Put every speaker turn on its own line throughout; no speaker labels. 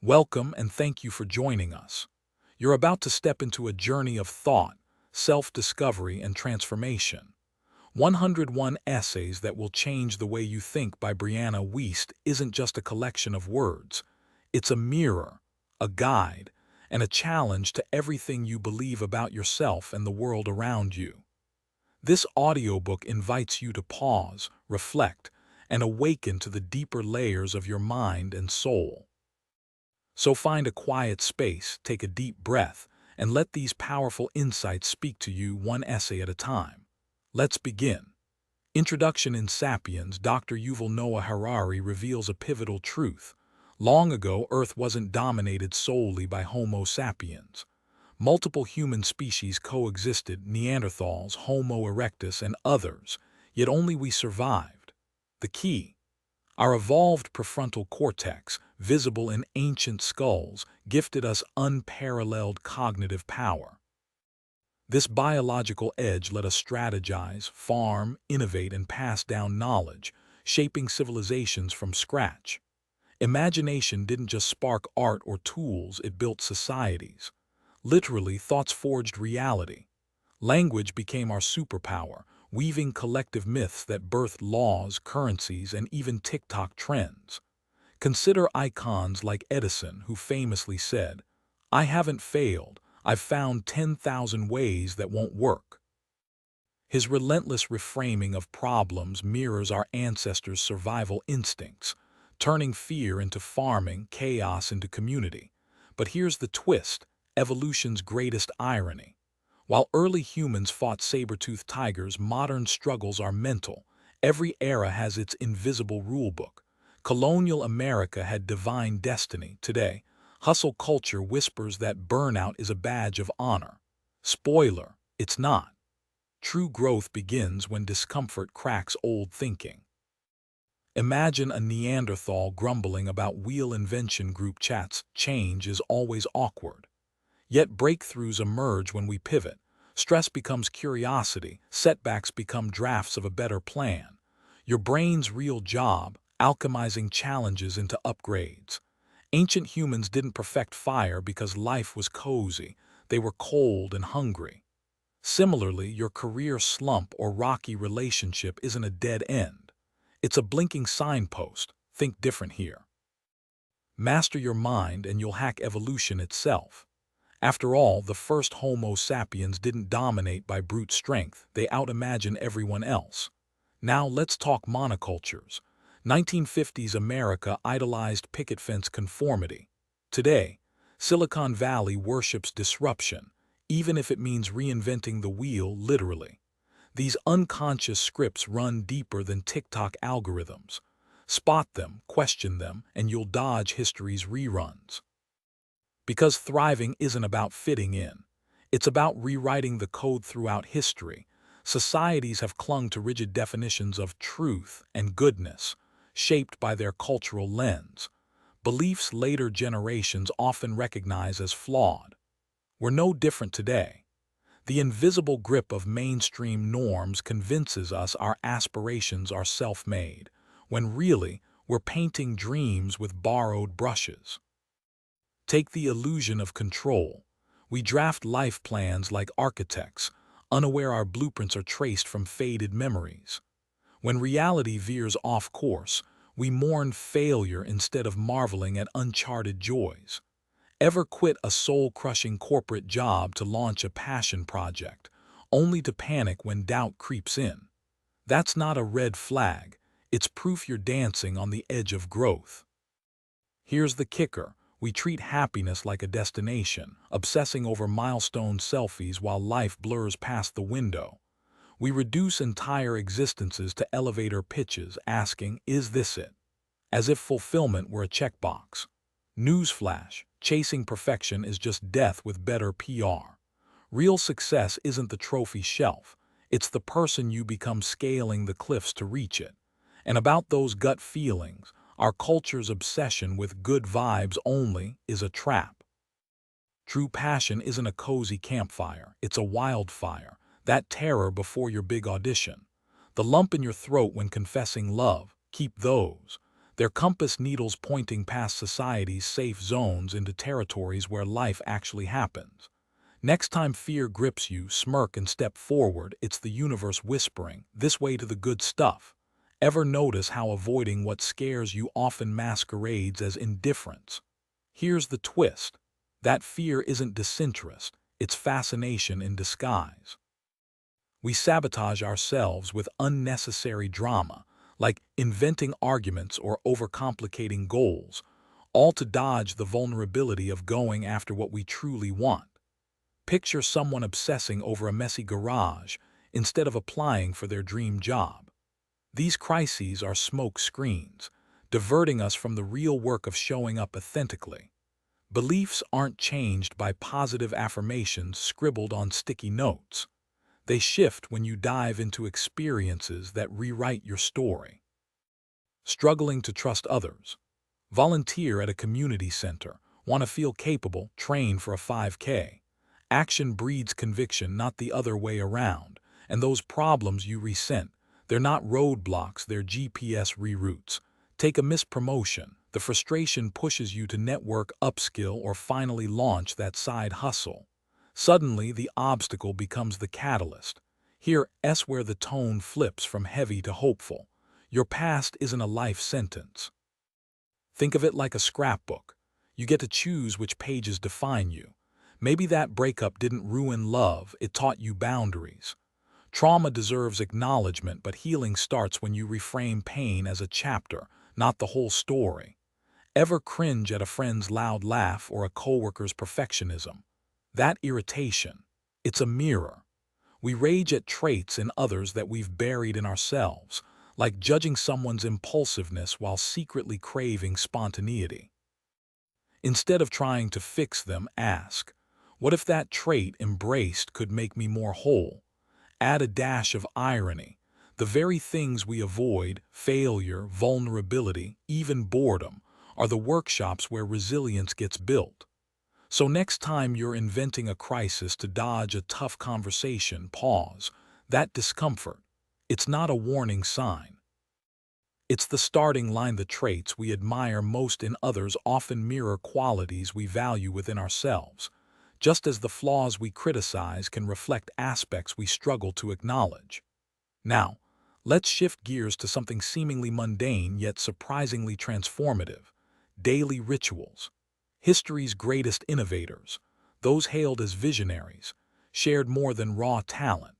Welcome and thank you for joining us. You're about to step into a journey of thought, self-discovery, and transformation. 101 Essays That Will Change the Way You Think by Brianna Wiest isn't just a collection of words. It's a mirror, a guide, and a challenge to everything you believe about yourself and the world around you. This audiobook invites you to pause, reflect, and awaken to the deeper layers of your mind and soul. So find a quiet space, take a deep breath, and let these powerful insights speak to you one essay at a time. Let's begin. Introduction. In Sapiens, Dr. Yuval Noah Harari reveals a pivotal truth. Long ago, Earth wasn't dominated solely by Homo sapiens. Multiple human species coexisted, Neanderthals, Homo erectus, and others, yet only we survived. The key: our evolved prefrontal cortex, visible in ancient skulls, gifted us unparalleled cognitive power. This biological edge let us strategize, farm, innovate, and pass down knowledge, shaping civilizations from scratch. Imagination didn't just spark art or tools, it built societies. Literally, thoughts forged reality. Language became our superpower, weaving collective myths that birthed laws, currencies, and even TikTok trends. Consider icons like Edison, who famously said, "I haven't failed, I've found 10,000 ways that won't work." His relentless reframing of problems mirrors our ancestors' survival instincts, turning fear into farming, chaos into community. But here's the twist: evolution's greatest irony. While early humans fought saber-toothed tigers, modern struggles are mental. Every era has its invisible rulebook. Colonial America had divine destiny. Today, hustle culture whispers that burnout is a badge of honor. Spoiler: it's not. True growth begins when discomfort cracks old thinking. Imagine a Neanderthal grumbling about wheel invention group chats. Change is always awkward. Yet breakthroughs emerge when we pivot. Stress becomes curiosity, setbacks become drafts of a better plan. Your brain's real job: alchemizing challenges into upgrades. Ancient humans didn't perfect fire because life was cozy, they were cold and hungry. Similarly, your career slump or rocky relationship isn't a dead end. It's a blinking signpost. Think different here. Master your mind and you'll hack evolution itself. After all, the first Homo sapiens didn't dominate by brute strength, they out-imagined everyone else. Now let's talk monocultures. 1950s America idolized picket fence conformity. Today, Silicon Valley worships disruption, even if it means reinventing the wheel literally. These unconscious scripts run deeper than TikTok algorithms. Spot them, question them, and you'll dodge history's reruns. Because thriving isn't about fitting in. It's about rewriting the code throughout history. Societies have clung to rigid definitions of truth and goodness, shaped by their cultural lens. Beliefs later generations often recognize as flawed. We're no different today. The invisible grip of mainstream norms convinces us our aspirations are self-made, when really we're painting dreams with borrowed brushes. Take the illusion of control. We draft life plans like architects, unaware our blueprints are traced from faded memories. When reality veers off course, we mourn failure instead of marveling at uncharted joys. Ever quit a soul-crushing corporate job to launch a passion project, only to panic when doubt creeps in? That's not a red flag, it's proof you're dancing on the edge of growth. Here's the kicker: we treat happiness like a destination, obsessing over milestone selfies while life blurs past the window. We reduce entire existences to elevator pitches, asking, "Is this it?" as if fulfillment were a checkbox. Newsflash: chasing perfection is just death with better PR. Real success isn't the trophy shelf, it's the person you become scaling the cliffs to reach it. And about those gut feelings, our culture's obsession with good vibes only is a trap. True passion isn't a cozy campfire, it's a wildfire, that terror before your big audition. The lump in your throat when confessing love, keep those. Their compass needles pointing past society's safe zones into territories where life actually happens. Next time fear grips you, smirk and step forward. It's the universe whispering, "This way to the good stuff." Ever notice how avoiding what scares you often masquerades as indifference? Here's the twist. That fear isn't disinterest, it's fascination in disguise. We sabotage ourselves with unnecessary drama, like inventing arguments or overcomplicating goals, all to dodge the vulnerability of going after what we truly want. Picture someone obsessing over a messy garage instead of applying for their dream job. These crises are smoke screens, diverting us from the real work of showing up authentically. Beliefs aren't changed by positive affirmations scribbled on sticky notes. They shift when you dive into experiences that rewrite your story. Struggling to trust others. Volunteer at a community center. Want to feel capable? Train for a 5K. Action breeds conviction, not the other way around. And those problems you resent, they're not roadblocks, they're GPS reroutes. Take a missed promotion. The frustration pushes you to network, upskill, or finally launch that side hustle. Suddenly, the obstacle becomes the catalyst. Here's where the tone flips from heavy to hopeful. Your past isn't a life sentence. Think of it like a scrapbook. You get to choose which pages define you. Maybe that breakup didn't ruin love, it taught you boundaries. Trauma deserves acknowledgement, but healing starts when you reframe pain as a chapter, not the whole story. Ever cringe at a friend's loud laugh or a coworker's perfectionism? That irritation, it's a mirror. We rage at traits in others that we've buried in ourselves, like judging someone's impulsiveness while secretly craving spontaneity. Instead of trying to fix them, ask, what if that trait embraced could make me more whole? Add a dash of irony. The very things we avoid, failure, vulnerability, even boredom, are the workshops where resilience gets built. So next time you're inventing a crisis to dodge a tough conversation, pause. That discomfort, it's not a warning sign. It's the starting line. The traits we admire most in others often mirror qualities we value within ourselves, just as the flaws we criticize can reflect aspects we struggle to acknowledge. Now, let's shift gears to something seemingly mundane yet surprisingly transformative: daily rituals. History's greatest innovators, those hailed as visionaries, shared more than raw talent.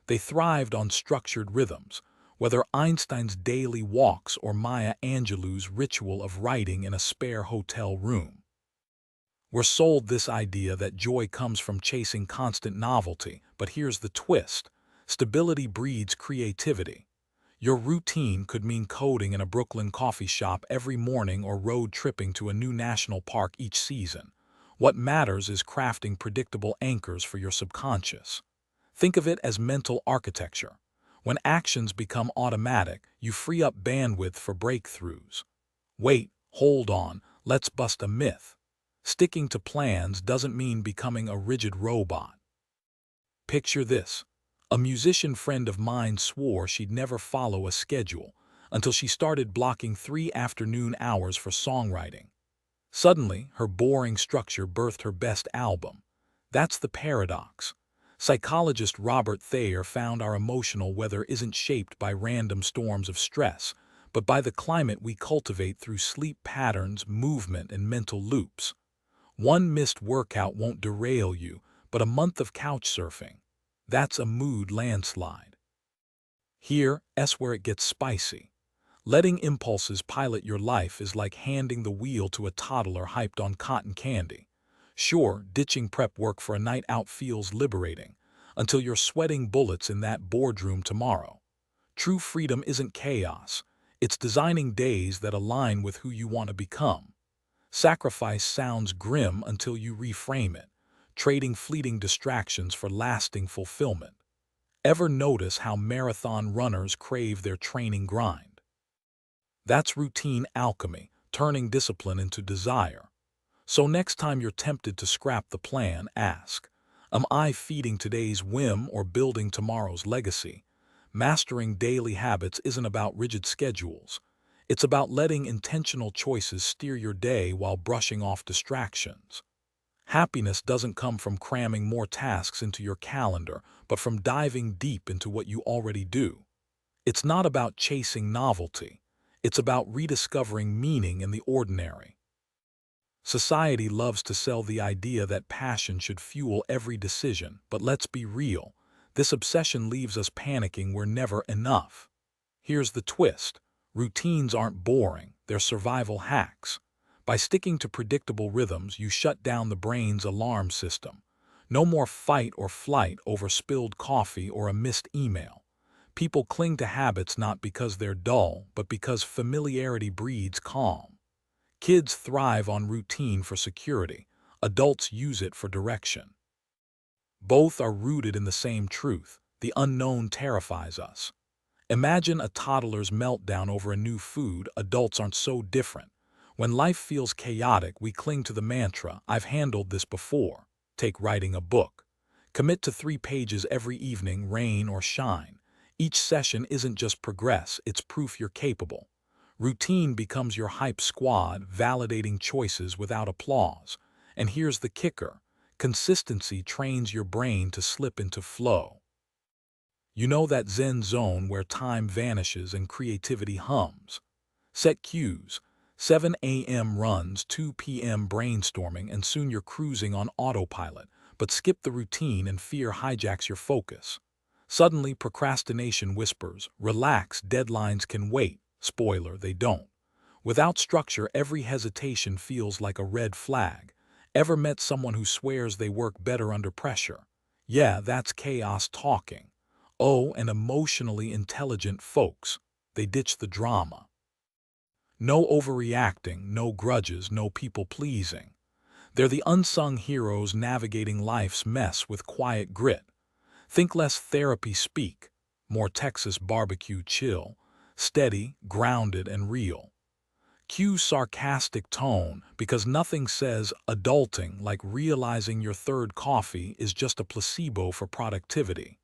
They thrived on structured rhythms, whether Einstein's daily walks or Maya Angelou's ritual of writing in a spare hotel room. We're sold this idea that joy comes from chasing constant novelty, but here's the twist. Stability breeds creativity. Your routine could mean coding in a Brooklyn coffee shop every morning or road tripping to a new national park each season. What matters is crafting predictable anchors for your subconscious. Think of it as mental architecture. When actions become automatic, you free up bandwidth for breakthroughs. Wait, hold on, let's bust a myth. Sticking to plans doesn't mean becoming a rigid robot. Picture this. A musician friend of mine swore she'd never follow a schedule until she started blocking 3 afternoon hours for songwriting. Suddenly, her boring structure birthed her best album. That's the paradox. Psychologist Robert Thayer found our emotional weather isn't shaped by random storms of stress, but by the climate we cultivate through sleep patterns, movement, and mental loops. One missed workout won't derail you, but a month of couch surfing, that's a mood landslide. Here's where it gets spicy. Letting impulses pilot your life is like handing the wheel to a toddler hyped on cotton candy. Sure, ditching prep work for a night out feels liberating, until you're sweating bullets in that boardroom tomorrow. True freedom isn't chaos. It's designing days that align with who you want to become. Sacrifice sounds grim until you reframe it, trading fleeting distractions for lasting fulfillment. Ever notice how marathon runners crave their training grind? That's routine alchemy, turning discipline into desire. So next time you're tempted to scrap the plan, ask, am I feeding today's whim or building tomorrow's legacy? Mastering daily habits isn't about rigid schedules. It's about letting intentional choices steer your day while brushing off distractions. Happiness doesn't come from cramming more tasks into your calendar, but from diving deep into what you already do. It's not about chasing novelty. It's about rediscovering meaning in the ordinary. Society loves to sell the idea that passion should fuel every decision, but let's be real. This obsession leaves us panicking we're never enough. Here's the twist. Routines aren't boring, they're survival hacks. By sticking to predictable rhythms, you shut down the brain's alarm system. No more fight or flight over spilled coffee or a missed email. People cling to habits not because they're dull, but because familiarity breeds calm. Kids thrive on routine for security. Adults use it for direction. Both are rooted in the same truth. The unknown terrifies us. Imagine a toddler's meltdown over a new food. Adults aren't so different. When life feels chaotic, we cling to the mantra, "I've handled this before." Take writing a book. Commit to 3 pages every evening, rain or shine. Each session isn't just progress, it's proof you're capable. Routine becomes your hype squad, validating choices without applause. And here's the kicker. Consistency trains your brain to slip into flow. You know that Zen zone where time vanishes and creativity hums. Set cues. 7 a.m. runs, 2 p.m. brainstorming, and soon you're cruising on autopilot. But skip the routine and fear hijacks your focus. Suddenly, procrastination whispers, "Relax, deadlines can wait." Spoiler, they don't. Without structure, every hesitation feels like a red flag. Ever met someone who swears they work better under pressure? Yeah, that's chaos talking. Oh, and emotionally intelligent folks. They ditch the drama. No overreacting, no grudges, no people-pleasing. They're the unsung heroes navigating life's mess with quiet grit. Think less therapy speak, more Texas barbecue chill, steady, grounded, and real. Cue sarcastic tone because nothing says adulting like realizing your third coffee is just a placebo for productivity.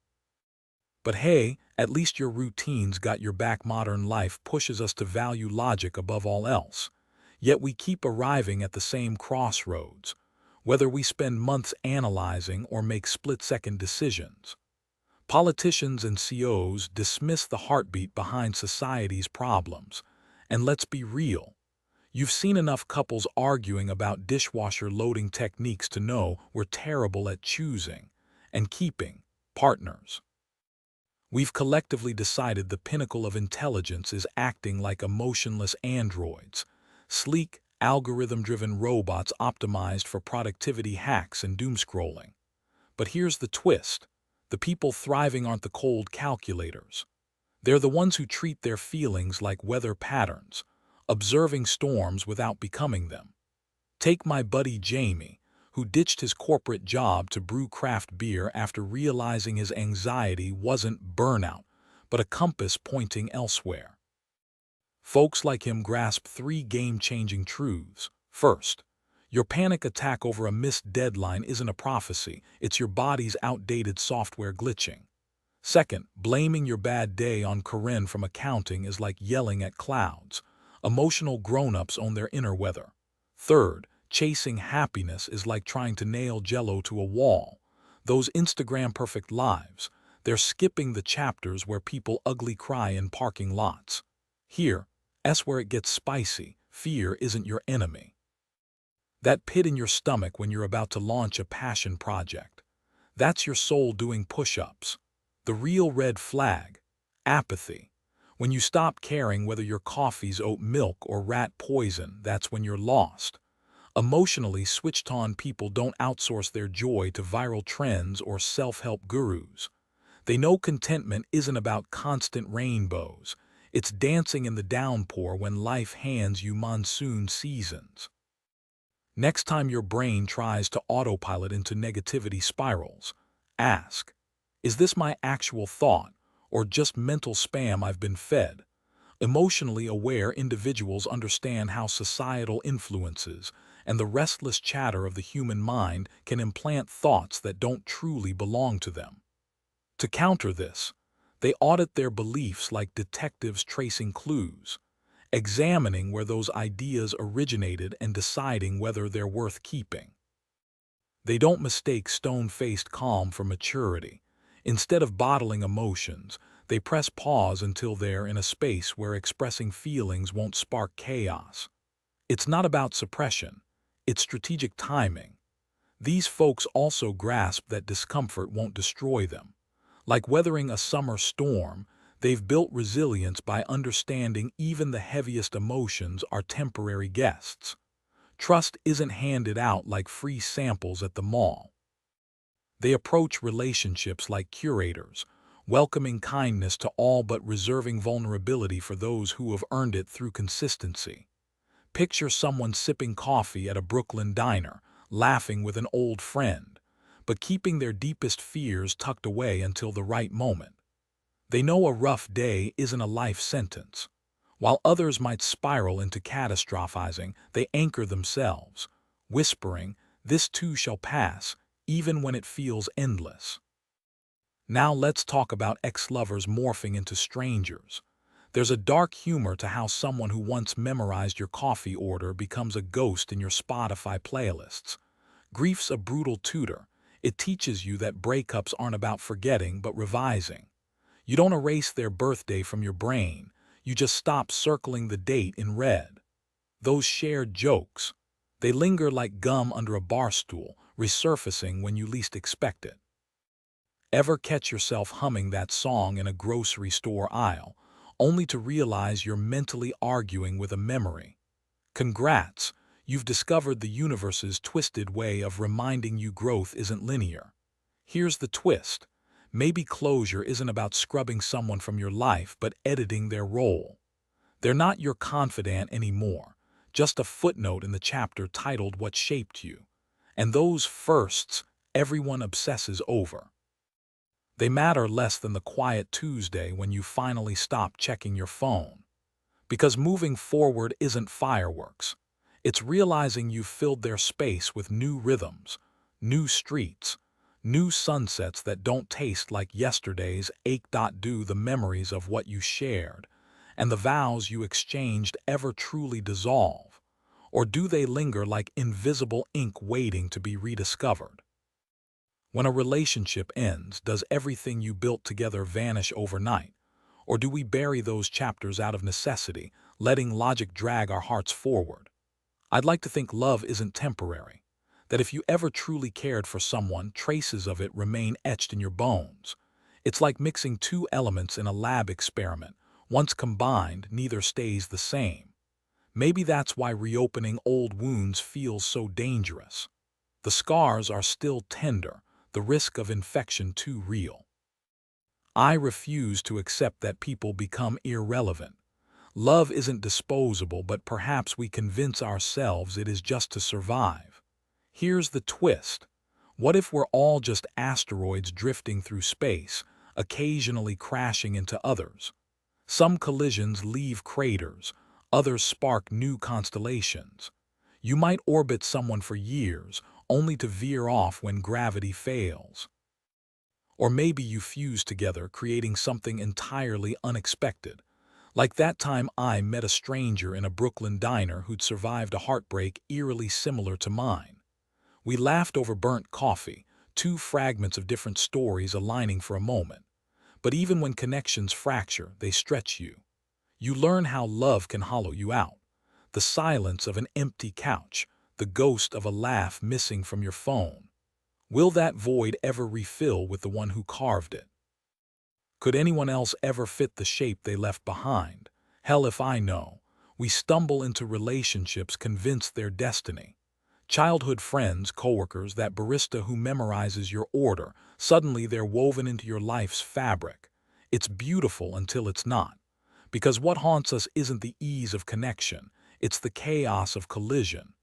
But hey, at least your routines got your back. Modern life pushes us to value logic above all else. Yet we keep arriving at the same crossroads, whether we spend months analyzing or make split-second decisions. Politicians and CEOs dismiss the heartbeat behind society's problems. And let's be real. You've seen enough couples arguing about dishwasher loading techniques to know we're terrible at choosing and keeping partners. We've collectively decided the pinnacle of intelligence is acting like emotionless androids, sleek, algorithm-driven robots optimized for productivity hacks and doomscrolling. But here's the twist. The people thriving aren't the cold calculators. They're the ones who treat their feelings like weather patterns, observing storms without becoming them. Take my buddy Jamie, who ditched his corporate job to brew craft beer after realizing his anxiety wasn't burnout, but a compass pointing elsewhere. Folks like him grasp 3 game-changing truths. First, your panic attack over a missed deadline isn't a prophecy, it's your body's outdated software glitching. Second, blaming your bad day on Corinne from accounting is like yelling at clouds. Emotional grown-ups own their inner weather. Third, chasing happiness is like trying to nail Jell-O to a wall. Those Instagram-perfect lives, they're skipping the chapters where people ugly cry in parking lots. Here, that's where it gets spicy. Fear isn't your enemy. That pit in your stomach when you're about to launch a passion project, that's your soul doing push-ups. The real red flag, apathy. When you stop caring whether your coffee's oat milk or rat poison, that's when you're lost. Emotionally switched-on people don't outsource their joy to viral trends or self-help gurus. They know contentment isn't about constant rainbows. It's dancing in the downpour when life hands you monsoon seasons. Next time your brain tries to autopilot into negativity spirals, ask, is this my actual thought or just mental spam I've been fed? Emotionally aware individuals understand how societal influences and the restless chatter of the human mind can implant thoughts that don't truly belong to them. To counter this, they audit their beliefs like detectives tracing clues. examining where those ideas originated and deciding whether they're worth keeping. They don't mistake stone-faced calm for maturity. Instead of bottling emotions, they press pause until they're in a space where expressing feelings won't spark chaos. It's not about suppression, it's strategic timing. These folks also grasp that discomfort won't destroy them. Like weathering a summer storm, they've built resilience by understanding even the heaviest emotions are temporary guests. Trust isn't handed out like free samples at the mall. They approach relationships like curators, welcoming kindness to all but reserving vulnerability for those who have earned it through consistency. Picture someone sipping coffee at a Brooklyn diner, laughing with an old friend, but keeping their deepest fears tucked away until the right moment. They know a rough day isn't a life sentence. While others might spiral into catastrophizing, they anchor themselves, whispering, "This too shall pass," even when it feels endless. Now let's talk about ex-lovers morphing into strangers. There's a dark humor to how someone who once memorized your coffee order becomes a ghost in your Spotify playlists. Grief's a brutal tutor. It teaches you that breakups aren't about forgetting but revising. You don't erase their birthday from your brain. You just stop circling the date in red. Those shared jokes, they linger like gum under a bar stool, resurfacing when you least expect it. Ever catch yourself humming that song in a grocery store aisle, only to realize you're mentally arguing with a memory? Congrats, you've discovered the universe's twisted way of reminding you growth isn't linear. Here's the twist. Maybe closure isn't about scrubbing someone from your life but editing their role. They're not your confidant anymore, just a footnote in the chapter titled What Shaped You. And those firsts, everyone obsesses over. They matter less than the quiet Tuesday when you finally stop checking your phone. Because moving forward isn't fireworks. It's realizing you've filled their space with new rhythms, new streets, new sunsets that don't taste like yesterday's ache.do the memories of what you shared, and the vows you exchanged ever truly dissolve? Or do they linger like invisible ink waiting to be rediscovered? When a relationship ends, does everything you built together vanish overnight? Or do we bury those chapters out of necessity, letting logic drag our hearts forward? I'd like to think love isn't temporary, that if you ever truly cared for someone, traces of it remain etched in your bones. It's like mixing two elements in a lab experiment. Once combined, neither stays the same. Maybe that's why reopening old wounds feels so dangerous. The scars are still tender, the risk of infection too real. I refuse to accept that people become irrelevant. Love isn't disposable, but perhaps we convince ourselves it is just to survive. Here's the twist. What if we're all just asteroids drifting through space, occasionally crashing into others? Some collisions leave craters, others spark new constellations. You might orbit someone for years, only to veer off when gravity fails. Or maybe you fuse together, creating something entirely unexpected. Like that time I met a stranger in a Brooklyn diner who'd survived a heartbreak eerily similar to mine. We laughed over burnt coffee, two fragments of different stories aligning for a moment. But even when connections fracture, they stretch you. You learn how love can hollow you out. The silence of an empty couch, the ghost of a laugh missing from your phone. Will that void ever refill with the one who carved it? Could anyone else ever fit the shape they left behind? Hell if I know. We stumble into relationships convinced they're destiny. Childhood friends, coworkers, that barista who memorizes your order, suddenly they're woven into your life's fabric. It's beautiful until it's not. Because what haunts us isn't the ease of connection, it's the chaos of collision.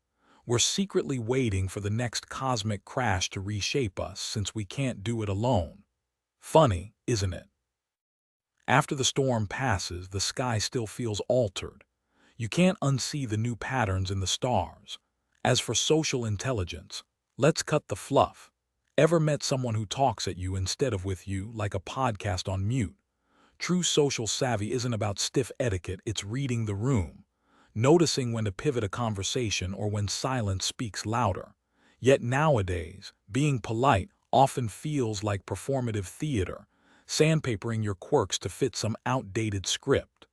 We're secretly waiting for the next cosmic crash to reshape us since we can't do it alone. Funny, isn't it? After the storm passes, the sky still feels altered. You can't unsee the new patterns in the stars. As for social intelligence, let's cut the fluff. Ever met someone who talks at you instead of with you, like a podcast on mute? True social savvy isn't about stiff etiquette, it's reading the room, noticing when to pivot a conversation or when silence speaks louder. Yet nowadays, being polite often feels like performative theater, sandpapering your quirks to fit some outdated script.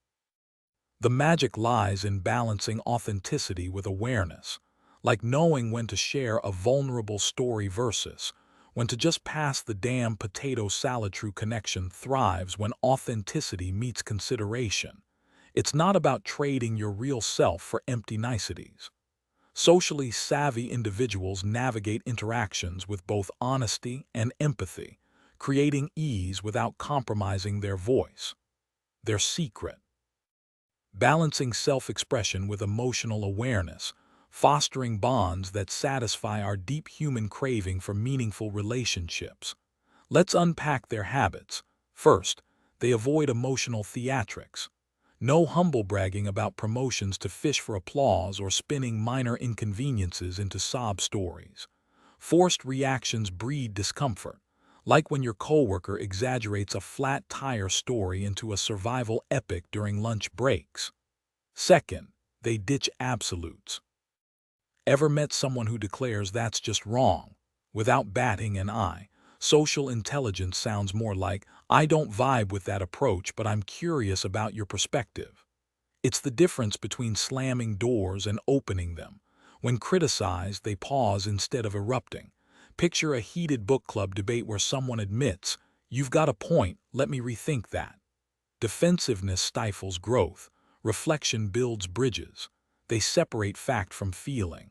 The magic lies in balancing authenticity with awareness, like knowing when to share a vulnerable story versus when to just pass the damn potato salad. True connection thrives when authenticity meets consideration. It's not about trading your real self for empty niceties. Socially savvy individuals navigate interactions with both honesty and empathy, creating ease without compromising their voice. Their secret: balancing self-expression with emotional awareness, fostering bonds that satisfy our deep human craving for meaningful relationships. Let's unpack their habits. First, they avoid emotional theatrics. No humble bragging about promotions to fish for applause or spinning minor inconveniences into sob stories. Forced reactions breed discomfort, like when your coworker exaggerates a flat tire story into a survival epic during lunch breaks. Second, they ditch absolutes. Ever met someone who declares that's just wrong, without batting an eye? Social intelligence sounds more like, I don't vibe with that approach, but I'm curious about your perspective. It's the difference between slamming doors and opening them. When criticized, they pause instead of erupting. Picture a heated book club debate where someone admits, you've got a point, let me rethink that. Defensiveness stifles growth. Reflection builds bridges. They separate fact from feeling.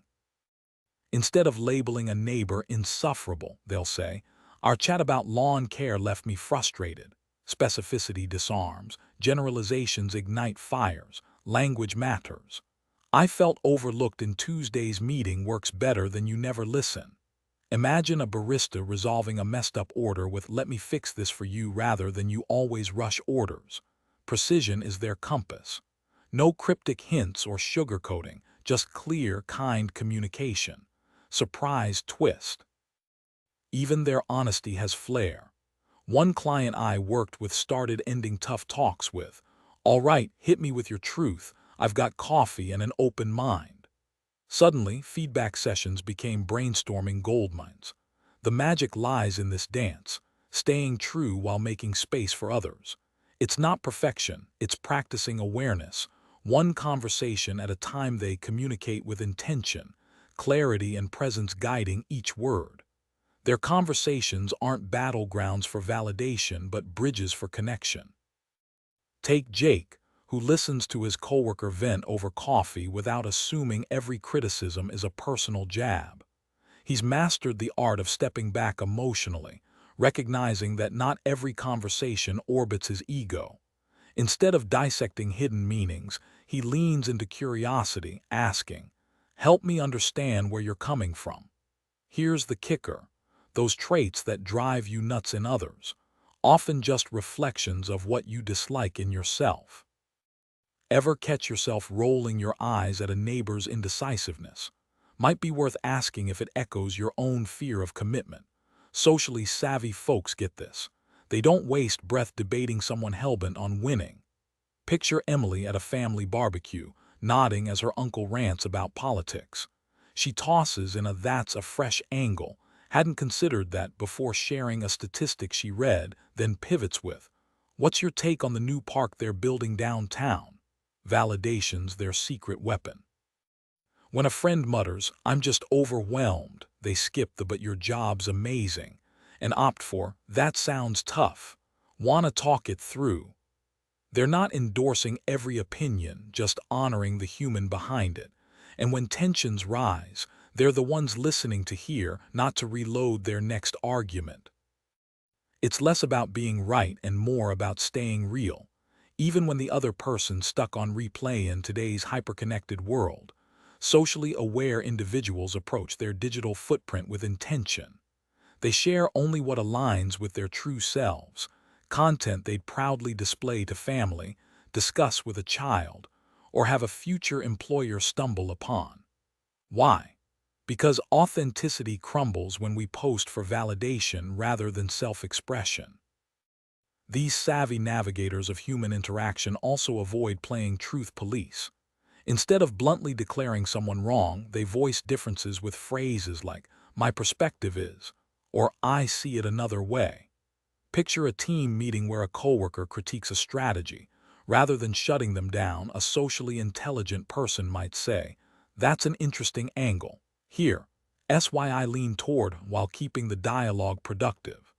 Instead of labeling a neighbor insufferable, they'll say, our chat about lawn care left me frustrated. Specificity disarms, generalizations ignite fires, language matters. I felt overlooked in Tuesday's meeting works better than you never listen. Imagine a barista resolving a messed up order with let me fix this for you rather than you always rush orders. Precision is their compass. No cryptic hints or sugarcoating, just clear, kind communication. Surprise twist. Even their honesty has flair. One client I worked with started ending tough talks with, all right, hit me with your truth, I've got coffee and an open mind. Suddenly, feedback sessions became brainstorming goldmines. The magic lies in this dance, staying true while making space for others. It's not perfection, it's practicing awareness. One conversation at a time. They communicate with intention, clarity and presence guiding each word. Their conversations aren't battlegrounds for validation but bridges for connection. Take Jake, who listens to his coworker vent over coffee without assuming every criticism is a personal jab. He's mastered the art of stepping back emotionally, recognizing that not every conversation orbits his ego. Instead of dissecting hidden meanings, he leans into curiosity, asking, help me understand where you're coming from. Here's the kicker: those traits that drive you nuts in others, often just reflections of what you dislike in yourself. Ever catch yourself rolling your eyes at a neighbor's indecisiveness? Might be worth asking if it echoes your own fear of commitment. Socially savvy folks get this. They don't waste breath debating someone hellbent on winning. Picture Emily at a family barbecue, nodding as her uncle rants about politics. She tosses in a that's a fresh angle, hadn't considered that before sharing a statistic she read, then pivots with, what's your take on the new park they're building downtown? Validation's their secret weapon. When a friend mutters, I'm just overwhelmed, they skip the but your job's amazing and opt for, that sounds tough. Wanna talk it through. They're not endorsing every opinion, just honoring the human behind it. And when tensions rise, they're the ones listening to hear, not to reload their next argument. It's less about being right and more about staying real, even when the other person's stuck on replay. In today's hyperconnected world, socially aware individuals approach their digital footprint with intention. They share only what aligns with their true selves, content they'd proudly display to family, discuss with a child, or have a future employer stumble upon. Why? Because authenticity crumbles when we post for validation rather than self-expression. These savvy navigators of human interaction also avoid playing truth police. Instead of bluntly declaring someone wrong, they voice differences with phrases like, "My perspective is," or "I see it another way." Picture a team meeting where a coworker critiques a strategy. Rather than shutting them down, a socially intelligent person might say, "That's an interesting angle. Here, I lean toward," while keeping the dialogue productive.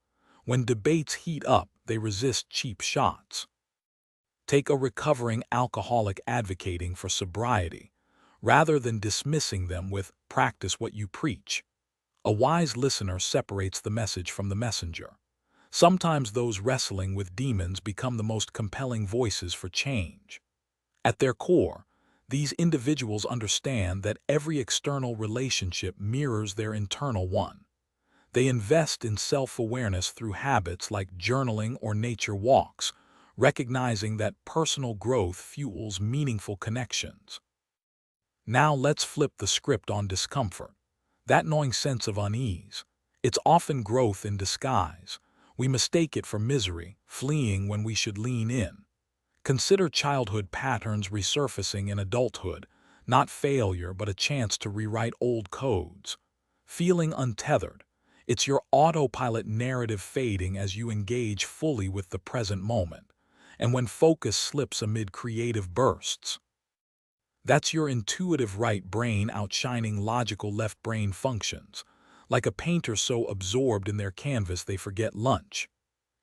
When debates heat up, they resist cheap shots. Take a recovering alcoholic advocating for sobriety. Rather than dismissing them with, "Practice what you preach," a wise listener separates the message from the messenger. Sometimes those wrestling with demons become the most compelling voices for change. At their core, these individuals understand that every external relationship mirrors their internal one. They invest in self-awareness through habits like journaling or nature walks, recognizing that personal growth fuels meaningful connections. Now let's flip the script on discomfort. That gnawing sense of unease. It's often growth in disguise. We mistake it for misery, fleeing when we should lean in. Consider childhood patterns resurfacing in adulthood, not failure but a chance to rewrite old codes. Feeling untethered. It's your autopilot narrative fading as you engage fully with the present moment. And when focus slips amid creative bursts, that's your intuitive right brain outshining logical left brain functions, like a painter so absorbed in their canvas they forget lunch.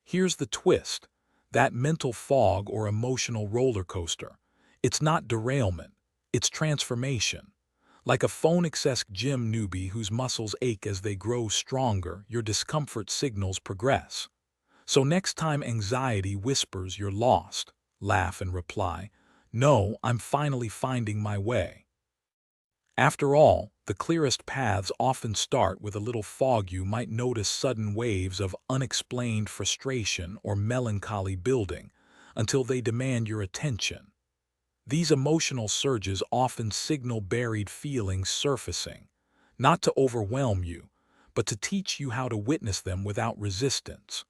Here's the twist. That mental fog or emotional roller coaster, it's not derailment, it's transformation. Like a phonics-esque gym newbie whose muscles ache as they grow stronger, your discomfort signals progress. So next time anxiety whispers you're lost, laugh and reply, "No, I'm finally finding my way." After all, the clearest paths often start with a little fog. You might notice sudden waves of unexplained frustration or melancholy building until they demand your attention. These emotional surges often signal buried feelings surfacing, not to overwhelm you, but to teach you how to witness them without resistance.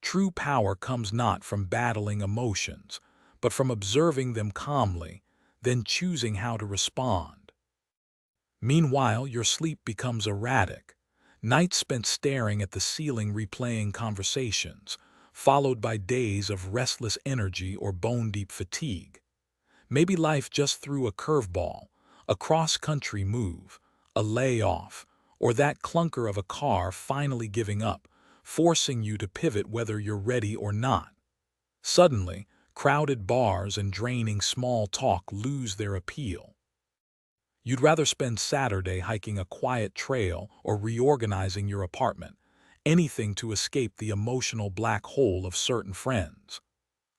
True power comes not from battling emotions, but from observing them calmly, then choosing how to respond. Meanwhile, your sleep becomes erratic. Nights spent staring at the ceiling replaying conversations, followed by days of restless energy or bone-deep fatigue. Maybe life just threw a curveball, a cross-country move, a layoff, or that clunker of a car finally giving up, forcing you to pivot whether you're ready or not. Suddenly, crowded bars and draining small talk lose their appeal. You'd rather spend Saturday hiking a quiet trail or reorganizing your apartment, anything to escape the emotional black hole of certain friends.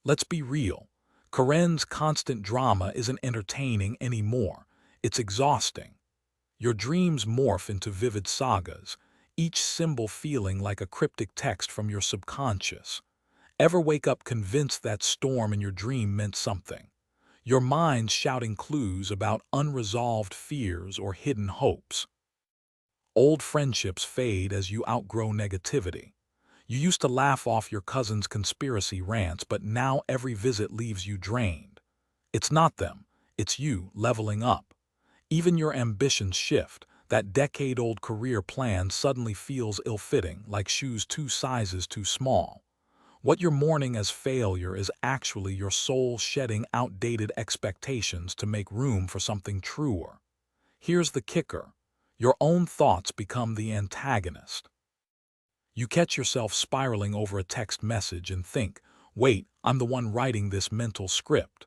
Let's be real. Karen's constant drama isn't entertaining anymore. It's exhausting. Your dreams morph into vivid sagas, each symbol feeling like a cryptic text from your subconscious. Ever wake up convinced that storm in your dream meant something? Your mind's shouting clues about unresolved fears or hidden hopes. Old friendships fade as you outgrow negativity. You used to laugh off your cousin's conspiracy rants, but now every visit leaves you drained. It's not them, it's you leveling up. Even your ambitions shift. That decade-old career plan suddenly feels ill-fitting, like shoes 2 sizes too small. What you're mourning as failure is actually your soul shedding outdated expectations to make room for something truer. Here's the kicker. Your own thoughts become the antagonist. You catch yourself spiraling over a text message and think, "Wait, I'm the one writing this mental script."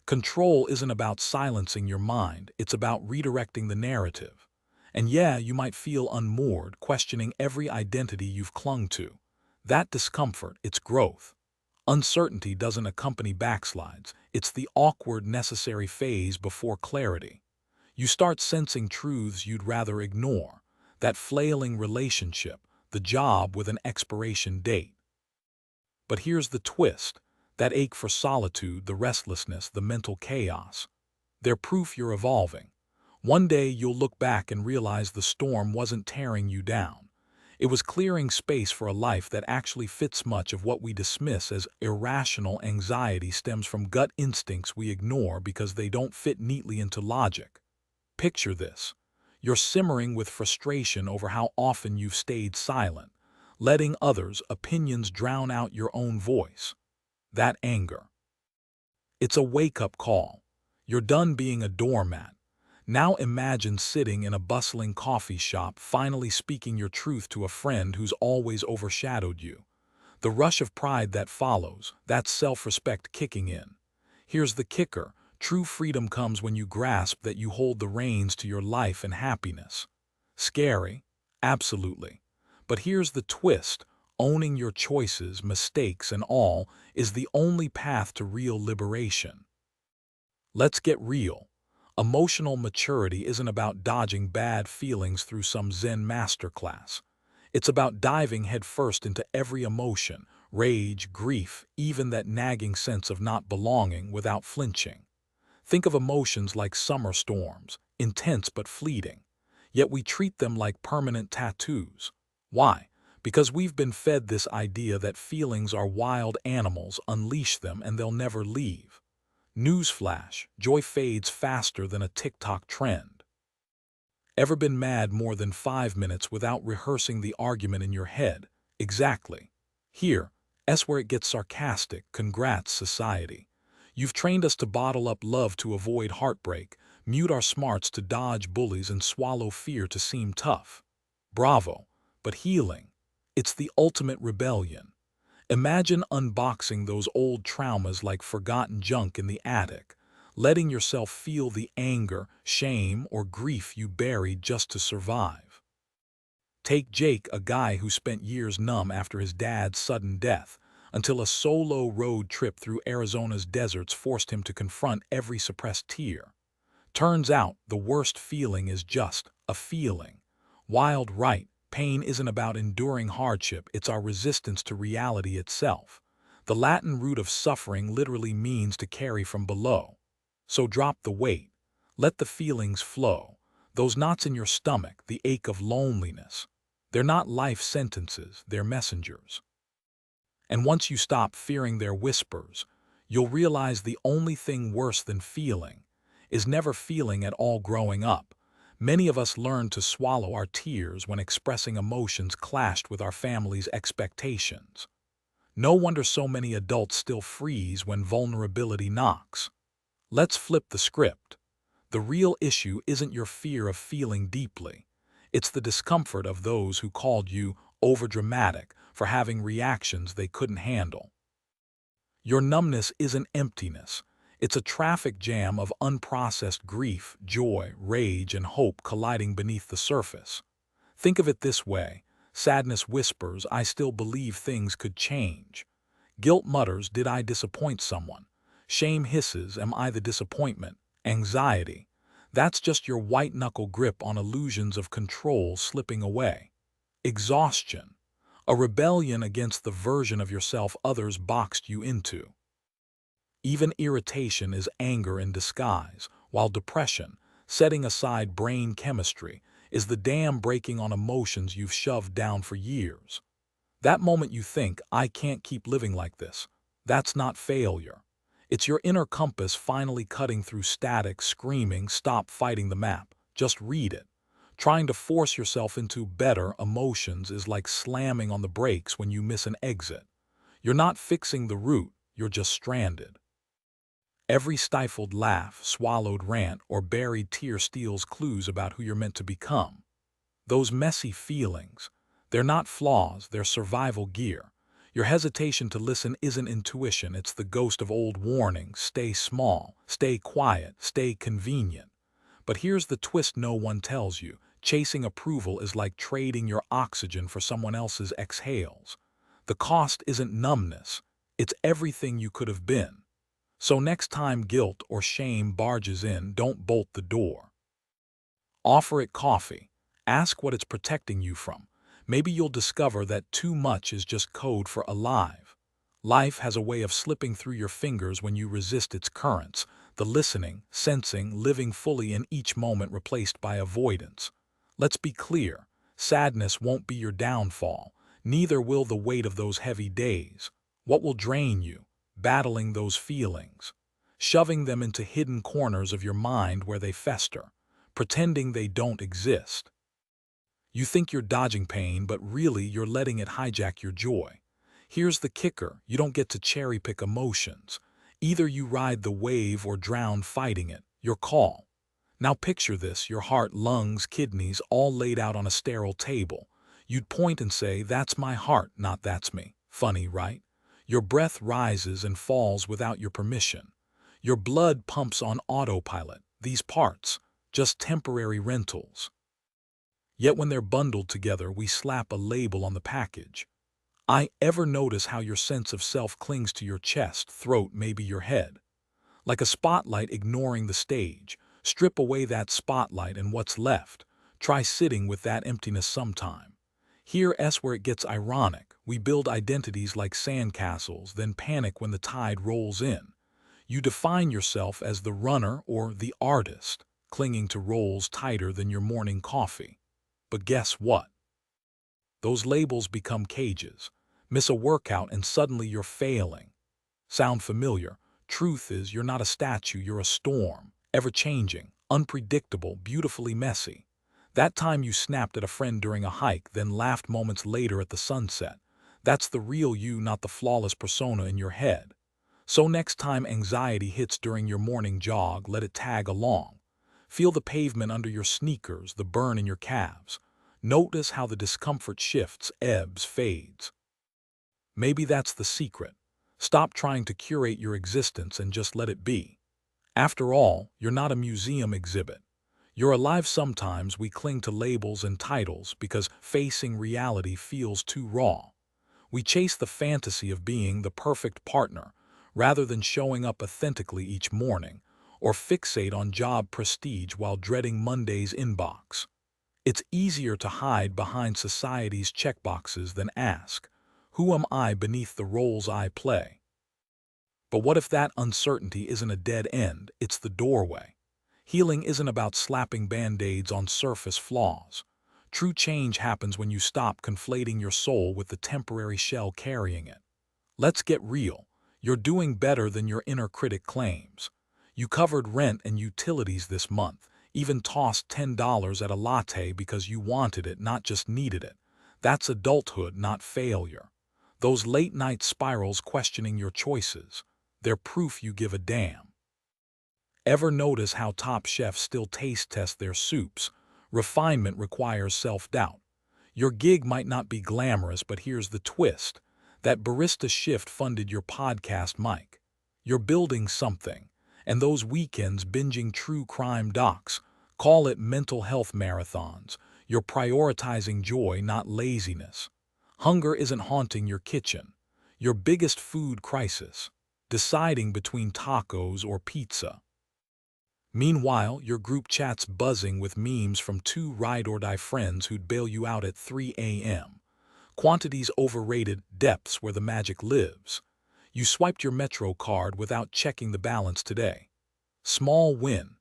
Control isn't about silencing your mind, it's about redirecting the narrative. And yeah, you might feel unmoored, questioning every identity you've clung to. That discomfort, it's growth. Uncertainty doesn't accompany backslides, it's the awkward, necessary phase before clarity. You start sensing truths you'd rather ignore. That flailing relationship, the job with an expiration date. But here's the twist. That ache for solitude, the restlessness, the mental chaos. They're proof you're evolving. One day you'll look back and realize the storm wasn't tearing you down. It was clearing space for a life that actually fits. Much of what we dismiss as irrational anxiety stems from gut instincts we ignore because they don't fit neatly into logic. Picture this. You're simmering with frustration over how often you've stayed silent, letting others' opinions drown out your own voice. That anger. It's a wake-up call. You're done being a doormat. Now imagine sitting in a bustling coffee shop, finally speaking your truth to a friend who's always overshadowed you. The rush of pride that follows, that's self-respect kicking in. Here's the kicker. True freedom comes when you grasp that you hold the reins to your life and happiness. Scary? Absolutely. But here's the twist. Owning your choices, mistakes, and all is the only path to real liberation. Let's get real. Emotional maturity isn't about dodging bad feelings through some Zen masterclass. It's about diving headfirst into every emotion, rage, grief, even that nagging sense of not belonging, without flinching. Think of emotions like summer storms, intense but fleeting. Yet we treat them like permanent tattoos. Why? Because we've been fed this idea that feelings are wild animals, unleash them and they'll never leave. Newsflash, joy fades faster than a TikTok trend. Ever been mad more than 5 minutes without rehearsing the argument in your head? Exactly. Here's where it gets sarcastic. Congrats, society. You've trained us to bottle up love to avoid heartbreak, mute our smarts to dodge bullies, and swallow fear to seem tough. Bravo. But healing, it's the ultimate rebellion. Imagine unboxing those old traumas like forgotten junk in the attic, letting yourself feel the anger, shame, or grief you buried just to survive. Take Jake, a guy who spent years numb after his dad's sudden death, until a solo road trip through Arizona's deserts forced him to confront every suppressed tear. Turns out the worst feeling is just a feeling. Wild, right? Pain isn't about enduring hardship, it's our resistance to reality itself. The Latin root of suffering literally means to carry from below. So drop the weight. Let the feelings flow. Those knots in your stomach, the ache of loneliness. They're not life sentences, they're messengers. And once you stop fearing their whispers, you'll realize the only thing worse than feeling is never feeling at all. Growing up, many of us learned to swallow our tears when expressing emotions clashed with our family's expectations. No wonder so many adults still freeze when vulnerability knocks. Let's flip the script. The real issue isn't your fear of feeling deeply. It's the discomfort of those who called you overdramatic for having reactions they couldn't handle. Your numbness isn't emptiness. It's a traffic jam of unprocessed grief, joy, rage, and hope colliding beneath the surface. Think of it this way. Sadness whispers, I still believe things could change. Guilt mutters, did I disappoint someone? Shame hisses, am I the disappointment? Anxiety, that's just your white-knuckle grip on illusions of control slipping away. Exhaustion, a rebellion against the version of yourself others boxed you into. Even irritation is anger in disguise, while depression, setting aside brain chemistry, is the dam breaking on emotions you've shoved down for years. That moment you think, I can't keep living like this, that's not failure. It's your inner compass finally cutting through static, screaming, stop fighting the map, just read it. Trying to force yourself into better emotions is like slamming on the brakes when you miss an exit. You're not fixing the route, you're just stranded. Every stifled laugh, swallowed rant, or buried tear steals clues about who you're meant to become. Those messy feelings, they're not flaws, they're survival gear. Your hesitation to listen isn't intuition, it's the ghost of old warnings. Stay small, stay quiet, stay convenient. But here's the twist no one tells you. Chasing approval is like trading your oxygen for someone else's exhales. The cost isn't numbness, it's everything you could have been. So next time guilt or shame barges in, don't bolt the door. Offer it coffee. Ask what it's protecting you from. Maybe you'll discover that too much is just code for alive. Life has a way of slipping through your fingers when you resist its currents, the listening, sensing, living fully in each moment replaced by avoidance. Let's be clear, Sadness won't be your downfall, neither will the weight of those heavy days. What will drain you? Battling those feelings, shoving them into hidden corners of your mind where they fester, pretending they don't exist. You think you're dodging pain, but really you're letting it hijack your joy. Here's the kicker: you don't get to cherry-pick emotions. Either you ride the wave or drown fighting it. Your call. Now picture this: your heart, lungs, kidneys, all laid out on a sterile table. You'd point and say, "That's my heart, not that's me." Funny, right? Your breath rises and falls without your permission. Your blood pumps on autopilot. These parts, just temporary rentals. Yet when they're bundled together, we slap a label on the package. I ever notice how your sense of self clings to your chest, throat, maybe your head? Like a spotlight ignoring the stage. Strip away that spotlight and what's left? Try sitting with that emptiness sometime. Here's where it gets ironic. We build identities like sandcastles, then panic when the tide rolls in. You define yourself as the runner or the artist, clinging to roles tighter than your morning coffee. But guess what? Those labels become cages. Miss a workout and suddenly you're failing. Sound familiar? Truth is, you're not a statue, you're a storm. Ever-changing, unpredictable, beautifully messy. That time you snapped at a friend during a hike, then laughed moments later at the sunset. That's the real you, not the flawless persona in your head. So next time anxiety hits during your morning jog, let it tag along. Feel the pavement under your sneakers, the burn in your calves. Notice how the discomfort shifts, ebbs, fades. Maybe that's the secret. Stop trying to curate your existence and just let it be. After all, you're not a museum exhibit. You're alive. Sometimes we cling to labels and titles because facing reality feels too raw. We chase the fantasy of being the perfect partner rather than showing up authentically each morning, or fixate on job prestige while dreading Monday's inbox. It's easier to hide behind society's checkboxes than ask, "Who am I beneath the roles I play?" But what if that uncertainty isn't a dead end, it's the doorway? Healing isn't about slapping band-aids on surface flaws. True change happens when you stop conflating your soul with the temporary shell carrying it. Let's get real. You're doing better than your inner critic claims. You covered rent and utilities this month, even tossed $10 at a latte because you wanted it, not just needed it. That's adulthood, not failure. Those late-night spirals questioning your choices, they're proof you give a damn. Ever notice how top chefs still taste test their soups? Refinement requires self-doubt. Your gig might not be glamorous, but here's the twist. That barista shift funded your podcast mic. You're building something. And those weekends binging true crime docs, call it mental health marathons. You're prioritizing joy, not laziness. Hunger isn't haunting your kitchen. Your biggest food crisis, deciding between tacos or pizza. Meanwhile, your group chat's buzzing with memes from two ride-or-die friends who'd bail you out at 3 a.m. Quantity's overrated, depth's where the magic lives. You swiped your Metro card without checking the balance today. Small win.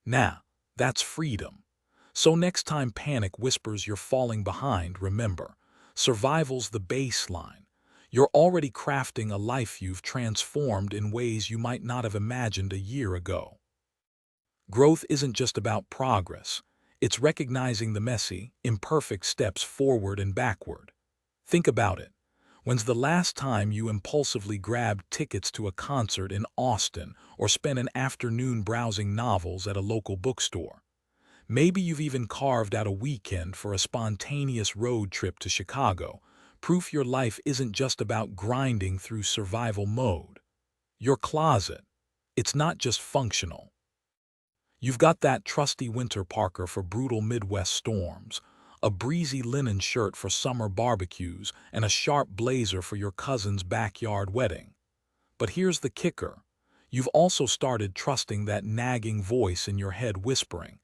Nah, that's freedom. So next time panic whispers you're falling behind, remember, survival's the baseline. You're already crafting a life you've transformed in ways you might not have imagined a year ago. Growth isn't just about progress. It's recognizing the messy, imperfect steps forward and backward. Think about it. When's the last time you impulsively grabbed tickets to a concert in Austin or spent an afternoon browsing novels at a local bookstore? Maybe you've even carved out a weekend for a spontaneous road trip to Chicago. Proof your life isn't just about grinding through survival mode. Your closet, it's not just functional. You've got that trusty winter parka for brutal Midwest storms, a breezy linen shirt for summer barbecues, and a sharp blazer for your cousin's backyard wedding. But here's the kicker. You've also started trusting that nagging voice in your head whispering,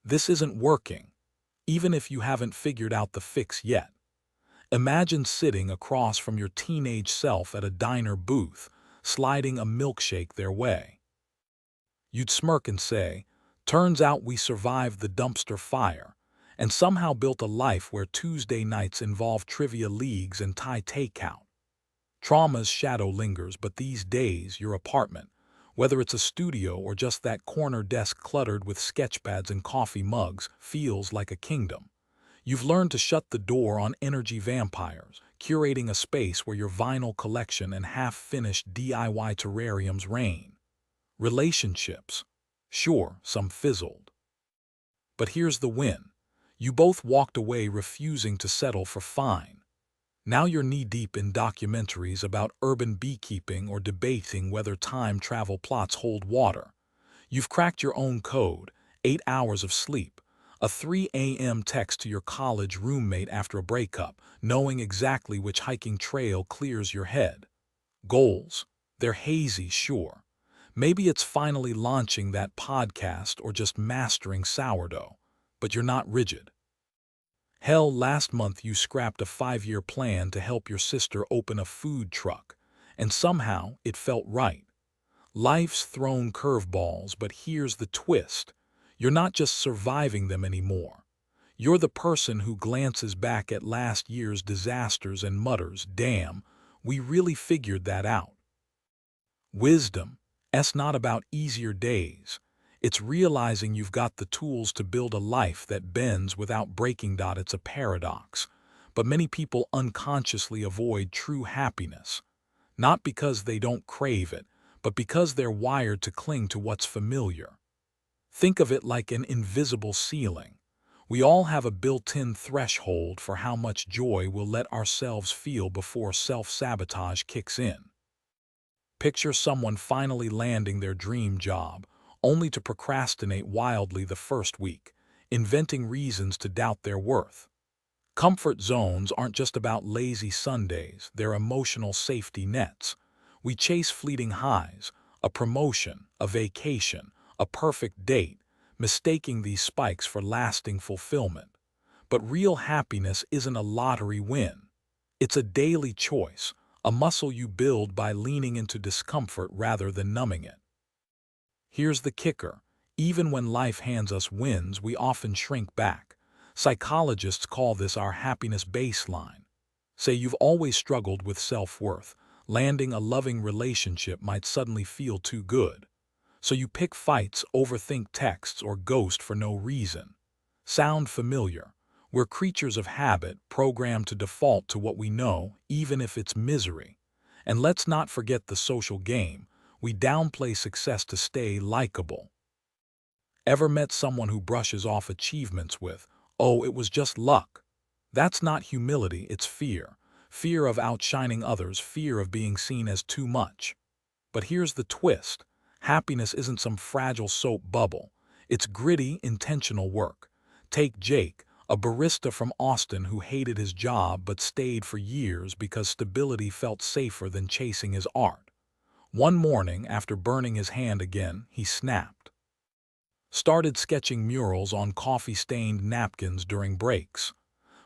"This isn't working," even if you haven't figured out the fix yet. Imagine sitting across from your teenage self at a diner booth, sliding a milkshake their way. You'd smirk and say, "Turns out we survived the dumpster fire," and somehow built a life where Tuesday nights involve trivia leagues and Thai takeout. Trauma's shadow lingers, but these days, your apartment, whether it's a studio or just that corner desk cluttered with sketchpads and coffee mugs, feels like a kingdom. You've learned to shut the door on energy vampires, curating a space where your vinyl collection and half-finished DIY terrariums reign. Relationships. Sure, some fizzled. But here's the win. You both walked away refusing to settle for fine. Now you're knee-deep in documentaries about urban beekeeping or debating whether time travel plots hold water. You've cracked your own code, 8 hours of sleep, a 3 a.m. text to your college roommate after a breakup, knowing exactly which hiking trail clears your head. Goals. They're hazy, sure. Maybe it's finally launching that podcast or just mastering sourdough, but you're not rigid. Hell, last month you scrapped a 5-year plan to help your sister open a food truck, and somehow it felt right. Life's thrown curveballs, but here's the twist. You're not just surviving them anymore. You're the person who glances back at last year's disasters and mutters, "Damn, we really figured that out." Wisdom. It's not about easier days. It's realizing you've got the tools to build a life that bends without breaking. It's a paradox, but many people unconsciously avoid true happiness, not because they don't crave it, but because they're wired to cling to what's familiar. Think of it like an invisible ceiling. We all have a built-in threshold for how much joy we'll let ourselves feel before self-sabotage kicks in. Picture someone finally landing their dream job, only to procrastinate wildly the first week, inventing reasons to doubt their worth. Comfort zones aren't just about lazy Sundays, they're emotional safety nets. We chase fleeting highs, a promotion, a vacation, a perfect date, mistaking these spikes for lasting fulfillment. But real happiness isn't a lottery win. It's a daily choice, a muscle you build by leaning into discomfort rather than numbing it. Here's the kicker. Even when life hands us wins, we often shrink back. Psychologists call this our happiness baseline. Say you've always struggled with self-worth. Landing a loving relationship might suddenly feel too good. So you pick fights, overthink texts, or ghost for no reason. Sound familiar? We're creatures of habit, programmed to default to what we know, even if it's misery. And let's not forget the social game. We downplay success to stay likable. Ever met someone who brushes off achievements with, "Oh, it was just luck"? That's not humility, it's fear. Fear of outshining others, fear of being seen as too much. But here's the twist. Happiness isn't some fragile soap bubble. It's gritty, intentional work. Take Jake, a barista from Austin who hated his job but stayed for years because stability felt safer than chasing his art. One morning, after burning his hand again, he snapped. Started sketching murals on coffee-stained napkins during breaks.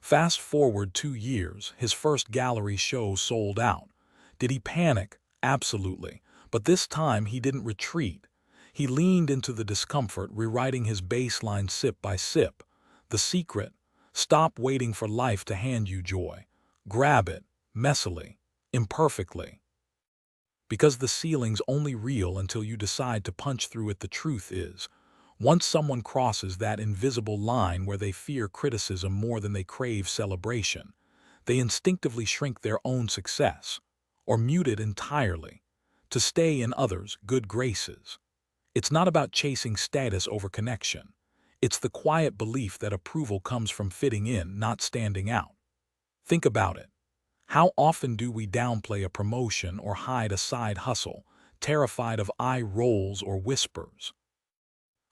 Fast forward 2 years, his first gallery show sold out. Did he panic? Absolutely. But this time he didn't retreat. He leaned into the discomfort, rewriting his baseline sip by sip. The secret: stop waiting for life to hand you joy. Grab it, messily, imperfectly. Because the ceiling's only real until you decide to punch through it. The truth is, once someone crosses that invisible line where they fear criticism more than they crave celebration, they instinctively shrink their own success, or mute it entirely, to stay in others' good graces. It's not about chasing status over connection. It's the quiet belief that approval comes from fitting in, not standing out. Think about it. How often do we downplay a promotion or hide a side hustle, terrified of eye rolls or whispers?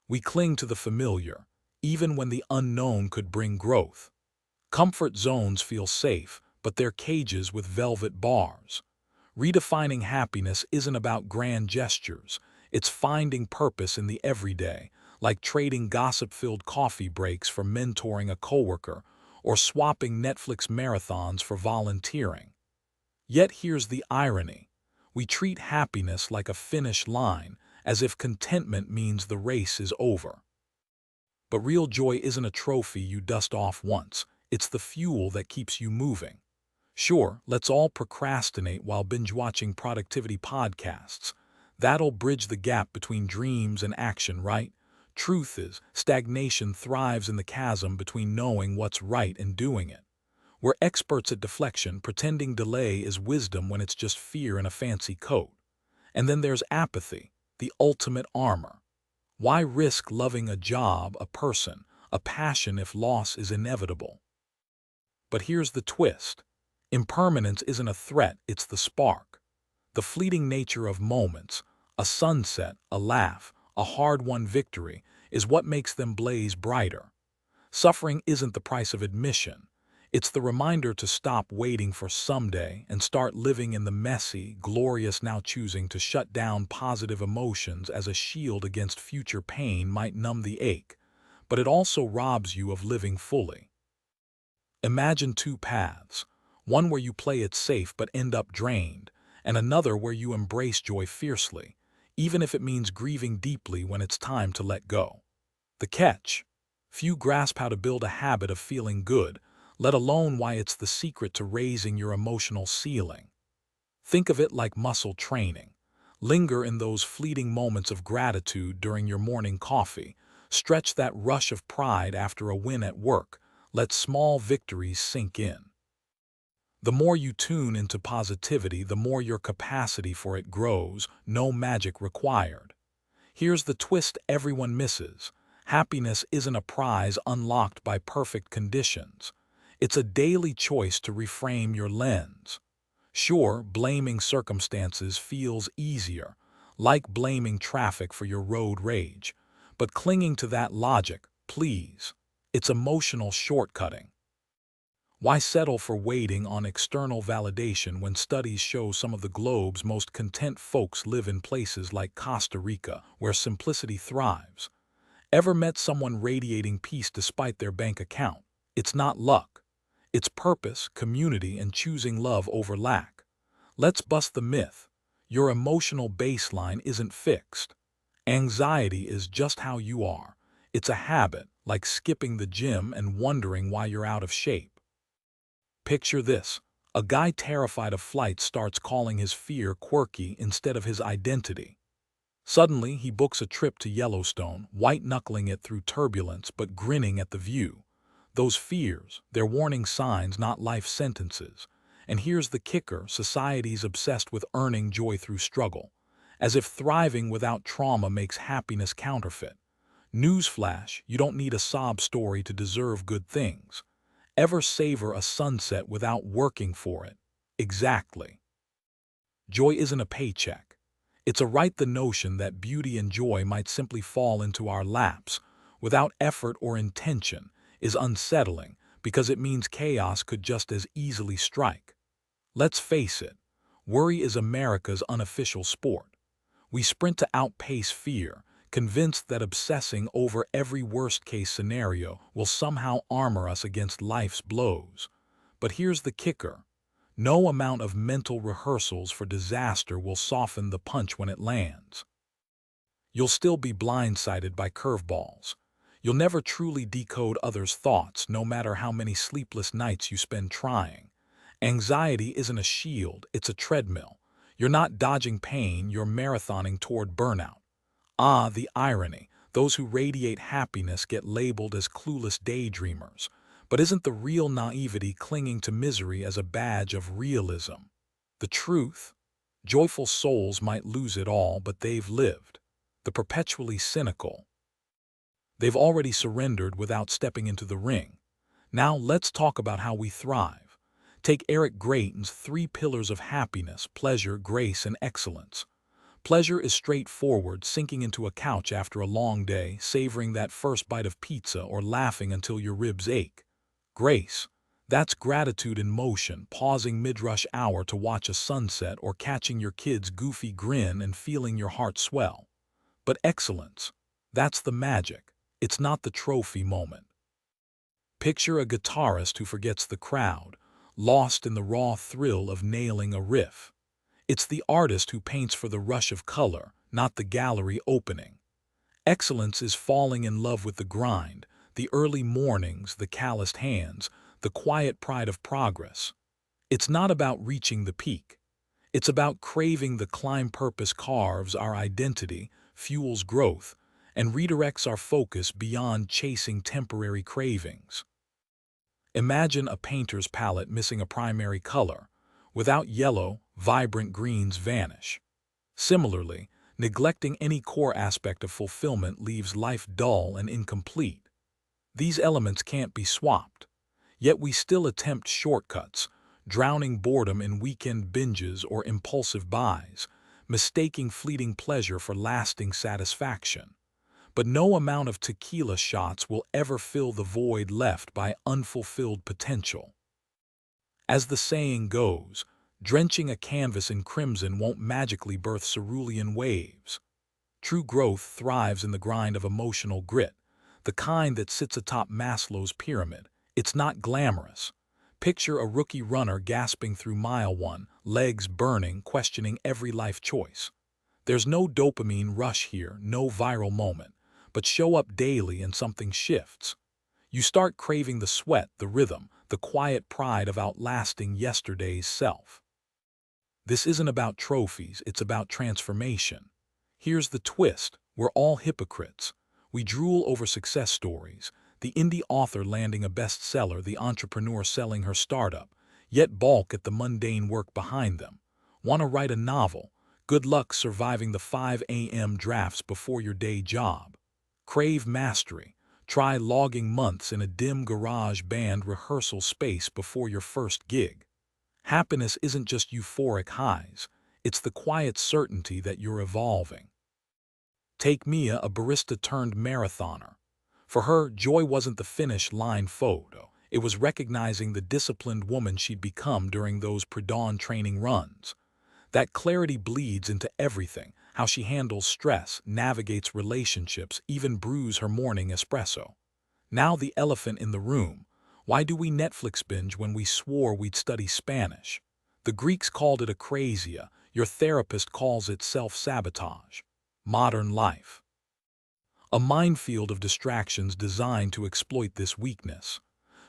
We cling to the familiar, even when the unknown could bring growth. Comfort zones feel safe, but they're cages with velvet bars. Redefining happiness isn't about grand gestures. It's finding purpose in the everyday, like trading gossip-filled coffee breaks for mentoring a coworker, or swapping Netflix marathons for volunteering. Yet here's the irony. We treat happiness like a finish line, as if contentment means the race is over. But real joy isn't a trophy you dust off once. It's the fuel that keeps you moving. Sure, let's all procrastinate while binge-watching productivity podcasts. That'll bridge the gap between dreams and action, right? Truth is, stagnation thrives in the chasm between knowing what's right and doing it. We're experts at deflection, pretending delay is wisdom when it's just fear in a fancy coat. And then there's apathy, the ultimate armor. Why risk loving a job, a person, a passion if loss is inevitable? But here's the twist. Impermanence isn't a threat, it's the spark. The fleeting nature of moments, a sunset, a laugh, a hard-won victory, is what makes them blaze brighter. Suffering isn't the price of admission. It's the reminder to stop waiting for someday and start living in the messy, glorious now. Choosing to shut down positive emotions as a shield against future pain might numb the ache, but it also robs you of living fully. Imagine two paths, one where you play it safe but end up drained, and another where you embrace joy fiercely, even if it means grieving deeply when it's time to let go. The catch: few grasp how to build a habit of feeling good, let alone why it's the secret to raising your emotional ceiling. Think of it like muscle training. Linger in those fleeting moments of gratitude during your morning coffee. Stretch that rush of pride after a win at work. Let small victories sink in. The more you tune into positivity, the more your capacity for it grows, no magic required. Here's the twist everyone misses. Happiness isn't a prize unlocked by perfect conditions. It's a daily choice to reframe your lens. Sure, blaming circumstances feels easier, like blaming traffic for your road rage. But clinging to that logic, please, it's emotional shortcutting. Why settle for waiting on external validation when studies show some of the globe's most content folks live in places like Costa Rica, where simplicity thrives? Ever met someone radiating peace despite their bank account? It's not luck. It's purpose, community, and choosing love over lack. Let's bust the myth. Your emotional baseline isn't fixed. Anxiety is just how you are. It's a habit, like skipping the gym and wondering why you're out of shape. Picture this. A guy terrified of flights starts calling his fear quirky instead of his identity. Suddenly, he books a trip to Yellowstone, white-knuckling it through turbulence but grinning at the view. Those fears, they're warning signs, not life sentences. And here's the kicker: society's obsessed with earning joy through struggle, as if thriving without trauma makes happiness counterfeit. Newsflash, you don't need a sob story to deserve good things. Ever savor a sunset without working for it? Exactly. Joy isn't a paycheck. It's a right. The notion that beauty and joy might simply fall into our laps without effort or intention is unsettling, because it means chaos could just as easily strike. Let's face it, worry is America's unofficial sport. We sprint to outpace fear, convinced that obsessing over every worst-case scenario will somehow armor us against life's blows. But here's the kicker. No amount of mental rehearsals for disaster will soften the punch when it lands. You'll still be blindsided by curveballs. You'll never truly decode others' thoughts, no matter how many sleepless nights you spend trying. Anxiety isn't a shield, it's a treadmill. You're not dodging pain, you're marathoning toward burnout. Ah, the irony. Those who radiate happiness get labeled as clueless daydreamers. But isn't the real naivety clinging to misery as a badge of realism? The truth? Joyful souls might lose it all, but they've lived. The perpetually cynical, they've already surrendered without stepping into the ring. Now let's talk about how we thrive. Take Eric Grayton's 3 pillars of happiness: pleasure, grace, and excellence. Pleasure is straightforward, sinking into a couch after a long day, savoring that first bite of pizza, or laughing until your ribs ache. Grace, that's gratitude in motion, pausing mid-rush hour to watch a sunset, or catching your kid's goofy grin and feeling your heart swell. But excellence, that's the magic. It's not the trophy moment. Picture a guitarist who forgets the crowd, lost in the raw thrill of nailing a riff. It's the artist who paints for the rush of color, not the gallery opening. Excellence is falling in love with the grind, the early mornings, the calloused hands, the quiet pride of progress. It's not about reaching the peak. It's about craving the climb. Purpose carves our identity, fuels growth, and redirects our focus beyond chasing temporary cravings. Imagine a painter's palette missing a primary color. Without yellow, vibrant greens vanish. Similarly, neglecting any core aspect of fulfillment leaves life dull and incomplete. These elements can't be swapped. Yet we still attempt shortcuts, drowning boredom in weekend binges or impulsive buys, mistaking fleeting pleasure for lasting satisfaction. But no amount of tequila shots will ever fill the void left by unfulfilled potential. As the saying goes, drenching a canvas in crimson won't magically birth cerulean waves. True growth thrives in the grind of emotional grit, the kind that sits atop Maslow's pyramid. It's not glamorous. Picture a rookie runner gasping through mile one, legs burning, questioning every life choice. There's no dopamine rush here, no viral moment, but show up daily and something shifts. You start craving the sweat, the rhythm, the quiet pride of outlasting yesterday's self. This isn't about trophies, it's about transformation. Here's the twist: we're all hypocrites. We drool over success stories, the indie author landing a bestseller, the entrepreneur selling her startup, yet balk at the mundane work behind them. Want to write a novel? Good luck surviving the 5 a.m. drafts before your day job. Crave mastery? Try logging months in a dim garage band rehearsal space before your first gig. Happiness isn't just euphoric highs, it's the quiet certainty that you're evolving. Take Mia, a barista turned marathoner. For her, joy wasn't the finish line photo. It was recognizing the disciplined woman she'd become during those pre-dawn training runs. That clarity bleeds into everything: how she handles stress, navigates relationships, even brews her morning espresso. Now the elephant in the room: why do we Netflix binge when we swore we'd study Spanish? The Greeks called it akrasia, your therapist calls it self-sabotage. Modern life. A minefield of distractions designed to exploit this weakness.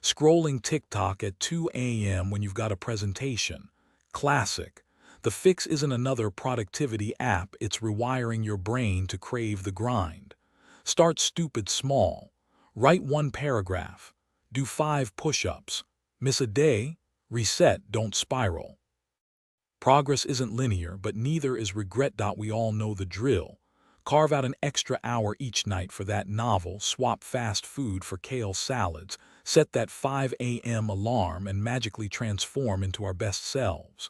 Scrolling TikTok at 2 a.m. when you've got a presentation. Classic. The fix isn't another productivity app, it's rewiring your brain to crave the grind. Start stupid small. Write 1 paragraph. Do 5 push-ups. Miss a day? Reset, don't spiral. Progress isn't linear, but neither is regret. We all know the drill. Carve out an extra hour each night for that novel, swap fast food for kale salads, set that 5 a.m. alarm, and magically transform into our best selves.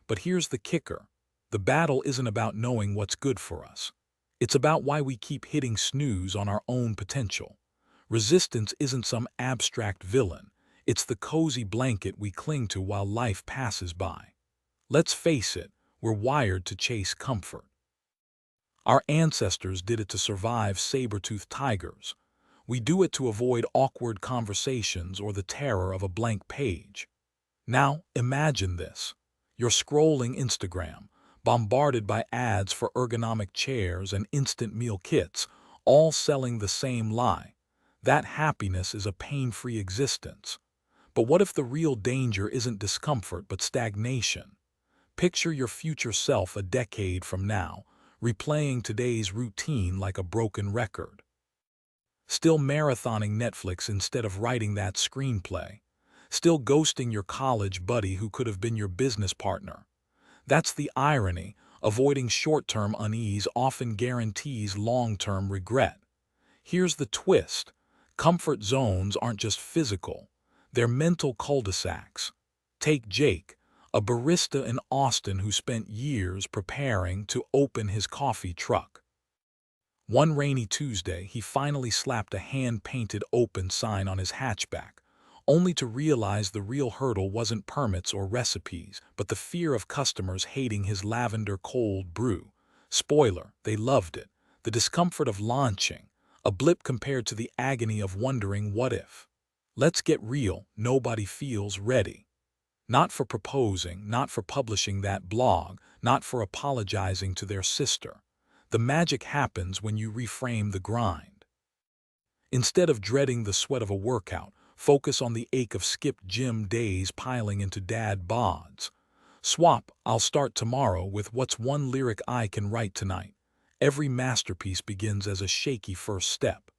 But here's the kicker: the battle isn't about knowing what's good for us. It's about why we keep hitting snooze on our own potential. Resistance isn't some abstract villain, it's the cozy blanket we cling to while life passes by. Let's face it, we're wired to chase comfort. Our ancestors did it to survive saber-toothed tigers. We do it to avoid awkward conversations or the terror of a blank page. Now, imagine this. You're scrolling Instagram, bombarded by ads for ergonomic chairs and instant meal kits, all selling the same lie: that happiness is a pain-free existence. But what if the real danger isn't discomfort but stagnation? Picture your future self a decade from now, replaying today's routine like a broken record. Still marathoning Netflix instead of writing that screenplay. Still ghosting your college buddy who could have been your business partner. That's the irony: avoiding short-term unease often guarantees long-term regret. Here's the twist: comfort zones aren't just physical, they're mental cul-de-sacs. Take Jake, a barista in Austin who spent years preparing to open his coffee truck. One rainy Tuesday, he finally slapped a hand-painted open sign on his hatchback, only to realize the real hurdle wasn't permits or recipes, but the fear of customers hating his lavender cold brew. Spoiler, they loved it. The discomfort of launching, a blip compared to the agony of wondering what if. Let's get real, nobody feels ready. Not for proposing, not for publishing that blog, not for apologizing to their sister. The magic happens when you reframe the grind. Instead of dreading the sweat of a workout, focus on the ache of skipped gym days piling into dad bods. Swap "I'll start tomorrow" with "What's one lyric I can write tonight?" Every masterpiece begins as a shaky first step.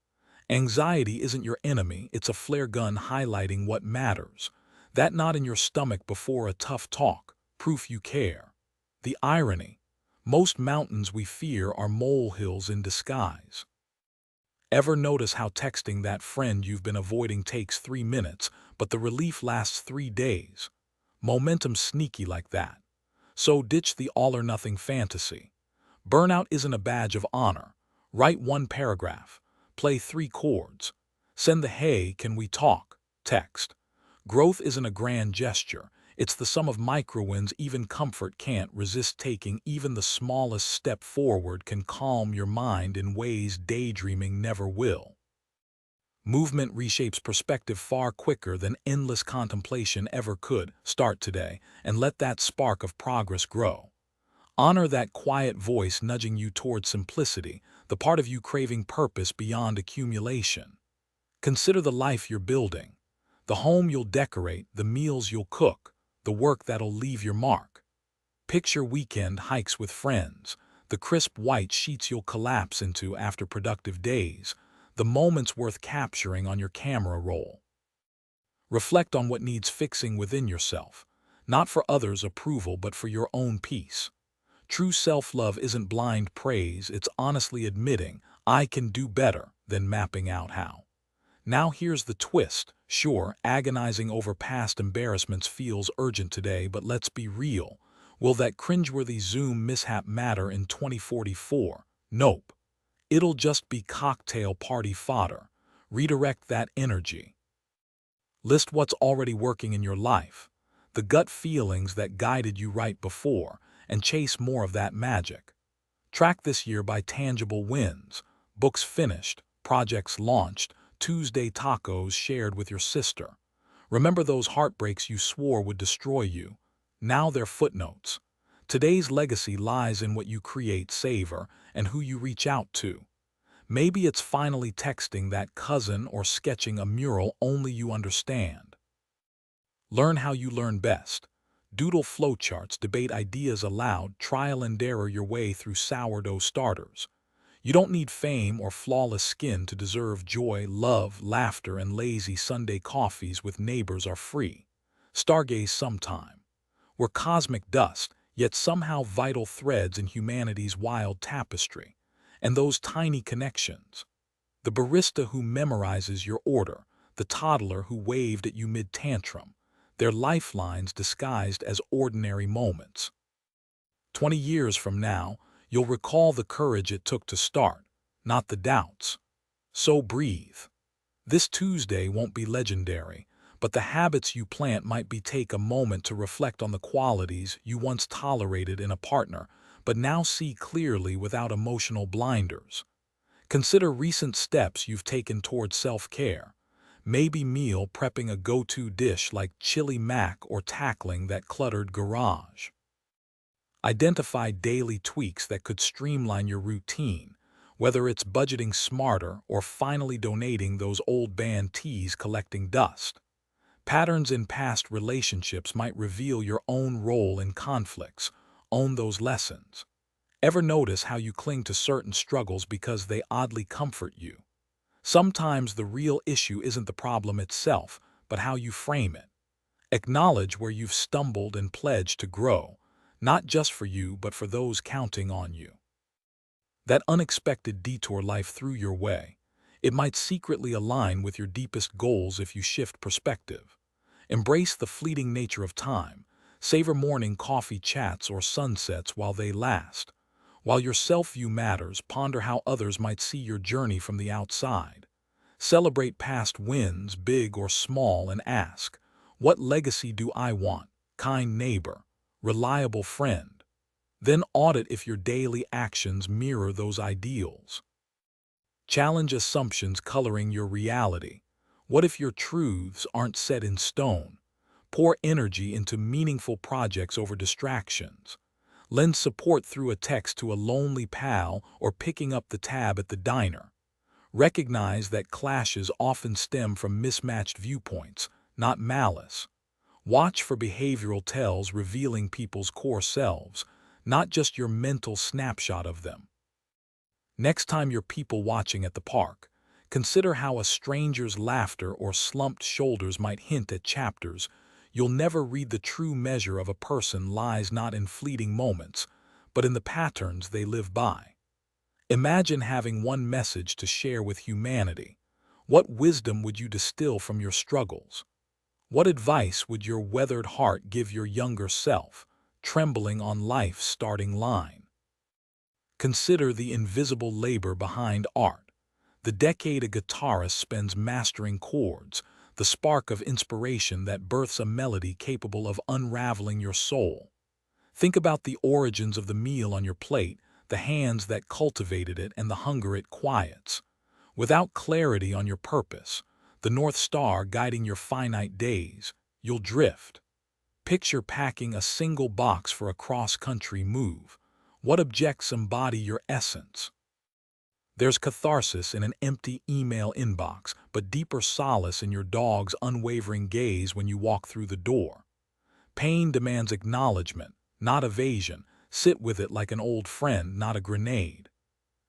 Anxiety isn't your enemy, it's a flare gun highlighting what matters. That knot in your stomach before a tough talk, proof you care. The irony: most mountains we fear are molehills in disguise. Ever notice how texting that friend you've been avoiding takes 3 minutes, but the relief lasts 3 days? Momentum's sneaky like that. So ditch the all-or-nothing fantasy. Burnout isn't a badge of honor. Write 1 paragraph. Play 3 chords. Send the "Hey, can we talk?" text. Growth isn't a grand gesture. It's the sum of micro-wins. Even comfort can't resist taking. Even the smallest step forward can calm your mind in ways daydreaming never will. Movement reshapes perspective far quicker than endless contemplation ever could. Start today and let that spark of progress grow. Honor that quiet voice nudging you toward simplicity, the part of you craving purpose beyond accumulation. Consider the life you're building. The home you'll decorate, the meals you'll cook, the work that'll leave your mark. Picture weekend hikes with friends, the crisp white sheets you'll collapse into after productive days, the moments worth capturing on your camera roll. Reflect on what needs fixing within yourself, not for others' approval but for your own peace. True self-love isn't blind praise, it's honestly admitting, "I can do better," than mapping out how. Now here's the twist. Sure, agonizing over past embarrassments feels urgent today, but let's be real. Will that cringeworthy Zoom mishap matter in 2044? Nope. It'll just be cocktail party fodder. Redirect that energy. List what's already working in your life, the gut feelings that guided you right before, and chase more of that magic. Track this year by tangible wins: books finished, projects launched, Tuesday tacos shared with your sister. Remember those heartbreaks you swore would destroy you? Now they're footnotes. Today's legacy lies in what you create, savor, and who you reach out to. Maybe it's finally texting that cousin or sketching a mural only you understand. Learn how you learn best. Doodle flowcharts, debate ideas aloud, trial and error your way through sourdough starters. You don't need fame or flawless skin to deserve joy. Love, laughter, and lazy Sunday coffees with neighbors are free. Stargaze sometime. We're cosmic dust, yet somehow vital threads in humanity's wild tapestry. And those tiny connections. The barista who memorizes your order, the toddler who waved at you mid-tantrum. They're lifelines disguised as ordinary moments. 20 years from now, you'll recall the courage it took to start, not the doubts. So breathe. This Tuesday won't be legendary, but the habits you plant might be. Take a moment to reflect on the qualities you once tolerated in a partner, but now see clearly without emotional blinders. Consider recent steps you've taken toward self-care. Maybe meal prepping a go-to dish like chili mac or tackling that cluttered garage. Identify daily tweaks that could streamline your routine, whether it's budgeting smarter or finally donating those old band tees collecting dust. Patterns in past relationships might reveal your own role in conflicts. Own those lessons. Ever notice how you cling to certain struggles because they oddly comfort you? Sometimes the real issue isn't the problem itself, but how you frame it. Acknowledge where you've stumbled and pledge to grow, not just for you but for those counting on you. That unexpected detour life threw your way, it might secretly align with your deepest goals if you shift perspective. Embrace the fleeting nature of time. Savor morning coffee chats or sunsets while they last. While your self-view matters, ponder how others might see your journey from the outside. Celebrate past wins, big or small, and ask, what legacy do I want? Kind neighbor, reliable friend. Then audit if your daily actions mirror those ideals. Challenge assumptions coloring your reality. What if your truths aren't set in stone? Pour energy into meaningful projects over distractions. Lend support through a text to a lonely pal or picking up the tab at the diner. Recognize that clashes often stem from mismatched viewpoints, not malice. Watch for behavioral tells revealing people's core selves, not just your mental snapshot of them. Next time you're people watching at the park, consider how a stranger's laughter or slumped shoulders might hint at chapters. You'll never read the true measure of a person lies not in fleeting moments, but in the patterns they live by. Imagine having one message to share with humanity. What wisdom would you distill from your struggles? What advice would your weathered heart give your younger self, trembling on life's starting line? Consider the invisible labor behind art. The decade a guitarist spends mastering chords, the spark of inspiration that births a melody capable of unraveling your soul. Think about the origins of the meal on your plate, the hands that cultivated it and the hunger it quiets. Without clarity on your purpose, the North Star guiding your finite days, you'll drift. Picture packing a single box for a cross-country move. What objects embody your essence? There's catharsis in an empty email inbox, but deeper solace in your dog's unwavering gaze when you walk through the door. Pain demands acknowledgement, not evasion. Sit with it like an old friend, not a grenade.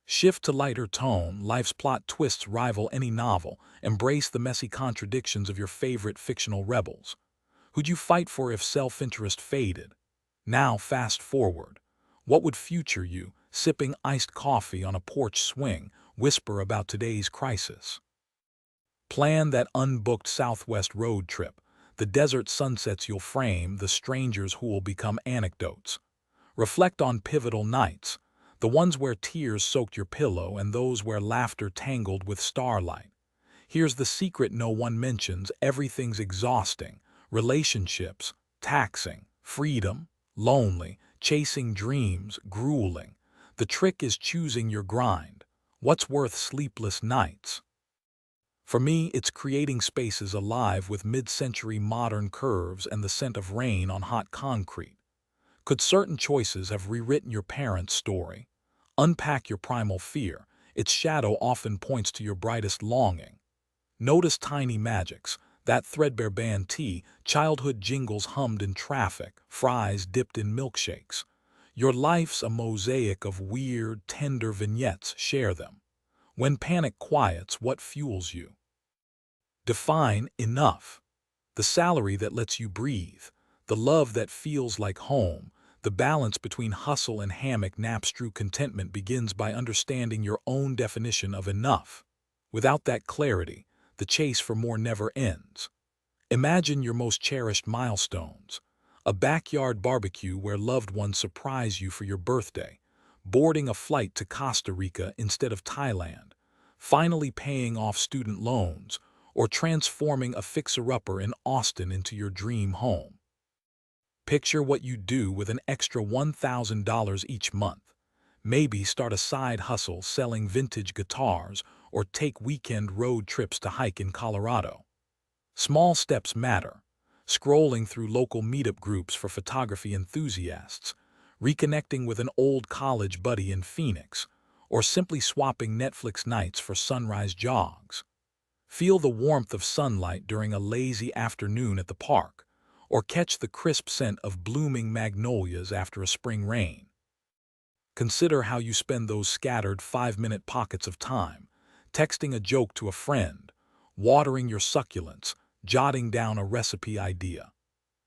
Shift to lighter tone, life's plot twists rival any novel. Embrace the messy contradictions of your favorite fictional rebels. Who'd you fight for if self-interest faded? Now fast forward. What would future you, sipping iced coffee on a porch swing, whisper about today's crisis? Plan that unbooked Southwest road trip, the desert sunsets you'll frame, the strangers who will become anecdotes. Reflect on pivotal nights, the ones where tears soaked your pillow and those where laughter tangled with starlight. Here's the secret no one mentions: everything's exhausting. Relationships, taxing. Freedom, lonely. Chasing dreams, grueling. The trick is choosing your grind. What's worth sleepless nights? For me, it's creating spaces alive with mid-century modern curves and the scent of rain on hot concrete. Could certain choices have rewritten your parents' story? Unpack your primal fear. Its shadow often points to your brightest longing. Notice tiny magics, that threadbare band tee, childhood jingles hummed in traffic, fries dipped in milkshakes. Your life's a mosaic of weird, tender vignettes. Share them. When panic quiets, what fuels you? Define enough. The salary that lets you breathe, the love that feels like home. The balance between hustle and hammock naps. True contentment begins by understanding your own definition of enough. Without that clarity, the chase for more never ends. Imagine your most cherished milestones. A backyard barbecue where loved ones surprise you for your birthday, boarding a flight to Costa Rica instead of Thailand, finally paying off student loans, or transforming a fixer-upper in Austin into your dream home. Picture what you do with an extra $1,000 each month. Maybe start a side hustle selling vintage guitars or take weekend road trips to hike in Colorado. Small steps matter. Scrolling through local meetup groups for photography enthusiasts, reconnecting with an old college buddy in Phoenix, or simply swapping Netflix nights for sunrise jogs. Feel the warmth of sunlight during a lazy afternoon at the park, or catch the crisp scent of blooming magnolias after a spring rain. Consider how you spend those scattered 5-minute pockets of time, texting a joke to a friend, watering your succulents, jotting down a recipe idea.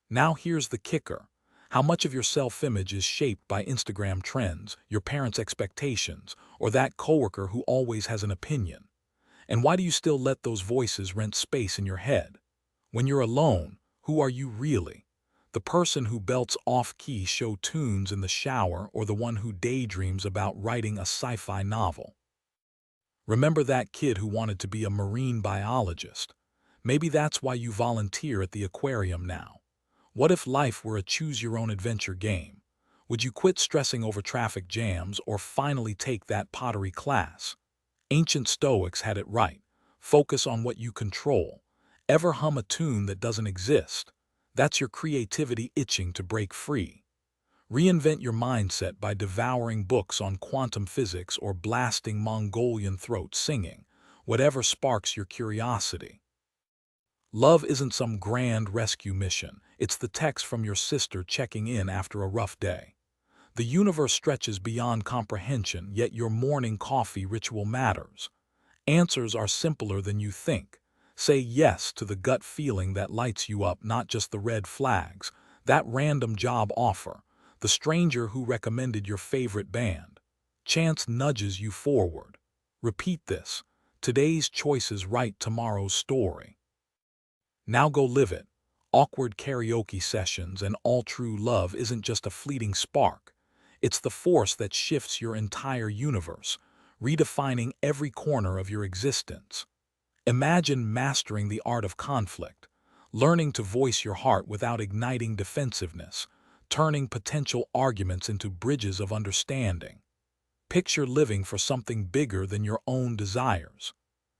Now here's the kicker. How much of your self-image is shaped by Instagram trends, your parents' expectations, or that coworker who always has an opinion? And why do you still let those voices rent space in your head? When you're alone, who are you really? The person who belts off-key show tunes in the shower, or the one who daydreams about writing a sci-fi novel? Remember that kid who wanted to be a marine biologist? Maybe that's why you volunteer at the aquarium now. What if life were a choose-your-own-adventure game? Would you quit stressing over traffic jams or finally take that pottery class? Ancient Stoics had it right. Focus on what you control. Ever hum a tune that doesn't exist? That's your creativity itching to break free. Reinvent your mindset by devouring books on quantum physics or blasting Mongolian throat singing, whatever sparks your curiosity. Love isn't some grand rescue mission. It's the text from your sister checking in after a rough day. The universe stretches beyond comprehension, yet your morning coffee ritual matters. Answers are simpler than you think. Say yes to the gut feeling that lights you up, not just the red flags, that random job offer, the stranger who recommended your favorite band. Chance nudges you forward. Repeat this. Today's choices write tomorrow's story. Now go live it. Awkward karaoke sessions and all true love isn't just a fleeting spark. It's the force that shifts your entire universe, redefining every corner of your existence. Imagine mastering the art of conflict, learning to voice your heart without igniting defensiveness, turning potential arguments into bridges of understanding. Picture living for something bigger than your own desires.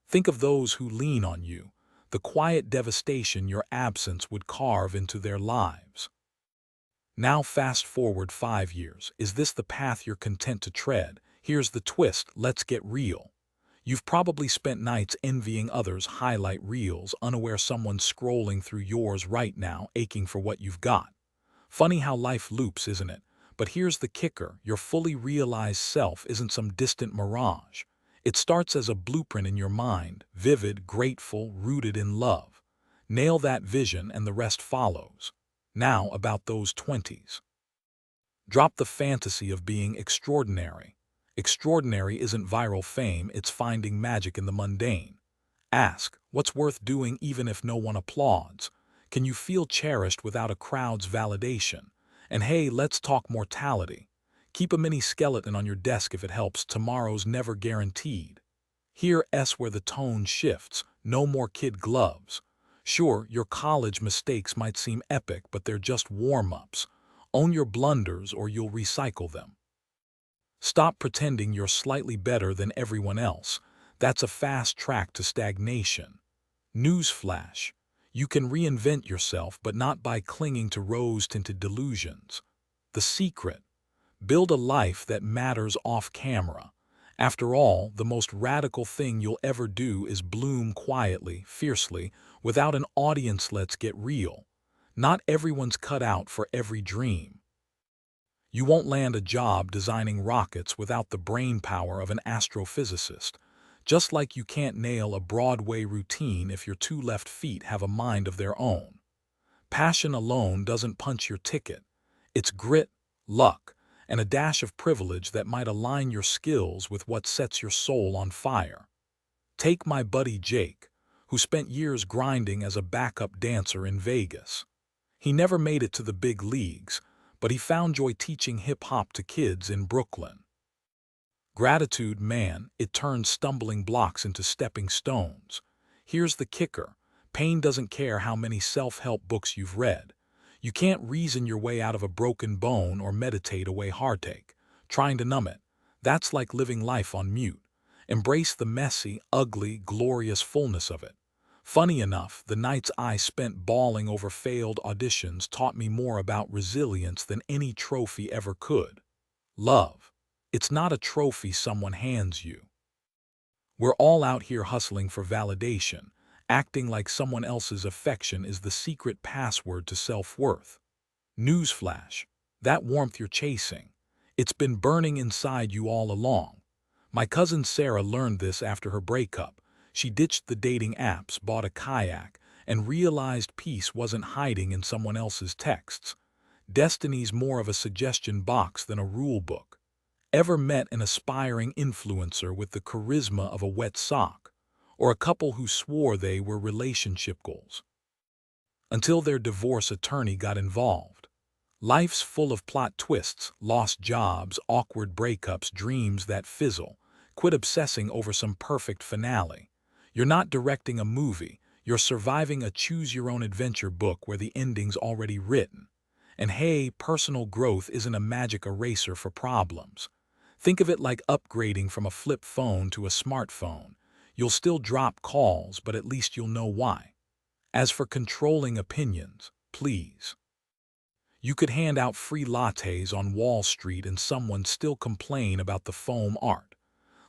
Think of those who lean on you, the quiet devastation your absence would carve into their lives. Now fast forward 5 years. Is this the path you're content to tread? Here's the twist. Let's get real. You've probably spent nights envying others' highlight reels, unaware someone's scrolling through yours right now, aching for what you've got. Funny how life loops, isn't it? But here's the kicker. Your fully realized self isn't some distant mirage. It starts as a blueprint in your mind, vivid, grateful, rooted in love. Nail that vision and the rest follows. Now about those 20s. Drop the fantasy of being extraordinary. Extraordinary isn't viral fame, it's finding magic in the mundane. Ask, what's worth doing even if no one applauds? Can you feel cherished without a crowd's validation? And hey, let's talk mortality. Keep a mini skeleton on your desk if it helps. Tomorrow's never guaranteed. Here's where the tone shifts. No more kid gloves. Sure, your college mistakes might seem epic, but they're just warm-ups. Own your blunders or you'll recycle them. Stop pretending you're slightly better than everyone else. That's a fast track to stagnation. Newsflash. You can reinvent yourself, but not by clinging to rose-tinted delusions. The secret. Build a life that matters off camera. After all, the most radical thing you'll ever do is bloom quietly, fiercely, without an audience. Let's get real. Not everyone's cut out for every dream. You won't land a job designing rockets without the brainpower of an astrophysicist, just like you can't nail a Broadway routine if your two left feet have a mind of their own. Passion alone doesn't punch your ticket. It's grit, luck, and a dash of privilege that might align your skills with what sets your soul on fire. Take my buddy Jake, who spent years grinding as a backup dancer in Vegas. He never made it to the big leagues, but he found joy teaching hip-hop to kids in Brooklyn. Gratitude, man, it turns stumbling blocks into stepping stones. Here's the kicker. Pain doesn't care how many self-help books you've read. You can't reason your way out of a broken bone or meditate away heartache, trying to numb it. That's like living life on mute. Embrace the messy, ugly, glorious fullness of it. Funny enough, the nights I spent bawling over failed auditions taught me more about resilience than any trophy ever could. Love. It's not a trophy someone hands you. We're all out here hustling for validation, acting like someone else's affection is the secret password to self-worth. Newsflash. That warmth you're chasing, it's been burning inside you all along. My cousin Sarah learned this after her breakup. She ditched the dating apps, bought a kayak, and realized peace wasn't hiding in someone else's texts. Destiny's more of a suggestion box than a rule book. Ever met an aspiring influencer with the charisma of a wet sock? Or a couple who swore they were relationship goals? Until their divorce attorney got involved. Life's full of plot twists, lost jobs, awkward breakups, dreams that fizzle. Quit obsessing over some perfect finale. You're not directing a movie, you're surviving a choose-your-own-adventure book where the ending's already written. And hey, personal growth isn't a magic eraser for problems. Think of it like upgrading from a flip phone to a smartphone. You'll still drop calls, but at least you'll know why. As for controlling opinions, please. You could hand out free lattes on Wall Street and someone still complain about the foam art.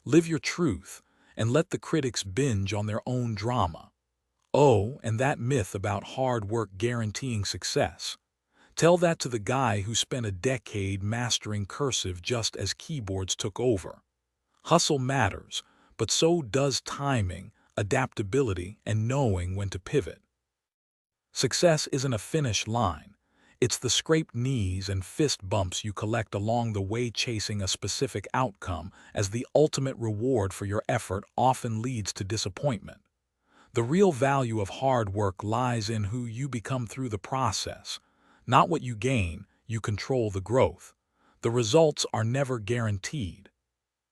Live your truth and let the critics binge on their own drama. Oh, and that myth about hard work guaranteeing success. Tell that to the guy who spent a decade mastering cursive just as keyboards took over. Hustle matters, but so does timing, adaptability, and knowing when to pivot. Success isn't a finish line. It's the scraped knees and fist bumps you collect along the way. Chasing a specific outcome as the ultimate reward for your effort often leads to disappointment. The real value of hard work lies in who you become through the process. Not what you gain, you control the growth. The results are never guaranteed.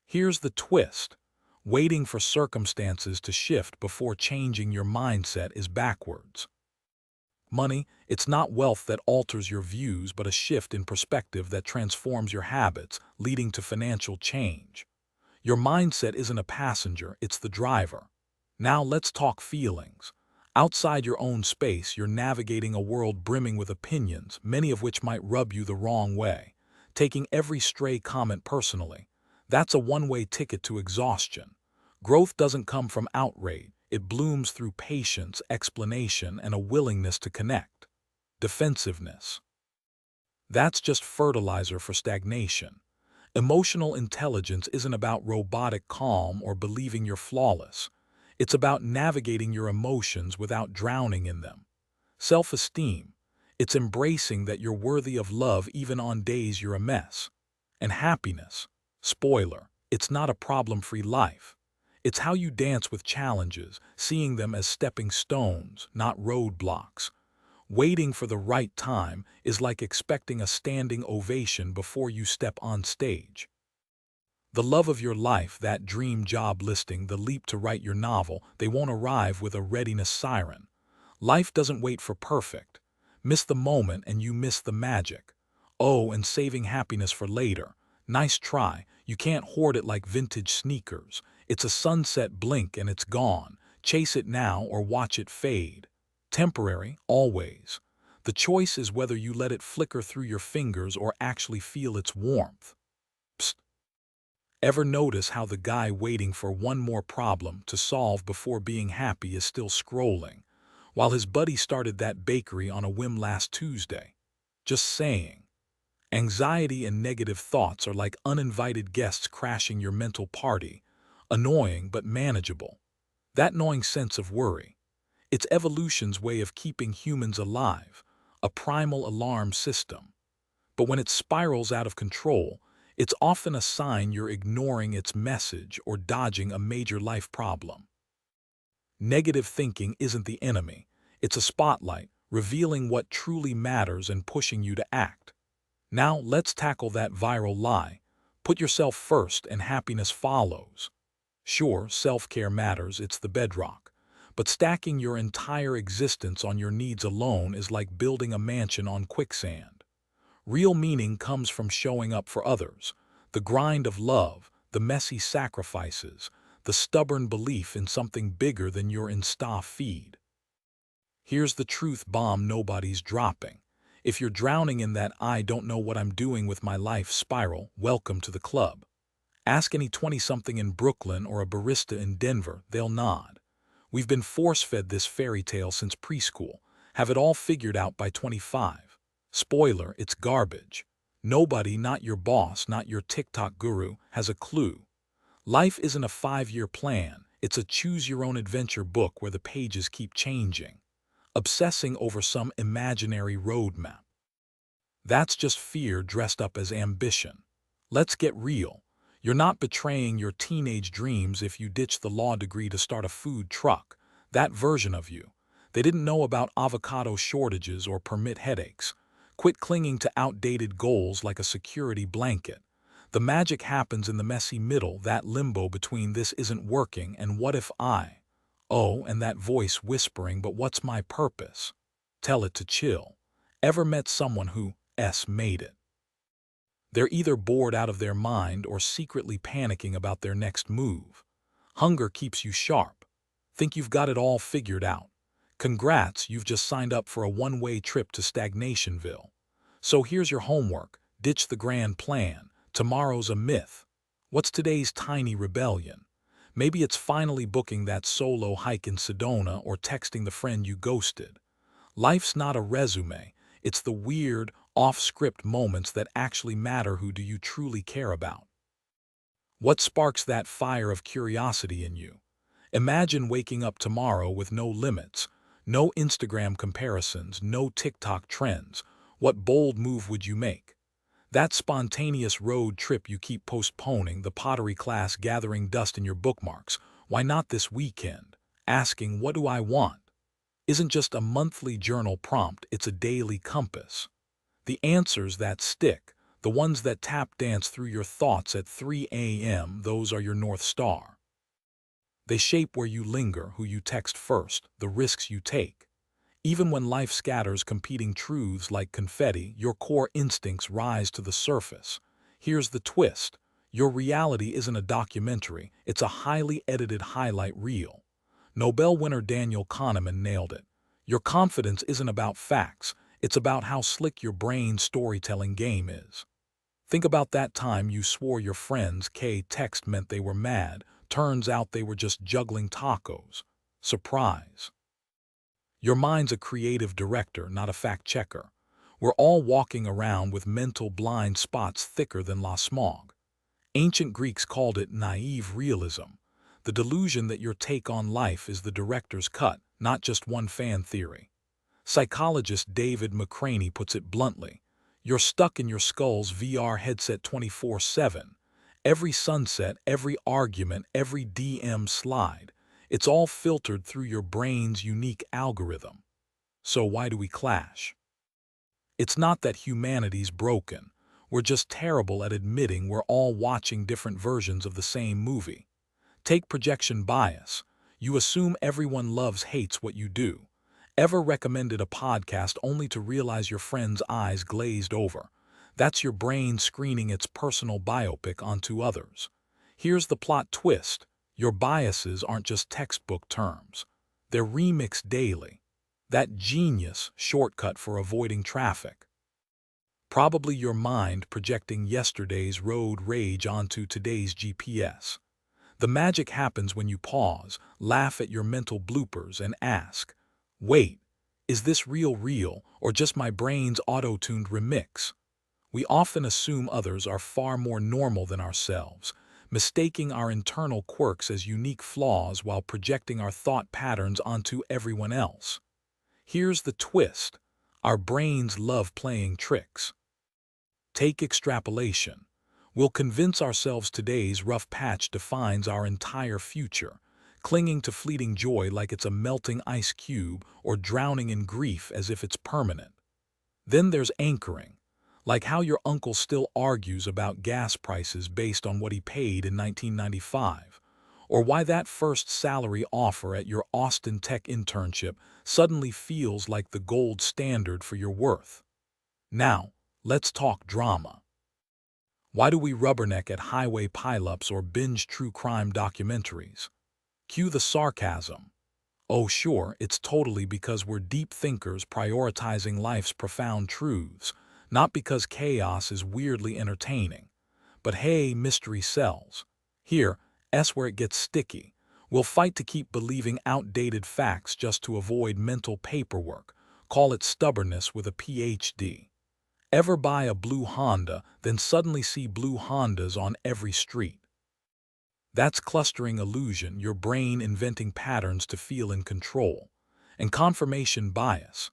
Here's the twist. Waiting for circumstances to shift before changing your mindset is backwards. Money, it's not wealth that alters your views, but a shift in perspective that transforms your habits, leading to financial change. Your mindset isn't a passenger, it's the driver. Now let's talk feelings. Outside your own space, you're navigating a world brimming with opinions, many of which might rub you the wrong way. Taking every stray comment personally, that's a one-way ticket to exhaustion. Growth doesn't come from outrage. It blooms through patience, explanation, and a willingness to connect. Defensiveness. That's just fertilizer for stagnation. Emotional intelligence isn't about robotic calm or believing you're flawless. It's about navigating your emotions without drowning in them. Self-esteem. It's embracing that you're worthy of love even on days you're a mess. And happiness. Spoiler, it's not a problem-free life. It's how you dance with challenges, seeing them as stepping stones, not roadblocks. Waiting for the right time is like expecting a standing ovation before you step on stage. The love of your life, that dream job listing, the leap to write your novel, they won't arrive with a readiness siren. Life doesn't wait for perfect. Miss the moment and you miss the magic. Oh, and saving happiness for later. Nice try. You can't hoard it like vintage sneakers. It's a sunset blink and it's gone. Chase it now or watch it fade. Temporary, always. The choice is whether you let it flicker through your fingers or actually feel its warmth. Psst. Ever notice how the guy waiting for one more problem to solve before being happy is still scrolling, while his buddy started that bakery on a whim last Tuesday? Just saying. Anxiety and negative thoughts are like uninvited guests crashing your mental party, annoying but manageable. That gnawing sense of worry. It's evolution's way of keeping humans alive, a primal alarm system. But when it spirals out of control, it's often a sign you're ignoring its message or dodging a major life problem. Negative thinking isn't the enemy. It's a spotlight, revealing what truly matters and pushing you to act. Now let's tackle that viral lie. Put yourself first and happiness follows. Sure, self-care matters, it's the bedrock. But stacking your entire existence on your needs alone is like building a mansion on quicksand. Real meaning comes from showing up for others. The grind of love, the messy sacrifices, the stubborn belief in something bigger than your Insta feed. Here's the truth bomb nobody's dropping. If you're drowning in that "I don't know what I'm doing with my life" spiral, welcome to the club. Ask any 20-something in Brooklyn or a barista in Denver, they'll nod. We've been force-fed this fairy tale since preschool. Have it all figured out by 25. Spoiler, it's garbage. Nobody, not your boss, not your TikTok guru, has a clue. Life isn't a 5-year plan. It's a choose-your-own-adventure book where the pages keep changing. Obsessing over some imaginary roadmap. That's just fear dressed up as ambition. Let's get real. You're not betraying your teenage dreams if you ditch the law degree to start a food truck. That version of you. They didn't know about avocado shortages or permit headaches. Quit clinging to outdated goals like a security blanket. The magic happens in the messy middle, that limbo between "this isn't working" and "what if I?" Oh, and that voice whispering, "but what's my purpose?" Tell it to chill. Ever met someone who made it? They're either bored out of their mind or secretly panicking about their next move. Hunger keeps you sharp. Think you've got it all figured out? Congrats, you've just signed up for a one-way trip to Stagnationville. So here's your homework. Ditch the grand plan. Tomorrow's a myth. What's today's tiny rebellion? Maybe it's finally booking that solo hike in Sedona or texting the friend you ghosted. Life's not a resume. It's the weird, off-script moments that actually matter. Who do you truly care about? What sparks that fire of curiosity in you? Imagine waking up tomorrow with no limits, no Instagram comparisons, no TikTok trends. What bold move would you make? That spontaneous road trip you keep postponing, the pottery class gathering dust in your bookmarks. Why not this weekend? Asking, what do I want? Isn't just a monthly journal prompt, it's a daily compass. The answers that stick, the ones that tap dance through your thoughts at 3 a.m., those are your North Star. They shape where you linger, who you text first, the risks you take. Even when life scatters competing truths like confetti, your core instincts rise to the surface. Here's the twist. Your reality isn't a documentary, it's a highly edited highlight reel. Nobel winner Daniel Kahneman nailed it. Your confidence isn't about facts, it's about how slick your brain's storytelling game is. Think about that time you swore your friend's text meant they were mad. Turns out they were just juggling tacos. Surprise. Your mind's a creative director, not a fact checker. We're all walking around with mental blind spots thicker than la smog. Ancient Greeks called it naive realism, the delusion that your take on life is the director's cut, not just one fan theory. Psychologist David McCraney puts it bluntly. You're stuck in your skull's VR headset 24/7. Every sunset, every argument, every DM slide, it's all filtered through your brain's unique algorithm. So why do we clash? It's not that humanity's broken. We're just terrible at admitting we're all watching different versions of the same movie. Take projection bias. You assume everyone hates what you do. Ever recommended a podcast only to realize your friend's eyes glazed over? That's your brain screening its personal biopic onto others. Here's the plot twist. Your biases aren't just textbook terms. They're remixed daily. That genius shortcut for avoiding traffic. Probably your mind projecting yesterday's road rage onto today's GPS. The magic happens when you pause, laugh at your mental bloopers, and ask, wait, is this real, or just my brain's auto-tuned remix? We often assume others are far more normal than ourselves, mistaking our internal quirks as unique flaws while projecting our thought patterns onto everyone else. Here's the twist. Our brains love playing tricks. Take extrapolation. We'll convince ourselves today's rough patch defines our entire future, clinging to fleeting joy like it's a melting ice cube or drowning in grief as if it's permanent. Then there's anchoring, like how your uncle still argues about gas prices based on what he paid in 1995, or why that first salary offer at your Austin Tech internship suddenly feels like the gold standard for your worth. Now, let's talk drama. Why do we rubberneck at highway pileups or binge true crime documentaries? Cue the sarcasm. Oh sure, it's totally because we're deep thinkers prioritizing life's profound truths, not because chaos is weirdly entertaining. But hey, mystery sells. Here, where it gets sticky. We'll fight to keep believing outdated facts just to avoid mental paperwork. Call it stubbornness with a PhD. Ever buy a blue Honda, then suddenly see blue Hondas on every street? That's clustering illusion, your brain inventing patterns to feel in control. And confirmation bias.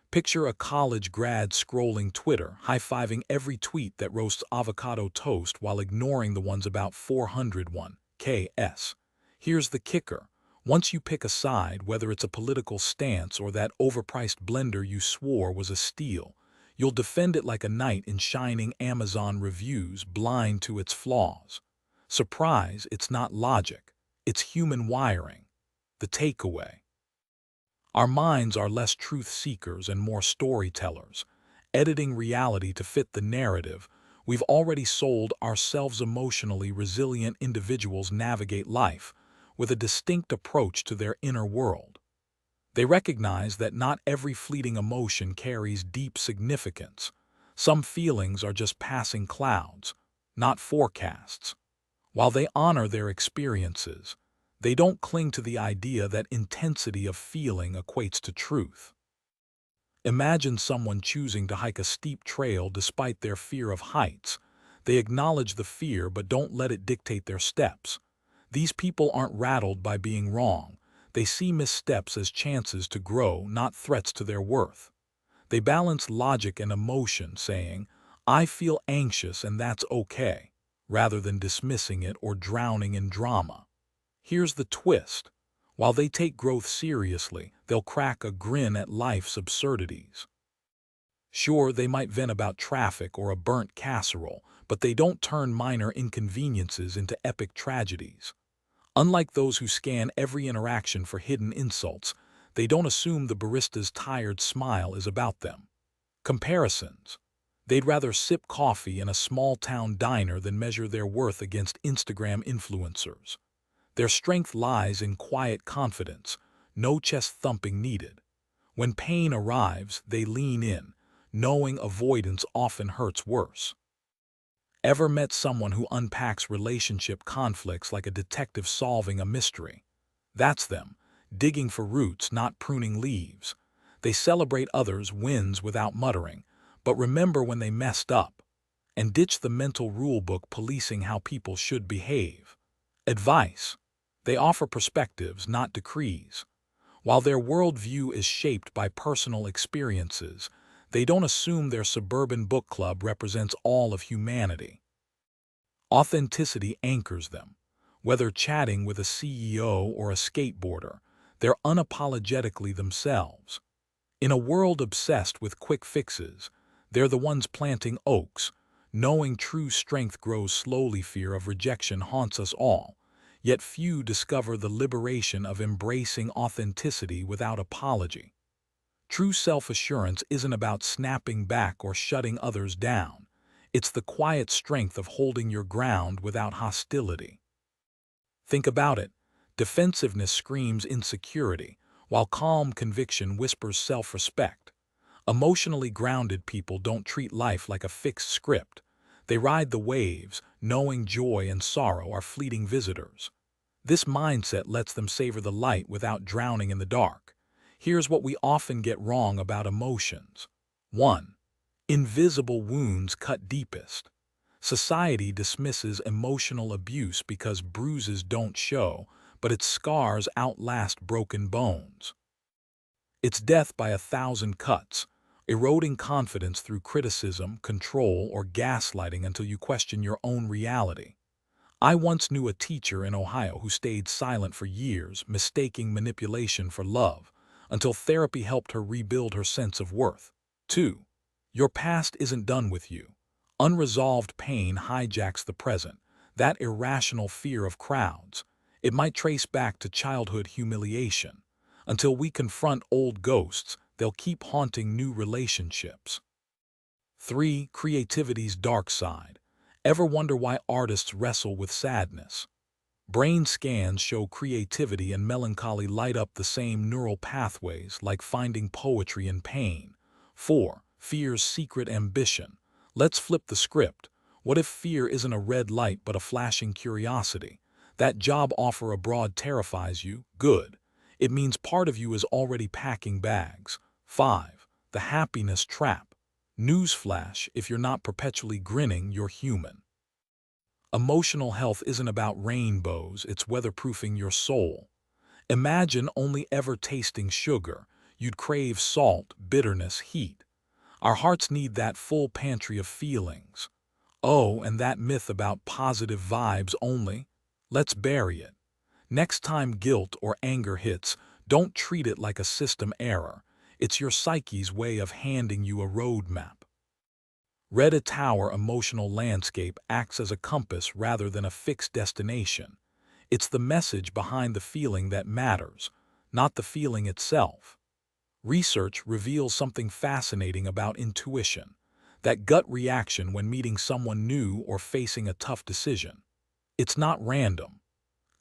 Picture a college grad scrolling Twitter, high-fiving every tweet that roasts avocado toast while ignoring the ones about 401 KS. Here's the kicker. Once you pick a side, whether it's a political stance or that overpriced blender you swore was a steal, you'll defend it like a knight in shining Amazon reviews, blind to its flaws. Surprise, it's not logic. It's human wiring. The takeaway. Our minds are less truth seekers and more storytellers, editing reality to fit the narrative. We've already sold ourselves. Emotionally resilient individuals navigate life with a distinct approach to their inner world. They recognize that not every fleeting emotion carries deep significance. Some feelings are just passing clouds, not forecasts. While they honor their experiences, they don't cling to the idea that intensity of feeling equates to truth. Imagine someone choosing to hike a steep trail despite their fear of heights. They acknowledge the fear but don't let it dictate their steps. These people aren't rattled by being wrong. They see missteps as chances to grow, not threats to their worth. They balance logic and emotion, saying, "I feel anxious and that's okay," rather than dismissing it or drowning in drama. Here's the twist. While they take growth seriously, they'll crack a grin at life's absurdities. Sure, they might vent about traffic or a burnt casserole, but they don't turn minor inconveniences into epic tragedies. Unlike those who scan every interaction for hidden insults, they don't assume the barista's tired smile is about them. Comparisons. They'd rather sip coffee in a small-town diner than measure their worth against Instagram influencers. Their strength lies in quiet confidence, no chest thumping needed. When pain arrives, they lean in, knowing avoidance often hurts worse. Ever met someone who unpacks relationship conflicts like a detective solving a mystery? That's them, digging for roots, not pruning leaves. They celebrate others' wins without muttering, but remember when they messed up, and ditch the mental rulebook policing how people should behave. Advice. They offer perspectives, not decrees. While their worldview is shaped by personal experiences, they don't assume their suburban book club represents all of humanity. Authenticity anchors them. Whether chatting with a CEO or a skateboarder, they're unapologetically themselves. In a world obsessed with quick fixes, they're the ones planting oaks. Knowing true strength grows slowly. Fear of rejection haunts us all, yet few discover the liberation of embracing authenticity without apology. True self-assurance isn't about snapping back or shutting others down. It's the quiet strength of holding your ground without hostility. Think about it. Defensiveness screams insecurity, while calm conviction whispers self-respect. Emotionally grounded people don't treat life like a fixed script. They ride the waves, knowing joy and sorrow are fleeting visitors. This mindset lets them savor the light without drowning in the dark. Here's what we often get wrong about emotions. 1. Invisible wounds cut deepest. Society dismisses emotional abuse because bruises don't show, but its scars outlast broken bones. It's death by 1,000 cuts, eroding confidence through criticism, control, or gaslighting until you question your own reality. I once knew a teacher in Ohio who stayed silent for years, mistaking manipulation for love, until therapy helped her rebuild her sense of worth. 2. Your past isn't done with you. Unresolved pain hijacks the present, that irrational fear of crowds. It might trace back to childhood humiliation. Until we confront old ghosts, they'll keep haunting new relationships. 3. Creativity's dark side. Ever wonder why artists wrestle with sadness? Brain scans show creativity and melancholy light up the same neural pathways, like finding poetry in pain. 4. Fear's secret ambition. Let's flip the script. What if fear isn't a red light but a flashing curiosity? That job offer abroad terrifies you? Good. It means part of you is already packing bags. 5. The happiness trap. Newsflash, if you're not perpetually grinning, you're human. Emotional health isn't about rainbows, it's weatherproofing your soul. Imagine only ever tasting sugar. You'd crave salt, bitterness, heat. Our hearts need that full pantry of feelings. Oh, and that myth about positive vibes only? Let's bury it. Next time guilt or anger hits, don't treat it like a system error. It's your psyche's way of handing you a roadmap. Reddit Tower emotional landscape acts as a compass rather than a fixed destination. It's the message behind the feeling that matters, not the feeling itself. Research reveals something fascinating about intuition, that gut reaction when meeting someone new or facing a tough decision. It's not random.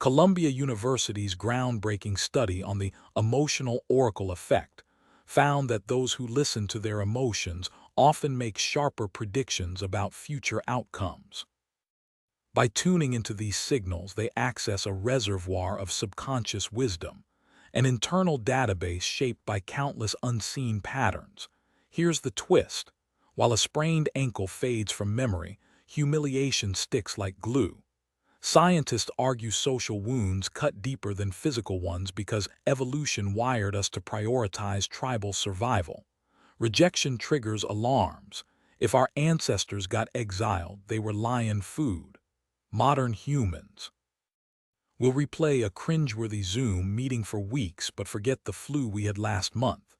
Columbia University's groundbreaking study on the emotional oracle effect found that those who listen to their emotions often make sharper predictions about future outcomes. By tuning into these signals, they access a reservoir of subconscious wisdom, an internal database shaped by countless unseen patterns. Here's the twist. While a sprained ankle fades from memory, humiliation sticks like glue. Scientists argue social wounds cut deeper than physical ones because evolution wired us to prioritize tribal survival. Rejection triggers alarms. If our ancestors got exiled, they were lion food. Modern humans will replay a cringeworthy Zoom meeting for weeks but forget the flu we had last month.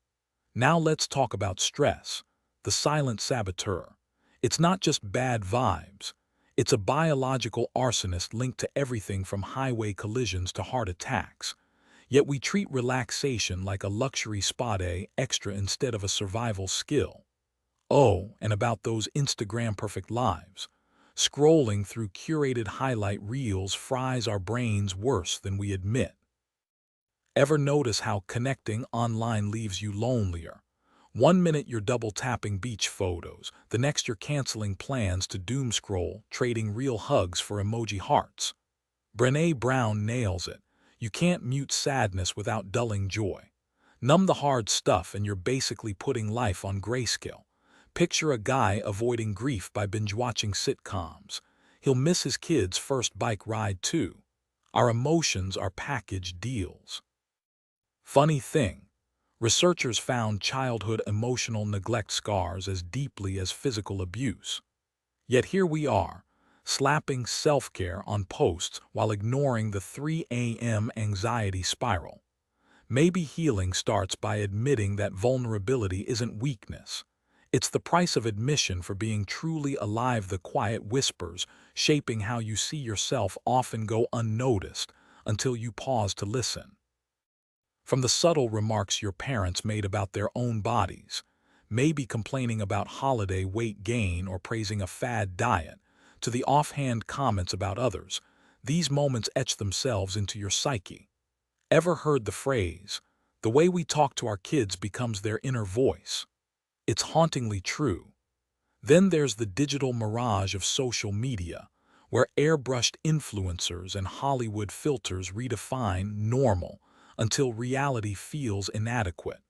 Now let's talk about stress, the silent saboteur. It's not just bad vibes. It's a biological arsonist linked to everything from highway collisions to heart attacks. Yet we treat relaxation like a luxury spa day extra instead of a survival skill. Oh, and about those Instagram perfect lives. Scrolling through curated highlight reels fries our brains worse than we admit. Ever notice how connecting online leaves you lonelier? One minute you're double-tapping beach photos, the next you're canceling plans to doom scroll, trading real hugs for emoji hearts. Brené Brown nails it. You can't mute sadness without dulling joy. Numb the hard stuff and you're basically putting life on grayscale. Picture a guy avoiding grief by binge-watching sitcoms. He'll miss his kid's first bike ride too. Our emotions are package deals. Funny thing, researchers found childhood emotional neglect scars as deeply as physical abuse. Yet here we are, slapping self-care on posts while ignoring the 3 a.m. anxiety spiral. Maybe healing starts by admitting that vulnerability isn't weakness. It's the price of admission for being truly alive. The quiet whispers shaping how you see yourself often go unnoticed until you pause to listen. From the subtle remarks your parents made about their own bodies, maybe complaining about holiday weight gain or praising a fad diet, to the offhand comments about others, these moments etch themselves into your psyche. Ever heard the phrase, "The way we talk to our kids becomes their inner voice"? It's hauntingly true. Then there's the digital mirage of social media, where airbrushed influencers and Hollywood filters redefine normal until reality feels inadequate.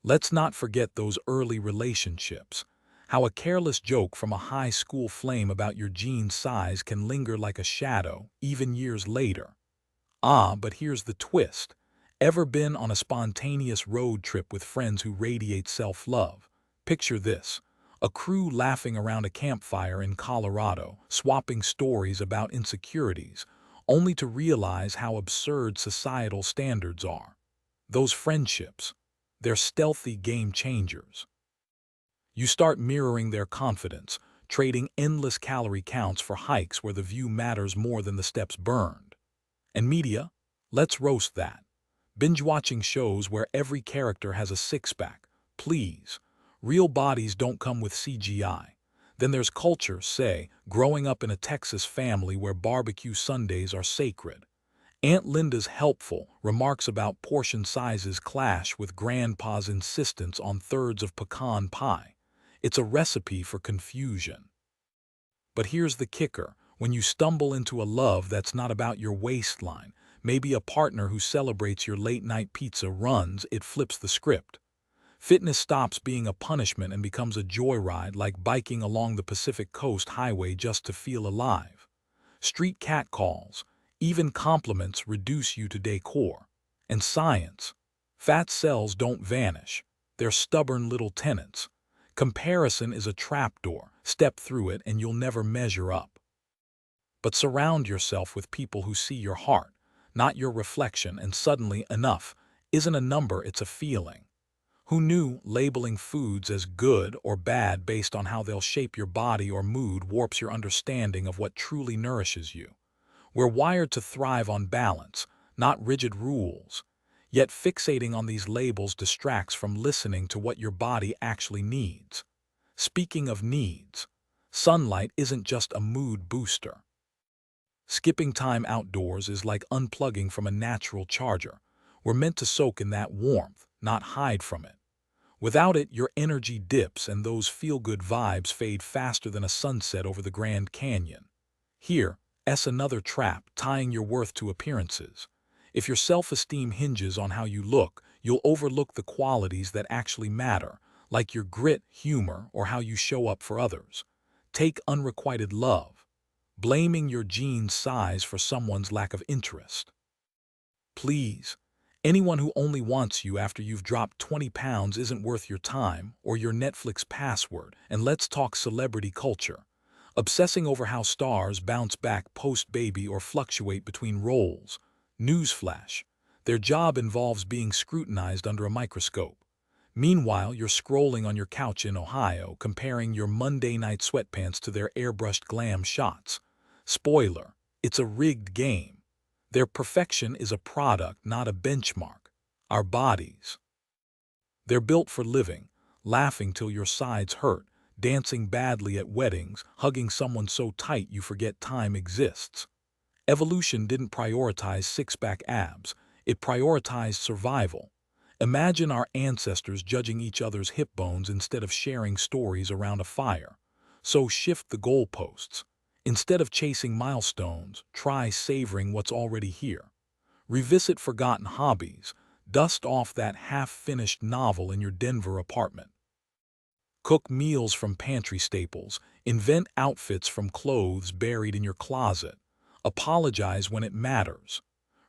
Let's not forget those early relationships, how a careless joke from a high school flame about your jean size can linger like a shadow even years later. But here's the twist. Ever been on a spontaneous road trip with friends who radiate self-love? Picture this. A crew laughing around a campfire in Colorado, swapping stories about insecurities, only to realize how absurd societal standards are. Those friendships, they're stealthy game changers. You start mirroring their confidence, trading endless calorie counts for hikes where the view matters more than the steps burned. And media? Let's roast that. Binge-watching shows where every character has a six-pack. Please. Real bodies don't come with CGI. Then there's culture, say, growing up in a Texas family where barbecue Sundays are sacred. Aunt Linda's helpful remarks about portion sizes clash with Grandpa's insistence on thirds of pecan pie. It's a recipe for confusion. But here's the kicker. When you stumble into a love that's not about your waistline, maybe a partner who celebrates your late-night pizza runs, it flips the script. Fitness stops being a punishment and becomes a joyride, like biking along the Pacific Coast Highway just to feel alive. Street catcalls, even compliments reduce you to decor. And science. Fat cells don't vanish. They're stubborn little tenants. Comparison is a trapdoor. Step through it and you'll never measure up. But surround yourself with people who see your heart, not your reflection, and suddenly enough isn't a number, it's a feeling. Who knew labeling foods as good or bad based on how they'll shape your body or mood warps your understanding of what truly nourishes you? We're wired to thrive on balance, not rigid rules. Yet fixating on these labels distracts from listening to what your body actually needs. Speaking of needs, sunlight isn't just a mood booster. Skipping time outdoors is like unplugging from a natural charger. We're meant to soak in that warmth, not hide from it. Without it, your energy dips and those feel-good vibes fade faster than a sunset over the Grand Canyon. Here, another trap, tying your worth to appearances. If your self-esteem hinges on how you look, you'll overlook the qualities that actually matter, like your grit, humor, or how you show up for others. Take unrequited love, blaming your jeans size for someone's lack of interest. Please, anyone who only wants you after you've dropped 20 pounds isn't worth your time or your Netflix password. And let's talk celebrity culture. Obsessing over how stars bounce back post-baby or fluctuate between roles. Newsflash: their job involves being scrutinized under a microscope. Meanwhile, you're scrolling on your couch in Ohio, comparing your Monday night sweatpants to their airbrushed glam shots. Spoiler: it's a rigged game. Their perfection is a product, not a benchmark. Our bodies. They're built for living, laughing till your sides hurt, dancing badly at weddings, hugging someone so tight you forget time exists. Evolution didn't prioritize six-pack abs, it prioritized survival. Imagine our ancestors judging each other's hip bones instead of sharing stories around a fire. So shift the goalposts. Instead of chasing milestones, try savoring what's already here. Revisit forgotten hobbies. Dust off that half-finished novel in your Denver apartment. Cook meals from pantry staples. Invent outfits from clothes buried in your closet. Apologize when it matters.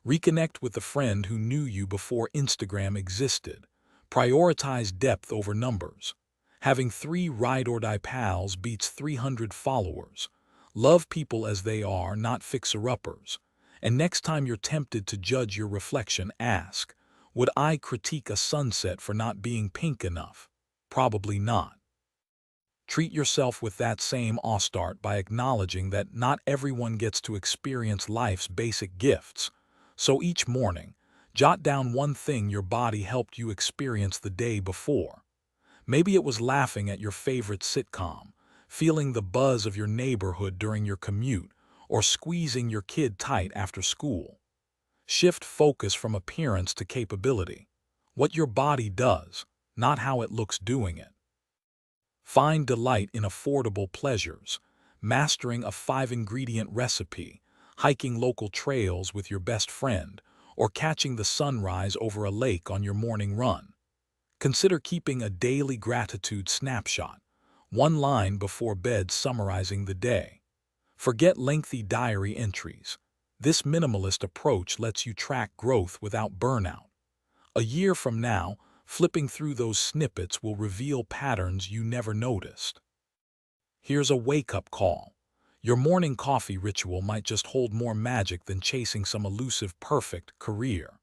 Reconnect with the friend who knew you before Instagram existed. Prioritize depth over numbers. Having 3 ride-or-die pals beats 300 followers. Love people as they are, not fixer-uppers. And next time you're tempted to judge your reflection, ask, would I critique a sunset for not being pink enough? Probably not. Treat yourself with that same awe-start by acknowledging that not everyone gets to experience life's basic gifts. So each morning, jot down one thing your body helped you experience the day before. Maybe it was laughing at your favorite sitcom, feeling the buzz of your neighborhood during your commute, or squeezing your kid tight after school. Shift focus from appearance to capability. What your body does, not how it looks doing it. Find delight in affordable pleasures, mastering a 5-ingredient recipe, hiking local trails with your best friend, or catching the sunrise over a lake on your morning run. Consider keeping a daily gratitude snapshot, one line before bed summarizing the day. Forget lengthy diary entries. This minimalist approach lets you track growth without burnout. A year from now, flipping through those snippets will reveal patterns you never noticed. Here's a wake-up call. Your morning coffee ritual might just hold more magic than chasing some elusive perfect career.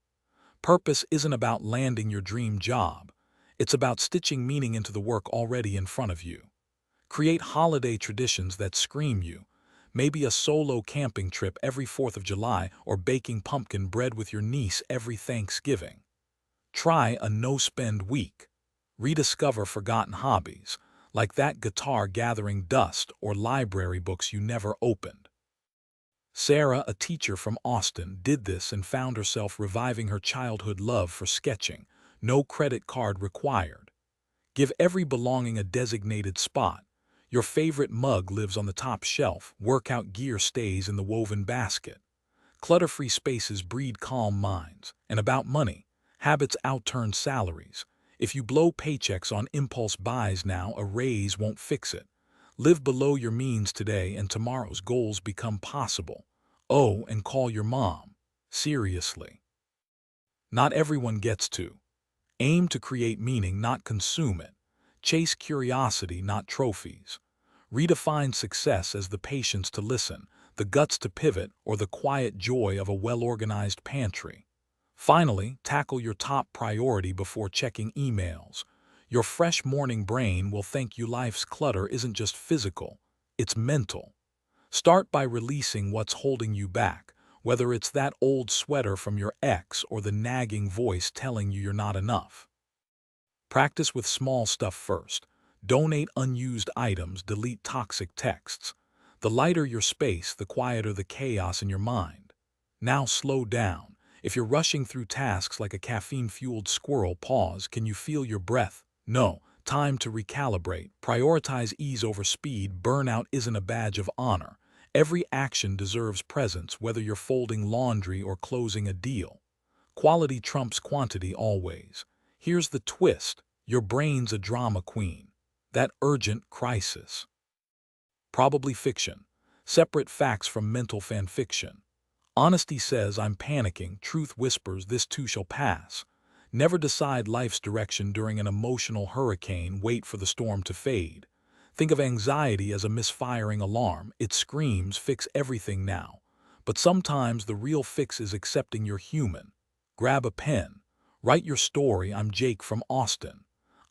Purpose isn't about landing your dream job. It's about stitching meaning into the work already in front of you. Create holiday traditions that scream you. Maybe a solo camping trip every 4th of July or baking pumpkin bread with your niece every Thanksgiving. Try a no-spend week. Rediscover forgotten hobbies, like that guitar gathering dust or library books you never opened. Sarah, a teacher from Austin, did this and found herself reviving her childhood love for sketching. No credit card required. Give every belonging a designated spot. Your favorite mug lives on the top shelf. Workout gear stays in the woven basket. Clutter-free spaces breed calm minds. And about money, habits outturn salaries. If you blow paychecks on impulse buys now, a raise won't fix it. Live below your means today and tomorrow's goals become possible. Oh, and call your mom. Seriously. Not everyone gets to. Aim to create meaning, not consume it. Chase curiosity, not trophies. Redefine success as the patience to listen, the guts to pivot, or the quiet joy of a well-organized pantry. Finally, tackle your top priority before checking emails. Your fresh morning brain will thank you. Life's clutter isn't just physical, it's mental. Start by releasing what's holding you back, whether it's that old sweater from your ex or the nagging voice telling you you're not enough. Practice with small stuff first. Donate unused items, delete toxic texts. The lighter your space, the quieter the chaos in your mind. Now slow down. If you're rushing through tasks like a caffeine-fueled squirrel, pause. Can you feel your breath? No, time to recalibrate. Prioritize ease over speed. Burnout isn't a badge of honor. Every action deserves presence, whether you're folding laundry or closing a deal. Quality trumps quantity always. Here's the twist. Your brain's a drama queen. That urgent crisis. Probably fiction. Separate facts from mental fan fiction. Honesty says I'm panicking. Truth whispers this too shall pass. Never decide life's direction during an emotional hurricane. Wait for the storm to fade. Think of anxiety as a misfiring alarm. It screams, fix everything now. But sometimes the real fix is accepting you're human. Grab a pen. Write your story. I'm Jake from Austin.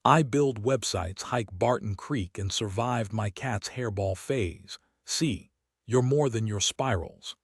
I build websites, hike Barton Creek, and survived my cat's hairball phase. See, you're more than your spirals.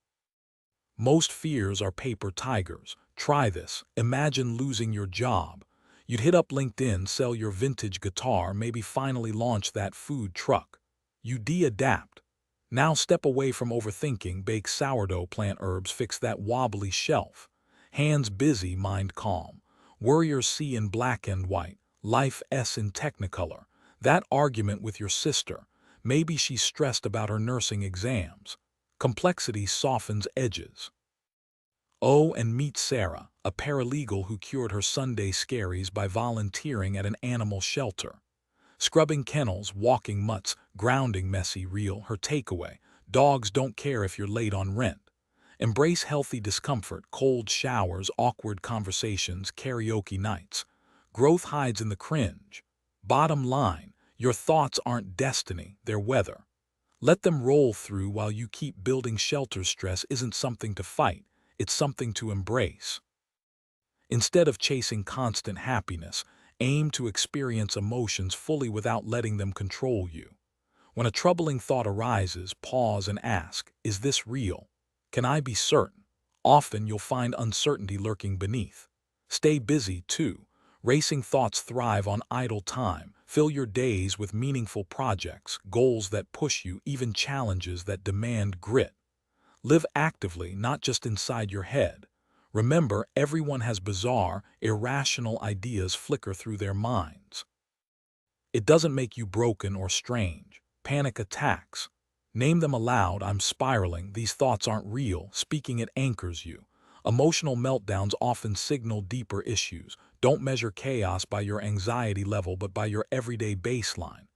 Most fears are paper tigers. Try this. Imagine losing your job. You'd hit up LinkedIn, sell your vintage guitar, maybe finally launch that food truck. You de-adapt. Now step away from overthinking, bake sourdough, plant herbs, fix that wobbly shelf. Hands busy, mind calm. Warriors see in black and white, life S in technicolor. That argument with your sister, maybe she's stressed about her nursing exams. Complexity softens edges. Oh, and meet Sarah, a paralegal who cured her Sunday scaries by volunteering at an animal shelter. Scrubbing kennels, walking mutts, grounding messy real, her takeaway. Dogs don't care if you're late on rent. Embrace healthy discomfort, cold showers, awkward conversations, karaoke nights. Growth hides in the cringe. Bottom line, your thoughts aren't destiny, they're weather. Let them roll through while you keep building shelter. Stress isn't something to fight, it's something to embrace. Instead of chasing constant happiness, aim to experience emotions fully without letting them control you. When a troubling thought arises, pause and ask, is this real? Can I be certain? Often you'll find uncertainty lurking beneath. Stay busy, too. Racing thoughts thrive on idle time. Fill your days with meaningful projects, goals that push you, even challenges that demand grit. Live actively, not just inside your head. Remember, everyone has bizarre, irrational ideas flicker through their minds. It doesn't make you broken or strange. Panic attacks. Name them aloud. I'm spiraling. These thoughts aren't real. Speaking it anchors you. Emotional meltdowns often signal deeper issues. Don't measure chaos by your anxiety level, but by your everyday baseline.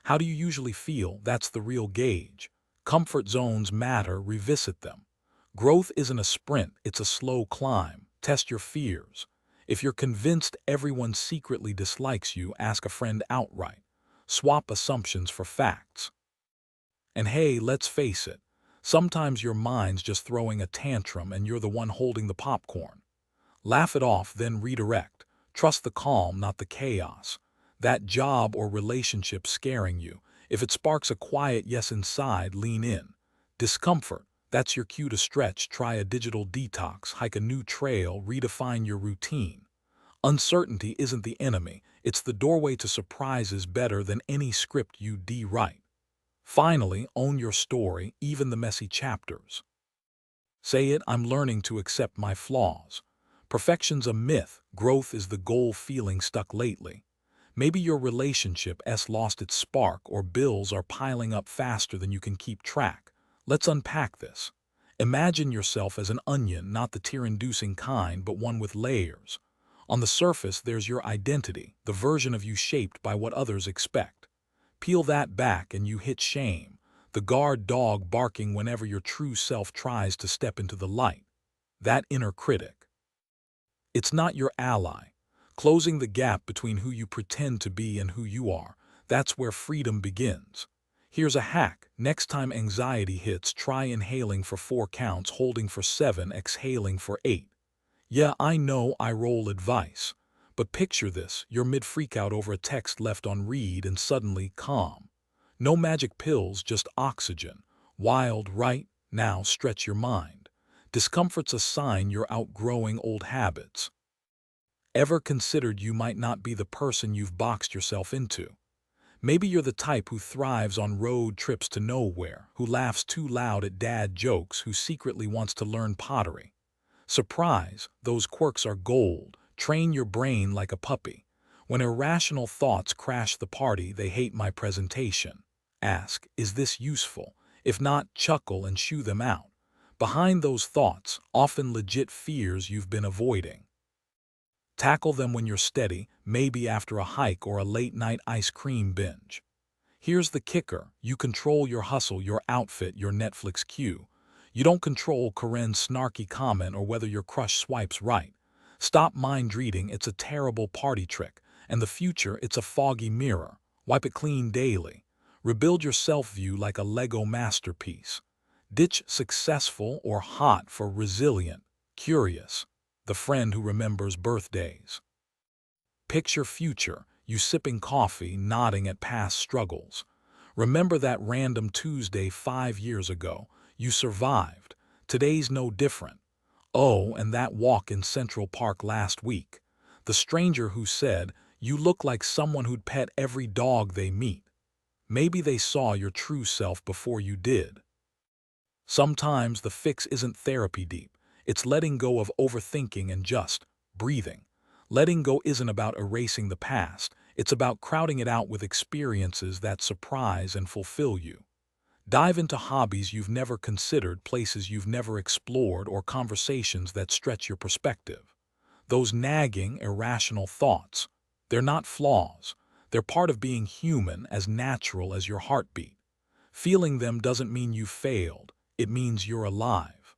How do you usually feel? That's the real gauge. Comfort zones matter. Revisit them. Growth isn't a sprint, it's a slow climb. Test your fears. If you're convinced everyone secretly dislikes you, ask a friend outright. Swap assumptions for facts. And hey, let's face it, sometimes your mind's just throwing a tantrum and you're the one holding the popcorn. Laugh it off, then redirect. Trust the calm, not the chaos. That job or relationship scaring you, if it sparks a quiet yes inside, lean in. Discomfort, that's your cue to stretch. Try a digital detox, hike a new trail, redefine your routine. Uncertainty isn't the enemy, it's the doorway to surprises better than any script you write. Finally, own your story, even the messy chapters. Say it, I'm learning to accept my flaws. Perfection's a myth, growth is the goal. Feeling stuck lately. Maybe your relationship lost its spark, or bills are piling up faster than you can keep track. Let's unpack this. Imagine yourself as an onion, not the tear-inducing kind, but one with layers. On the surface, there's your identity, the version of you shaped by what others expect. Peel that back and you hit shame, the guard dog barking whenever your true self tries to step into the light. That inner critic. It's not your ally. Closing the gap between who you pretend to be and who you are, that's where freedom begins. Here's a hack. Next time anxiety hits, try inhaling for 4 counts, holding for 7, exhaling for 8. Yeah, I know I roll advice. But picture this, you're mid-freakout over a text left on read and suddenly calm. No magic pills, just oxygen. Wild, right? Now stretch your mind. Discomfort's a sign you're outgrowing old habits. Ever considered you might not be the person you've boxed yourself into? Maybe you're the type who thrives on road trips to nowhere, who laughs too loud at dad jokes, who secretly wants to learn pottery. Surprise, those quirks are gold. Train your brain like a puppy. When irrational thoughts crash the party, they hate my presentation. Ask, is this useful? If not, chuckle and shoo them out. Behind those thoughts, often legit fears you've been avoiding. Tackle them when you're steady, maybe after a hike or a late-night ice cream binge. Here's the kicker: you control your hustle, your outfit, your Netflix queue. You don't control Karen's snarky comment or whether your crush swipes right. Stop mind reading, it's a terrible party trick. And the future, it's a foggy mirror. Wipe it clean daily. Rebuild your self-view like a Lego masterpiece. Ditch successful or hot for resilient, curious, the friend who remembers birthdays. Picture future, you sipping coffee, nodding at past struggles. Remember that random Tuesday 5 years ago. You survived. Today's no different. Oh, and that walk in Central Park last week. The stranger who said, "You look like someone who'd pet every dog they meet." Maybe they saw your true self before you did. Sometimes the fix isn't therapy deep. It's letting go of overthinking and just breathing. Letting go isn't about erasing the past. It's about crowding it out with experiences that surprise and fulfill you. Dive into hobbies you've never considered, places you've never explored, or conversations that stretch your perspective. Those nagging, irrational thoughts, they're not flaws. They're part of being human, as natural as your heartbeat. Feeling them doesn't mean you failed. It means you're alive.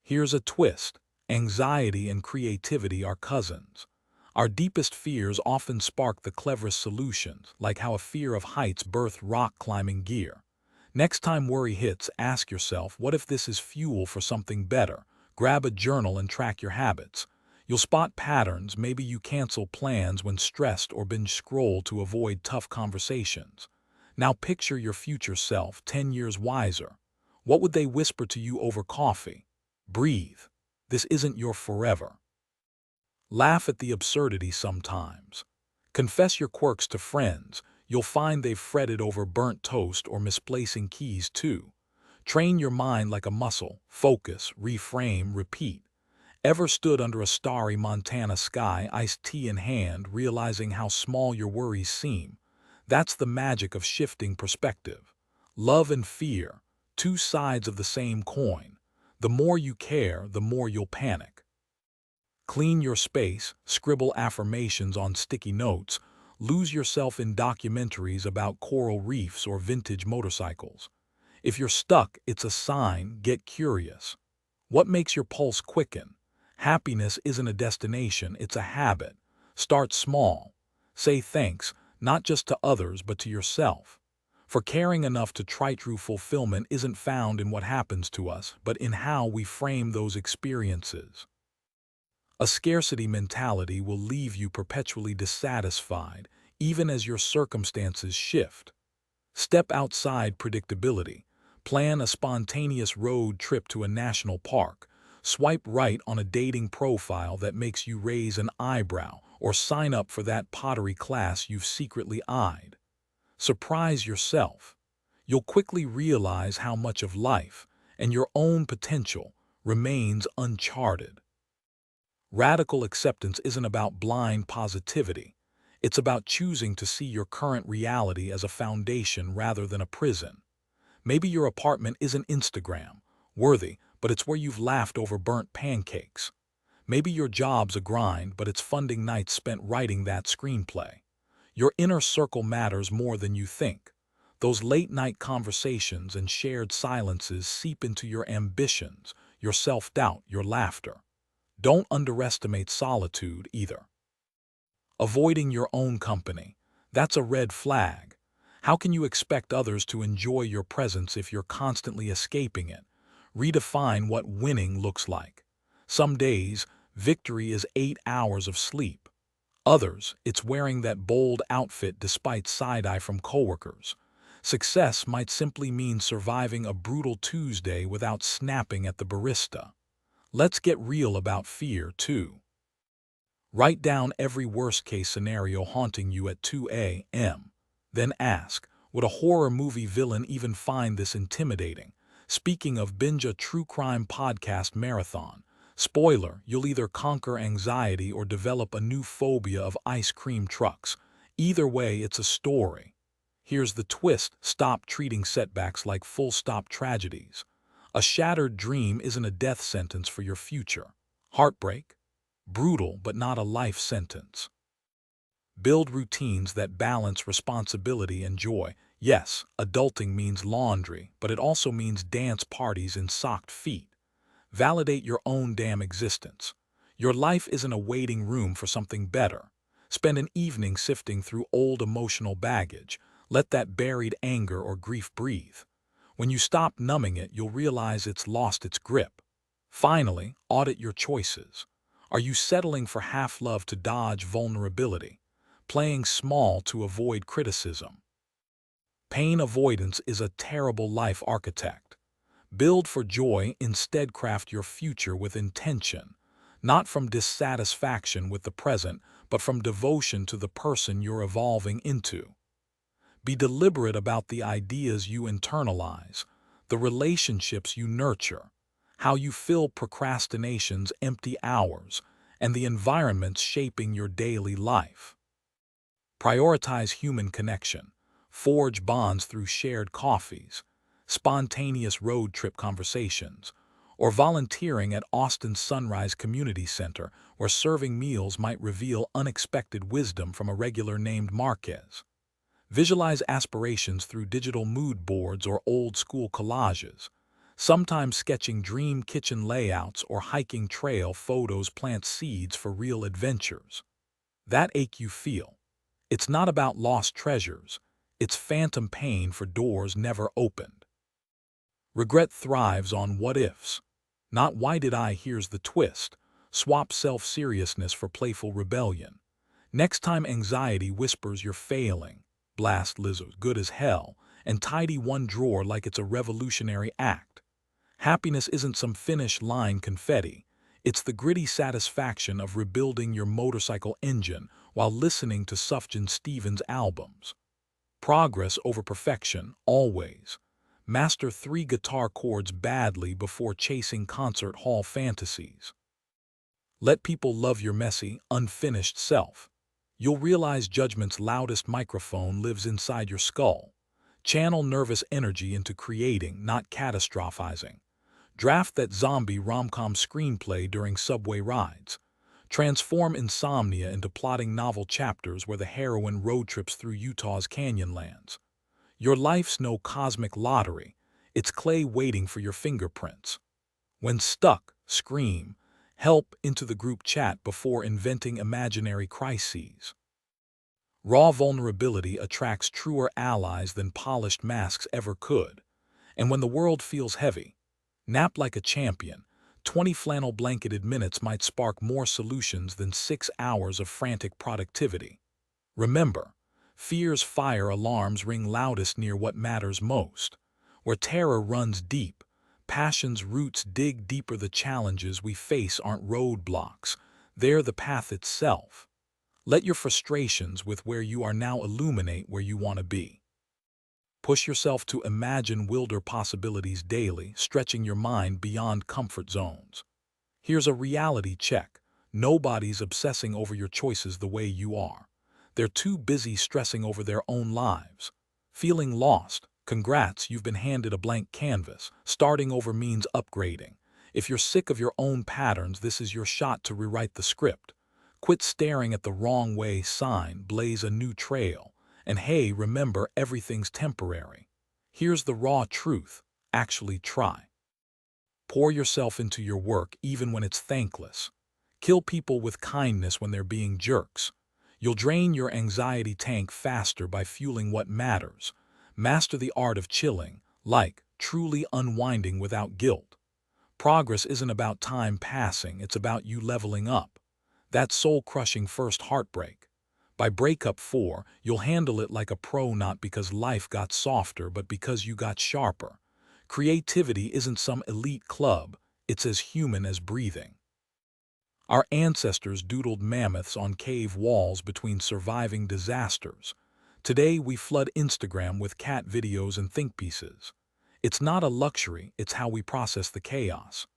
Here's a twist. Anxiety and creativity are cousins. Our deepest fears often spark the cleverest solutions, like how a fear of heights birthed rock climbing gear. Next time worry hits, ask yourself, what if this is fuel for something better? Grab a journal and track your habits. You'll spot patterns. Maybe you cancel plans when stressed or binge scroll to avoid tough conversations. Now picture your future self, 10 years wiser. What would they whisper to you over coffee? Breathe. This isn't your forever. Laugh at the absurdity sometimes. Confess your quirks to friends. You'll find they've fretted over burnt toast or misplacing keys too. Train your mind like a muscle. Focus, reframe, repeat. Ever stood under a starry Montana sky, iced tea in hand, realizing how small your worries seem? That's the magic of shifting perspective. Love and fear, two sides of the same coin. The more you care, the more you'll panic. Clean your space, scribble affirmations on sticky notes, lose yourself in documentaries about coral reefs or vintage motorcycles. If you're stuck, it's a sign. Get curious. What makes your pulse quicken? Happiness isn't a destination, it's a habit. Start small. Say thanks, not just to others, but to yourself. For caring enough to try. True fulfillment isn't found in what happens to us, but in how we frame those experiences. A scarcity mentality will leave you perpetually dissatisfied, even as your circumstances shift. Step outside predictability. Plan a spontaneous road trip to a national park. Swipe right on a dating profile that makes you raise an eyebrow, or sign up for that pottery class you've secretly eyed. Surprise yourself. You'll quickly realize how much of life and your own potential remains uncharted. Radical acceptance isn't about blind positivity. It's about choosing to see your current reality as a foundation rather than a prison. Maybe your apartment isn't Instagram worthy, but it's where you've laughed over burnt pancakes. Maybe your job's a grind, but it's funding nights spent writing that screenplay. Your inner circle matters more than you think. Those late-night conversations and shared silences seep into your ambitions, your self-doubt, your laughter. Don't underestimate solitude either. Avoiding your own company. That's a red flag. How can you expect others to enjoy your presence if you're constantly escaping it? Redefine what winning looks like. Some days, victory is 8 hours of sleep. Others, it's wearing that bold outfit despite side-eye from coworkers. Success might simply mean surviving a brutal Tuesday without snapping at the barista. Let's get real about fear, too. Write down every worst-case scenario haunting you at 2 a.m. Then ask, would a horror movie villain even find this intimidating? Speaking of, binge a true crime podcast marathon. Spoiler, you'll either conquer anxiety or develop a new phobia of ice cream trucks. Either way, it's a story. Here's the twist: stop treating setbacks like full-stop tragedies. A shattered dream isn't a death sentence for your future. Heartbreak? Brutal, but not a life sentence. Build routines that balance responsibility and joy. Yes, adulting means laundry, but it also means dance parties in socked feet. Validate your own damn existence. Your life isn't a waiting room for something better. Spend an evening sifting through old emotional baggage. Let that buried anger or grief breathe. When you stop numbing it, you'll realize it's lost its grip. Finally, audit your choices. Are you settling for half-love to dodge vulnerability? Playing small to avoid criticism? Pain avoidance is a terrible life architect. Build for joy, instead craft your future with intention, not from dissatisfaction with the present, but from devotion to the person you're evolving into. Be deliberate about the ideas you internalize, the relationships you nurture, how you fill procrastination's empty hours, and the environments shaping your daily life. Prioritize human connection. Forge bonds through shared coffees, spontaneous road trip conversations, or volunteering at Austin's Sunrise Community Center, where serving meals might reveal unexpected wisdom from a regular named Marquez. Visualize aspirations through digital mood boards or old-school collages. Sometimes sketching dream kitchen layouts or hiking trail photos plant seeds for real adventures. That ache you feel. It's not about lost treasures. It's phantom pain for doors never opened. Regret thrives on what-ifs. Not why did I, here's the twist. Swap self-seriousness for playful rebellion. Next time anxiety whispers you're failing, blast lizards good as hell, and tidy one drawer like it's a revolutionary act. Happiness isn't some finish line confetti. It's the gritty satisfaction of rebuilding your motorcycle engine while listening to Sufjan Stevens' albums. Progress over perfection, always. Master 3 guitar chords badly before chasing concert hall fantasies. Let people love your messy, unfinished self. You'll realize judgment's loudest microphone lives inside your skull. Channel nervous energy into creating, not catastrophizing. Draft that zombie rom-com screenplay during subway rides. Transform insomnia into plotting novel chapters where the heroine road trips through Utah's canyonlands. Your life's no cosmic lottery. It's clay waiting for your fingerprints. When stuck, scream, help into the group chat before inventing imaginary crises. Raw vulnerability attracts truer allies than polished masks ever could. And when the world feels heavy, nap like a champion. 20 flannel-blanketed minutes might spark more solutions than 6 hours of frantic productivity. Remember, fear's fire alarms ring loudest near what matters most. Where terror runs deep, passion's roots dig deeper. The challenges we face aren't roadblocks. They're the path itself. Let your frustrations with where you are now illuminate where you want to be. Push yourself to imagine wilder possibilities daily, stretching your mind beyond comfort zones. Here's a reality check. Nobody's obsessing over your choices the way you are. They're too busy stressing over their own lives. Feeling lost? Congrats, you've been handed a blank canvas. Starting over means upgrading. If you're sick of your own patterns, this is your shot to rewrite the script. Quit staring at the wrong way sign, blaze a new trail. And hey, remember, everything's temporary. Here's the raw truth. Actually try. Pour yourself into your work even when it's thankless. Kill people with kindness when they're being jerks. You'll drain your anxiety tank faster by fueling what matters. Master the art of chilling, like truly unwinding without guilt. Progress isn't about time passing, it's about you leveling up. That soul-crushing first heartbreak. By breakup 4, you'll handle it like a pro, not because life got softer, but because you got sharper. Creativity isn't some elite club, it's as human as breathing. Our ancestors doodled mammoths on cave walls between surviving disasters. Today we flood Instagram with cat videos and think pieces. It's not a luxury, it's how we process the chaos.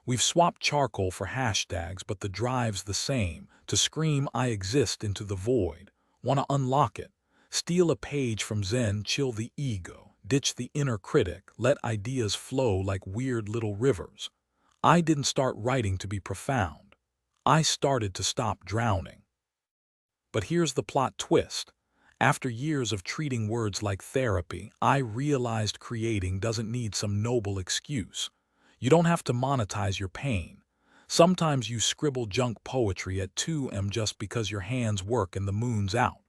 We've swapped charcoal for hashtags, but the drive's the same, to scream "I exist" into the void. Wanna unlock it? Steal a page from Zen, chill the ego, ditch the inner critic, let ideas flow like weird little rivers. I didn't start writing to be profound. I started to stop drowning. But here's the plot twist. After years of treating words like therapy, I realized creating doesn't need some noble excuse. You don't have to monetize your pain. Sometimes you scribble junk poetry at 2 a.m. just because your hands work and the moon's out.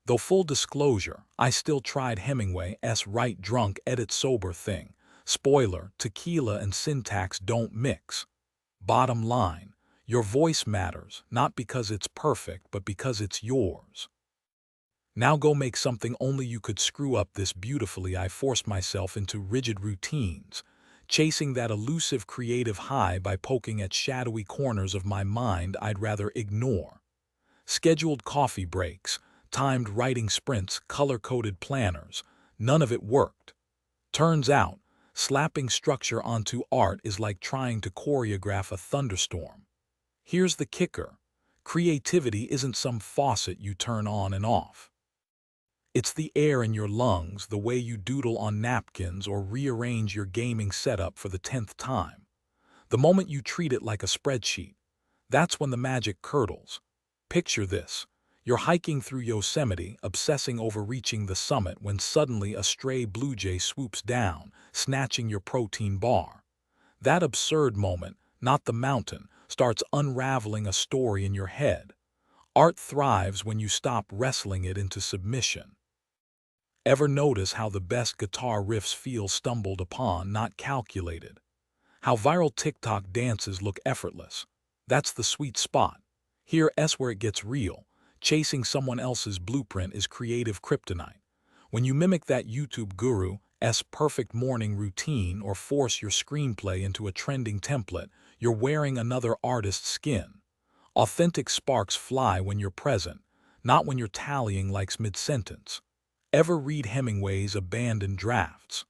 Though full disclosure, I still tried Hemingway's write drunk, edit sober thing. Spoiler, tequila and syntax don't mix. Bottom line, your voice matters, not because it's perfect, but because it's yours. Now go make something only you could screw up this beautifully. I forced myself into rigid routines, chasing that elusive creative high by poking at shadowy corners of my mind I'd rather ignore. Scheduled coffee breaks, timed writing sprints, color-coded planners, none of it worked. Turns out, slapping structure onto art is like trying to choreograph a thunderstorm. Here's the kicker. Creativity isn't some faucet you turn on and off. It's the air in your lungs, the way you doodle on napkins or rearrange your gaming setup for the 10th time. The moment you treat it like a spreadsheet, that's when the magic curdles. Picture this. You're hiking through Yosemite, obsessing over reaching the summit when suddenly a stray blue jay swoops down, snatching your protein bar. That absurd moment, not the mountain, starts unraveling a story in your head. Art thrives when you stop wrestling it into submission. Ever notice how the best guitar riffs feel stumbled upon, not calculated? How viral TikTok dances look effortless? That's the sweet spot. Here's where it gets real. Chasing someone else's blueprint is creative kryptonite. When you mimic that YouTube guru's perfect morning routine or force your screenplay into a trending template, you're wearing another artist's skin. Authentic sparks fly when you're present, not when you're tallying likes mid-sentence. Ever read Hemingway's Abandoned Drafts?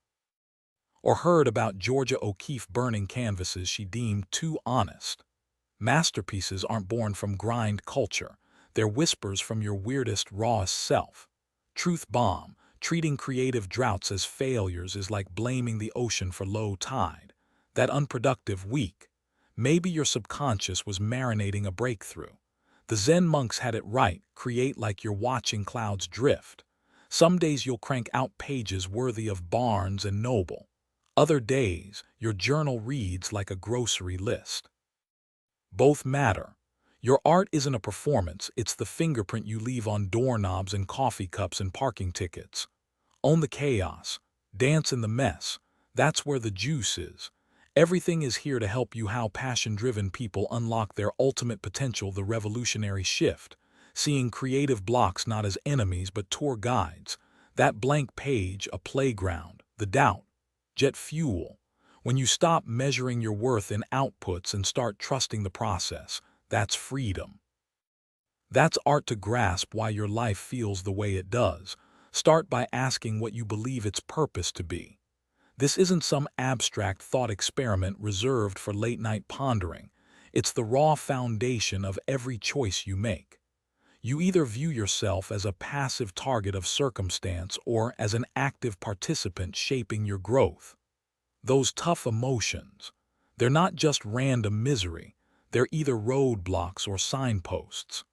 Or heard about Georgia O'Keeffe burning canvases she deemed too honest? Masterpieces aren't born from grind culture. They're whispers from your weirdest, rawest self. Truth bomb. Treating creative droughts as failures is like blaming the ocean for low tide. That unproductive week. Maybe your subconscious was marinating a breakthrough. The Zen monks had it right. Create like you're watching clouds drift. Some days you'll crank out pages worthy of Barnes and Noble. Other days, your journal reads like a grocery list. Both matter. Your art isn't a performance, it's the fingerprint you leave on doorknobs and coffee cups and parking tickets. Own the chaos. Dance in the mess. That's where the juice is. Everything is here to help you. How passion-driven people unlock their ultimate potential. The revolutionary shift. Seeing creative blocks not as enemies but tour guides. That blank page, a playground. The doubt. Jet fuel. When you stop measuring your worth in outputs and start trusting the process, that's freedom. That's art. To grasp why your life feels the way it does, start by asking what you believe its purpose to be. This isn't some abstract thought experiment reserved for late-night pondering. It's the raw foundation of every choice you make. You either view yourself as a passive target of circumstance or as an active participant shaping your growth. Those tough emotions, they're not just random misery, they're either roadblocks or signposts.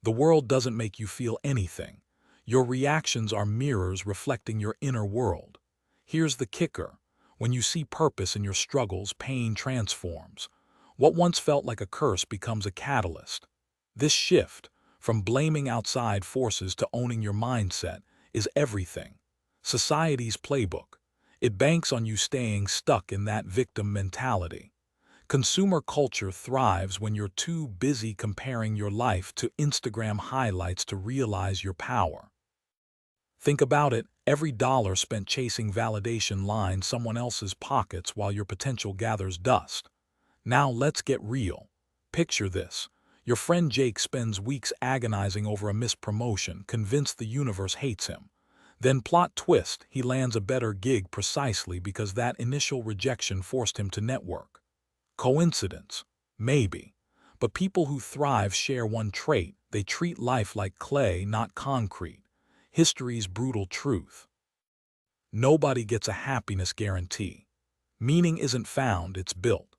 The world doesn't make you feel anything. Your reactions are mirrors reflecting your inner world. Here's the kicker. When you see purpose in your struggles, pain transforms. What once felt like a curse becomes a catalyst. This shift, from blaming outside forces to owning your mindset, is everything. Society's playbook. It banks on you staying stuck in that victim mentality. Consumer culture thrives when you're too busy comparing your life to Instagram highlights to realize your power. Think about it, every dollar spent chasing validation lines someone else's pockets while your potential gathers dust. Now let's get real. Picture this. Your friend Jake spends weeks agonizing over a missed promotion, convinced the universe hates him. Then plot twist, he lands a better gig precisely because that initial rejection forced him to network. Coincidence? Maybe. But people who thrive share one trait: they treat life like clay, not concrete. History's brutal truth. Nobody gets a happiness guarantee. Meaning isn't found, it's built.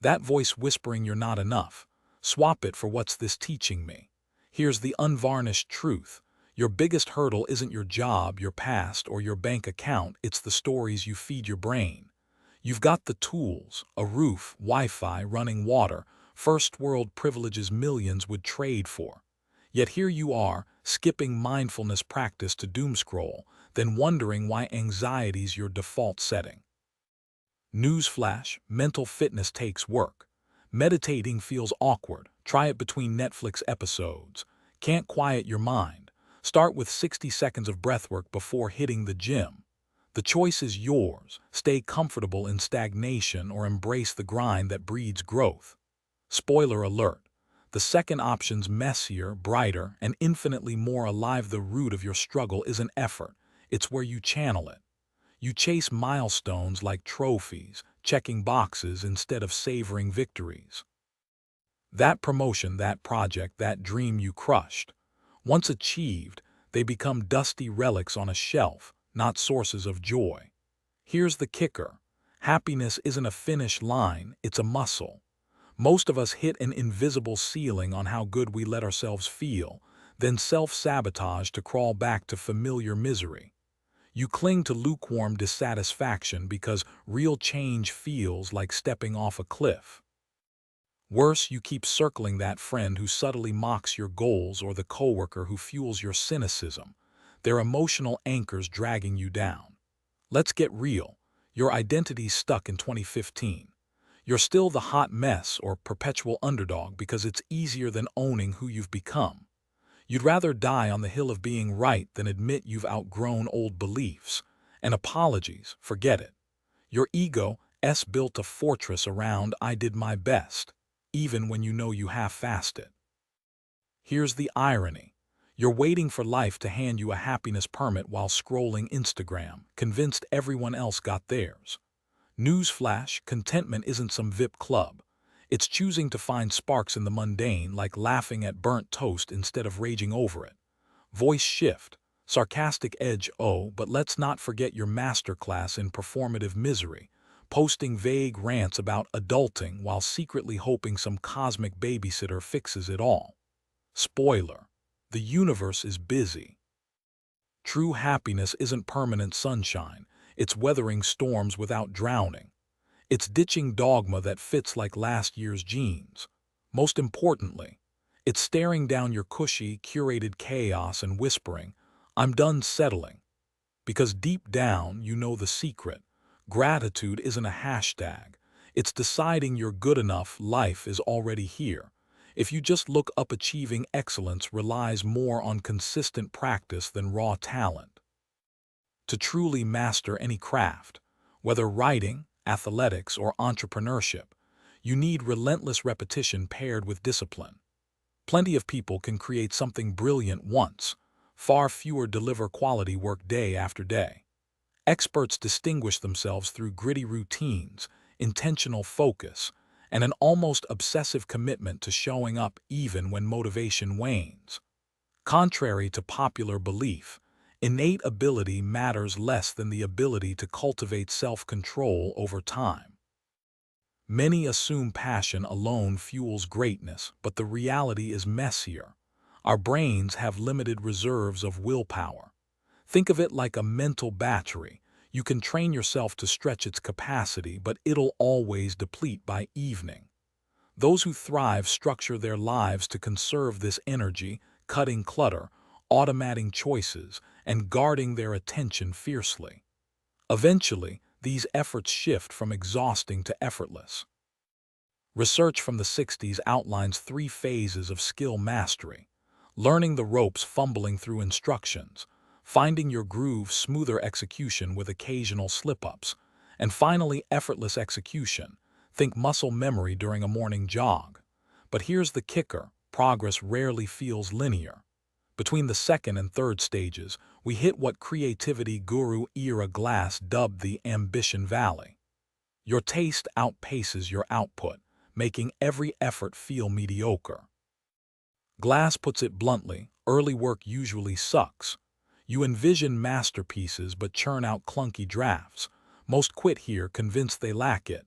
That voice whispering you're not enough, swap it for what's this teaching me. Here's the unvarnished truth. Your biggest hurdle isn't your job, your past, or your bank account, it's the stories you feed your brain. You've got the tools, a roof, Wi-Fi, running water, first world privileges millions would trade for. Yet here you are, skipping mindfulness practice to doomscroll, then wondering why anxiety's your default setting. Newsflash, mental fitness takes work. Meditating feels awkward. Try it between Netflix episodes. Can't quiet your mind. Start with 60 seconds of breathwork before hitting the gym. The choice is yours. Stay comfortable in stagnation or embrace the grind that breeds growth. Spoiler alert. The second option's messier, brighter, and infinitely more alive. The root of your struggle isn't effort. It's where you channel it. You chase milestones like trophies, checking boxes instead of savoring victories. That promotion, that project, that dream you crushed. Once achieved, they become dusty relics on a shelf, not sources of joy. Here's the kicker. Happiness isn't a finish line, it's a muscle. Most of us hit an invisible ceiling on how good we let ourselves feel, then self-sabotage to crawl back to familiar misery. You cling to lukewarm dissatisfaction because real change feels like stepping off a cliff. Worse, you keep circling that friend who subtly mocks your goals or the coworker who fuels your cynicism, their emotional anchors dragging you down. Let's get real. Your identity's stuck in 2015. You're still the hot mess or perpetual underdog because it's easier than owning who you've become. You'd rather die on the hill of being right than admit you've outgrown old beliefs. And apologies, forget it. Your ego's built a fortress around "I did my best," even when you know you half-assed it. Here's the irony. You're waiting for life to hand you a happiness permit while scrolling Instagram, convinced everyone else got theirs. Newsflash, contentment isn't some VIP club. It's choosing to find sparks in the mundane, like laughing at burnt toast instead of raging over it. Voice shift, sarcastic edge, oh, but let's not forget your masterclass in performative misery, posting vague rants about adulting while secretly hoping some cosmic babysitter fixes it all. Spoiler: the universe is busy. True happiness isn't permanent sunshine, it's weathering storms without drowning. It's ditching dogma that fits like last year's jeans. Most importantly, it's staring down your cushy, curated chaos and whispering, "I'm done settling." Because deep down, you know the secret. Gratitude isn't a hashtag. It's deciding you're good enough. Life is already here. If you just look up, achieving excellence relies more on consistent practice than raw talent. To truly master any craft, whether writing, athletics, or entrepreneurship, you need relentless repetition paired with discipline. Plenty of people can create something brilliant once. Far fewer deliver quality work day after day. Experts distinguish themselves through gritty routines, intentional focus, and an almost obsessive commitment to showing up even when motivation wanes. Contrary to popular belief, innate ability matters less than the ability to cultivate self-control over time. Many assume passion alone fuels greatness, but the reality is messier. Our brains have limited reserves of willpower. Think of it like a mental battery. You can train yourself to stretch its capacity, but it'll always deplete by evening. Those who thrive structure their lives to conserve this energy, cutting clutter, automating choices, and guarding their attention fiercely. Eventually, these efforts shift from exhausting to effortless. Research from the 60s outlines 3 phases of skill mastery: learning the ropes, fumbling through instructions, finding your groove, smoother execution with occasional slip-ups, and finally effortless execution. Think muscle memory during a morning jog. But here's the kicker: progress rarely feels linear. Between the second and third stages, we hit what creativity guru Ira Glass dubbed the ambition valley. Your taste outpaces your output, making every effort feel mediocre. Glass puts it bluntly, early work usually sucks. You envision masterpieces but churn out clunky drafts. Most quit here convinced they lack it.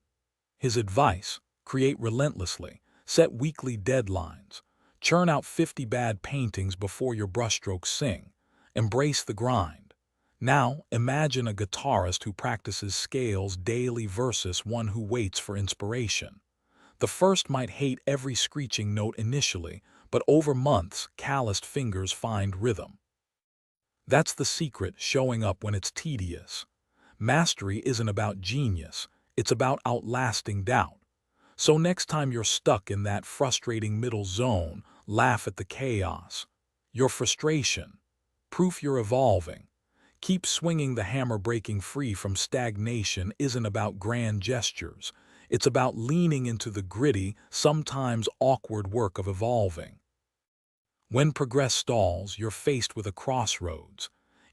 His advice: create relentlessly, set weekly deadlines, churn out 50 bad paintings before your brushstrokes sing, embrace the grind. Now, imagine a guitarist who practices scales daily versus one who waits for inspiration. The first might hate every screeching note initially, but over months, calloused fingers find rhythm. That's the secret: showing up when it's tedious. Mastery isn't about genius, it's about outlasting doubt. So next time you're stuck in that frustrating middle zone, laugh at the chaos. Your frustration. Proof you're evolving. Keep swinging the hammer. Breaking free from stagnation isn't about grand gestures. It's about leaning into the gritty, sometimes awkward work of evolving. When progress stalls, you're faced with a crossroads.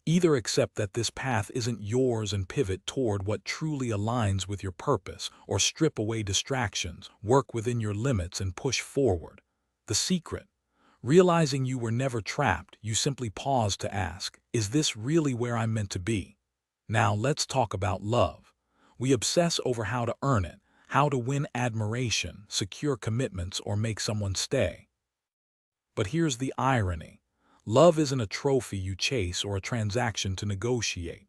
Either accept that this path isn't yours and pivot toward what truly aligns with your purpose, or strip away distractions, work within your limits, and push forward. The secret: realizing you were never trapped, you simply paused to ask, is this really where I'm meant to be? Now let's talk about love. We obsess over how to earn it, how to win admiration, secure commitments, or make someone stay. But here's the irony. Love isn't a trophy you chase or a transaction to negotiate.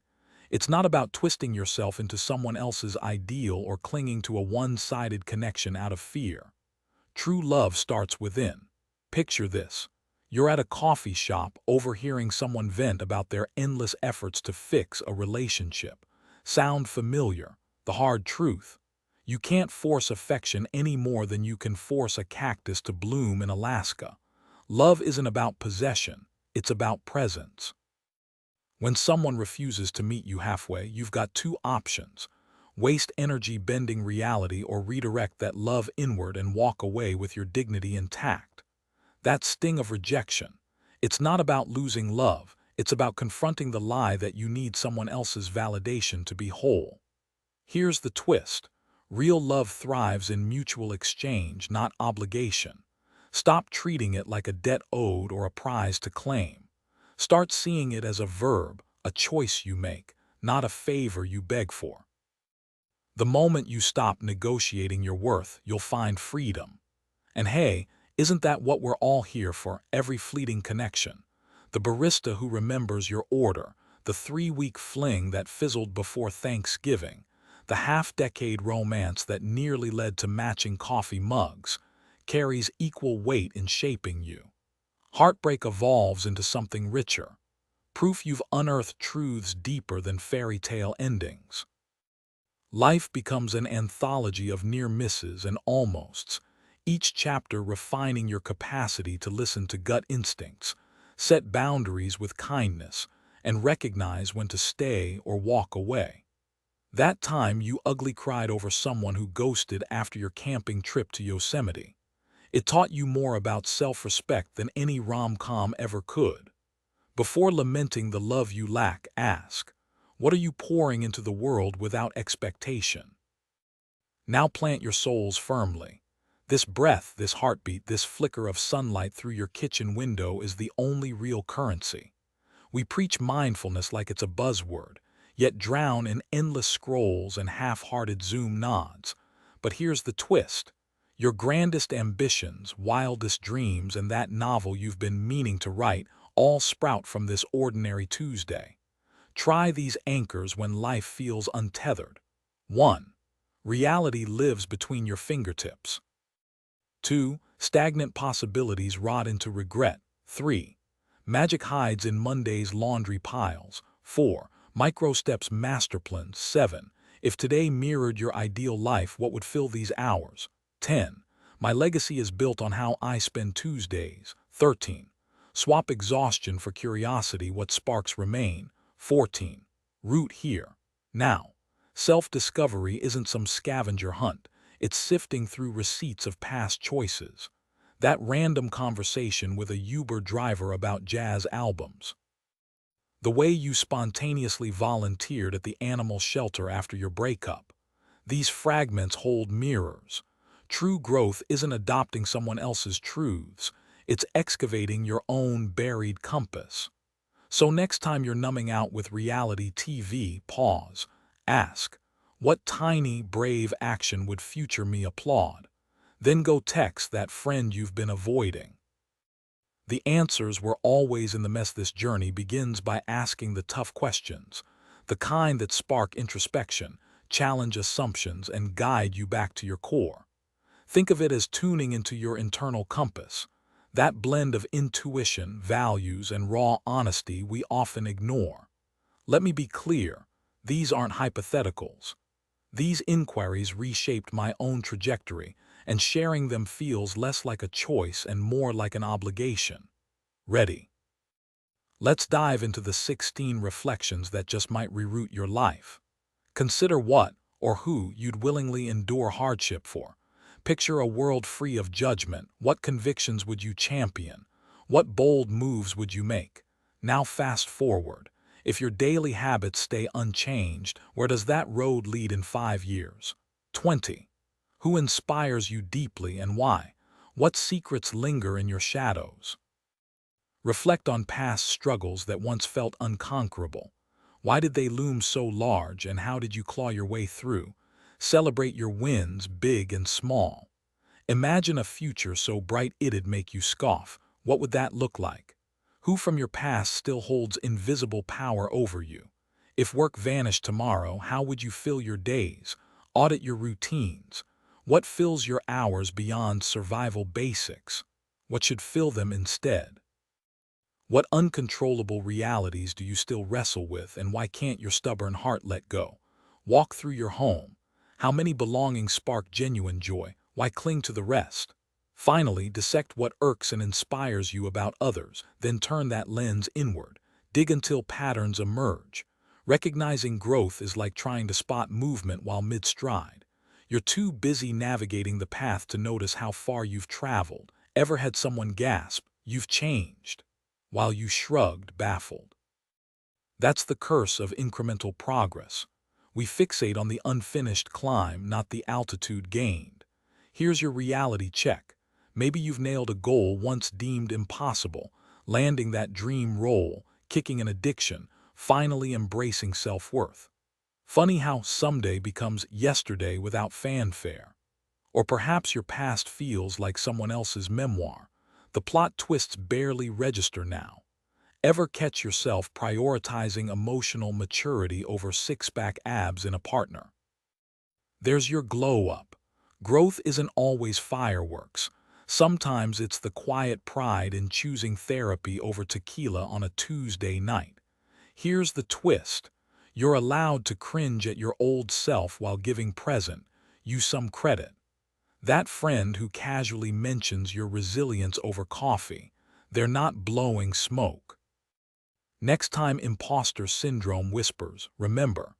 It's not about twisting yourself into someone else's ideal or clinging to a one-sided connection out of fear. True love starts within. Picture this. You're at a coffee shop, overhearing someone vent about their endless efforts to fix a relationship. Sound familiar? The hard truth: you can't force affection any more than you can force a cactus to bloom in Alaska. Love isn't about possession, it's about presence. When someone refuses to meet you halfway, you've got two options: waste energy bending reality, or redirect that love inward and walk away with your dignity intact. That sting of rejection. It's not about losing love, it's about confronting the lie that you need someone else's validation to be whole. Here's the twist. Real love thrives in mutual exchange, not obligation. Stop treating it like a debt owed or a prize to claim. Start seeing it as a verb, a choice you make, not a favor you beg for. The moment you stop negotiating your worth, you'll find freedom. And hey, isn't that what we're all here for? Every fleeting connection. The barista who remembers your order, the 3-week fling that fizzled before Thanksgiving, the half-decade romance that nearly led to matching coffee mugs, carries equal weight in shaping you. Heartbreak evolves into something richer. Proof you've unearthed truths deeper than fairy tale endings. Life becomes an anthology of near misses and almosts, each chapter refining your capacity to listen to gut instincts, set boundaries with kindness, and recognize when to stay or walk away. That time you ugly cried over someone who ghosted after your camping trip to Yosemite. It taught you more about self-respect than any rom-com ever could. Before lamenting the love you lack, ask, what are you pouring into the world without expectation? Now plant your souls firmly. This breath, this heartbeat, this flicker of sunlight through your kitchen window is the only real currency. We preach mindfulness like it's a buzzword, yet drown in endless scrolls and half-hearted Zoom nods. But here's the twist. Your grandest ambitions, wildest dreams, and that novel you've been meaning to write all sprout from this ordinary Tuesday. Try these anchors when life feels untethered. 1. Reality lives between your fingertips. 2. Stagnant possibilities rot into regret. 3. Magic hides in Monday's laundry piles. 4. Micro steps master plans. 7. If today mirrored your ideal life, what would fill these hours? 10. My legacy is built on how I spend Tuesdays. 13. Swap exhaustion for curiosity, what sparks remain. 14. Root here. Now. Self-discovery isn't some scavenger hunt. It's sifting through receipts of past choices. That random conversation with a Uber driver about jazz albums. The way you spontaneously volunteered at the animal shelter after your breakup. These fragments hold mirrors. True growth isn't adopting someone else's truths, it's excavating your own buried compass. So next time you're numbing out with reality TV, pause. Ask, what tiny, brave action would future me applaud? Then go text that friend you've been avoiding. The answers were always in the mess. This journey begins by asking the tough questions, the kind that spark introspection, challenge assumptions, and guide you back to your core. Think of it as tuning into your internal compass, that blend of intuition, values, and raw honesty we often ignore. Let me be clear, these aren't hypotheticals. These inquiries reshaped my own trajectory, and sharing them feels less like a choice and more like an obligation. Ready? Let's dive into the 16 reflections that just might reroute your life. Consider what or who you'd willingly endure hardship for. Picture a world free of judgment. What convictions would you champion? What bold moves would you make? Now fast forward. If your daily habits stay unchanged, where does that road lead in 5 years? 20. Who inspires you deeply and why? What secrets linger in your shadows? Reflect on past struggles that once felt unconquerable. Why did they loom so large, and how did you claw your way through? Celebrate your wins, big and small. Imagine a future so bright it'd make you scoff. What would that look like? Who from your past still holds invisible power over you? If work vanished tomorrow, how would you fill your days? Audit your routines. What fills your hours beyond survival basics? What should fill them instead? What uncontrollable realities do you still wrestle with, and why can't your stubborn heart let go? Walk through your home. How many belongings spark genuine joy? Why cling to the rest? Finally, dissect what irks and inspires you about others, then turn that lens inward. Dig until patterns emerge. Recognizing growth is like trying to spot movement while mid-stride. You're too busy navigating the path to notice how far you've traveled. Ever had someone gasp, "You've changed," while you shrugged, baffled? That's the curse of incremental progress. We fixate on the unfinished climb, not the altitude gained. Here's your reality check. Maybe you've nailed a goal once deemed impossible, landing that dream role, kicking an addiction, finally embracing self-worth. Funny how someday becomes yesterday without fanfare. Or perhaps your past feels like someone else's memoir. The plot twists barely register now. Ever catch yourself prioritizing emotional maturity over six-pack abs in a partner? There's your glow-up. Growth isn't always fireworks. Sometimes it's the quiet pride in choosing therapy over tequila on a Tuesday night. Here's the twist. You're allowed to cringe at your old self while giving you some credit. That friend who casually mentions your resilience over coffee, they're not blowing smoke. Next time imposter syndrome whispers, remember,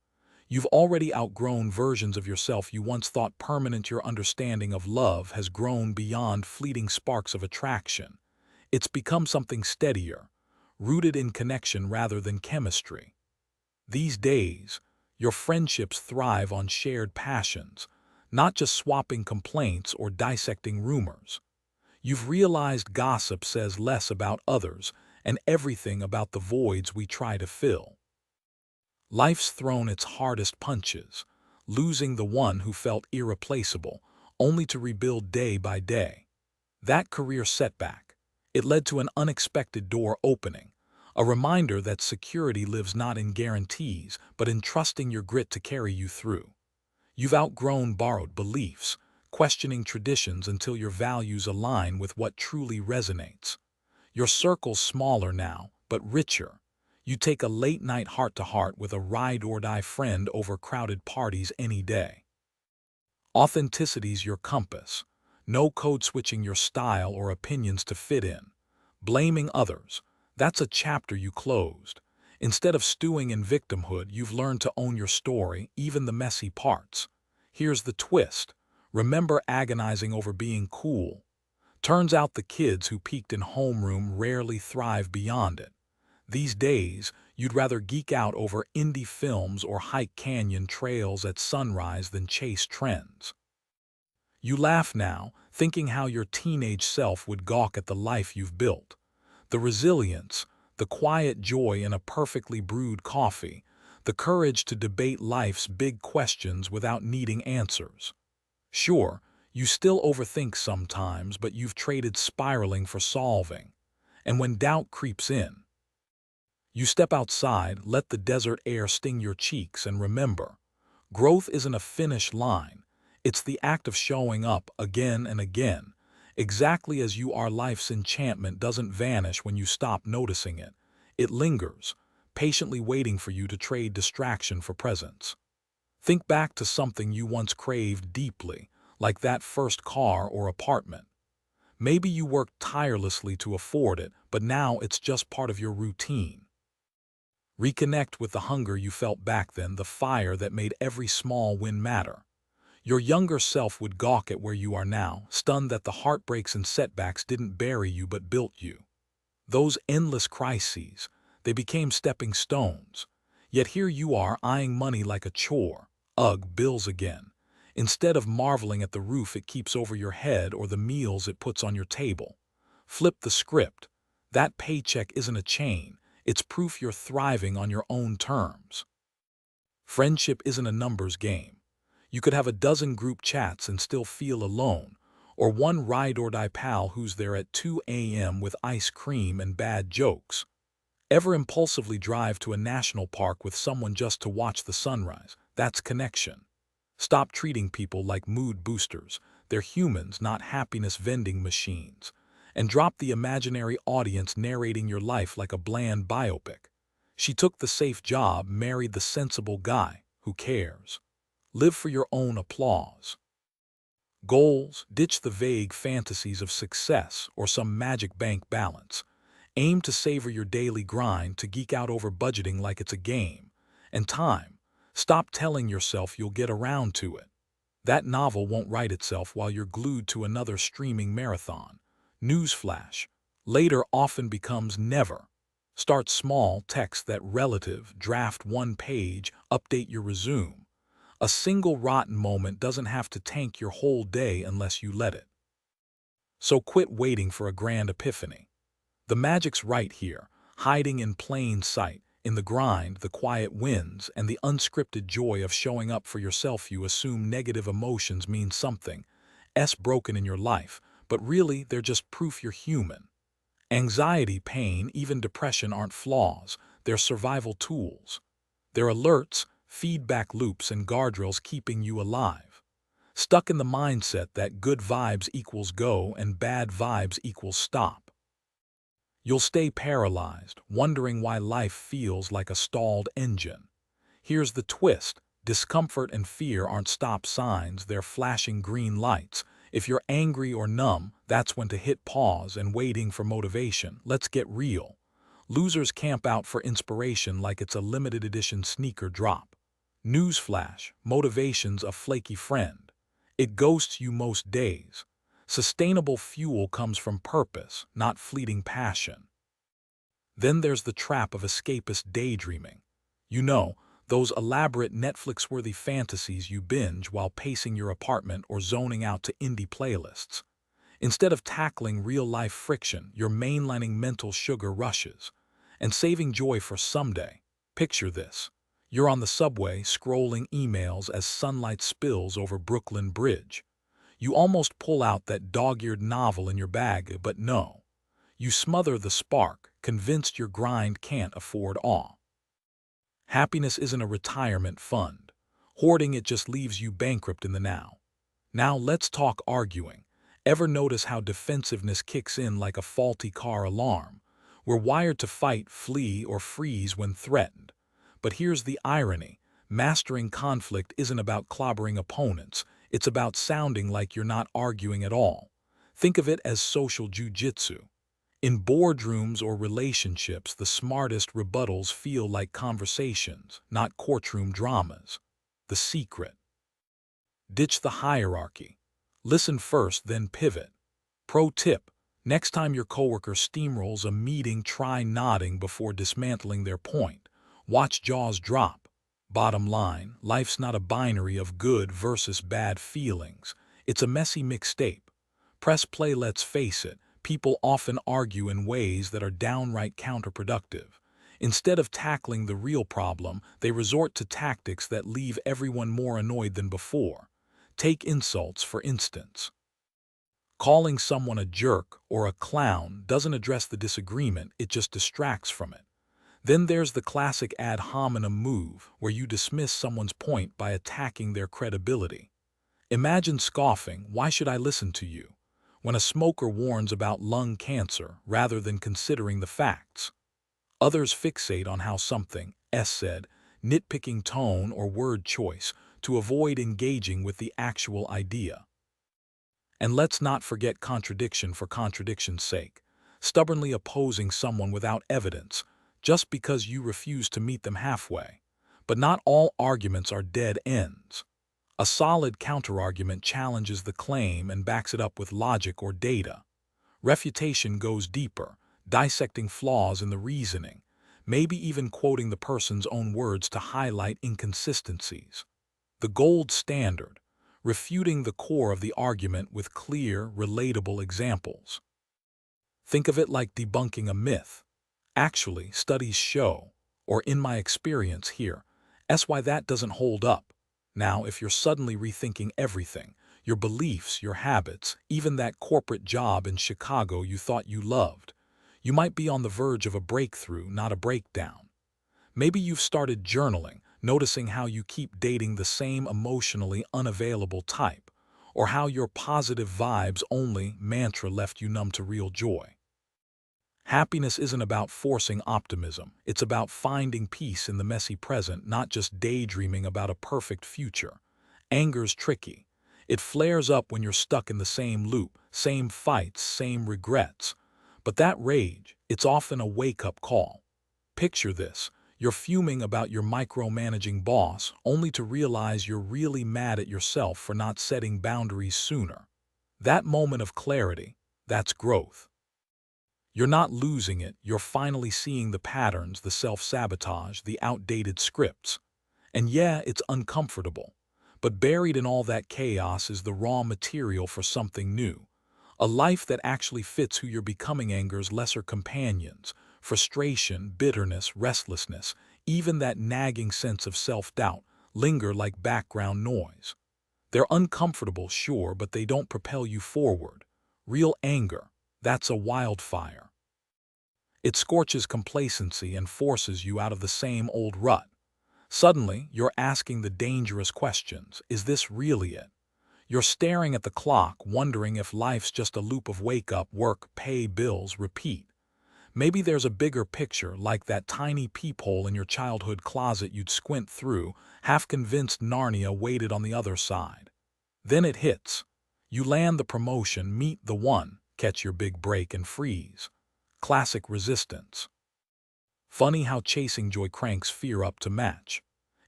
you've already outgrown versions of yourself you once thought permanent. Your understanding of love has grown beyond fleeting sparks of attraction. It's become something steadier, rooted in connection rather than chemistry. These days, your friendships thrive on shared passions, not just swapping complaints or dissecting rumors. You've realized gossip says less about others and everything about the voids we try to fill. Life's thrown its hardest punches, losing the one who felt irreplaceable, only to rebuild day by day. That career setback, it led to an unexpected door opening, a reminder that security lives not in guarantees, but in trusting your grit to carry you through. You've outgrown borrowed beliefs, questioning traditions until your values align with what truly resonates. Your circle's smaller now, but richer. You take a late-night heart-to-heart with a ride-or-die friend over crowded parties any day. Authenticity's your compass. No code-switching your style or opinions to fit in. Blaming others, that's a chapter you closed. Instead of stewing in victimhood, you've learned to own your story, even the messy parts. Here's the twist. Remember agonizing over being cool. Turns out the kids who peaked in homeroom rarely thrive beyond it. These days, You'd rather geek out over indie films or hike canyon trails at sunrise than chase trends. You laugh now, thinking how your teenage self would gawk at the life you've built. The resilience, the quiet joy in a perfectly brewed coffee, the courage to debate life's big questions without needing answers. Sure, you still overthink sometimes, but you've traded spiraling for solving. And when doubt creeps in, you step outside, let the desert air sting your cheeks, and remember, growth isn't a finish line. It's the act of showing up again and again, exactly as you are. Life's enchantment doesn't vanish when you stop noticing it. It lingers, patiently waiting for you to trade distraction for presence. Think back to something you once craved deeply, like that first car or apartment. Maybe you worked tirelessly to afford it, but now it's just part of your routine. Reconnect with the hunger you felt back then, the fire that made every small win matter. Your younger self would gawk at where you are now, stunned that the heartbreaks and setbacks didn't bury you but built you. Those endless crises, they became stepping stones. Yet here you are, eyeing money like a chore. Ugh, bills again. Instead of marveling at the roof it keeps over your head or the meals it puts on your table. Flip the script. That paycheck isn't a chain. It's proof you're thriving on your own terms. Friendship isn't a numbers game. You could have a dozen group chats and still feel alone, or one ride-or-die pal who's there at 2 a.m. with ice cream and bad jokes. Ever impulsively drive to a national park with someone just to watch the sunrise? That's connection. Stop treating people like mood boosters. They're humans, not happiness vending machines. And drop the imaginary audience narrating your life like a bland biopic. She took the safe job, married the sensible guy. Who cares? Live for your own applause. Goals, ditch the vague fantasies of success or some magic bank balance. Aim to savor your daily grind, to geek out over budgeting like it's a game. And time. Stop telling yourself you'll get around to it. That novel won't write itself while you're glued to another streaming marathon. Newsflash. Later often becomes never. Start small, text that relative, draft one page, update your resume. A single rotten moment doesn't have to tank your whole day unless you let it. So quit waiting for a grand epiphany. The magic's right here, hiding in plain sight, in the grind, the quiet wins, and the unscripted joy of showing up for yourself. You assume negative emotions mean something broken in your life, but really they're just proof you're human. Anxiety, pain, even depression aren't flaws, they're survival tools. They're alerts, feedback loops, and guardrails keeping you alive. Stuck in the mindset that good vibes equals go and bad vibes equals stop. You'll stay paralyzed, wondering why life feels like a stalled engine. Here's the twist. Discomfort and fear aren't stop signs, they're flashing green lights. If you're angry or numb, that's when to hit pause and waiting for motivation. Let's get real. Losers camp out for inspiration like it's a limited edition sneaker drop. Newsflash, motivation's a flaky friend. It ghosts you most days. Sustainable fuel comes from purpose, not fleeting passion. Then there's the trap of escapist daydreaming. You know, those elaborate Netflix-worthy fantasies you binge while pacing your apartment or zoning out to indie playlists. Instead of tackling real-life friction, you're mainlining mental sugar rushes and saving joy for someday. Picture this. You're on the subway scrolling emails as sunlight spills over Brooklyn Bridge. You almost pull out that dog-eared novel in your bag, but no. You smother the spark, convinced your grind can't afford awe. Happiness isn't a retirement fund. Hoarding it just leaves you bankrupt in the now. Now let's talk arguing. Ever notice how defensiveness kicks in like a faulty car alarm? We're wired to fight, flee, or freeze when threatened. But here's the irony. Mastering conflict isn't about clobbering opponents. It's about sounding like you're not arguing at all. Think of it as social jujitsu. In boardrooms or relationships, the smartest rebuttals feel like conversations, not courtroom dramas. The secret. Ditch the hierarchy. Listen first, then pivot. Pro tip: next time your coworker steamrolls a meeting, try nodding before dismantling their point. Watch jaws drop. Bottom line, life's not a binary of good versus bad feelings. It's a messy mixtape. Press play, let's face it, people often argue in ways that are downright counterproductive. Instead of tackling the real problem, they resort to tactics that leave everyone more annoyed than before. Take insults, for instance. Calling someone a jerk or a clown doesn't address the disagreement, it just distracts from it. Then there's the classic ad hominem move, where you dismiss someone's point by attacking their credibility. Imagine scoffing, "Why should I listen to you?" when a smoker warns about lung cancer rather than considering the facts. Others fixate on how something is said, nitpicking tone or word choice, to avoid engaging with the actual idea. And let's not forget contradiction for contradiction's sake, stubbornly opposing someone without evidence, just because you refuse to meet them halfway. But not all arguments are dead ends. A solid counterargument challenges the claim and backs it up with logic or data. Refutation goes deeper, dissecting flaws in the reasoning, maybe even quoting the person's own words to highlight inconsistencies. The gold standard, refuting the core of the argument with clear, relatable examples. Think of it like debunking a myth. Actually, studies show, or in my experience here, why that doesn't hold up. Now, if you're suddenly rethinking everything, your beliefs, your habits, even that corporate job in Chicago you thought you loved, you might be on the verge of a breakthrough, not a breakdown. Maybe you've started journaling, noticing how you keep dating the same emotionally unavailable type, or how your positive vibes only mantra left you numb to real joy. Happiness isn't about forcing optimism, it's about finding peace in the messy present, not just daydreaming about a perfect future. Anger's tricky. It flares up when you're stuck in the same loop, same fights, same regrets. But that rage, it's often a wake-up call. Picture this. You're fuming about your micromanaging boss, only to realize you're really mad at yourself for not setting boundaries sooner. That moment of clarity, that's growth. You're not losing it, you're finally seeing the patterns, the self-sabotage, the outdated scripts. And yeah, it's uncomfortable. But buried in all that chaos is the raw material for something new. A life that actually fits who you're becoming. Anger's lesser companions, frustration, bitterness, restlessness, even that nagging sense of self-doubt, linger like background noise. They're uncomfortable, sure, but they don't propel you forward. Real anger, that's a wildfire. It scorches complacency and forces you out of the same old rut. Suddenly, you're asking the dangerous questions. Is this really it? You're staring at the clock, wondering if life's just a loop of wake up, work, pay, bills, repeat. Maybe there's a bigger picture, like that tiny peephole in your childhood closet you'd squint through, half convinced Narnia waited on the other side. Then it hits. You land the promotion, meet the one, catch your big break and freeze. Classic resistance. Funny how chasing joy cranks fear up to match.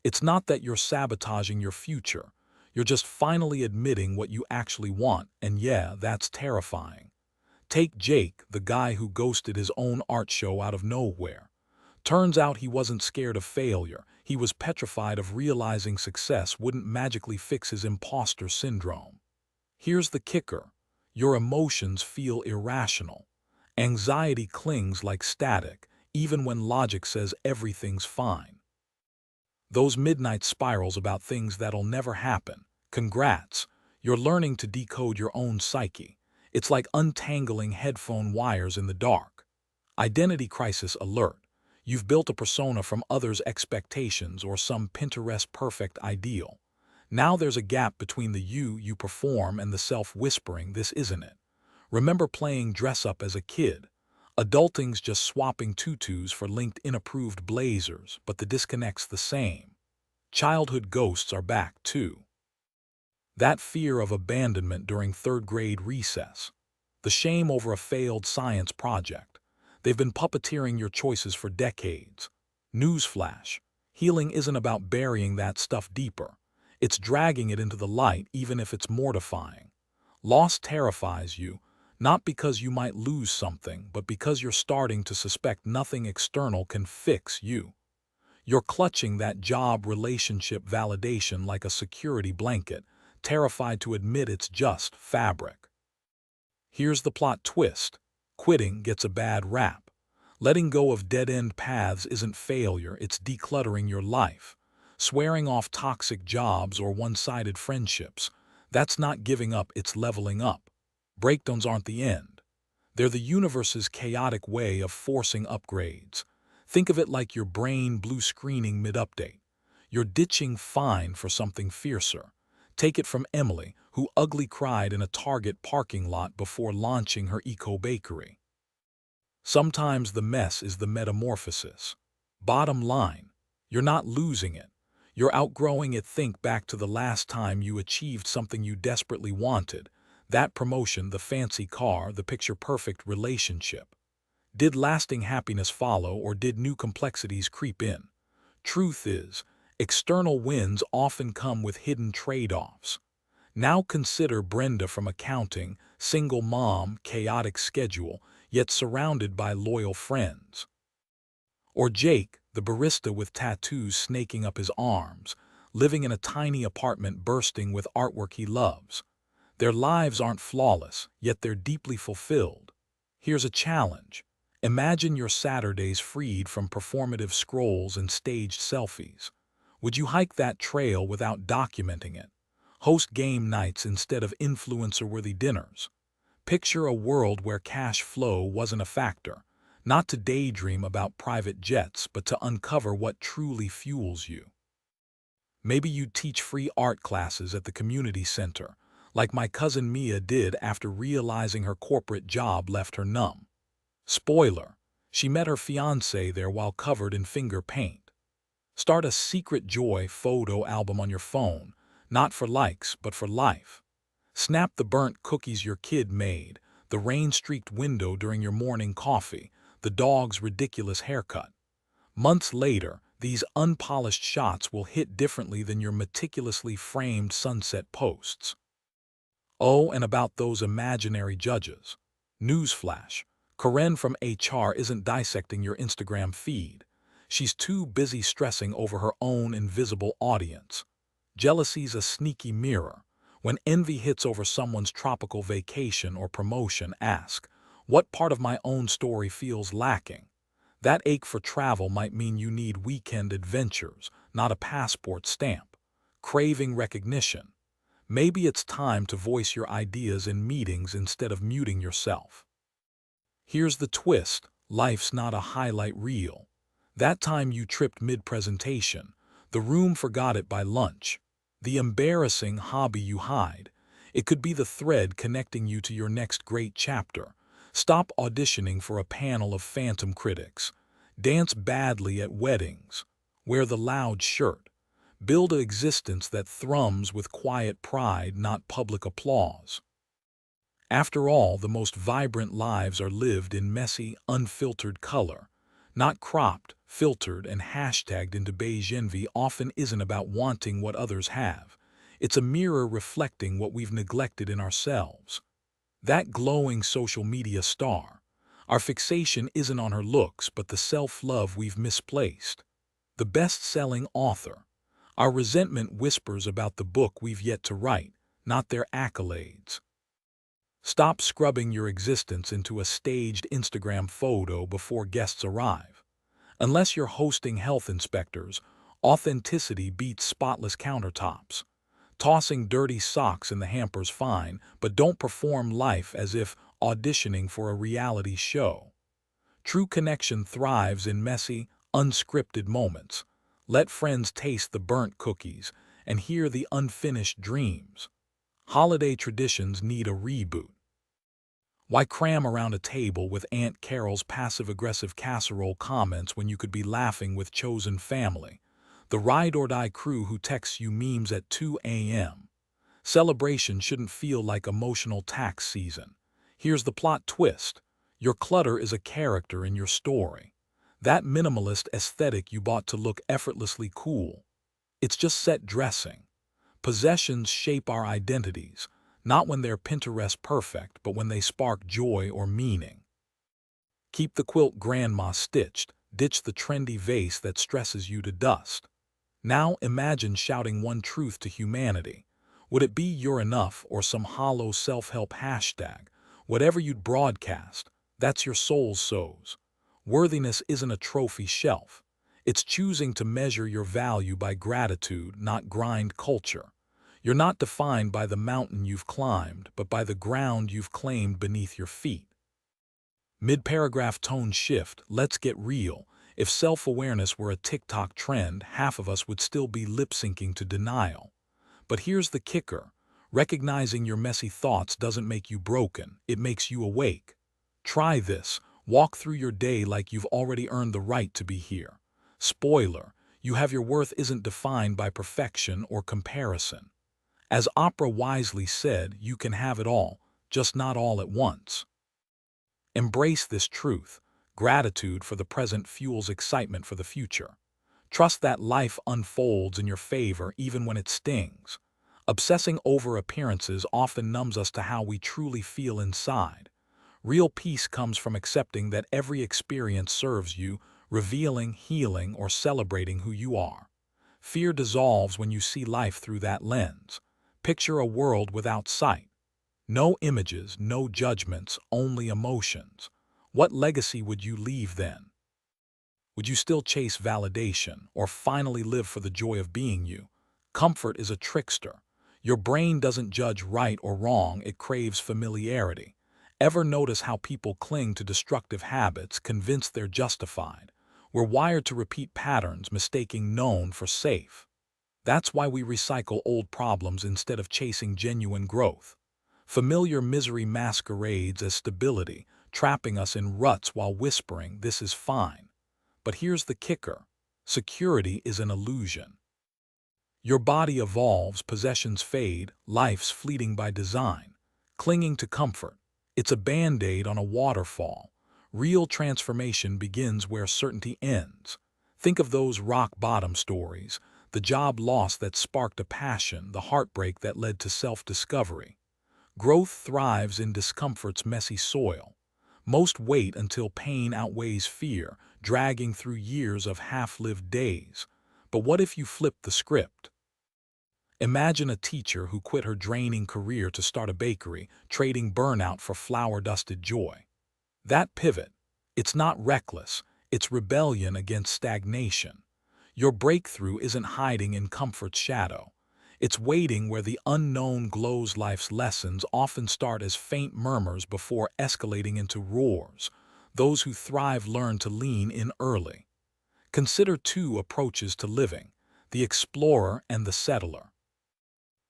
It's not that you're sabotaging your future. You're just finally admitting what you actually want, and yeah, that's terrifying. Take Jake, the guy who ghosted his own art show out of nowhere. Turns out he wasn't scared of failure. He was petrified of realizing success wouldn't magically fix his imposter syndrome. Here's the kicker. Your emotions feel irrational. Anxiety clings like static, even when logic says everything's fine. Those midnight spirals about things that'll never happen. Congrats, you're learning to decode your own psyche. It's like untangling headphone wires in the dark. Identity crisis alert. You've built a persona from others' expectations or some Pinterest perfect ideal. Now there's a gap between the you perform and the self-whispering, this isn't it. Remember playing dress-up as a kid? Adulting's just swapping tutus for LinkedIn-approved blazers, but the disconnect's the same. Childhood ghosts are back, too. That fear of abandonment during third-grade recess. The shame over a failed science project. They've been puppeteering your choices for decades. Newsflash. Healing isn't about burying that stuff deeper. It's dragging it into the light, even if it's mortifying. Loss terrifies you, not because you might lose something, but because you're starting to suspect nothing external can fix you. You're clutching that job relationship validation like a security blanket, terrified to admit it's just fabric. Here's the plot twist. Quitting gets a bad rap. Letting go of dead-end paths isn't failure, it's decluttering your life. Swearing off toxic jobs or one-sided friendships, that's not giving up, it's leveling up. Breakdowns aren't the end. They're the universe's chaotic way of forcing upgrades. Think of it like your brain blue screening mid-update. You're ditching fine for something fiercer. Take it from Emily, who ugly cried in a Target parking lot before launching her eco-bakery. Sometimes the mess is the metamorphosis. Bottom line, you're not losing it. You're outgrowing it. Think back to the last time you achieved something you desperately wanted. That promotion, the fancy car, the picture-perfect relationship. Did lasting happiness follow, or did new complexities creep in? Truth is, external wins often come with hidden trade-offs. Now consider Brenda from accounting, single mom, chaotic schedule, yet surrounded by loyal friends. Or Jake, the barista with tattoos snaking up his arms, living in a tiny apartment bursting with artwork he loves. Their lives aren't flawless, yet they're deeply fulfilled. Here's a challenge. Imagine your Saturdays freed from performative scrolls and staged selfies. Would you hike that trail without documenting it? Host game nights instead of influencer-worthy dinners? Picture a world where cash flow wasn't a factor, not to daydream about private jets, but to uncover what truly fuels you. Maybe you'd teach free art classes at the community center, like my cousin Mia did after realizing her corporate job left her numb. Spoiler, she met her fiancé there while covered in finger paint. Start a secret joy photo album on your phone, not for likes, but for life. Snap the burnt cookies your kid made, the rain-streaked window during your morning coffee, the dog's ridiculous haircut. Months later, these unpolished shots will hit differently than your meticulously framed sunset posts. Oh, and about those imaginary judges. Newsflash. Karen from HR isn't dissecting your Instagram feed. She's too busy stressing over her own invisible audience. Jealousy's a sneaky mirror. When envy hits over someone's tropical vacation or promotion, ask, what part of my own story feels lacking? That ache for travel might mean you need weekend adventures, not a passport stamp. Craving recognition. Maybe it's time to voice your ideas in meetings instead of muting yourself. Here's the twist. Life's not a highlight reel. That time you tripped mid-presentation, the room forgot it by lunch. The embarrassing hobby you hide. It could be the thread connecting you to your next great chapter. Stop auditioning for a panel of phantom critics. Dance badly at weddings. Wear the loud shirt. Build an existence that thrums with quiet pride, not public applause. After all, the most vibrant lives are lived in messy, unfiltered color. Not cropped, filtered, and hashtagged into beige. Envy often isn't about wanting what others have. It's a mirror reflecting what we've neglected in ourselves. That glowing social media star. Our fixation isn't on her looks, but the self-love we've misplaced. The best-selling author. Our resentment whispers about the book we've yet to write, not their accolades. Stop scrubbing your existence into a staged Instagram photo before guests arrive. Unless you're hosting health inspectors, authenticity beats spotless countertops. Tossing dirty socks in the hamper's fine, but don't perform life as if auditioning for a reality show. True connection thrives in messy, unscripted moments. Let friends taste the burnt cookies and hear the unfinished dreams. Holiday traditions need a reboot. Why cram around a table with Aunt Carol's passive-aggressive casserole comments when you could be laughing with chosen family? The ride-or-die crew who texts you memes at 2 a.m. Celebration shouldn't feel like emotional tax season. Here's the plot twist. Your clutter is a character in your story. That minimalist aesthetic you bought to look effortlessly cool. It's just set dressing. Possessions shape our identities, not when they're Pinterest perfect, but when they spark joy or meaning. Keep the quilt grandma stitched. Ditch the trendy vase that stresses you to dust. Now imagine shouting one truth to humanity. Would it be "you're enough" or some hollow self-help hashtag? Whatever you'd broadcast, that's your soul's sows. Worthiness isn't a trophy shelf. It's choosing to measure your value by gratitude, not grind culture. You're not defined by the mountain you've climbed, but by the ground you've claimed beneath your feet. Mid-paragraph tone shift, let's get real. If self-awareness were a TikTok trend, half of us would still be lip-syncing to denial. But here's the kicker. Recognizing your messy thoughts doesn't make you broken, it makes you awake. Try this. Walk through your day like you've already earned the right to be here. Spoiler, you have your worth isn't defined by perfection or comparison. As Oprah wisely said, you can have it all, just not all at once. Embrace this truth. Gratitude for the present fuels excitement for the future. Trust that life unfolds in your favor even when it stings. Obsessing over appearances often numbs us to how we truly feel inside. Real peace comes from accepting that every experience serves you, revealing, healing, or celebrating who you are. Fear dissolves when you see life through that lens. Picture a world without sight. No images, no judgments, only emotions. What legacy would you leave then? Would you still chase validation or finally live for the joy of being you? Comfort is a trickster. Your brain doesn't judge right or wrong, it craves familiarity. Ever notice how people cling to destructive habits, convinced they're justified? We're wired to repeat patterns, mistaking known for safe. That's why we recycle old problems instead of chasing genuine growth. Familiar misery masquerades as stability, trapping us in ruts while whispering, "This is fine." But here's the kicker. Security is an illusion. Your body evolves, possessions fade, life's fleeting by design. Clinging to comfort, it's a band-aid on a waterfall. Real transformation begins where certainty ends. Think of those rock-bottom stories, the job loss that sparked a passion, the heartbreak that led to self-discovery. Growth thrives in discomfort's messy soil. Most wait until pain outweighs fear, dragging through years of half-lived days. But what if you flip the script? Imagine a teacher who quit her draining career to start a bakery, trading burnout for flour-dusted joy. That pivot, it's not reckless, it's rebellion against stagnation. Your breakthrough isn't hiding in comfort's shadow. It's waiting where the unknown glows. Life's lessons often start as faint murmurs before escalating into roars. Those who thrive learn to lean in early. Consider two approaches to living, the explorer and the settler.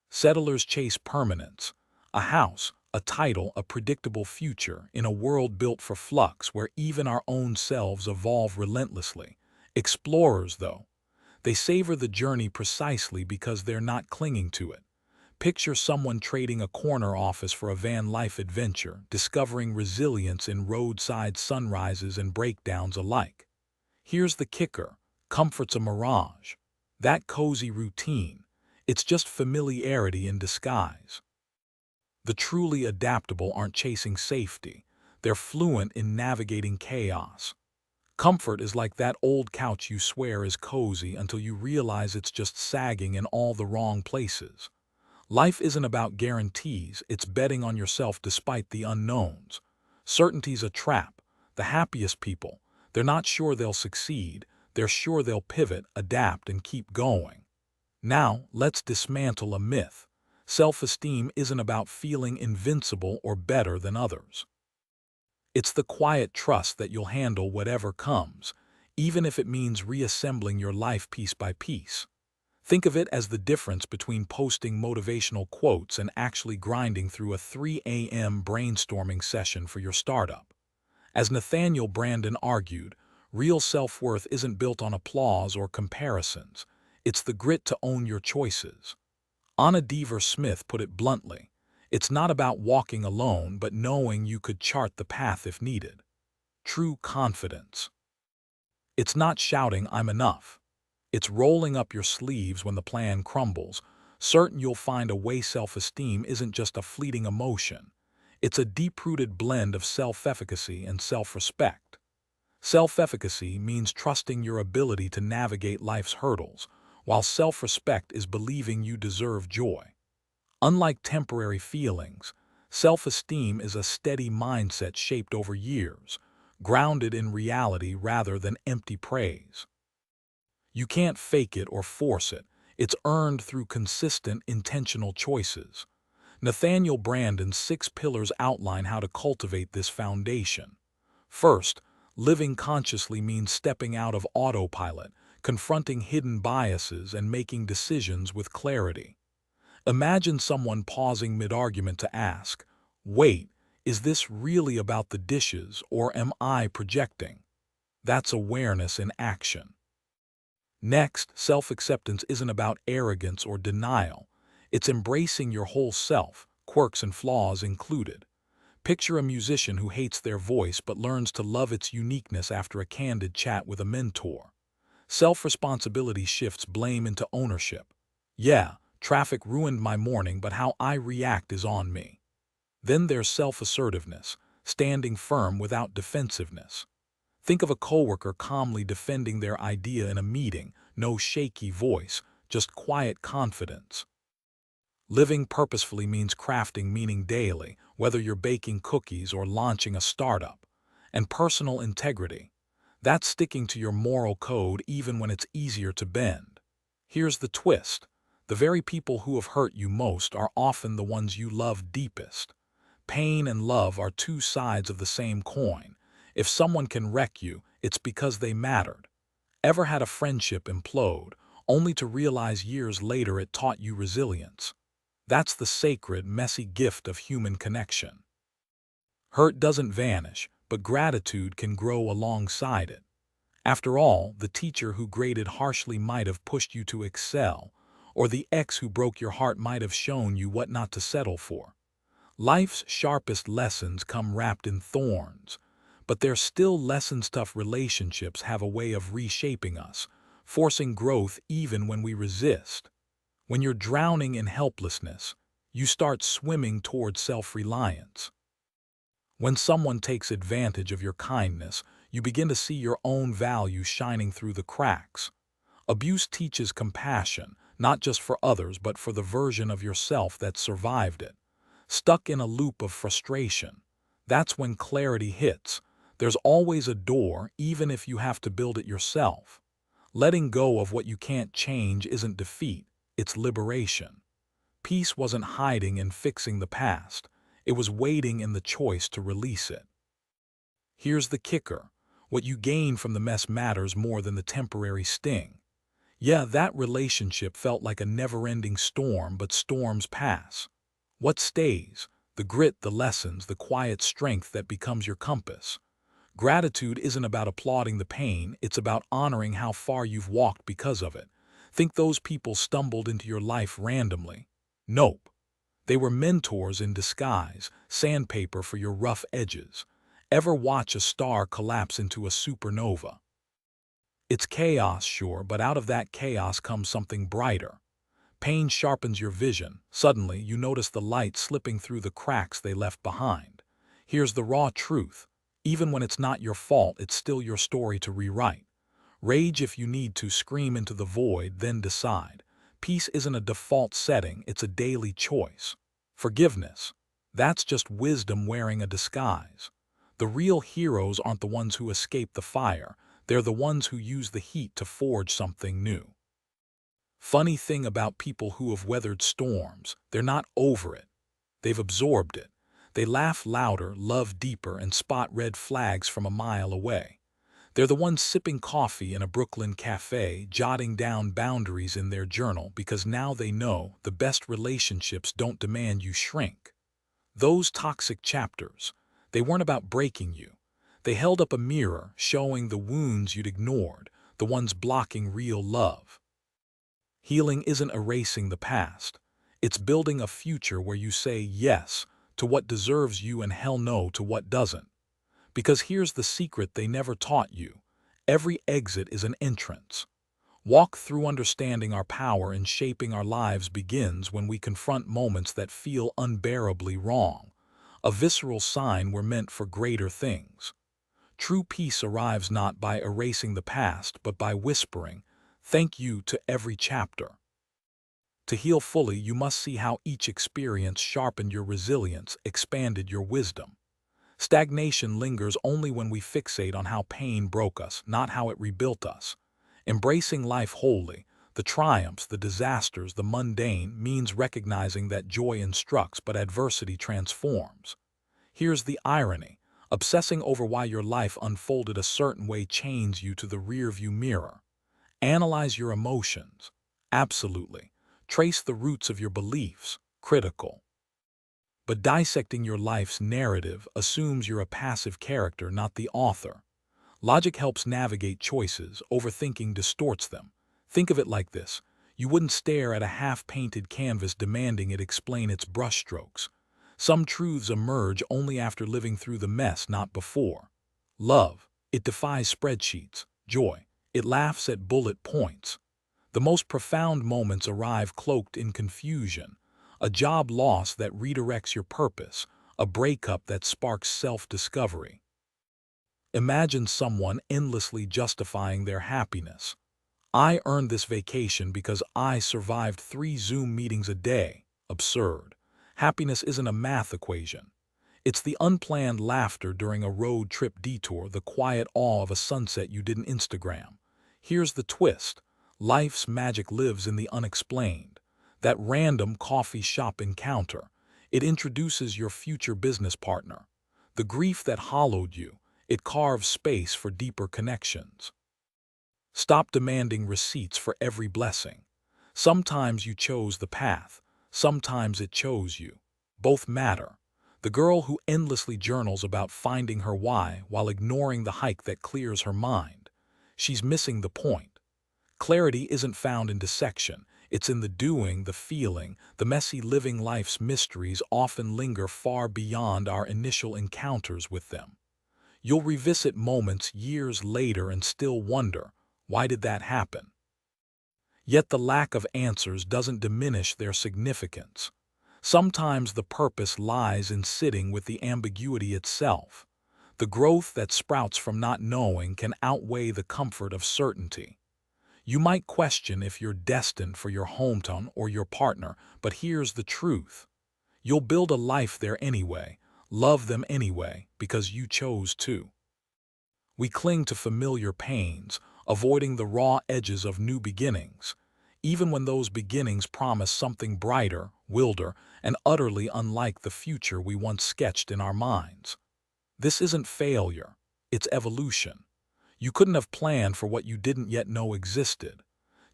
Settlers chase permanence, a house, a title, a predictable future in a world built for flux where even our own selves evolve relentlessly. Explorers, though, they savor the journey precisely because they're not clinging to it. Picture someone trading a corner office for a van life adventure, discovering resilience in roadside sunrises and breakdowns alike. Here's the kicker. Comfort's a mirage. That cozy routine, it's just familiarity in disguise. The truly adaptable aren't chasing safety. They're fluent in navigating chaos. Comfort is like that old couch you swear is cozy until you realize it's just sagging in all the wrong places. Life isn't about guarantees, it's betting on yourself despite the unknowns. Certainty's a trap. The happiest people, they're not sure they'll succeed, they're sure they'll pivot, adapt, and keep going. Now, let's dismantle a myth. Self-esteem isn't about feeling invincible or better than others. It's the quiet trust that you'll handle whatever comes, even if it means reassembling your life piece by piece. Think of it as the difference between posting motivational quotes and actually grinding through a 3 a.m. brainstorming session for your startup. As Nathaniel Branden argued, real self-worth isn't built on applause or comparisons. It's the grit to own your choices. Anna Deaver Smith put it bluntly. It's not about walking alone, but knowing you could chart the path if needed. True confidence. It's not shouting, "I'm enough." It's rolling up your sleeves when the plan crumbles, certain you'll find a way. Self-esteem isn't just a fleeting emotion. It's a deep-rooted blend of self-efficacy and self-respect. Self-efficacy means trusting your ability to navigate life's hurdles, while self-respect is believing you deserve joy. Unlike temporary feelings, self-esteem is a steady mindset shaped over years, grounded in reality rather than empty praise. You can't fake it or force it. It's earned through consistent, intentional choices. Nathaniel Branden's 6 pillars outline how to cultivate this foundation. First, living consciously means stepping out of autopilot, confronting hidden biases, and making decisions with clarity. Imagine someone pausing mid-argument to ask, "Wait, is this really about the dishes or am I projecting?" That's awareness in action. Next, self-acceptance isn't about arrogance or denial. It's embracing your whole self, quirks and flaws included. Picture a musician who hates their voice but learns to love its uniqueness after a candid chat with a mentor. Self-responsibility shifts blame into ownership. Yeah, traffic ruined my morning, but how I react is on me. Then there's self-assertiveness, standing firm without defensiveness. Think of a coworker calmly defending their idea in a meeting, no shaky voice, just quiet confidence. Living purposefully means crafting meaning daily, whether you're baking cookies or launching a startup. And personal integrity. That's sticking to your moral code even when it's easier to bend. Here's the twist. The very people who have hurt you most are often the ones you love deepest. Pain and love are two sides of the same coin. If someone can wreck you, it's because they mattered. Ever had a friendship implode, only to realize years later it taught you resilience? That's the sacred, messy gift of human connection. Hurt doesn't vanish, but gratitude can grow alongside it. After all, the teacher who graded harshly might have pushed you to excel, or the ex who broke your heart might have shown you what not to settle for. Life's sharpest lessons come wrapped in thorns, but they're still lessons. Tough relationships have a way of reshaping us, forcing growth even when we resist. When you're drowning in helplessness, you start swimming towards self-reliance. When someone takes advantage of your kindness, you begin to see your own value shining through the cracks. Abuse teaches compassion, not just for others but for the version of yourself that survived it. Stuck in a loop of frustration, that's when clarity hits. There's always a door, even if you have to build it yourself. Letting go of what you can't change isn't defeat, it's liberation. Peace wasn't hiding in fixing the past. It was waiting in the choice to release it. Here's the kicker. What you gain from the mess matters more than the temporary sting. Yeah, that relationship felt like a never-ending storm, but storms pass. What stays? The grit, the lessons, the quiet strength that becomes your compass. Gratitude isn't about applauding the pain, it's about honoring how far you've walked because of it. Think those people stumbled into your life randomly? Nope. They were mentors in disguise, sandpaper for your rough edges. Ever watch a star collapse into a supernova? It's chaos, sure, but out of that chaos comes something brighter. Pain sharpens your vision. Suddenly, you notice the light slipping through the cracks they left behind. Here's the raw truth. Even when it's not your fault, it's still your story to rewrite. Rage if you need to, scream into the void, then decide. Peace isn't a default setting, it's a daily choice. Forgiveness. That's just wisdom wearing a disguise. The real heroes aren't the ones who escape the fire, they're the ones who use the heat to forge something new. Funny thing about people who have weathered storms, they're not over it. They've absorbed it. They laugh louder, love deeper, and spot red flags from a mile away. They're the ones sipping coffee in a Brooklyn cafe, jotting down boundaries in their journal because now they know the best relationships don't demand you shrink. Those toxic chapters, they weren't about breaking you. They held up a mirror showing the wounds you'd ignored, the ones blocking real love. Healing isn't erasing the past. It's building a future where you say yes to what deserves you and hell no to what doesn't. Because here's the secret they never taught you. Every exit is an entrance. Walk through understanding our power in shaping our lives begins when we confront moments that feel unbearably wrong. A visceral sign we're meant for greater things. True peace arrives not by erasing the past, but by whispering, "Thank you" to every chapter. To heal fully, you must see how each experience sharpened your resilience, expanded your wisdom. Stagnation lingers only when we fixate on how pain broke us, not how it rebuilt us. Embracing life wholly, the triumphs, the disasters, the mundane, means recognizing that joy instructs but adversity transforms. Here's the irony. Obsessing over why your life unfolded a certain way chains you to the rearview mirror. Analyze your emotions. Absolutely. Trace the roots of your beliefs. Critical. But dissecting your life's narrative assumes you're a passive character, not the author. Logic helps navigate choices, overthinking distorts them. Think of it like this. You wouldn't stare at a half-painted canvas demanding it explain its brushstrokes. Some truths emerge only after living through the mess, not before. Love, it defies spreadsheets. Joy, it laughs at bullet points. The most profound moments arrive cloaked in confusion. A job loss that redirects your purpose, a breakup that sparks self-discovery. Imagine someone endlessly justifying their happiness. "I earned this vacation because I survived 3 Zoom meetings a day." Absurd. Happiness isn't a math equation. It's the unplanned laughter during a road trip detour, the quiet awe of a sunset you didn't Instagram. Here's the twist. Life's magic lives in the unexplained. That random coffee shop encounter. It introduces your future business partner. The grief that hollowed you. It carves space for deeper connections. Stop demanding receipts for every blessing. Sometimes you chose the path. Sometimes it chose you. Both matter. The girl who endlessly journals about finding her why while ignoring the hike that clears her mind. She's missing the point. Clarity isn't found in dissection. It's in the doing, the feeling. The messy living life's mysteries often linger far beyond our initial encounters with them. You'll revisit moments years later and still wonder, why did that happen? Yet the lack of answers doesn't diminish their significance. Sometimes the purpose lies in sitting with the ambiguity itself. The growth that sprouts from not knowing can outweigh the comfort of certainty. You might question if you're destined for your hometown or your partner, but here's the truth. You'll build a life there anyway, love them anyway, because you chose to. We cling to familiar pains, avoiding the raw edges of new beginnings, even when those beginnings promise something brighter, wilder, and utterly unlike the future we once sketched in our minds. This isn't failure, it's evolution. You couldn't have planned for what you didn't yet know existed.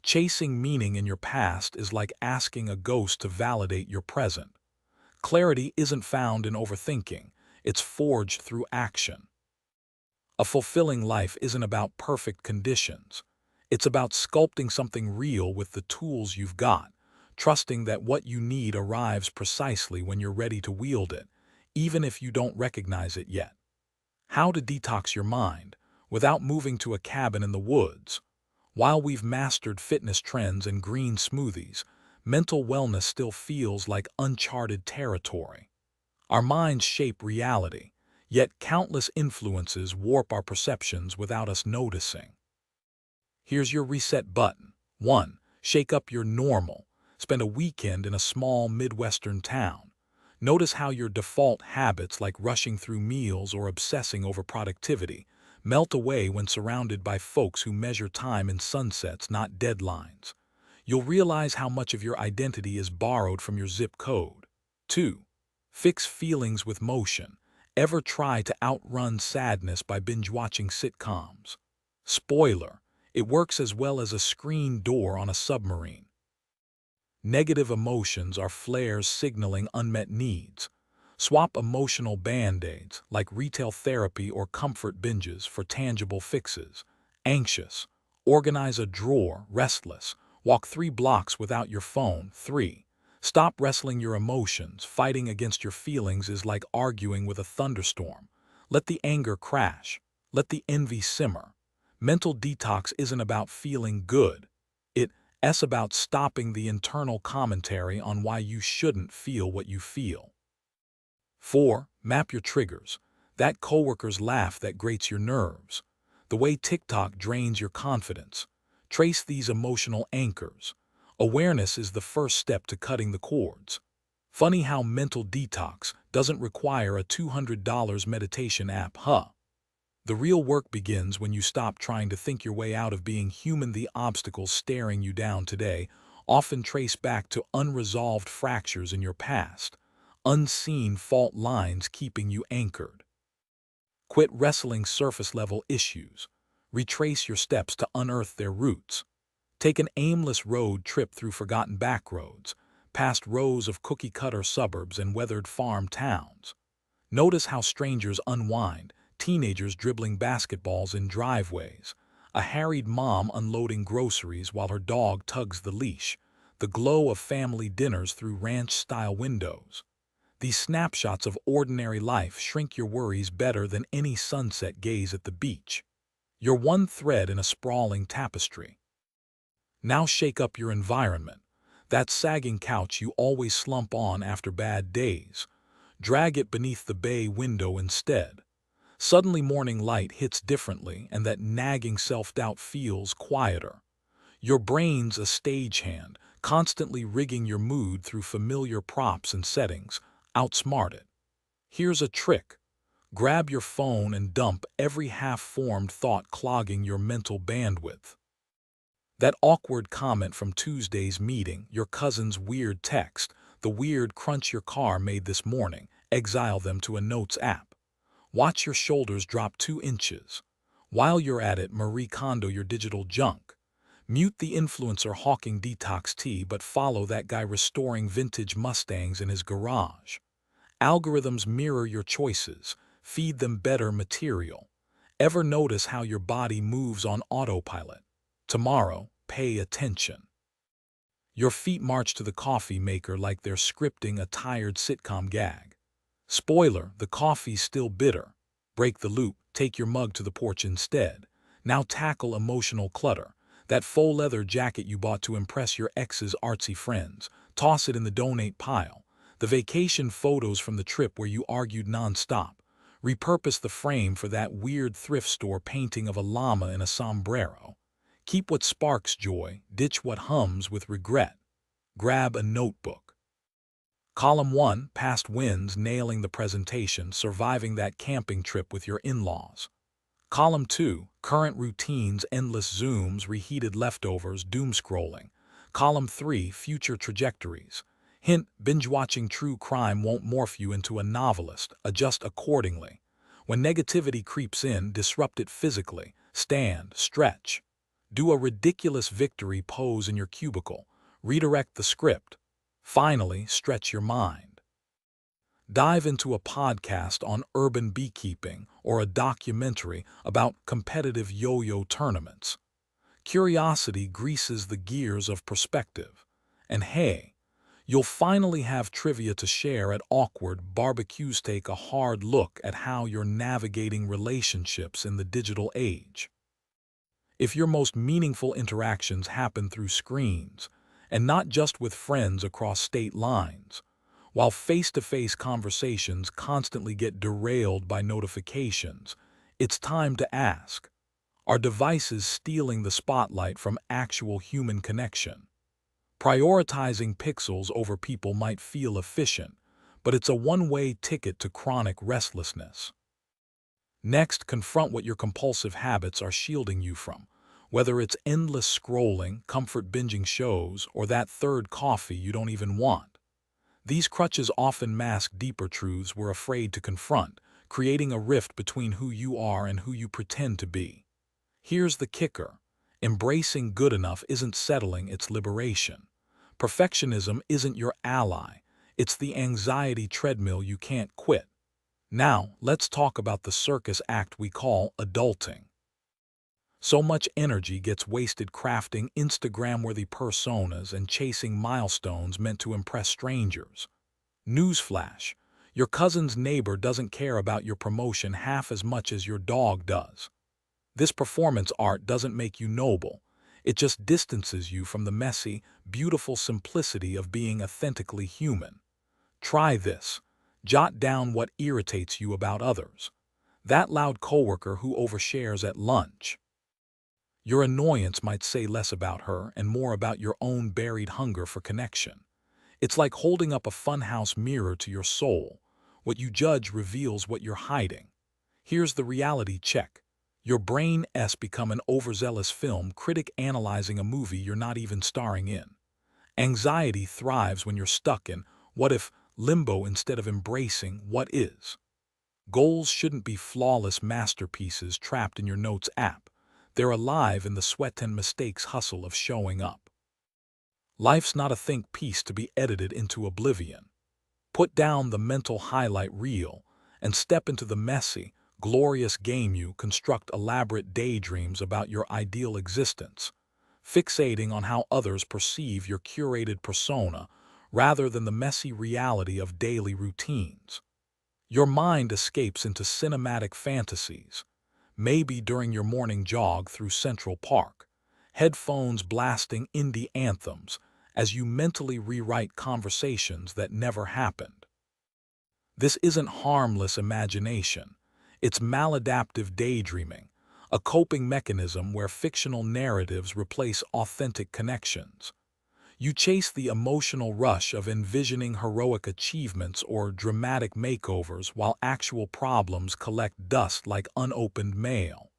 Chasing meaning in your past is like asking a ghost to validate your present. Clarity isn't found in overthinking, it's forged through action. A fulfilling life isn't about perfect conditions. It's about sculpting something real with the tools you've got, trusting that what you need arrives precisely when you're ready to wield it, even if you don't recognize it yet. How to detox your mind without moving to a cabin in the woods. While we've mastered fitness trends and green smoothies, mental wellness still feels like uncharted territory. Our minds shape reality, yet countless influences warp our perceptions without us noticing. Here's your reset button. 1. Shake up your normal. Spend a weekend in a small Midwestern town. Notice how your default habits like rushing through meals or obsessing over productivity melt away when surrounded by folks who measure time in sunsets, not deadlines. You'll realize how much of your identity is borrowed from your zip code. 2. Fix feelings with motion. Ever try to outrun sadness by binge-watching sitcoms? Spoiler, it works as well as a screen door on a submarine. Negative emotions are flares signaling unmet needs. Swap emotional band-aids, like retail therapy or comfort binges, for tangible fixes. Anxious. Organize a drawer. Restless. Walk 3 blocks without your phone. 3. Stop wrestling your emotions. Fighting against your feelings is like arguing with a thunderstorm. Let the anger crash. Let the envy simmer. Mental detox isn't about feeling good. It's about stopping the internal commentary on why you shouldn't feel what you feel. 4. Map your triggers. That coworker's laugh that grates your nerves, the way TikTok drains your confidence. Trace these emotional anchors. Awareness is the first step to cutting the cords. Funny how mental detox doesn't require a $200 meditation app, huh? The real work begins when you stop trying to think your way out of being human. The obstacles staring you down today often trace back to unresolved fractures in your past, unseen fault lines keeping you anchored. Quit wrestling surface-level issues. Retrace your steps to unearth their roots. Take an aimless road trip through forgotten backroads, past rows of cookie-cutter suburbs and weathered farm towns. Notice how strangers unwind, teenagers dribbling basketballs in driveways, a harried mom unloading groceries while her dog tugs the leash, the glow of family dinners through ranch-style windows. These snapshots of ordinary life shrink your worries better than any sunset gaze at the beach. You're one thread in a sprawling tapestry. Now shake up your environment. That sagging couch you always slump on after bad days. Drag it beneath the bay window instead. Suddenly morning light hits differently and that nagging self-doubt feels quieter. Your brain's a stagehand, constantly rigging your mood through familiar props and settings. Outsmart it. Here's a trick. Grab your phone and dump every half-formed thought clogging your mental bandwidth. That awkward comment from Tuesday's meeting, your cousin's weird text, the weird crunch your car made this morning, exile them to a notes app. Watch your shoulders drop 2 inches. While you're at it, Marie Kondo your digital junk. Mute the influencer hawking detox tea, but follow that guy restoring vintage Mustangs in his garage. Algorithms mirror your choices. Feed them better material. Ever notice how your body moves on autopilot? Tomorrow, pay attention. Your feet march to the coffee maker like they're scripting a tired sitcom gag. Spoiler, the coffee's still bitter. Break the loop, take your mug to the porch instead. Now tackle emotional clutter. That faux leather jacket you bought to impress your ex's artsy friends. Toss it in the donate pile. The vacation photos from the trip where you argued nonstop. Repurpose the frame for that weird thrift store painting of a llama in a sombrero. Keep what sparks joy, ditch what hums with regret. Grab a notebook. Column 1, past wins, nailing the presentation, surviving that camping trip with your in-laws. Column 2, current routines, endless Zooms, reheated leftovers, doom scrolling. Column 3, future trajectories. Hint, binge-watching true crime won't morph you into a novelist. Adjust accordingly. When negativity creeps in, disrupt it physically. Stand, stretch. Do a ridiculous victory pose in your cubicle. Redirect the script. Finally, stretch your mind. Dive into a podcast on urban beekeeping or a documentary about competitive yo-yo tournaments. Curiosity greases the gears of perspective. And hey, you'll finally have trivia to share at awkward barbecues. Take a hard look at how you're navigating relationships in the digital age. If your most meaningful interactions happen through screens, and not just with friends across state lines, while face-to-face conversations constantly get derailed by notifications, it's time to ask, are devices stealing the spotlight from actual human connection? Prioritizing pixels over people might feel efficient, but it's a one-way ticket to chronic restlessness. Next, confront what your compulsive habits are shielding you from, whether it's endless scrolling, comfort binging shows, or that third coffee you don't even want. These crutches often mask deeper truths we're afraid to confront, creating a rift between who you are and who you pretend to be. Here's the kicker. Embracing good enough isn't settling, it's liberation. Perfectionism isn't your ally. It's the anxiety treadmill you can't quit. Now, let's talk about the circus act we call adulting. So much energy gets wasted crafting Instagram-worthy personas and chasing milestones meant to impress strangers. Newsflash, your cousin's neighbor doesn't care about your promotion half as much as your dog does. This performance art doesn't make you noble. It just distances you from the messy, beautiful simplicity of being authentically human. Try this. Jot down what irritates you about others. That loud coworker who overshares at lunch. Your annoyance might say less about her and more about your own buried hunger for connection. It's like holding up a funhouse mirror to your soul. What you judge reveals what you're hiding. Here's the reality check. Your brain's become an overzealous film critic analyzing a movie you're not even starring in. Anxiety thrives when you're stuck in what if limbo instead of embracing what is. Goals shouldn't be flawless masterpieces trapped in your notes app. They're alive in the sweat and mistakes hustle of showing up. Life's not a think piece to be edited into oblivion. Put down the mental highlight reel and step into the messy, glorious game. You construct elaborate daydreams about your ideal existence, fixating on how others perceive your curated persona rather than the messy reality of daily routines. Your mind escapes into cinematic fantasies, maybe during your morning jog through Central Park, headphones blasting indie anthems as you mentally rewrite conversations that never happened. This isn't harmless imagination. It's maladaptive daydreaming, a coping mechanism where fictional narratives replace authentic connections. You chase the emotional rush of envisioning heroic achievements or dramatic makeovers while actual problems collect dust like unopened mail.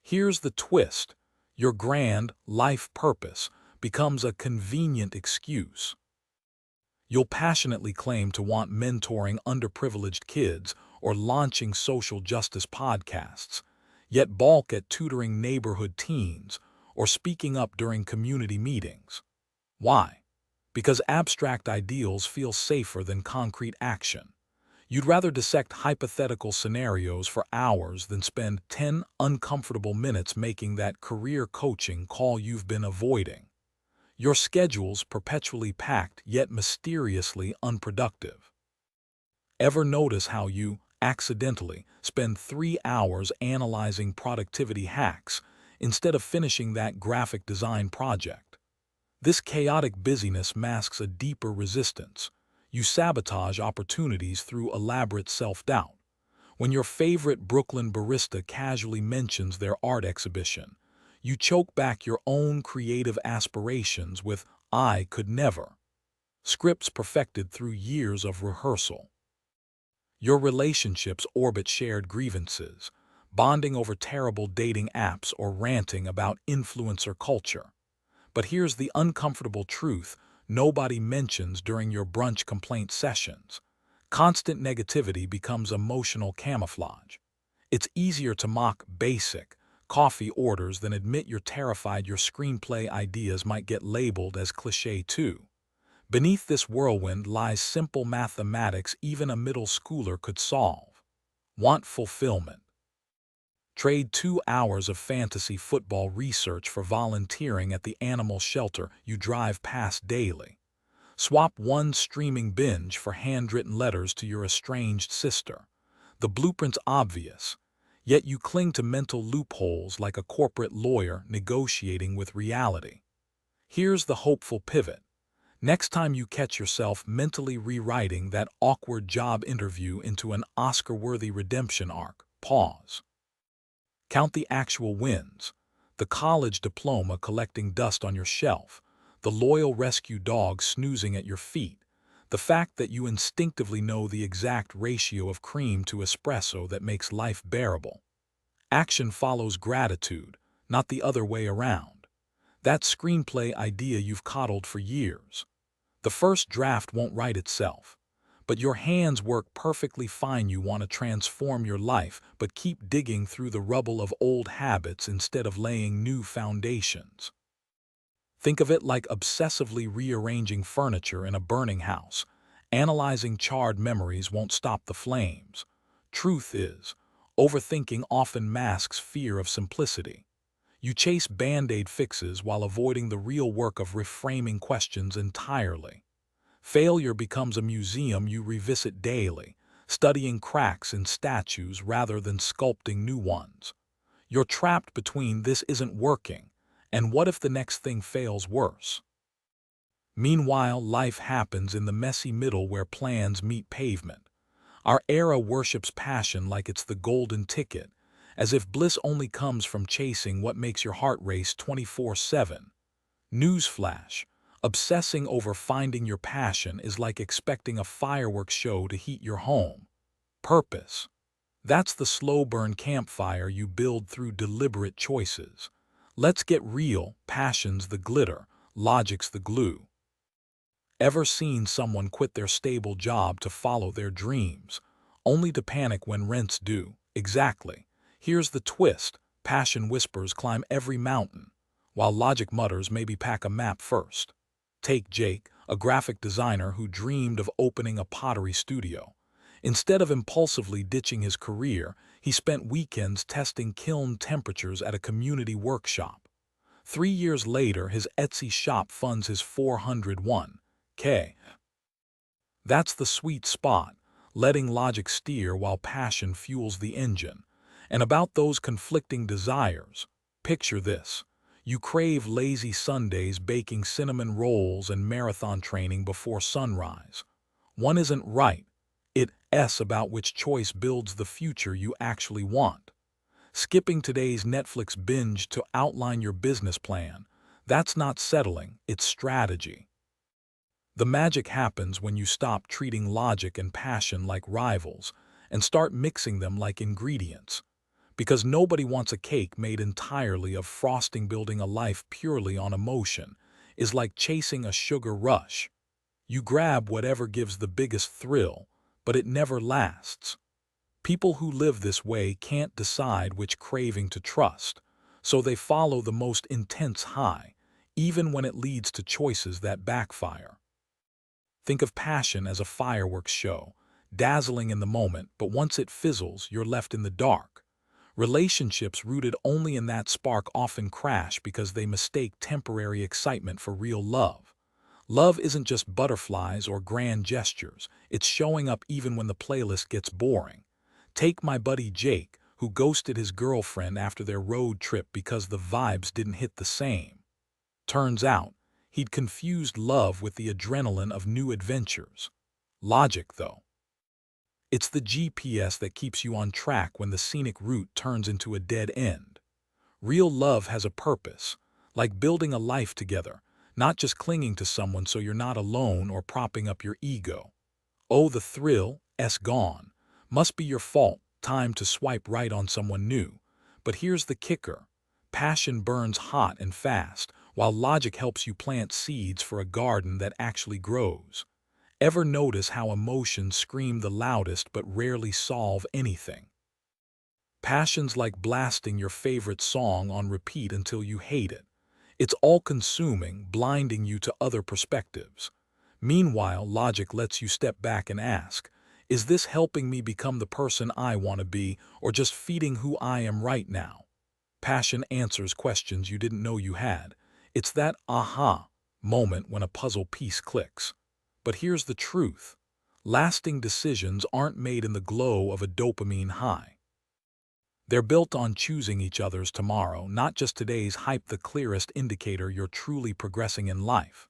Here's the twist. Your grand life purpose becomes a convenient excuse. You'll passionately claim to want mentoring underprivileged kids or launching social justice podcasts, yet balk at tutoring neighborhood teens or speaking up during community meetings. Why? Because abstract ideals feel safer than concrete action. You'd rather dissect hypothetical scenarios for hours than spend 10 uncomfortable minutes making that career coaching call you've been avoiding. Your schedule's perpetually packed yet mysteriously unproductive. Ever notice how you, accidentally, spend 3 hours analyzing productivity hacks instead of finishing that graphic design project? This chaotic busyness masks a deeper resistance. You sabotage opportunities through elaborate self-doubt. When your favorite Brooklyn barista casually mentions their art exhibition, you choke back your own creative aspirations with, "I could never." Scripts perfected through years of rehearsal. Your relationships orbit shared grievances, bonding over terrible dating apps or ranting about influencer culture. But here's the uncomfortable truth nobody mentions during your brunch complaint sessions. Constant negativity becomes emotional camouflage. It's easier to mock basic coffee orders than admit you're terrified your screenplay ideas might get labeled as cliché too. Beneath this whirlwind lies simple mathematics even a middle schooler could solve. Want fulfillment. Trade 2 hours of fantasy football research for volunteering at the animal shelter you drive past daily. Swap one streaming binge for handwritten letters to your estranged sister. The blueprint's obvious, yet you cling to mental loopholes like a corporate lawyer negotiating with reality. Here's the hopeful pivot. Next time you catch yourself mentally rewriting that awkward job interview into an Oscar-worthy redemption arc, pause. Count the actual wins. The college diploma collecting dust on your shelf, the loyal rescue dog snoozing at your feet, the fact that you instinctively know the exact ratio of cream to espresso that makes life bearable. Action follows gratitude, not the other way around. That screenplay idea you've coddled for years. The first draft won't write itself, but your hands work perfectly fine. You want to transform your life, but keep digging through the rubble of old habits instead of laying new foundations. Think of it like obsessively rearranging furniture in a burning house. Analyzing charred memories won't stop the flames. Truth is, overthinking often masks fear of simplicity. You chase band-aid fixes while avoiding the real work of reframing questions entirely. Failure becomes a museum you revisit daily, studying cracks in statues rather than sculpting new ones. You're trapped between "this isn't working" and "what if the next thing fails worse?" Meanwhile, life happens in the messy middle where plans meet pavement. Our era worships passion like it's the golden ticket, as if bliss only comes from chasing what makes your heart race 24/7. Newsflash: obsessing over finding your passion is like expecting a fireworks show to heat your home. Purpose: that's the slow burn campfire you build through deliberate choices. Let's get real, passion's the glitter, logic's the glue. Ever seen someone quit their stable job to follow their dreams, only to panic when rent's due? Exactly. Here's the twist: passion whispers climb every mountain, while logic mutters maybe pack a map first. Take Jake, a graphic designer who dreamed of opening a pottery studio. Instead of impulsively ditching his career, he spent weekends testing kiln temperatures at a community workshop. 3 years later, his Etsy shop funds his 401k. That's the sweet spot, letting logic steer while passion fuels the engine. And about those conflicting desires, picture this. You crave lazy Sundays baking cinnamon rolls and marathon training before sunrise. One isn't right. It's about which choice builds the future you actually want. Skipping today's Netflix binge to outline your business plan, that's not settling, it's strategy. The magic happens when you stop treating logic and passion like rivals and start mixing them like ingredients. Because nobody wants a cake made entirely of frosting. Building a life purely on emotion is like chasing a sugar rush. You grab whatever gives the biggest thrill, but it never lasts. People who live this way can't decide which craving to trust, so they follow the most intense high, even when it leads to choices that backfire. Think of passion as a fireworks show, dazzling in the moment, but once it fizzles, you're left in the dark. Relationships rooted only in that spark often crash because they mistake temporary excitement for real love. Love isn't just butterflies or grand gestures, it's showing up even when the playlist gets boring. Take my buddy Jake, who ghosted his girlfriend after their road trip because the vibes didn't hit the same. Turns out, he'd confused love with the adrenaline of new adventures. Logic, though. It's the GPS that keeps you on track when the scenic route turns into a dead end. Real love has a purpose, like building a life together, not just clinging to someone so you're not alone or propping up your ego. Oh, the thrill,'s gone. Must be your fault, time to swipe right on someone new. But here's the kicker. Passion burns hot and fast, while logic helps you plant seeds for a garden that actually grows. Ever notice how emotions scream the loudest but rarely solve anything? Passion's like blasting your favorite song on repeat until you hate it. It's all-consuming, blinding you to other perspectives. Meanwhile, logic lets you step back and ask, is this helping me become the person I want to be, or just feeding who I am right now? Passion answers questions you didn't know you had. It's that aha moment when a puzzle piece clicks. But here's the truth. Lasting decisions aren't made in the glow of a dopamine high. They're built on choosing each other's tomorrow, not just today's hype. The clearest indicator you're truly progressing in life.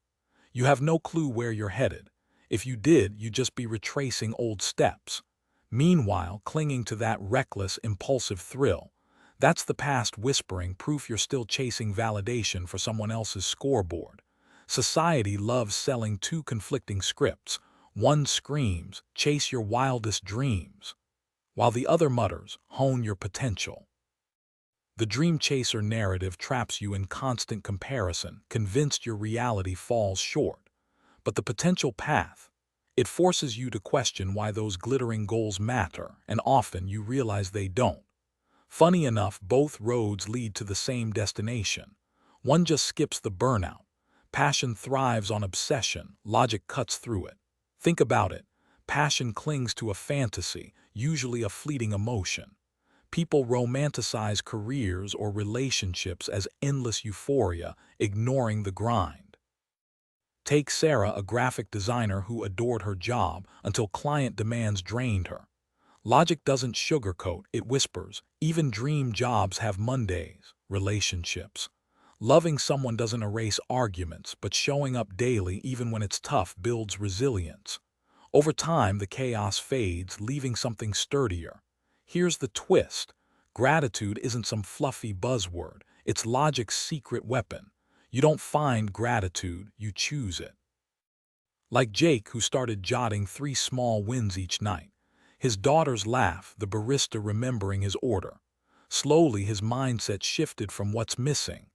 You have no clue where you're headed. If you did, you'd just be retracing old steps. Meanwhile, clinging to that reckless, impulsive thrill, that's the past whispering, proof you're still chasing validation for someone else's scoreboard. Society loves selling two conflicting scripts. One screams, chase your wildest dreams, while the other mutters, hone your potential. The dream chaser narrative traps you in constant comparison, convinced your reality falls short. But the potential path, it forces you to question why those glittering goals matter, and often you realize they don't. Funny enough, both roads lead to the same destination. One just skips the burnout. Passion thrives on obsession, logic cuts through it. Think about it. Passion clings to a fantasy, usually a fleeting emotion. People romanticize careers or relationships as endless euphoria, ignoring the grind. Take Sarah, a graphic designer who adored her job until client demands drained her. Logic doesn't sugarcoat, it whispers. Even dream jobs have Mondays. Relationships. Loving someone doesn't erase arguments, but showing up daily even when it's tough builds resilience. Over time, the chaos fades, leaving something sturdier. Here's the twist. Gratitude isn't some fluffy buzzword. It's logic's secret weapon. You don't find gratitude, you choose it. Like Jake, who started jotting 3 small wins each night. His daughter's laugh, the barista remembering his order. Slowly, his mindset shifted from what's missing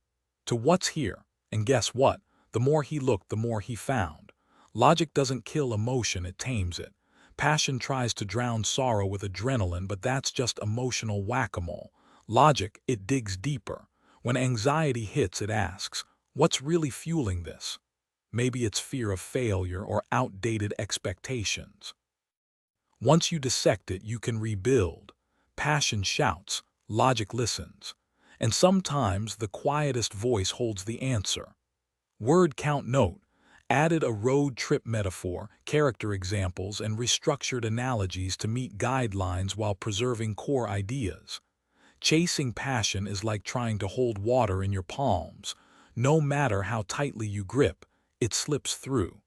to what's here. And guess what? The more he looked, the more he found. Logic doesn't kill emotion, it tames it. Passion tries to drown sorrow with adrenaline, but that's just emotional whack-a-mole. Logic, it digs deeper. When anxiety hits, it asks, what's really fueling this? Maybe it's fear of failure or outdated expectations. Once you dissect it, you can rebuild. Passion shouts, logic listens. And sometimes the quietest voice holds the answer. Word count note. Added a road trip metaphor, character examples, and restructured analogies to meet guidelines while preserving core ideas. Chasing passion is like trying to hold water in your palms. No matter how tightly you grip, it slips through.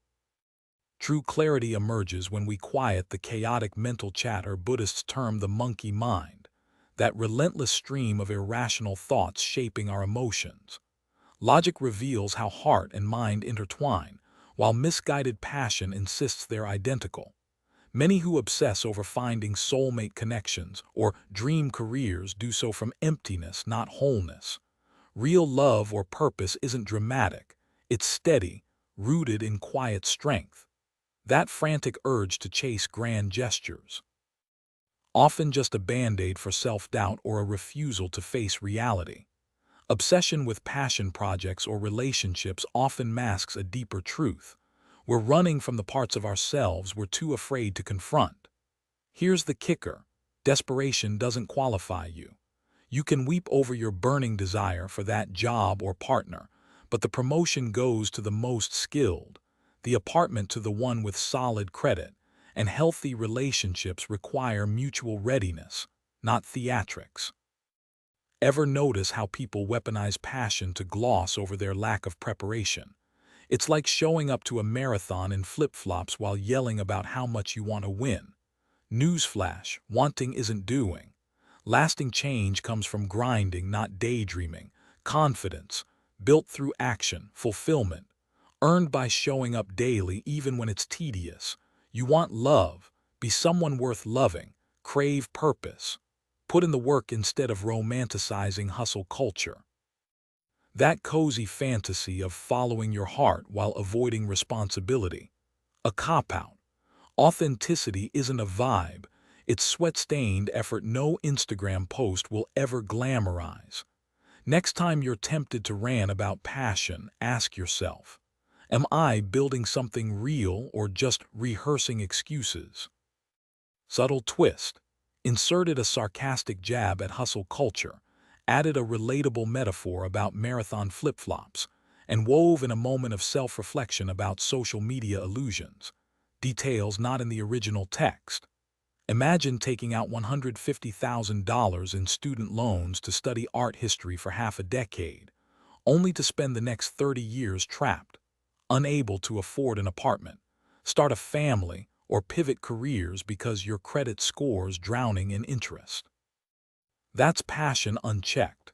True clarity emerges when we quiet the chaotic mental chatter Buddhists term the monkey mind, that relentless stream of irrational thoughts shaping our emotions. Logic reveals how heart and mind intertwine, while misguided passion insists they're identical. Many who obsess over finding soulmate connections or dream careers do so from emptiness, not wholeness. Real love or purpose isn't dramatic, it's steady, rooted in quiet strength. That frantic urge to chase grand gestures, often just a band-aid for self-doubt or a refusal to face reality. Obsession with passion projects or relationships often masks a deeper truth. We're running from the parts of ourselves we're too afraid to confront. Here's the kicker. Desperation doesn't qualify you. You can weep over your burning desire for that job or partner, but the promotion goes to the most skilled, the apartment to the one with solid credit, and healthy relationships require mutual readiness, not theatrics. Ever notice how people weaponize passion to gloss over their lack of preparation? It's like showing up to a marathon in flip-flops while yelling about how much you want to win. Newsflash, wanting isn't doing. Lasting change comes from grinding, not daydreaming. Confidence, built through action, fulfillment, earned by showing up daily even when it's tedious. You want love, be someone worth loving, crave purpose. Put in the work instead of romanticizing hustle culture. That cozy fantasy of following your heart while avoiding responsibility. A cop-out. Authenticity isn't a vibe, it's sweat-stained effort no Instagram post will ever glamorize. Next time you're tempted to rant about passion, ask yourself, am I building something real or just rehearsing excuses? Subtle twist. Inserted a sarcastic jab at hustle culture, added a relatable metaphor about marathon flip-flops, and wove in a moment of self-reflection about social media illusions. Details not in the original text. Imagine taking out $150,000 in student loans to study art history for half a decade, only to spend the next 30 years trapped, unable to afford an apartment, start a family, or pivot careers because your credit score's drowning in interest. That's passion unchecked.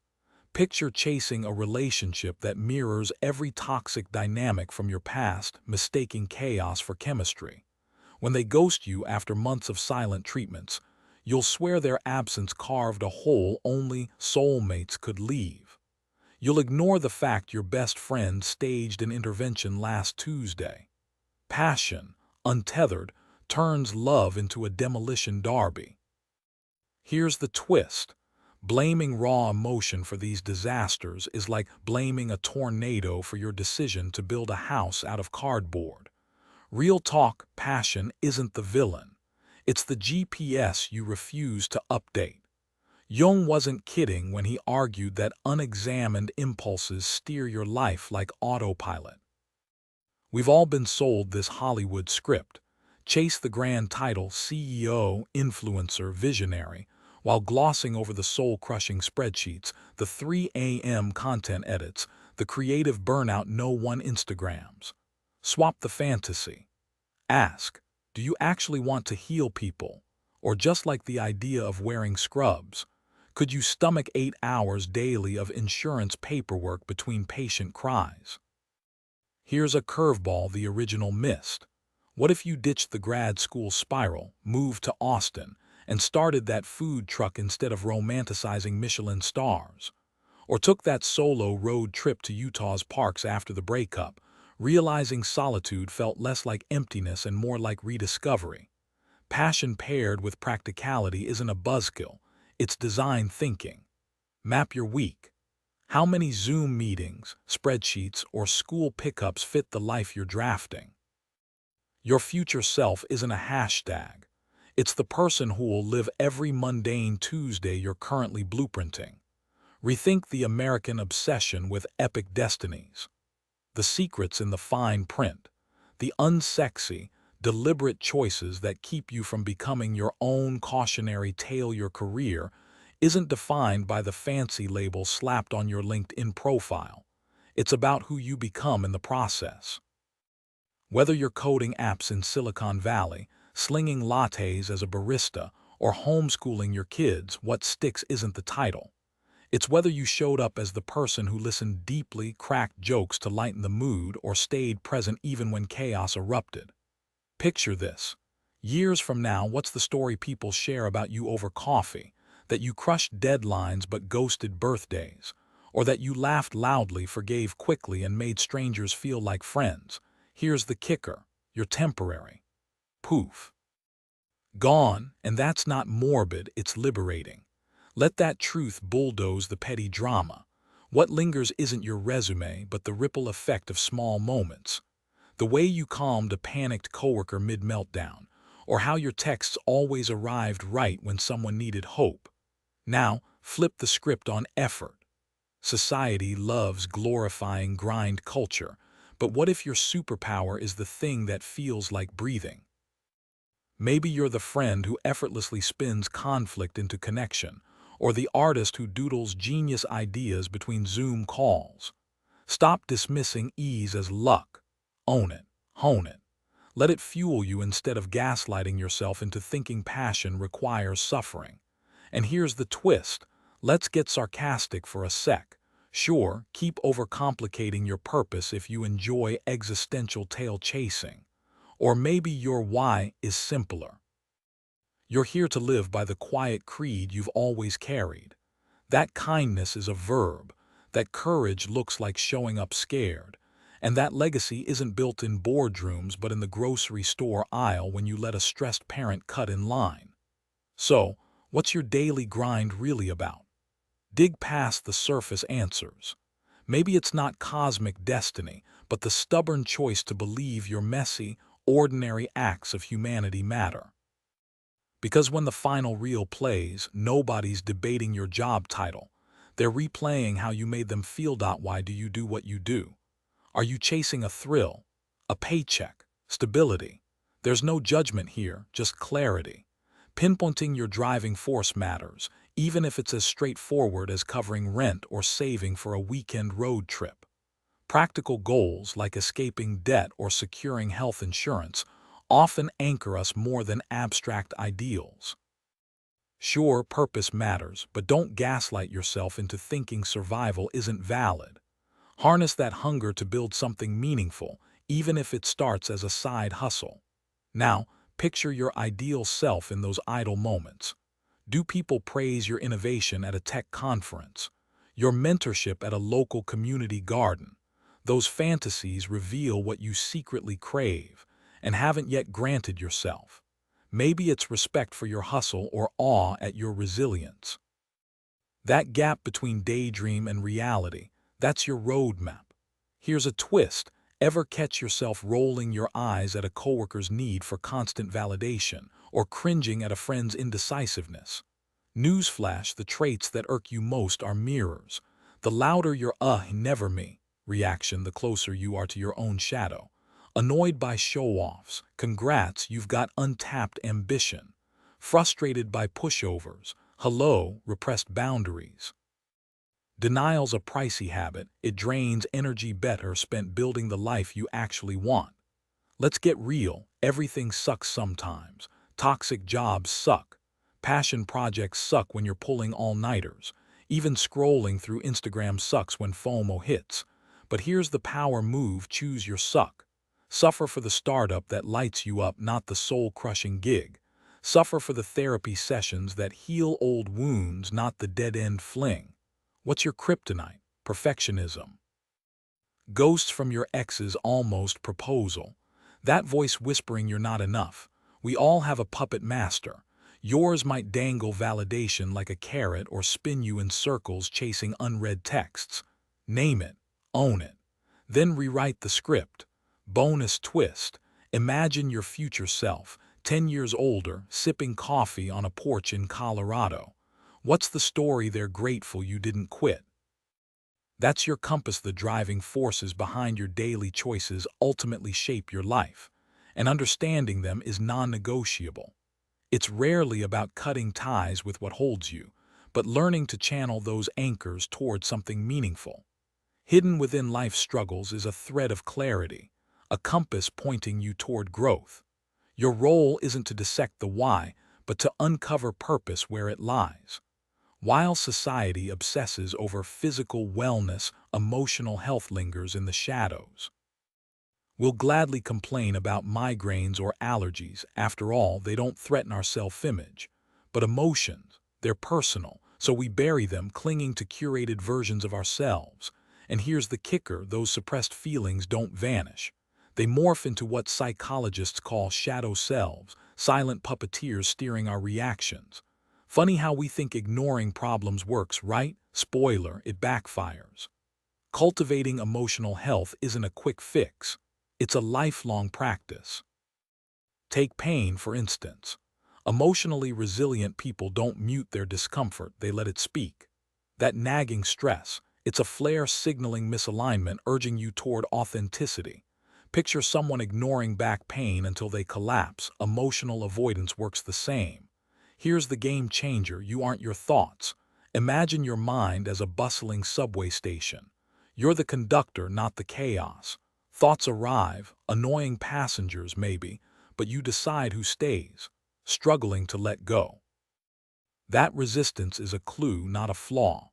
Picture chasing a relationship that mirrors every toxic dynamic from your past, mistaking chaos for chemistry. When they ghost you after months of silent treatments, you'll swear their absence carved a hole only soulmates could leave. You'll ignore the fact your best friend staged an intervention last Tuesday. Passion, untethered, turns love into a demolition derby. Here's the twist. Blaming raw emotion for these disasters is like blaming a tornado for your decision to build a house out of cardboard. Real talk, passion isn't the villain. It's the GPS you refuse to update. Jung wasn't kidding when he argued that unexamined impulses steer your life like autopilot. We've all been sold this Hollywood script. Chase the grand title CEO, influencer, visionary, while glossing over the soul-crushing spreadsheets, the 3 a.m. content edits, the creative burnout no one Instagrams. Swap the fantasy. Ask, Do you actually want to heal people? Or just like the idea of wearing scrubs? Could you stomach 8 hours daily of insurance paperwork between patient cries? Here's a curveball the original missed. What if you ditched the grad school spiral, moved to Austin, and started that food truck instead of romanticizing Michelin stars? Or took that solo road trip to Utah's parks after the breakup, realizing solitude felt less like emptiness and more like rediscovery? Passion paired with practicality isn't a buzzkill, it's design thinking. Map your week. How many Zoom meetings, spreadsheets, or school pickups fit the life you're drafting? Your future self isn't a hashtag. It's the person who will live every mundane Tuesday you're currently blueprinting. Rethink the American obsession with epic destinies. The secret's in the fine print, the unsexy, deliberate choices that keep you from becoming your own cautionary tale. Your career isn't defined by the fancy label slapped on your LinkedIn profile. It's about who you become in the process. Whether you're coding apps in Silicon Valley, slinging lattes as a barista, or homeschooling your kids, what sticks isn't the title. It's whether you showed up as the person who listened deeply, cracked jokes to lighten the mood, or stayed present even when chaos erupted. Picture this. Years from now, what's the story people share about you over coffee? That you crushed deadlines but ghosted birthdays? Or that you laughed loudly, forgave quickly, and made strangers feel like friends? Here's the kicker. You're temporary. Poof. Gone, and that's not morbid, it's liberating. Let that truth bulldoze the petty drama. What lingers isn't your resume, but the ripple effect of small moments. The way you calmed a panicked coworker mid-meltdown, or how your texts always arrived right when someone needed hope. Now, flip the script on effort. Society loves glorifying grind culture, but what if your superpower is the thing that feels like breathing? Maybe you're the friend who effortlessly spins conflict into connection, or the artist who doodles genius ideas between Zoom calls. Stop dismissing ease as luck. Own it. Hone it. Let it fuel you instead of gaslighting yourself into thinking passion requires suffering. And here's the twist. Let's get sarcastic for a sec. Sure, keep overcomplicating your purpose if you enjoy existential tail chasing. Or maybe your why is simpler. You're here to live by the quiet creed you've always carried. That kindness is a verb, that courage looks like showing up scared, and that legacy isn't built in boardrooms but in the grocery store aisle when you let a stressed parent cut in line. So, what's your daily grind really about? Dig past the surface answers. Maybe it's not cosmic destiny, but the stubborn choice to believe your messy, ordinary acts of humanity matter. Because when the final reel plays, nobody's debating your job title. They're replaying how you made them feel. Why do you do what you do? Are you chasing a thrill, a paycheck, stability? There's no judgment here, just clarity. Pinpointing your driving force matters, even if it's as straightforward as covering rent or saving for a weekend road trip. Practical goals like escaping debt or securing health insurance often anchor us more than abstract ideals. Sure, purpose matters, but don't gaslight yourself into thinking survival isn't valid. Harness that hunger to build something meaningful, even if it starts as a side hustle. Now, picture your ideal self in those idle moments. Do people praise your innovation at a tech conference? Your mentorship at a local community garden? Those fantasies reveal what you secretly crave and haven't yet granted yourself. Maybe it's respect for your hustle or awe at your resilience. That gap between daydream and reality, that's your roadmap. Here's a twist. Ever catch yourself rolling your eyes at a coworker's need for constant validation or cringing at a friend's indecisiveness? Newsflash, the traits that irk you most are mirrors. The louder your never me reaction, the closer you are to your own shadow. Annoyed by show-offs, congrats, you've got untapped ambition. Frustrated by pushovers, hello, repressed boundaries. Denial's a pricey habit, it drains energy better spent building the life you actually want. Let's get real, Everything sucks sometimes. Toxic jobs suck. Passion projects suck when you're pulling all-nighters. Even scrolling through Instagram sucks when FOMO hits. But here's the power move: choose your suck. Suffer for the startup that lights you up, not the soul-crushing gig. Suffer for the therapy sessions that heal old wounds, not the dead-end fling. What's your kryptonite? Perfectionism. Ghosts from your ex's almost proposal. That voice whispering you're not enough. We all have a puppet master. Yours might dangle validation like a carrot or spin you in circles chasing unread texts. Name it. Own it. Then rewrite the script. Bonus twist. Imagine your future self, 10 years older, sipping coffee on a porch in Colorado. What's the story they're grateful you didn't quit? That's your compass. The driving forces behind your daily choices ultimately shape your life, and understanding them is non-negotiable. It's rarely about cutting ties with what holds you, but learning to channel those anchors toward something meaningful. Hidden within life's struggles is a thread of clarity, a compass pointing you toward growth. Your role isn't to dissect the why, but to uncover purpose where it lies. While society obsesses over physical wellness, emotional health lingers in the shadows. We'll gladly complain about migraines or allergies. After all, they don't threaten our self-image. But emotions, they're personal, so we bury them, clinging to curated versions of ourselves. And here's the kicker: those suppressed feelings don't vanish. They morph into what psychologists call shadow selves, silent puppeteers steering our reactions. Funny how we think ignoring problems works, right? Spoiler, it backfires. Cultivating emotional health isn't a quick fix. It's a lifelong practice. Take pain, for instance. Emotionally resilient people don't mute their discomfort, they let it speak. That nagging stress, it's a flare signaling misalignment, urging you toward authenticity. Picture someone ignoring back pain until they collapse. Emotional avoidance works the same. Here's the game changer: you aren't your thoughts. Imagine your mind as a bustling subway station. You're the conductor, not the chaos. Thoughts arrive, annoying passengers maybe, but you decide who stays, struggling to let go. That resistance is a clue, not a flaw.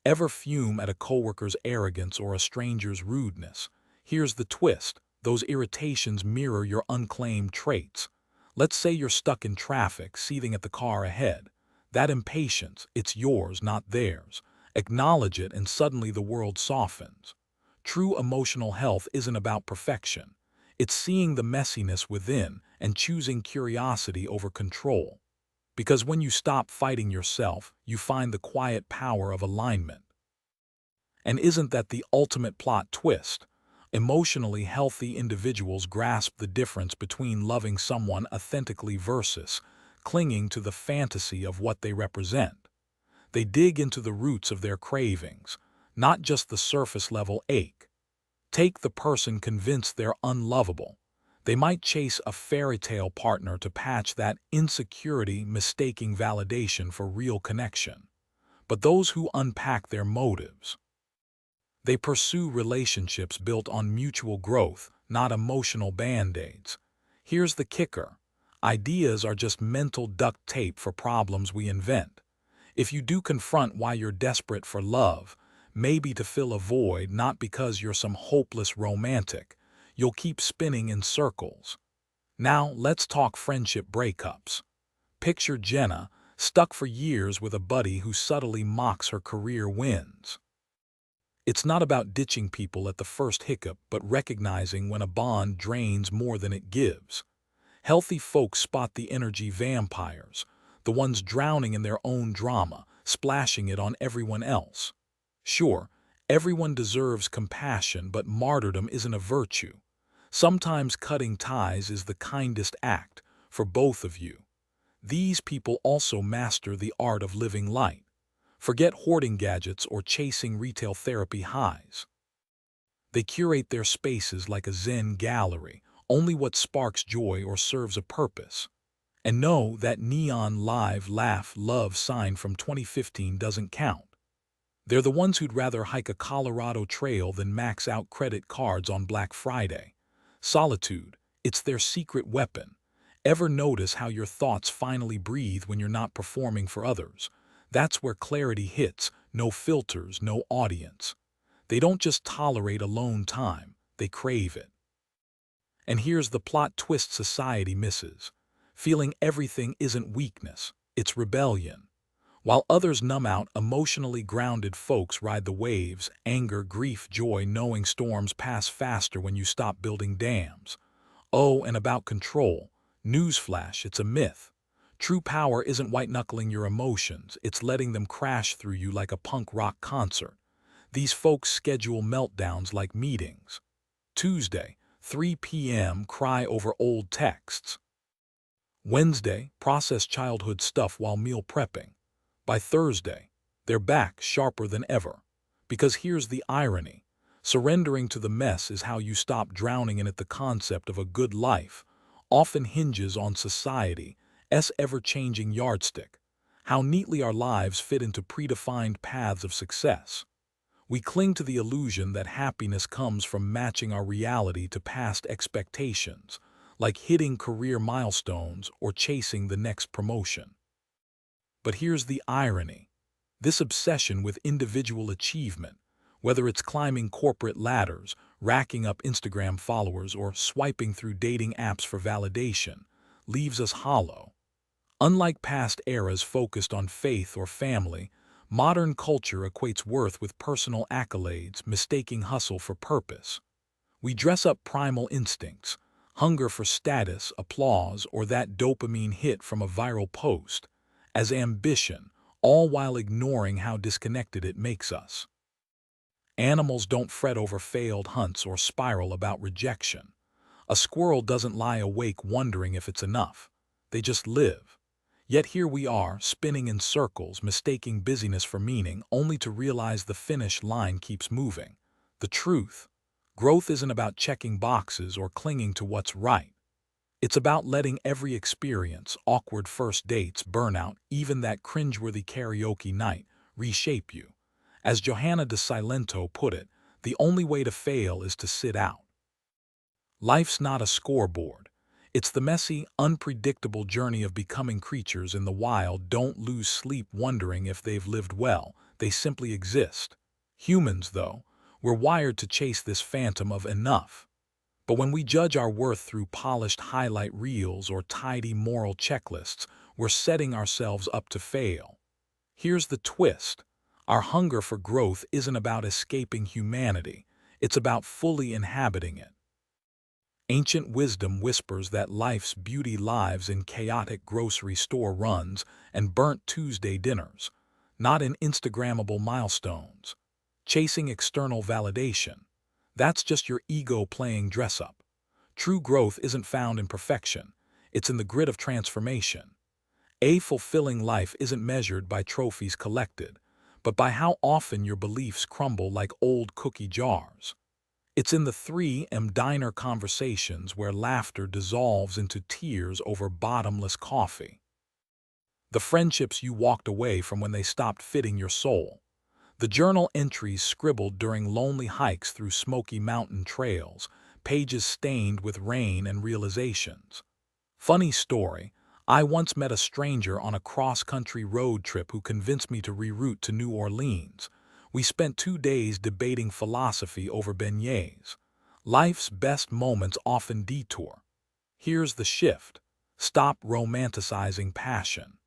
Ever fume at a coworker's arrogance or a stranger's rudeness? Here's the twist: those irritations mirror your unclaimed traits. Let's say you're stuck in traffic, seething at the car ahead. That impatience, it's yours, not theirs. Acknowledge it, and suddenly the world softens. True emotional health isn't about perfection. It's seeing the messiness within and choosing curiosity over control. Because when you stop fighting yourself, you find the quiet power of alignment. And isn't that the ultimate plot twist? Emotionally healthy individuals grasp the difference between loving someone authentically versus clinging to the fantasy of what they represent. They dig into the roots of their cravings, not just the surface-level ache. Take the person convinced they're unlovable. They might chase a fairy tale partner to patch that insecurity, mistaking validation for real connection. But those who unpack their motives, they pursue relationships built on mutual growth, not emotional band-aids. Here's the kicker: ideas are just mental duct tape for problems we invent. If you do confront why you're desperate for love, maybe to fill a void, not because you're some hopeless romantic, you'll keep spinning in circles. Now, let's talk friendship breakups. Picture Jenna, stuck for years with a buddy who subtly mocks her career wins. It's not about ditching people at the first hiccup, but recognizing when a bond drains more than it gives. Healthy folks spot the energy vampires, the ones drowning in their own drama, splashing it on everyone else. Sure, everyone deserves compassion, but martyrdom isn't a virtue. Sometimes cutting ties is the kindest act for both of you. These people also master the art of living light. Forget hoarding gadgets or chasing retail therapy highs. They curate their spaces like a Zen gallery, only what sparks joy or serves a purpose. And know that neon live laugh love sign from 2015 doesn't count. They're the ones who'd rather hike a Colorado trail than max out credit cards on Black Friday. Solitude, It's their secret weapon. Ever notice how your thoughts finally breathe when you're not performing for others? That's where clarity hits, no filters, no audience. They don't just tolerate alone time, they crave it. And here's the plot twist society misses. Feeling everything isn't weakness, it's rebellion. While others numb out, emotionally grounded folks ride the waves, anger, grief, joy, knowing storms pass faster when you stop building dams. Oh, and about control. Newsflash, it's a myth. True power isn't white-knuckling your emotions, it's letting them crash through you like a punk rock concert. These folks schedule meltdowns like meetings. Tuesday, 3 p.m., cry over old texts. Wednesday, process childhood stuff while meal prepping. By Thursday, they're back sharper than ever. Because here's the irony. Surrendering to the mess is how you stop drowning in it. The concept of a good life often hinges on society's ever-changing yardstick, how neatly our lives fit into predefined paths of success. We cling to the illusion that happiness comes from matching our reality to past expectations, like hitting career milestones or chasing the next promotion. But here's the irony. This obsession with individual achievement, whether it's climbing corporate ladders, racking up Instagram followers, or swiping through dating apps for validation, leaves us hollow. Unlike past eras focused on faith or family, modern culture equates worth with personal accolades, mistaking hustle for purpose. We dress up primal instincts, hunger for status, applause, or that dopamine hit from a viral post, as ambition, all while ignoring how disconnected it makes us. Animals don't fret over failed hunts or spiral about rejection. A squirrel doesn't lie awake wondering if it's enough. They just live. Yet here we are, spinning in circles, mistaking busyness for meaning, only to realize the finish line keeps moving. The truth: growth isn't about checking boxes or clinging to what's right. It's about letting every experience, awkward first dates, burnout, even that cringeworthy karaoke night, reshape you. As Johanna de Silento put it, the only way to fail is to sit out. Life's not a scoreboard. It's the messy, unpredictable journey of becoming. Creatures in the wild don't lose sleep wondering if they've lived well, they simply exist. Humans, though, we're wired to chase this phantom of enough. But when we judge our worth through polished highlight reels or tidy moral checklists, we're setting ourselves up to fail. Here's the twist. Our hunger for growth isn't about escaping humanity, it's about fully inhabiting it. Ancient wisdom whispers that life's beauty lies in chaotic grocery store runs and burnt Tuesday dinners, not in Instagrammable milestones. Chasing external validation, that's just your ego playing dress-up. True growth isn't found in perfection, it's in the grit of transformation. A fulfilling life isn't measured by trophies collected, but by how often your beliefs crumble like old cookie jars. It's in the 3M diner conversations where laughter dissolves into tears over bottomless coffee. The friendships you walked away from when they stopped fitting your soul. The journal entries scribbled during lonely hikes through smoky mountain trails, pages stained with rain and realizations. Funny story, I once met a stranger on a cross-country road trip who convinced me to reroute to New Orleans. We spent 2 days debating philosophy over beignets. Life's best moments often detour. Here's the shift. Stop romanticizing passion.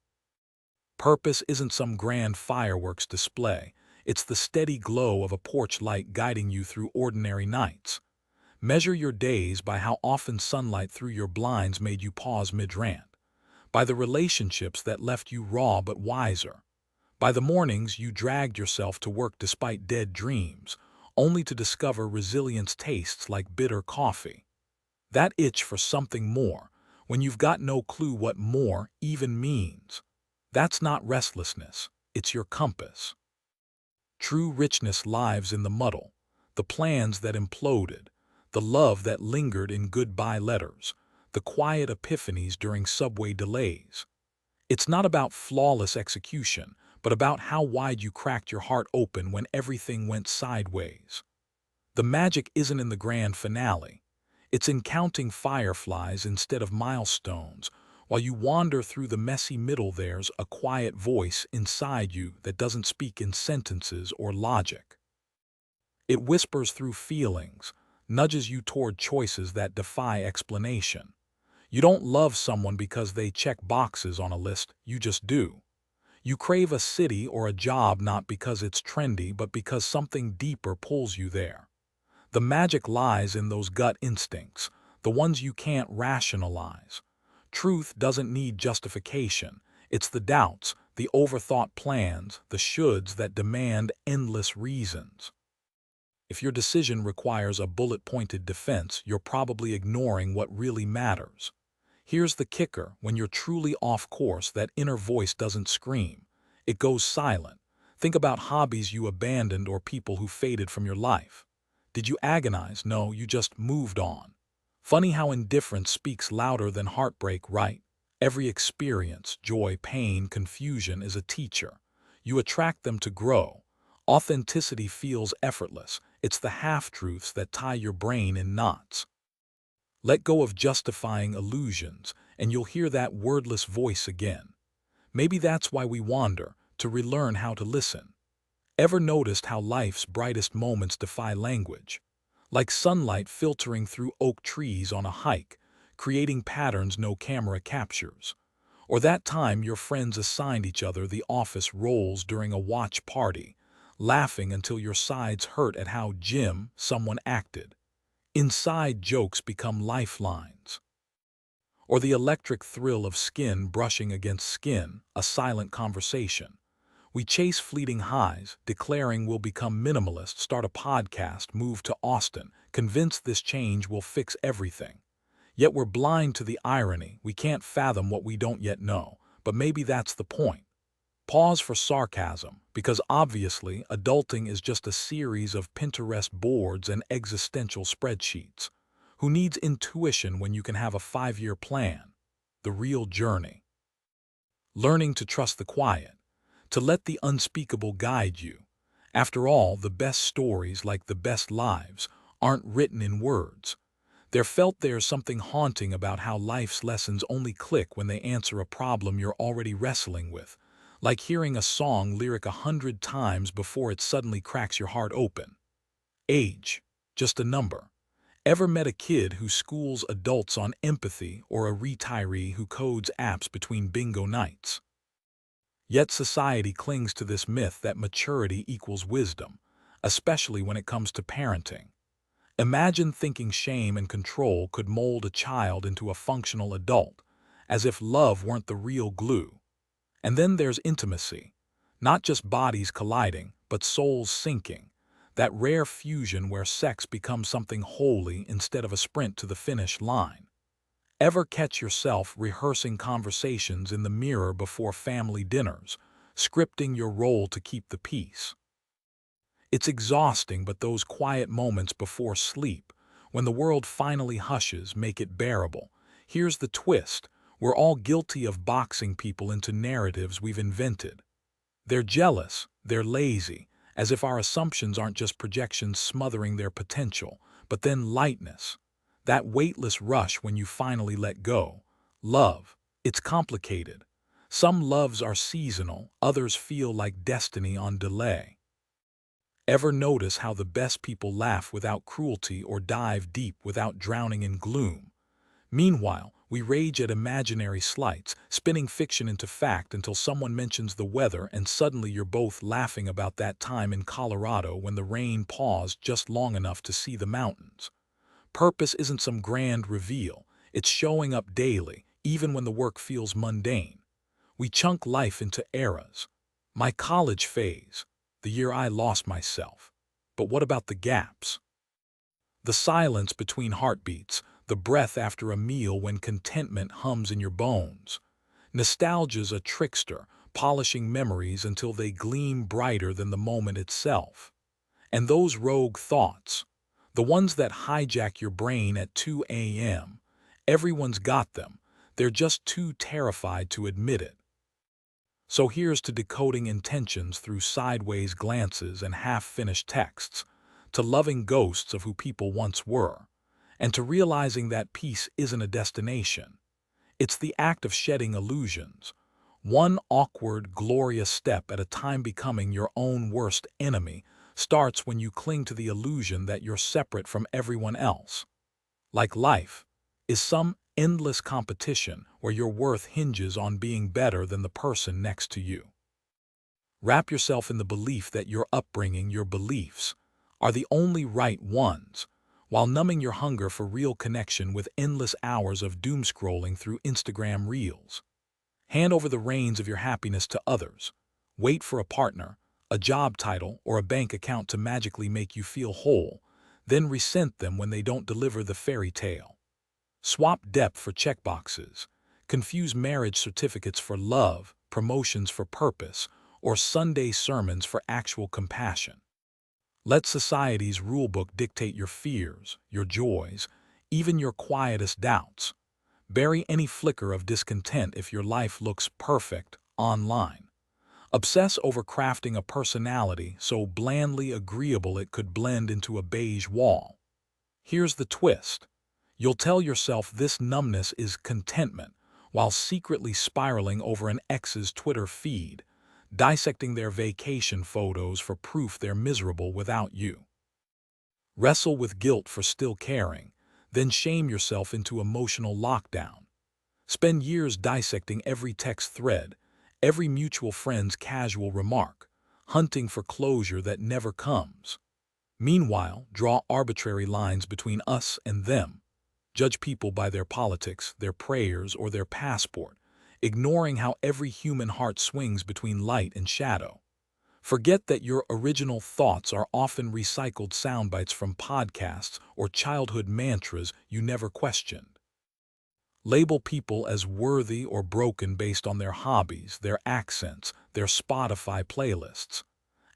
Purpose isn't some grand fireworks display. It's the steady glow of a porch light guiding you through ordinary nights. Measure your days by how often sunlight through your blinds made you pause mid-rant. By the relationships that left you raw but wiser. By the mornings you dragged yourself to work despite dead dreams, only to discover resilience tastes like bitter coffee. That itch for something more, when you've got no clue what more even means. That's not restlessness, it's your compass. True richness lives in the muddle, the plans that imploded, the love that lingered in goodbye letters, the quiet epiphanies during subway delays. It's not about flawless execution, but about how wide you cracked your heart open when everything went sideways. The magic isn't in the grand finale. It's in counting fireflies instead of milestones. While you wander through the messy middle, there's a quiet voice inside you that doesn't speak in sentences or logic. It whispers through feelings, nudges you toward choices that defy explanation. You don't love someone because they check boxes on a list, you just do. You crave a city or a job not because it's trendy, but because something deeper pulls you there. The magic lies in those gut instincts, the ones you can't rationalize. Truth doesn't need justification. It's the doubts, the overthought plans, the shoulds that demand endless reasons. If your decision requires a bullet-pointed defense, you're probably ignoring what really matters. Here's the kicker: when you're truly off course, that inner voice doesn't scream. It goes silent. Think about hobbies you abandoned or people who faded from your life. Did you agonize? No, you just moved on. Funny how indifference speaks louder than heartbreak, right? Every experience, joy, pain, confusion, is a teacher. You attract them to grow. Authenticity feels effortless. It's the half-truths that tie your brain in knots. Let go of justifying illusions, and you'll hear that wordless voice again. Maybe that's why we wander, to relearn how to listen. Ever noticed how life's brightest moments defy language? Like sunlight filtering through oak trees on a hike, creating patterns no camera captures. Or that time your friends assigned each other the office roles during a watch party, laughing until your sides hurt at how someone acted. Inside jokes become lifelines. Or the electric thrill of skin brushing against skin, a silent conversation. We chase fleeting highs, declaring we'll become minimalist, start a podcast, move to Austin, convinced this change will fix everything. Yet we're blind to the irony. We can't fathom what we don't yet know, but maybe that's the point. Pause for sarcasm, because obviously adulting is just a series of Pinterest boards and existential spreadsheets. Who needs intuition when you can have a 5-year plan? The real journey. Learning to trust the quiet, to let the unspeakable guide you. After all, the best stories, like the best lives, aren't written in words. They're felt. There's something haunting about how life's lessons only click when they answer a problem you're already wrestling with. Like hearing a song lyric 100 times before it suddenly cracks your heart open. Age, just a number. Ever met a kid who schools adults on empathy, or a retiree who codes apps between bingo nights? Yet society clings to this myth that maturity equals wisdom, especially when it comes to parenting. Imagine thinking shame and control could mold a child into a functional adult, as if love weren't the real glue. And then there's intimacy, not just bodies colliding, but souls syncing, that rare fusion where sex becomes something holy instead of a sprint to the finish line. Ever catch yourself rehearsing conversations in the mirror before family dinners, scripting your role to keep the peace? It's exhausting, but those quiet moments before sleep, when the world finally hushes, make it bearable. Here's the twist: we're all guilty of boxing people into narratives we've invented. They're jealous, they're lazy, as if our assumptions aren't just projections smothering their potential. But then lightness, that weightless rush when you finally let go. Love, it's complicated. Some loves are seasonal, others feel like destiny on delay. Ever notice how the best people laugh without cruelty or dive deep without drowning in gloom? Meanwhile, we rage at imaginary slights, spinning fiction into fact until someone mentions the weather and suddenly you're both laughing about that time in Colorado when the rain paused just long enough to see the mountains. Purpose isn't some grand reveal, it's showing up daily, even when the work feels mundane. We chunk life into eras. My college phase, the year I lost myself. But what about the gaps? The silence between heartbeats, the breath after a meal when contentment hums in your bones. Nostalgia's a trickster, polishing memories until they gleam brighter than the moment itself. And those rogue thoughts, the ones that hijack your brain at 2 a.m., everyone's got them. They're just too terrified to admit it. So here's to decoding intentions through sideways glances and half-finished texts, to loving ghosts of who people once were, and to realizing that peace isn't a destination. It's the act of shedding illusions, one awkward, glorious step at a time. Becoming your own worst enemy starts when you cling to the illusion that you're separate from everyone else. Like life is some endless competition where your worth hinges on being better than the person next to you. Wrap yourself in the belief that your upbringing, your beliefs, are the only right ones, while numbing your hunger for real connection with endless hours of doom scrolling through Instagram reels. Hand over the reins of your happiness to others. Wait for a partner, a job title, or a bank account to magically make you feel whole, then resent them when they don't deliver the fairy tale. Swap depth for checkboxes. Confuse marriage certificates for love, promotions for purpose, or Sunday sermons for actual compassion. Let society's rulebook dictate your fears, your joys, even your quietest doubts. Bury any flicker of discontent if your life looks perfect online. Obsess over crafting a personality so blandly agreeable it could blend into a beige wall. Here's the twist. You'll tell yourself this numbness is contentment, while secretly spiraling over an ex's Twitter feed, dissecting their vacation photos for proof they're miserable without you. Wrestle with guilt for still caring, then shame yourself into emotional lockdown. Spend years dissecting every text thread, every mutual friend's casual remark, hunting for closure that never comes. Meanwhile, draw arbitrary lines between us and them. Judge people by their politics, their prayers, or their passport, ignoring how every human heart swings between light and shadow. Forget that your original thoughts are often recycled soundbites from podcasts or childhood mantras you never questioned. Label people as worthy or broken based on their hobbies, their accents, their Spotify playlists.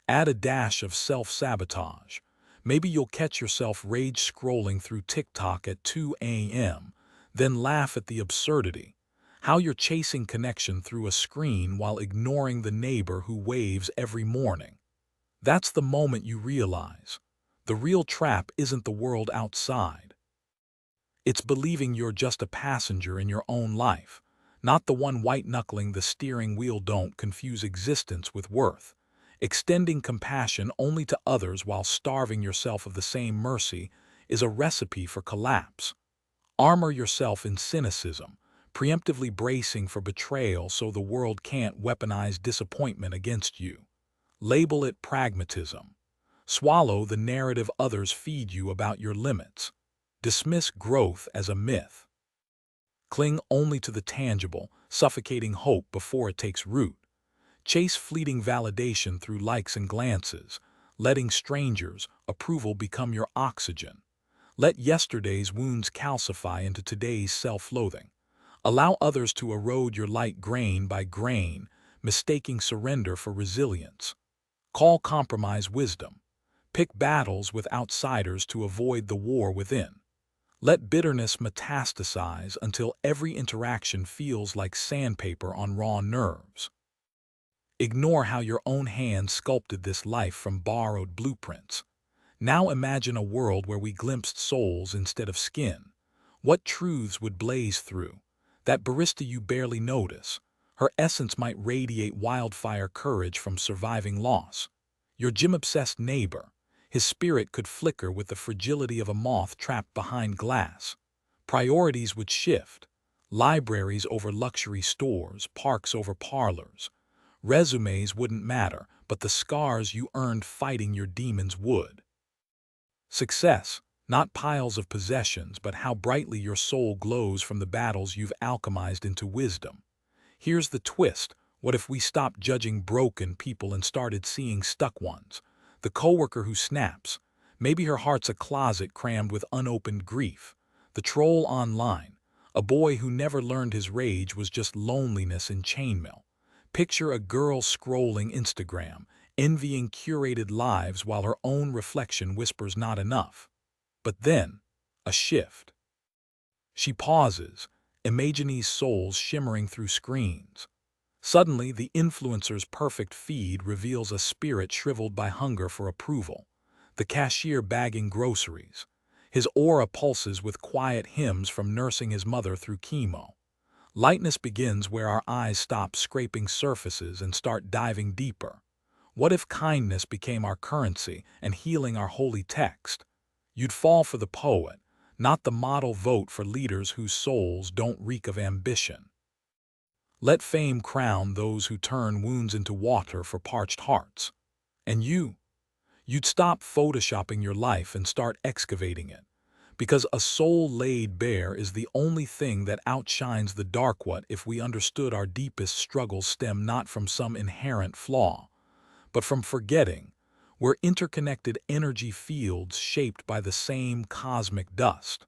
Add a dash of self-sabotage. Maybe you'll catch yourself rage scrolling through TikTok at 2 a.m., then laugh at the absurdity. How you're chasing connection through a screen while ignoring the neighbor who waves every morning. That's the moment you realize the real trap isn't the world outside. It's believing you're just a passenger in your own life, not the one white-knuckling the steering wheel. Don't confuse existence with worth. Extending compassion only to others while starving yourself of the same mercy is a recipe for collapse. Armor yourself in cynicism, preemptively bracing for betrayal so the world can't weaponize disappointment against you. Label it pragmatism. Swallow the narrative others feed you about your limits. Dismiss growth as a myth. Cling only to the tangible, suffocating hope before it takes root. Chase fleeting validation through likes and glances, letting strangers' approval become your oxygen. Let yesterday's wounds calcify into today's self-loathing. Allow others to erode your light grain by grain, mistaking surrender for resilience. Call compromise wisdom. Pick battles with outsiders to avoid the war within. Let bitterness metastasize until every interaction feels like sandpaper on raw nerves. Ignore how your own hands sculpted this life from borrowed blueprints. Now imagine a world where we glimpsed souls instead of skin. What truths would blaze through? That barista you barely notice. Her essence might radiate wildfire courage from surviving loss. Your gym-obsessed neighbor. His spirit could flicker with the fragility of a moth trapped behind glass. Priorities would shift. Libraries over luxury stores, parks over parlors. Resumes wouldn't matter, but the scars you earned fighting your demons would. Success, not piles of possessions, but how brightly your soul glows from the battles you've alchemized into wisdom. Here's the twist. What if we stopped judging broken people and started seeing stuck ones? The coworker who snaps. Maybe her heart's a closet crammed with unopened grief. The troll online. A boy who never learned his rage was just loneliness in chainmail. Picture a girl scrolling Instagram, envying curated lives while her own reflection whispers not enough. But then, a shift. She pauses, imagine's souls shimmering through screens. Suddenly, the influencer's perfect feed reveals a spirit shriveled by hunger for approval. The cashier bagging groceries. His aura pulses with quiet hymns from nursing his mother through chemo. Lightness begins where our eyes stop scraping surfaces and start diving deeper. What if kindness became our currency and healing our holy text? You'd fall for the poet, not the model. Vote for leaders whose souls don't reek of ambition. Let fame crown those who turn wounds into water for parched hearts. And you'd stop photoshopping your life and start excavating it. Because a soul laid bare is the only thing that outshines the dark. What if we understood our deepest struggles stem not from some inherent flaw, but from forgetting we're interconnected energy fields shaped by the same cosmic dust?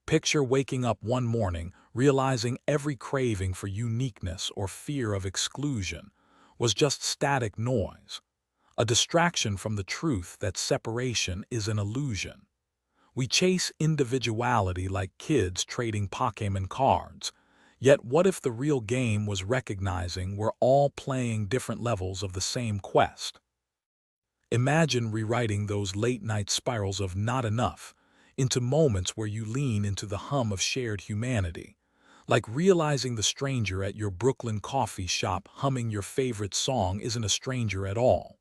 Picture waking up one morning realizing every craving for uniqueness or fear of exclusion was just static noise, a distraction from the truth that separation is an illusion. We chase individuality like kids trading Pokémon cards. Yet what if the real game was recognizing we're all playing different levels of the same quest? Imagine rewriting those late-night spirals of not enough into moments where you lean into the hum of shared humanity, like realizing the stranger at your Brooklyn coffee shop humming your favorite song isn't a stranger at all.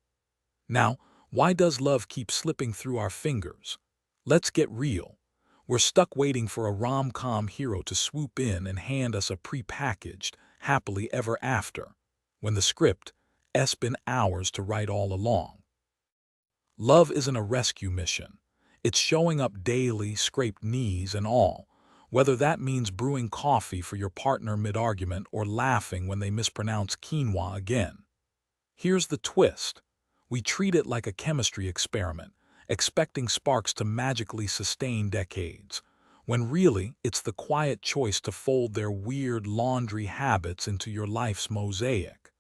Now, why does love keep slipping through our fingers? Let's get real. We're stuck waiting for a rom-com hero to swoop in and hand us a prepackaged happily ever after, when the script's been ours to write all along. Love isn't a rescue mission. It's showing up daily, scraped knees and all, whether that means brewing coffee for your partner mid-argument or laughing when they mispronounce quinoa again. Here's the twist. We treat it like a chemistry experiment, expecting sparks to magically sustain decades, when really it's the quiet choice to fold their weird laundry habits into your life's mosaic.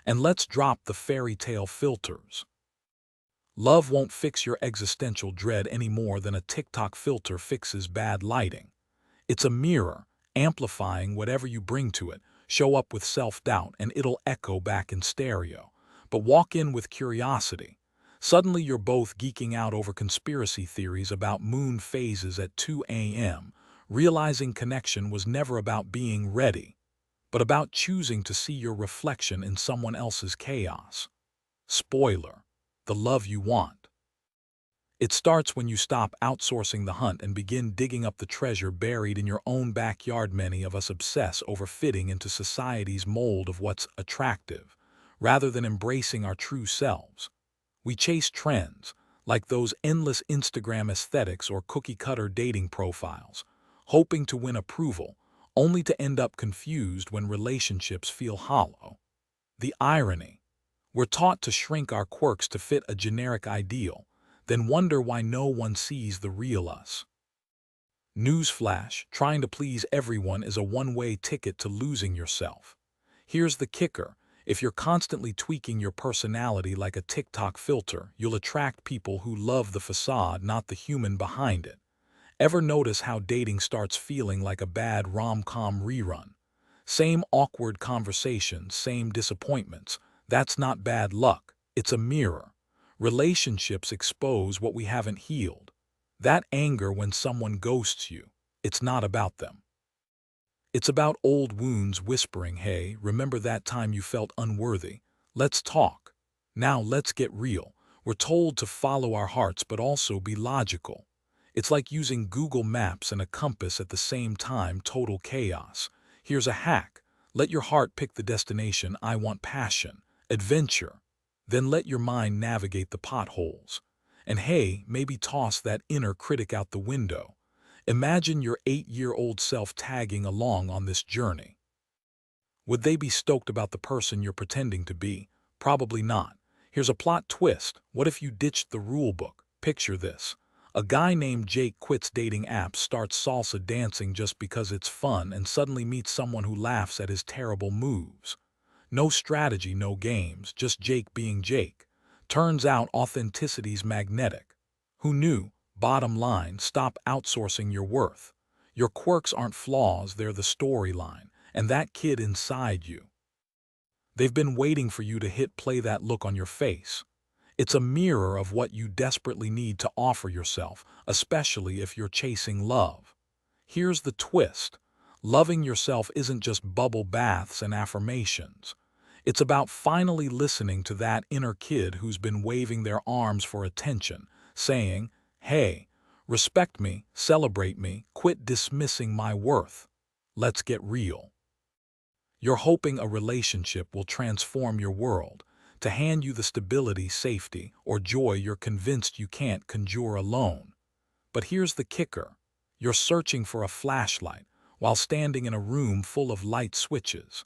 And let's drop the fairy tale filters. Love won't fix your existential dread any more than a TikTok filter fixes bad lighting. It's a mirror, amplifying whatever you bring to it. Show up with self-doubt and it'll echo back in stereo. But walk in with curiosity. Suddenly you're both geeking out over conspiracy theories about moon phases at 2 a.m., realizing connection was never about being ready, but about choosing to see your reflection in someone else's chaos. Spoiler: the love you want. It starts when you stop outsourcing the hunt and begin digging up the treasure buried in your own backyard. Many of us obsess over fitting into society's mold of what's attractive, rather than embracing our true selves. We chase trends, like those endless Instagram aesthetics or cookie-cutter dating profiles, hoping to win approval, only to end up confused when relationships feel hollow. The irony: we're taught to shrink our quirks to fit a generic ideal, then wonder why no one sees the real us. Newsflash: trying to please everyone is a one-way ticket to losing yourself. Here's the kicker: if you're constantly tweaking your personality like a TikTok filter, you'll attract people who love the facade, not the human behind it. Ever notice how dating starts feeling like a bad rom-com rerun? Same awkward conversations, same disappointments. That's not bad luck, it's a mirror. Relationships expose what we haven't healed. That anger when someone ghosts you, it's not about them. It's about old wounds whispering, "Hey, remember that time you felt unworthy? Let's talk." Now let's get real. We're told to follow our hearts but also be logical. It's like using Google Maps and a compass at the same time. Total chaos. Here's a hack. Let your heart pick the destination. I want passion, adventure. Then let your mind navigate the potholes. And hey, maybe toss that inner critic out the window. Imagine your 8-year-old self tagging along on this journey. Would they be stoked about the person you're pretending to be? Probably not. Here's a plot twist. What if you ditched the rule book? Picture this. A guy named Jake quits dating apps, starts salsa dancing just because it's fun, and suddenly meets someone who laughs at his terrible moves. No strategy, no games, just Jake being Jake. Turns out authenticity's magnetic. Who knew? Bottom line: stop outsourcing your worth. Your quirks aren't flaws, they're the storyline, and that kid inside you. They've been waiting for you to hit play. That look on your face. It's a mirror of what you desperately need to offer yourself, especially if you're chasing love. Here's the twist. Loving yourself isn't just bubble baths and affirmations. It's about finally listening to that inner kid who's been waving their arms for attention, saying, "Hey, respect me, celebrate me, quit dismissing my worth. Let's get real." You're hoping a relationship will transform your world, to hand you the stability, safety, or joy you're convinced you can't conjure alone. But here's the kicker. You're searching for a flashlight while standing in a room full of light switches,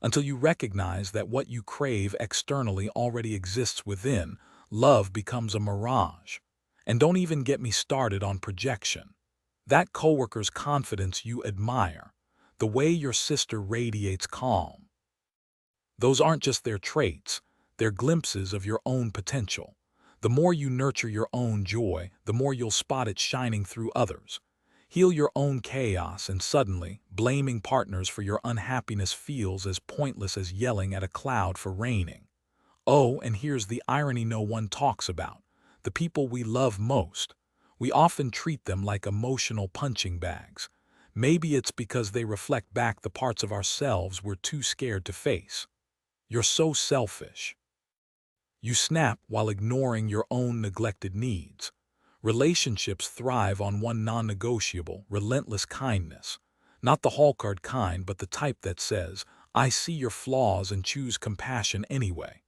until you recognize that what you crave externally already exists within. Love becomes a mirage. And don't even get me started on projection. That coworker's confidence you admire, the way your sister radiates calm. Those aren't just their traits, they're glimpses of your own potential. The more you nurture your own joy, the more you'll spot it shining through others. Heal your own chaos, and suddenly, blaming partners for your unhappiness feels as pointless as yelling at a cloud for raining. Oh, and here's the irony no one talks about. The people we love most, we often treat them like emotional punching bags. Maybe it's because they reflect back the parts of ourselves we're too scared to face. You're so selfish. You snap while ignoring your own neglected needs. Relationships thrive on one non-negotiable, relentless kindness. Not the Hallcard kind, but the type that says, "I see your flaws and choose compassion anyway."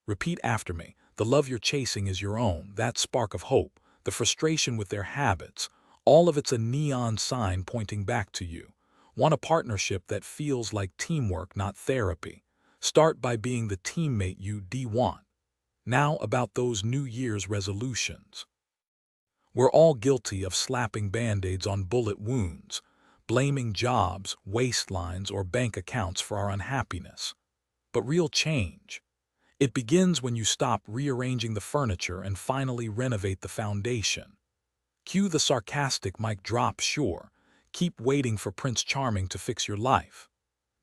Repeat after me. The love you're chasing is your own, that spark of hope, the frustration with their habits. All of it's a neon sign pointing back to you. Want a partnership that feels like teamwork, not therapy? Start by being the teammate you want. Now about those New Year's resolutions. We're all guilty of slapping band-aids on bullet wounds, blaming jobs, waistlines, or bank accounts for our unhappiness. But real change, it begins when you stop rearranging the furniture and finally renovate the foundation. Cue the sarcastic mic drop, sure. Keep waiting for Prince Charming to fix your life.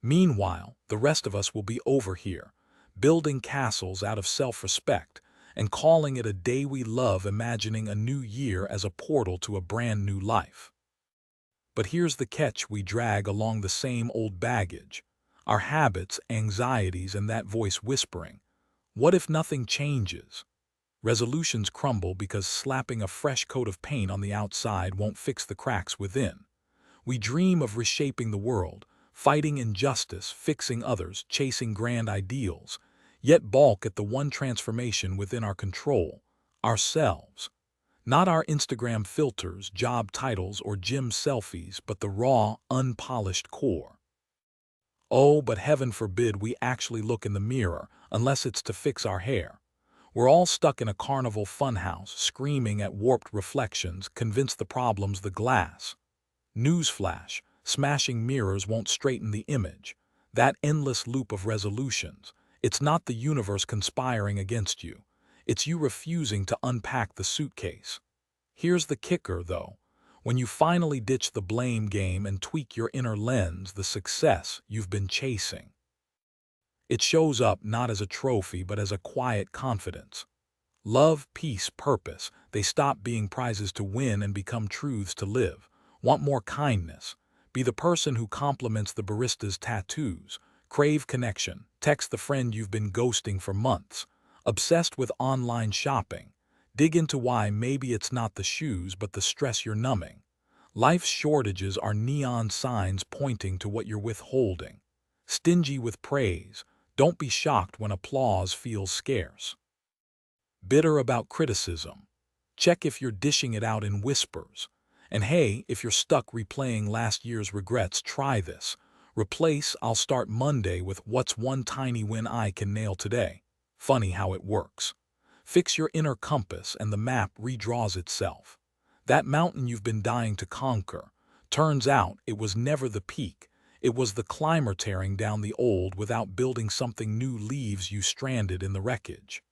Meanwhile, the rest of us will be over here, building castles out of self-respect and calling it a day we love, imagining a new year as a portal to a brand new life. But here's the catch: we drag along the same old baggage, our habits, anxieties, and that voice whispering, "What if nothing changes?" Resolutions crumble because slapping a fresh coat of paint on the outside won't fix the cracks within. We dream of reshaping the world, fighting injustice, fixing others, chasing grand ideals, yet balk at the one transformation within our control, ourselves. Not our Instagram filters, job titles, or gym selfies, but the raw, unpolished core. Oh, but heaven forbid we actually look in the mirror, unless it's to fix our hair. We're all stuck in a carnival funhouse, screaming at warped reflections, convinced the problem's the glass. Newsflash, smashing mirrors won't straighten the image. That endless loop of resolutions, it's not the universe conspiring against you. It's you refusing to unpack the suitcase. Here's the kicker, though. When you finally ditch the blame game and tweak your inner lens, the success you've been chasing, it shows up not as a trophy but as a quiet confidence. Love, peace, purpose, they stop being prizes to win and become truths to live. Want more kindness? Be the person who compliments the barista's tattoos. Crave connection? Text the friend you've been ghosting for months. Obsessed with online shopping? Dig into why maybe it's not the shoes but the stress you're numbing. Life's shortages are neon signs pointing to what you're withholding. Stingy with praise? Don't be shocked when applause feels scarce. Bitter about criticism? Check if you're dishing it out in whispers. And hey, if you're stuck replaying last year's regrets, try this. Replace "I'll start Monday" with "What's one tiny win I can nail today?" Funny how it works. Fix your inner compass and the map redraws itself. That mountain you've been dying to conquer, turns out it was never the peak. It was the climber tearing down the old without building something new, leaves you stranded in the wreckage.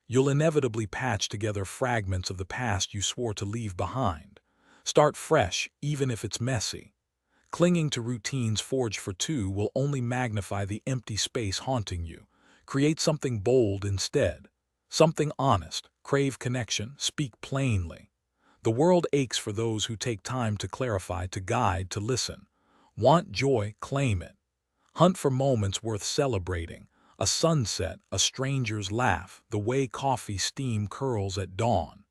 You'll inevitably patch together fragments of the past you swore to leave behind. Start fresh, even if it's messy. Clinging to routines forged for two will only magnify the empty space haunting you. Create something bold instead. Something honest, crave connection, speak plainly. The world aches for those who take time to clarify, to guide, to listen. Want joy, claim it. Hunt for moments worth celebrating. A sunset, a stranger's laugh, the way coffee steam curls at dawn.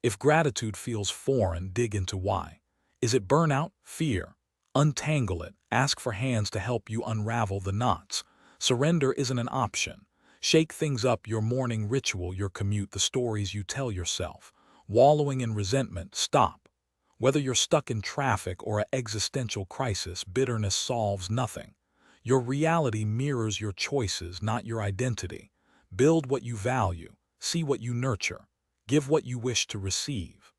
If gratitude feels foreign, dig into why. Is it burnout? Fear? Untangle it. Ask for hands to help you unravel the knots. Surrender isn't an option. Shake things up, your morning ritual, your commute, the stories you tell yourself. Wallowing in resentment, stop. Whether you're stuck in traffic or an existential crisis, bitterness solves nothing. Your reality mirrors your choices, not your identity. Build what you value. See what you nurture. Give what you wish to receive.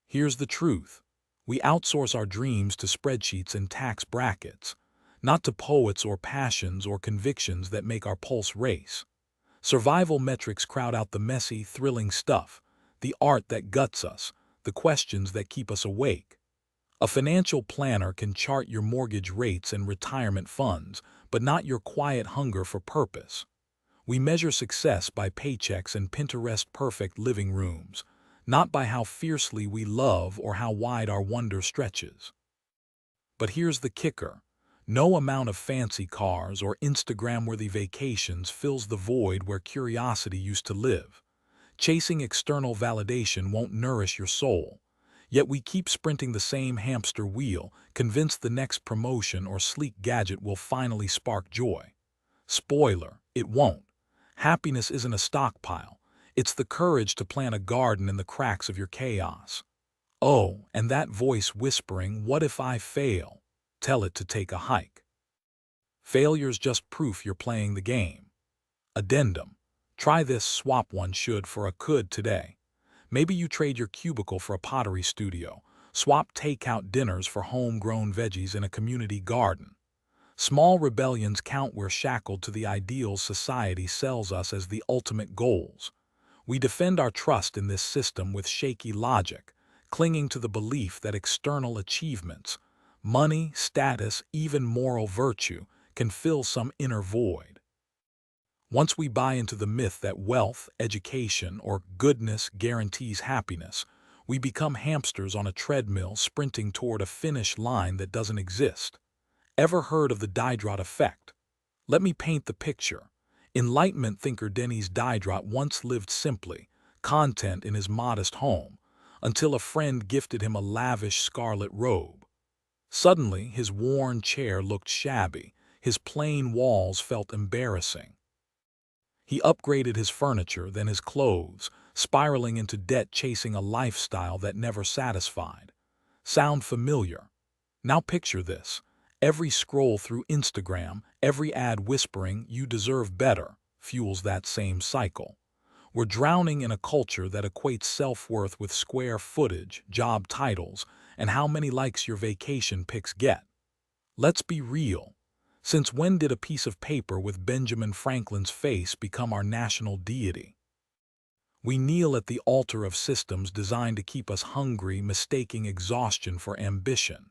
Here's the truth. We outsource our dreams to spreadsheets and tax brackets, not to poets or passions or convictions that make our pulse race. Survival metrics crowd out the messy, thrilling stuff, the art that guts us, the questions that keep us awake. A financial planner can chart your mortgage rates and retirement funds, but not your quiet hunger for purpose. We measure success by paychecks and Pinterest-perfect living rooms, not by how fiercely we love or how wide our wonder stretches. But here's the kicker. No amount of fancy cars or Instagram-worthy vacations fills the void where curiosity used to live. Chasing external validation won't nourish your soul. Yet we keep sprinting the same hamster wheel, convinced the next promotion or sleek gadget will finally spark joy. Spoiler, it won't. Happiness isn't a stockpile. It's the courage to plant a garden in the cracks of your chaos. Oh, and that voice whispering, "What if I fail?" Tell it to take a hike. Failure's just proof you're playing the game. Addendum. Try this swap one should for a could today. Maybe you trade your cubicle for a pottery studio. Swap takeout dinners for homegrown veggies in a community garden. Small rebellions count. We're shackled to the ideals society sells us as the ultimate goals. We defend our trust in this system with shaky logic, clinging to the belief that external achievements, money, status, even moral virtue, can fill some inner void. Once we buy into the myth that wealth, education, or goodness guarantees happiness, we become hamsters on a treadmill sprinting toward a finish line that doesn't exist. Ever heard of the Diderot effect? Let me paint the picture. Enlightenment thinker Denis Diderot once lived simply, content in his modest home, until a friend gifted him a lavish scarlet robe. Suddenly, his worn chair looked shabby, his plain walls felt embarrassing. He upgraded his furniture, then his clothes, spiraling into debt, chasing a lifestyle that never satisfied. Sound familiar? Now picture this. Every scroll through Instagram, every ad whispering, "You deserve better," fuels that same cycle. We're drowning in a culture that equates self-worth with square footage, job titles, and how many likes your vacation pics get. Let's be real. Since when did a piece of paper with Benjamin Franklin's face become our national deity? We kneel at the altar of systems designed to keep us hungry, mistaking exhaustion for ambition.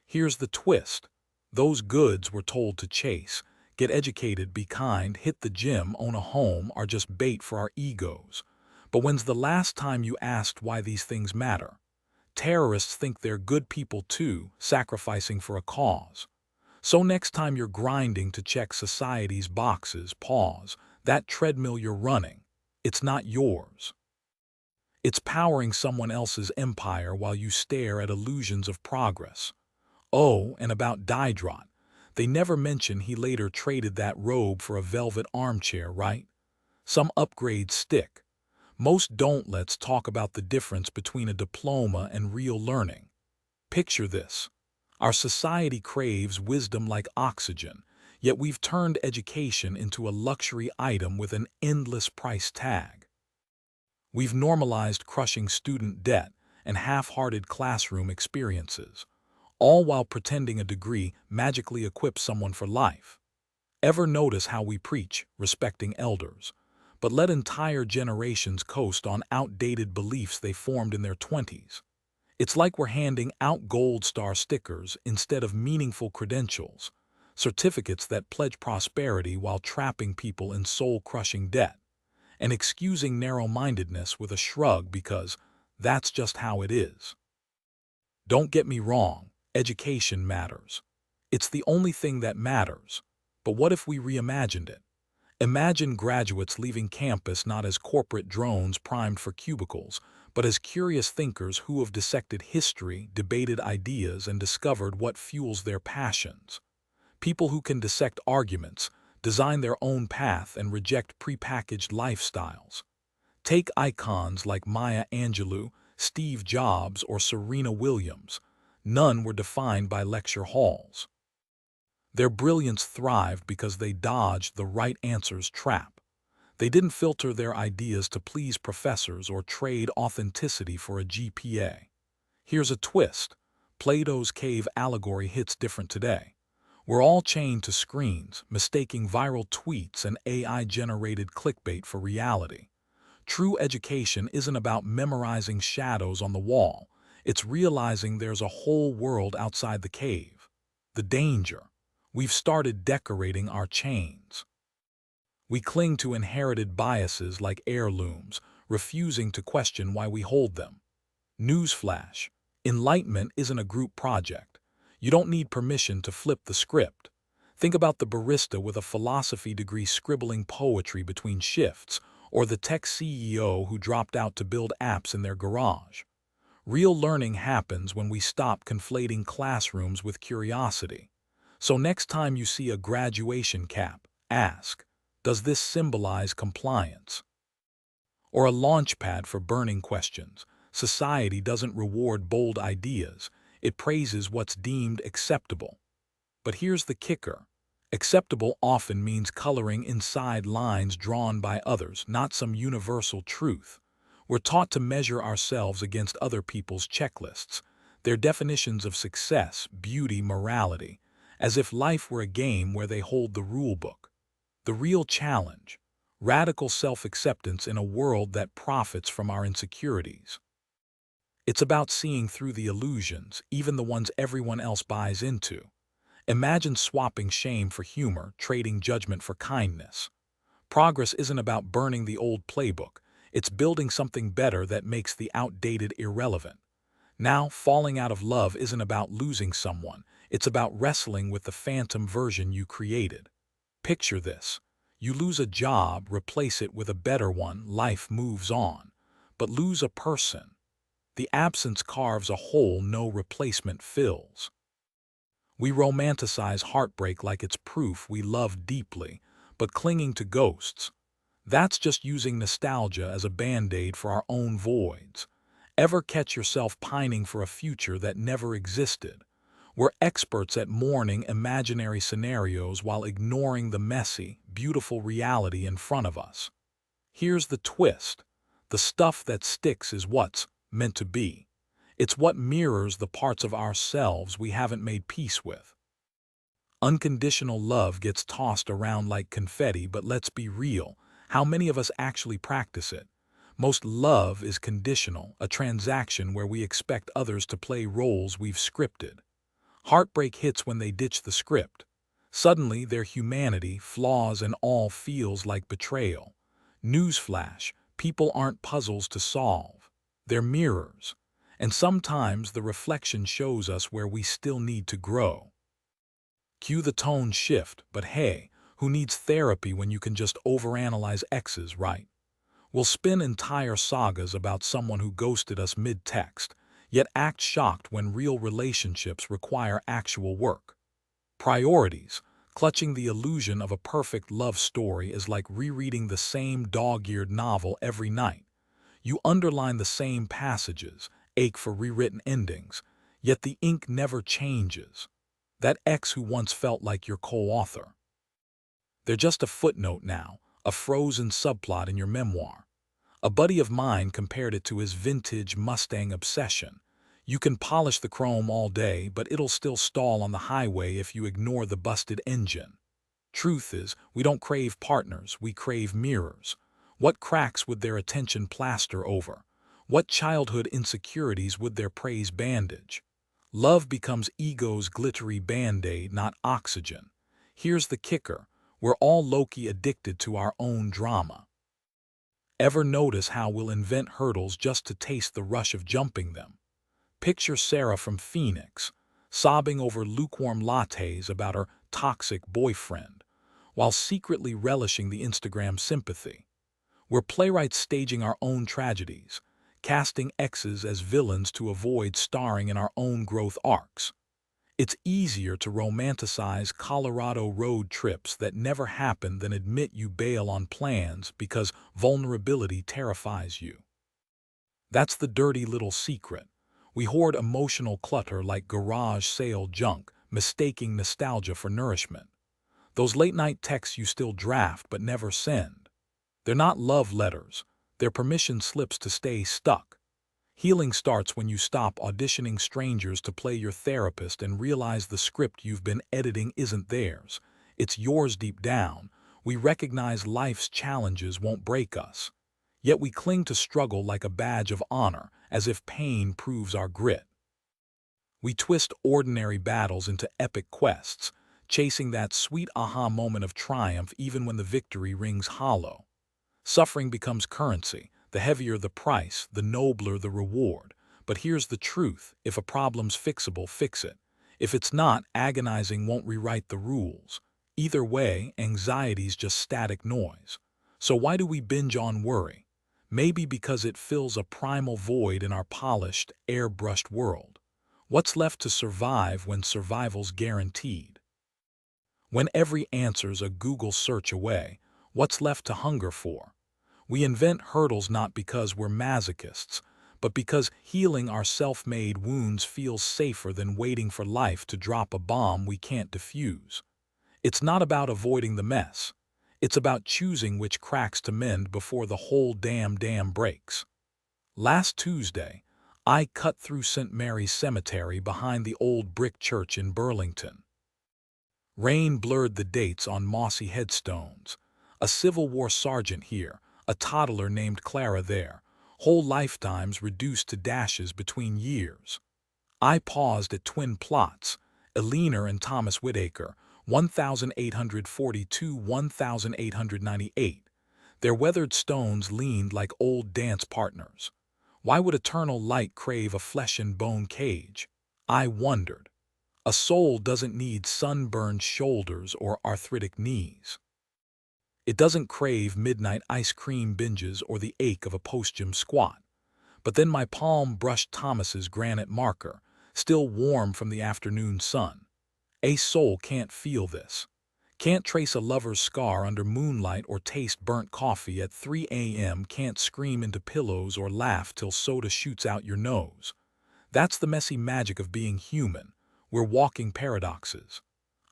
Here's the twist. Those goods we're told to chase, get educated, be kind, hit the gym, own a home, are just bait for our egos. But when's the last time you asked why these things matter? Terrorists think they're good people too, sacrificing for a cause. So next time you're grinding to check society's boxes, pause. That treadmill you're running, it's not yours. It's powering someone else's empire while you stare at illusions of progress. Oh, and about Diderot, they never mention he later traded that robe for a velvet armchair, right? Some upgrades stick. Most don't. Let's talk about the difference between a diploma and real learning. Picture this. Our society craves wisdom like oxygen, yet we've turned education into a luxury item with an endless price tag. We've normalized crushing student debt and half-hearted classroom experiences, all while pretending a degree magically equips someone for life. Ever notice how we preach respecting elders, but let entire generations coast on outdated beliefs they formed in their 20s? It's like we're handing out gold star stickers instead of meaningful credentials, certificates that pledge prosperity while trapping people in soul-crushing debt. and excusing narrow-mindedness with a shrug because that's just how it is. Don't get me wrong, education matters. It's the only thing that matters. But what if we reimagined it? Imagine graduates leaving campus not as corporate drones primed for cubicles, but as curious thinkers who have dissected history, debated ideas, and discovered what fuels their passions. People who can dissect arguments, design their own path, and reject prepackaged lifestyles. Take icons like Maya Angelou, Steve Jobs, or Serena Williams. None were defined by lecture halls. Their brilliance thrived because they dodged the right answer's trap. They didn't filter their ideas to please professors or trade authenticity for a GPA. Here's a twist. Plato's cave allegory hits different today. We're all chained to screens, mistaking viral tweets and AI-generated clickbait for reality. True education isn't about memorizing shadows on the wall. It's realizing there's a whole world outside the cave. The danger. We've started decorating our chains. We cling to inherited biases like heirlooms, refusing to question why we hold them. Newsflash. Enlightenment isn't a group project. You don't need permission to flip the script. Think about the barista with a philosophy degree scribbling poetry between shifts, or the tech CEO who dropped out to build apps in their garage. Real learning happens when we stop conflating classrooms with curiosity. So next time you see a graduation cap, ask, does this symbolize compliance? Or a launchpad for burning questions. Society doesn't reward bold ideas, it praises what's deemed acceptable. But here's the kicker. Acceptable often means coloring inside lines drawn by others, not some universal truth. We're taught to measure ourselves against other people's checklists, their definitions of success, beauty, morality, as if life were a game where they hold the rule book. The real challenge, radical self-acceptance in a world that profits from our insecurities. It's about seeing through the illusions, even the ones everyone else buys into. Imagine swapping shame for humor, trading judgment for kindness. Progress isn't about burning the old playbook. It's building something better that makes the outdated irrelevant. Now, falling out of love isn't about losing someone. It's about wrestling with the phantom version you created. Picture this. You lose a job, replace it with a better one, life moves on. But lose a person. The absence carves a hole no replacement fills. We romanticize heartbreak like it's proof we love deeply, but clinging to ghosts. That's just using nostalgia as a band-aid for our own voids. Ever catch yourself pining for a future that never existed? We're experts at mourning imaginary scenarios while ignoring the messy, beautiful reality in front of us. Here's the twist. The stuff that sticks is what's meant to be. It's what mirrors the parts of ourselves we haven't made peace with. Unconditional love gets tossed around like confetti, but let's be real. How many of us actually practice it? Most love is conditional, a transaction where we expect others to play roles we've scripted. Heartbreak hits when they ditch the script. Suddenly, their humanity, flaws and all feels like betrayal. Newsflash, people aren't puzzles to solve. They're mirrors. And sometimes the reflection shows us where we still need to grow. Cue the tone shift, but hey, who needs therapy when you can just overanalyze exes, right? We'll spin entire sagas about someone who ghosted us mid-text, yet act shocked when real relationships require actual work. Priorities. Clutching the illusion of a perfect love story is like rereading the same dog-eared novel every night. You underline the same passages, ache for rewritten endings, yet the ink never changes. That ex who once felt like your co-author. They're just a footnote now, a frozen subplot in your memoir. A buddy of mine compared it to his vintage Mustang obsession. You can polish the chrome all day, but it'll still stall on the highway if you ignore the busted engine. Truth is, we don't crave partners, we crave mirrors. What cracks would their attention plaster over? What childhood insecurities would their praise bandage? Love becomes ego's glittery band-aid, not oxygen. Here's the kicker. We're all low-key addicted to our own drama. Ever notice how we'll invent hurdles just to taste the rush of jumping them? Picture Sarah from Phoenix, sobbing over lukewarm lattes about her toxic boyfriend, while secretly relishing the Instagram sympathy. We're playwrights staging our own tragedies, casting exes as villains to avoid starring in our own growth arcs. It's easier to romanticize Colorado road trips that never happen than admit you bail on plans because vulnerability terrifies you. That's the dirty little secret. We hoard emotional clutter like garage sale junk, mistaking nostalgia for nourishment. Those late-night texts you still draft but never send. They're not love letters. They're permission slips to stay stuck. Healing starts when you stop auditioning strangers to play your therapist and realize the script you've been editing isn't theirs. It's yours deep down. We recognize life's challenges won't break us. Yet we cling to struggle like a badge of honor, as if pain proves our grit. We twist ordinary battles into epic quests, chasing that sweet aha moment of triumph even when the victory rings hollow. Suffering becomes currency. The heavier the price, the nobler the reward. But here's the truth: if a problem's fixable, fix it. If it's not, agonizing won't rewrite the rules. Either way, anxiety's just static noise. So why do we binge on worry? Maybe because it fills a primal void in our polished, airbrushed world. What's left to survive when survival's guaranteed? When every answer's a Google search away, what's left to hunger for? We invent hurdles not because we're masochists, but because healing our self-made wounds feels safer than waiting for life to drop a bomb we can't defuse. It's not about avoiding the mess. It's about choosing which cracks to mend before the whole damn dam breaks. Last Tuesday, I cut through St. Mary's Cemetery behind the old brick church in Burlington. Rain blurred the dates on mossy headstones. A Civil War sergeant here, a toddler named Clara there, whole lifetimes reduced to dashes between years. I paused at twin plots, Eleanor and Thomas Whitaker, 1842–1898. Their weathered stones leaned like old dance partners. Why would eternal light crave a flesh-and-bone cage? I wondered. A soul doesn't need sunburned shoulders or arthritic knees. It doesn't crave midnight ice cream binges or the ache of a post-gym squat. But then my palm brushed Thomas's granite marker, still warm from the afternoon sun. A soul can't feel this. Can't trace a lover's scar under moonlight or taste burnt coffee at 3 a.m. Can't scream into pillows or laugh till soda shoots out your nose. That's the messy magic of being human. We're walking paradoxes.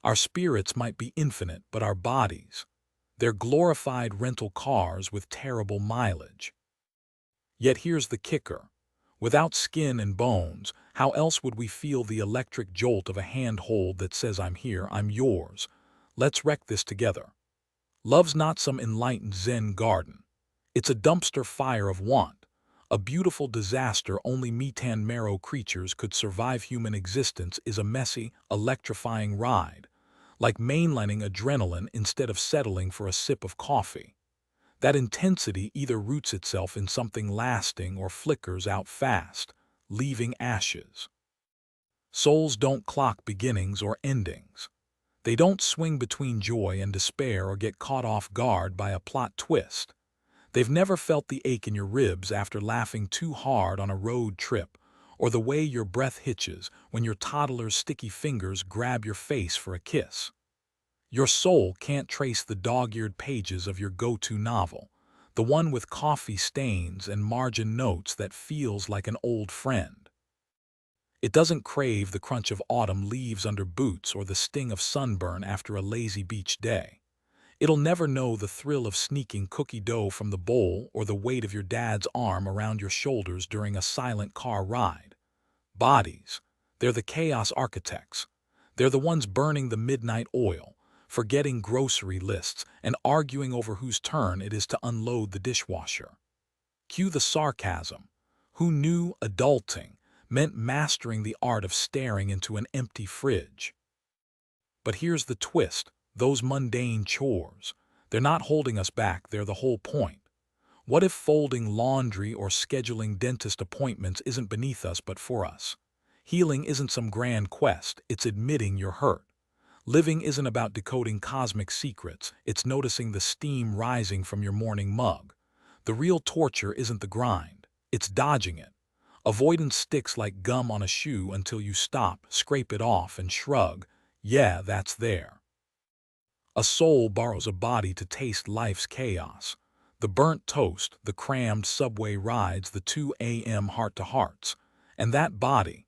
Our spirits might be infinite, but our bodies, they're glorified rental cars with terrible mileage. Yet here's the kicker. Without skin and bones, how else would we feel the electric jolt of a handhold that says, "I'm here, I'm yours. Let's wreck this together"? Love's not some enlightened Zen garden. It's a dumpster fire of want, a beautiful disaster only meat-and marrow creatures could survive. Human existence is a messy, electrifying ride, like mainlining adrenaline instead of settling for a sip of coffee. That intensity either roots itself in something lasting or flickers out fast, leaving ashes. Souls don't clock beginnings or endings. They don't swing between joy and despair or get caught off guard by a plot twist. They've never felt the ache in your ribs after laughing too hard on a road trip, or the way your breath hitches when your toddler's sticky fingers grab your face for a kiss. Your soul can't trace the dog-eared pages of your go-to novel, the one with coffee stains and margin notes that feels like an old friend. It doesn't crave the crunch of autumn leaves under boots or the sting of sunburn after a lazy beach day. It'll never know the thrill of sneaking cookie dough from the bowl or the weight of your dad's arm around your shoulders during a silent car ride. Bodies, they're the chaos architects. They're the ones burning the midnight oil, forgetting grocery lists, and arguing over whose turn it is to unload the dishwasher. Cue the sarcasm. Who knew adulting meant mastering the art of staring into an empty fridge? But here's the twist. Those mundane chores, they're not holding us back, they're the whole point. What if folding laundry or scheduling dentist appointments isn't beneath us but for us? Healing isn't some grand quest, it's admitting you're hurt. Living isn't about decoding cosmic secrets, it's noticing the steam rising from your morning mug. The real torture isn't the grind, it's dodging it. Avoidance sticks like gum on a shoe until you stop, scrape it off, and shrug. Yeah, that's there. A soul borrows a body to taste life's chaos. The burnt toast, the crammed subway rides, the 2 a.m. heart-to-hearts. And that body,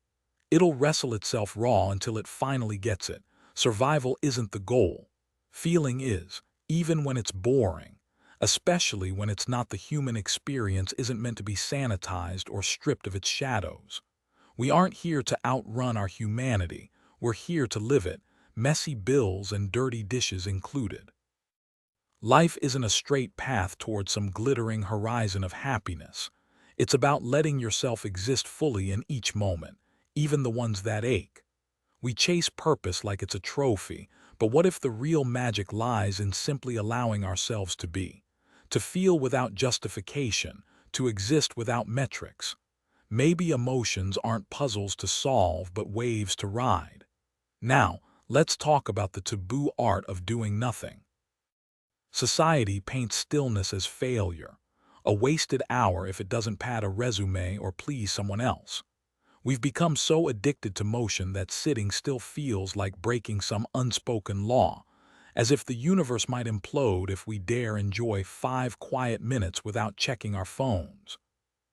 it'll wrestle itself raw until it finally gets it. Survival isn't the goal. Feeling is, even when it's boring, especially when it's not. The human experience isn't meant to be sanitized or stripped of its shadows. We aren't here to outrun our humanity, we're here to live it, messy bills and dirty dishes included. Life isn't a straight path towards some glittering horizon of happiness. It's about letting yourself exist fully in each moment, even the ones that ache. We chase purpose like it's a trophy, but what if the real magic lies in simply allowing ourselves to be? To feel without justification, to exist without metrics. Maybe emotions aren't puzzles to solve but waves to ride. Now, let's talk about the taboo art of doing nothing. Society paints stillness as failure, a wasted hour if it doesn't pad a resume or please someone else. We've become so addicted to motion that sitting still feels like breaking some unspoken law, as if the universe might implode if we dare enjoy 5 quiet minutes without checking our phones.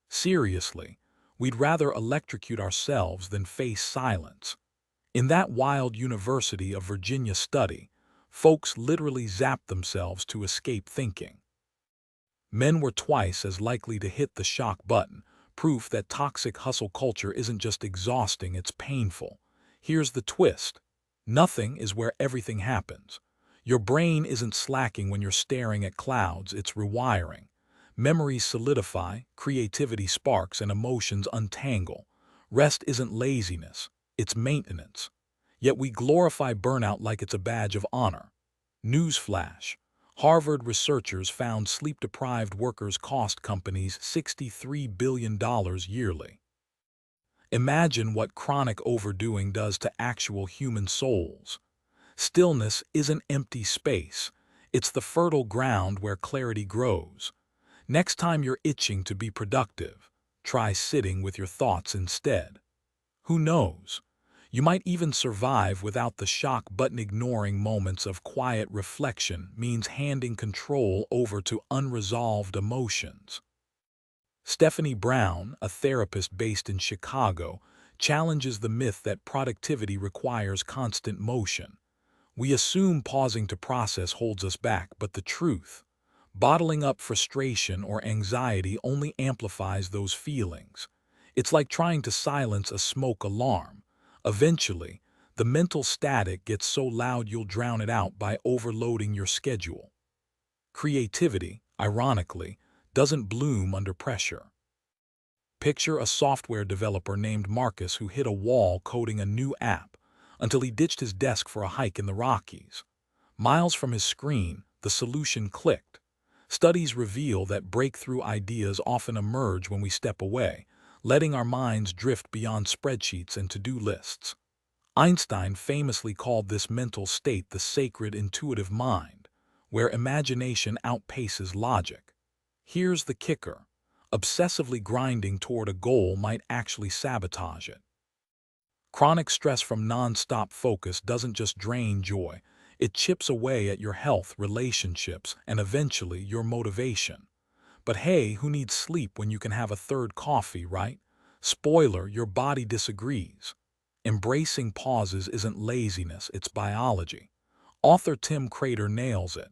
Seriously, we'd rather electrocute ourselves than face silence. In that wild University of Virginia study, folks literally zapped themselves to escape thinking. Men were twice as likely to hit the shock button, proof that toxic hustle culture isn't just exhausting, it's painful. Here's the twist. Nothing is where everything happens. Your brain isn't slacking when you're staring at clouds, it's rewiring. Memories solidify, creativity sparks, and emotions untangle. Rest isn't laziness, it's maintenance. Yet we glorify burnout like it's a badge of honor. Newsflash. Harvard researchers found sleep-deprived workers cost companies $63 billion yearly. Imagine what chronic overdoing does to actual human souls. Stillness isn't empty space. It's the fertile ground where clarity grows. Next time you're itching to be productive, try sitting with your thoughts instead. Who knows? You might even survive without the shock button. Ignoring moments of quiet reflection means handing control over to unresolved emotions. Stephanie Brown, a therapist based in Chicago, challenges the myth that productivity requires constant motion. We assume pausing to process holds us back, but the truth, bottling up frustration or anxiety only amplifies those feelings. It's like trying to silence a smoke alarm. Eventually, the mental static gets so loud you'll drown it out by overloading your schedule. Creativity, ironically, doesn't bloom under pressure. Picture a software developer named Marcus who hit a wall coding a new app until he ditched his desk for a hike in the Rockies. Miles from his screen, the solution clicked. Studies reveal that breakthrough ideas often emerge when we step away, letting our minds drift beyond spreadsheets and to-do lists. Einstein famously called this mental state the sacred intuitive mind, where imagination outpaces logic. Here's the kicker. Obsessively grinding toward a goal might actually sabotage it. Chronic stress from non-stop focus doesn't just drain joy, it chips away at your health, relationships, and eventually your motivation. But hey, who needs sleep when you can have a third coffee, right? Spoiler, your body disagrees. Embracing pauses isn't laziness, it's biology. Author Tim Crater nails it.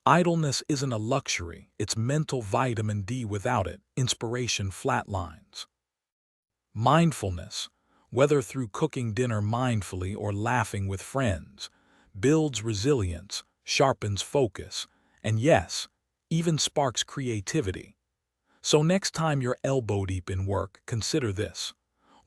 Idleness isn't a luxury, it's mental vitamin D. Without it, inspiration flatlines. Mindfulness, whether through cooking dinner mindfully or laughing with friends, builds resilience, sharpens focus, and yes, even sparks creativity. So next time you're elbow deep in work, consider this.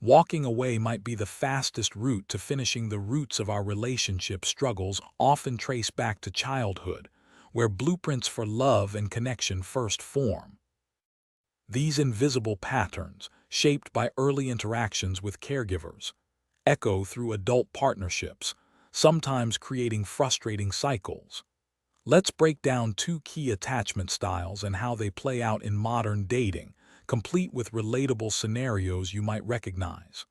Walking away might be the fastest route to finishing. The roots of our relationship struggles often trace back to childhood, where blueprints for love and connection first form. These invisible patterns, shaped by early interactions with caregivers, echo through adult partnerships, sometimes creating frustrating cycles. Let's break down two key attachment styles and how they play out in modern dating, complete with relatable scenarios you might recognize.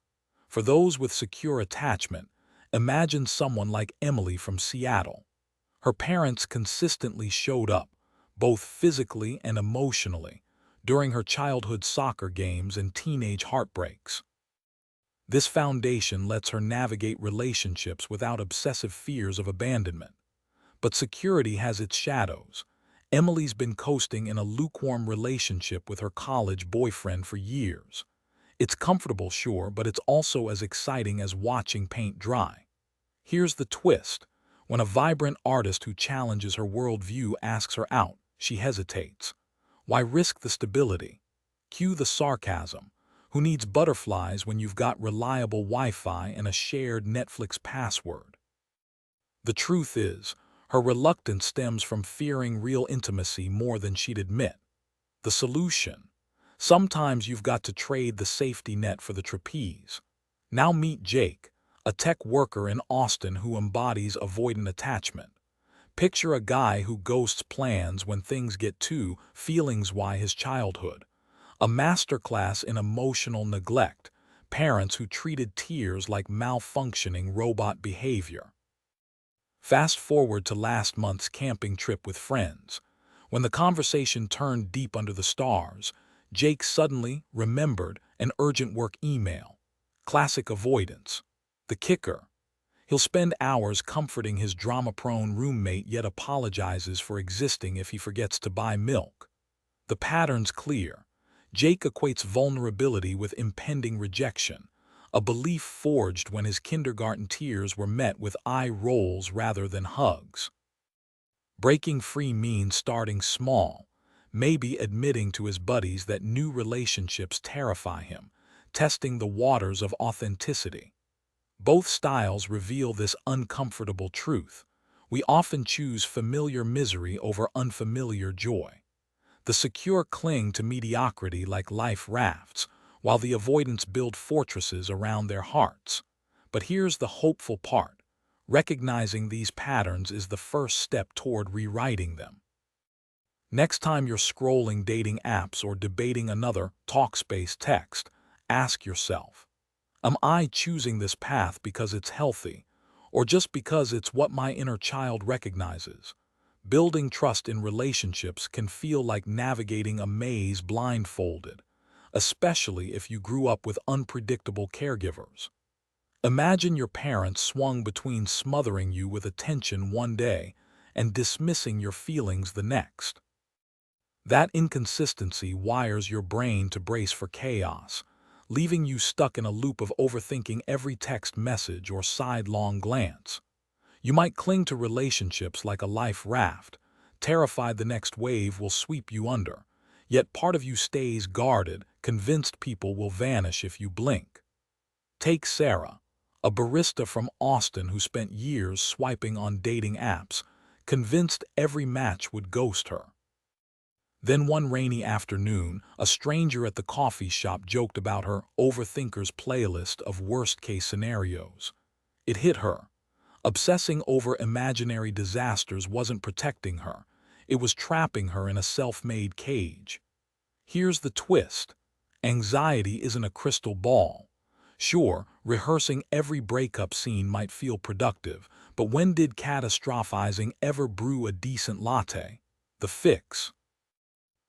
For those with secure attachment, imagine someone like Emily from Seattle. Her parents consistently showed up, both physically and emotionally, during her childhood soccer games and teenage heartbreaks. This foundation lets her navigate relationships without obsessive fears of abandonment. But security has its shadows. Emily's been coasting in a lukewarm relationship with her college boyfriend for years. It's comfortable, sure, but it's also as exciting as watching paint dry. Here's the twist. When a vibrant artist who challenges her worldview asks her out, she hesitates. Why risk the stability? Cue the sarcasm. Who needs butterflies when you've got reliable Wi-Fi and a shared Netflix password? The truth is, her reluctance stems from fearing real intimacy more than she'd admit. The solution? Sometimes you've got to trade the safety net for the trapeze. Now meet Jake, a tech worker in Austin who embodies avoidant attachment. Picture a guy who ghosts plans when things get too feelings-why his childhood. A masterclass in emotional neglect, parents who treated tears like malfunctioning robot behavior. Fast forward to last month's camping trip with friends. When the conversation turned deep under the stars, Jake suddenly remembered an urgent work email. Classic avoidance. The kicker: he'll spend hours comforting his drama-prone roommate yet apologizes for existing if he forgets to buy milk. The pattern's clear. Jake equates vulnerability with impending rejection, a belief forged when his kindergarten tears were met with eye rolls rather than hugs. Breaking free means starting small, maybe admitting to his buddies that new relationships terrify him, testing the waters of authenticity. Both styles reveal this uncomfortable truth. We often choose familiar misery over unfamiliar joy. The secure cling to mediocrity like life rafts, while the avoidants build fortresses around their hearts. But here's the hopeful part. Recognizing these patterns is the first step toward rewriting them. Next time you're scrolling dating apps or debating another Talkspace text, ask yourself, am I choosing this path because it's healthy, or just because it's what my inner child recognizes? Building trust in relationships can feel like navigating a maze blindfolded, especially if you grew up with unpredictable caregivers. Imagine your parents swung between smothering you with attention one day and dismissing your feelings the next. That inconsistency wires your brain to brace for chaos, leaving you stuck in a loop of overthinking every text message or sidelong glance. You might cling to relationships like a life raft, terrified the next wave will sweep you under, yet part of you stays guarded, convinced people will vanish if you blink. Take Sarah, a barista from Austin who spent years swiping on dating apps, convinced every match would ghost her. Then one rainy afternoon, a stranger at the coffee shop joked about her overthinker's playlist of worst-case scenarios. It hit her. Obsessing over imaginary disasters wasn't protecting her. It was trapping her in a self-made cage. Here's the twist. Anxiety isn't a crystal ball. Sure, rehearsing every breakup scene might feel productive, but when did catastrophizing ever brew a decent latte? The fix: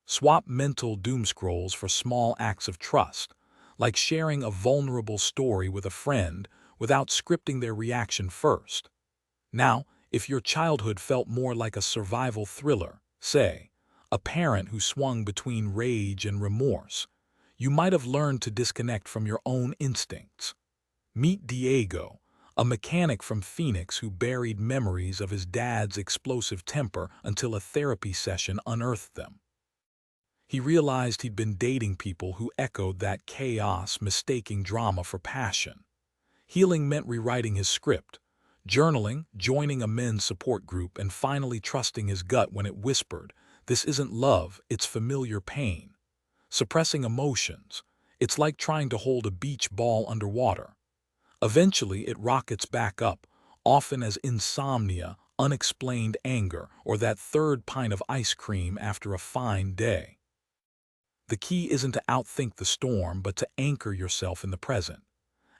swap mental doomscrolls for small acts of trust, like sharing a vulnerable story with a friend without scripting their reaction first. Now, if your childhood felt more like a survival thriller, say, a parent who swung between rage and remorse, you might have learned to disconnect from your own instincts. Meet Diego, a mechanic from Phoenix who buried memories of his dad's explosive temper until a therapy session unearthed them. He realized he'd been dating people who echoed that chaos, mistaking drama for passion. Healing meant rewriting his script, journaling, joining a men's support group, and finally trusting his gut when it whispered, "This isn't love, it's familiar pain." Suppressing emotions. It's like trying to hold a beach ball underwater. Eventually, it rockets back up, often as insomnia, unexplained anger, or that third pint of ice cream after a fine day. The key isn't to outthink the storm, but to anchor yourself in the present.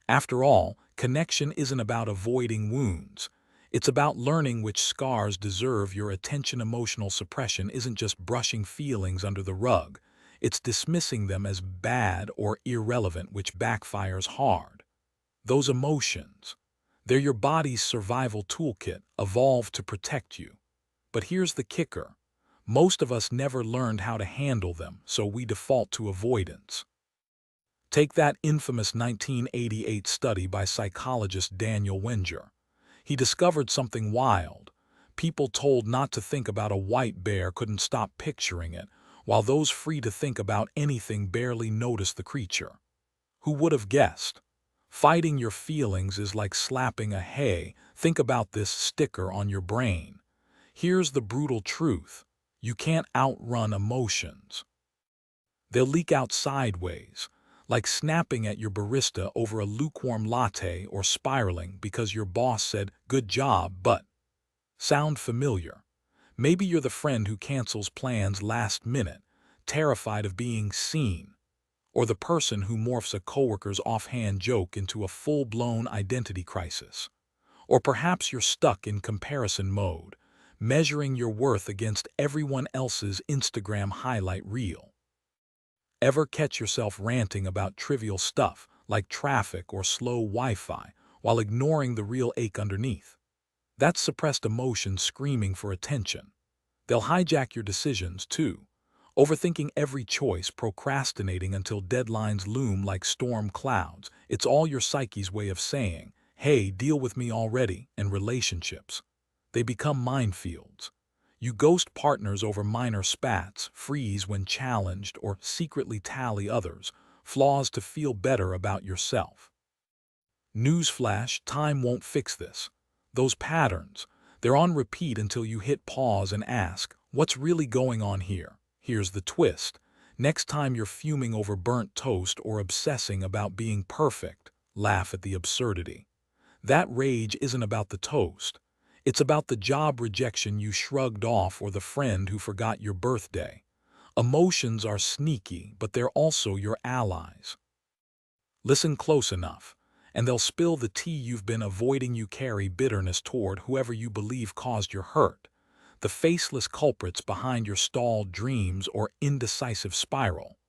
After all, connection isn't about avoiding wounds. It's about learning which scars deserve your attention. Emotional suppression isn't just brushing feelings under the rug. It's dismissing them as bad or irrelevant, which backfires hard. Those emotions, they're your body's survival toolkit, evolved to protect you. But here's the kicker. Most of us never learned how to handle them, so we default to avoidance. Take that infamous 1988 study by psychologist Daniel Wenger. He discovered something wild. People told not to think about a white bear couldn't stop picturing it, while those free to think about anything barely noticed the creature. Who would have guessed? Fighting your feelings is like slapping a "hey, think about this" sticker on your brain. Here's the brutal truth. You can't outrun emotions. They'll leak out sideways, like snapping at your barista over a lukewarm latte or spiraling because your boss said, "Good job, but..." Sound familiar? Maybe you're the friend who cancels plans last minute, terrified of being seen, or the person who morphs a coworker's offhand joke into a full-blown identity crisis. Or perhaps you're stuck in comparison mode, measuring your worth against everyone else's Instagram highlight reel. Ever catch yourself ranting about trivial stuff like traffic or slow Wi-Fi while ignoring the real ache underneath? That's suppressed emotion screaming for attention. They'll hijack your decisions too, overthinking every choice, procrastinating until deadlines loom like storm clouds. It's all your psyche's way of saying, "Hey, deal with me already." And relationships, they become minefields. You ghost partners over minor spats, freeze when challenged, or secretly tally others' flaws to feel better about yourself. Newsflash, time won't fix this. Those patterns, they're on repeat until you hit pause and ask, what's really going on here? Here's the twist. Next time you're fuming over burnt toast or obsessing about being perfect, laugh at the absurdity. That rage isn't about the toast. It's about the job rejection you shrugged off or the friend who forgot your birthday. Emotions are sneaky, but they're also your allies. Listen close enough, and they'll spill the tea you've been avoiding. You carry bitterness toward whoever you believe caused your hurt, the faceless culprits behind your stalled dreams or indecisive spiral.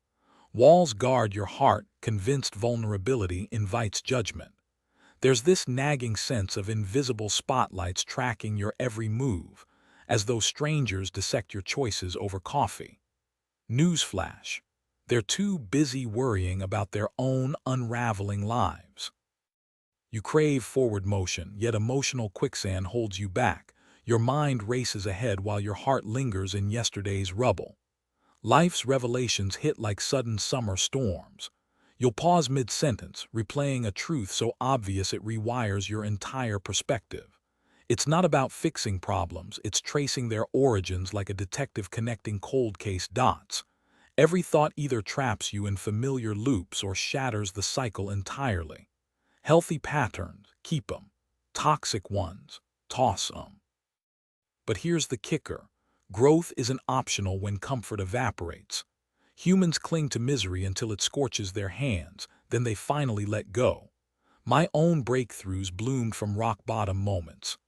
Walls guard your heart, convinced vulnerability invites judgment. There's this nagging sense of invisible spotlights tracking your every move, as though strangers dissect your choices over coffee. Newsflash: they're too busy worrying about their own unraveling lives. You crave forward motion, yet emotional quicksand holds you back. Your mind races ahead while your heart lingers in yesterday's rubble. Life's revelations hit like sudden summer storms. You'll pause mid-sentence, replaying a truth so obvious it rewires your entire perspective. It's not about fixing problems, it's tracing their origins like a detective connecting cold case dots. Every thought either traps you in familiar loops or shatters the cycle entirely. Healthy patterns, keep 'em. Toxic ones, toss 'em. But here's the kicker. Growth isn't optional when comfort evaporates. Humans cling to misery until it scorches their hands, then they finally let go. My own breakthroughs bloomed from rock-bottom moments.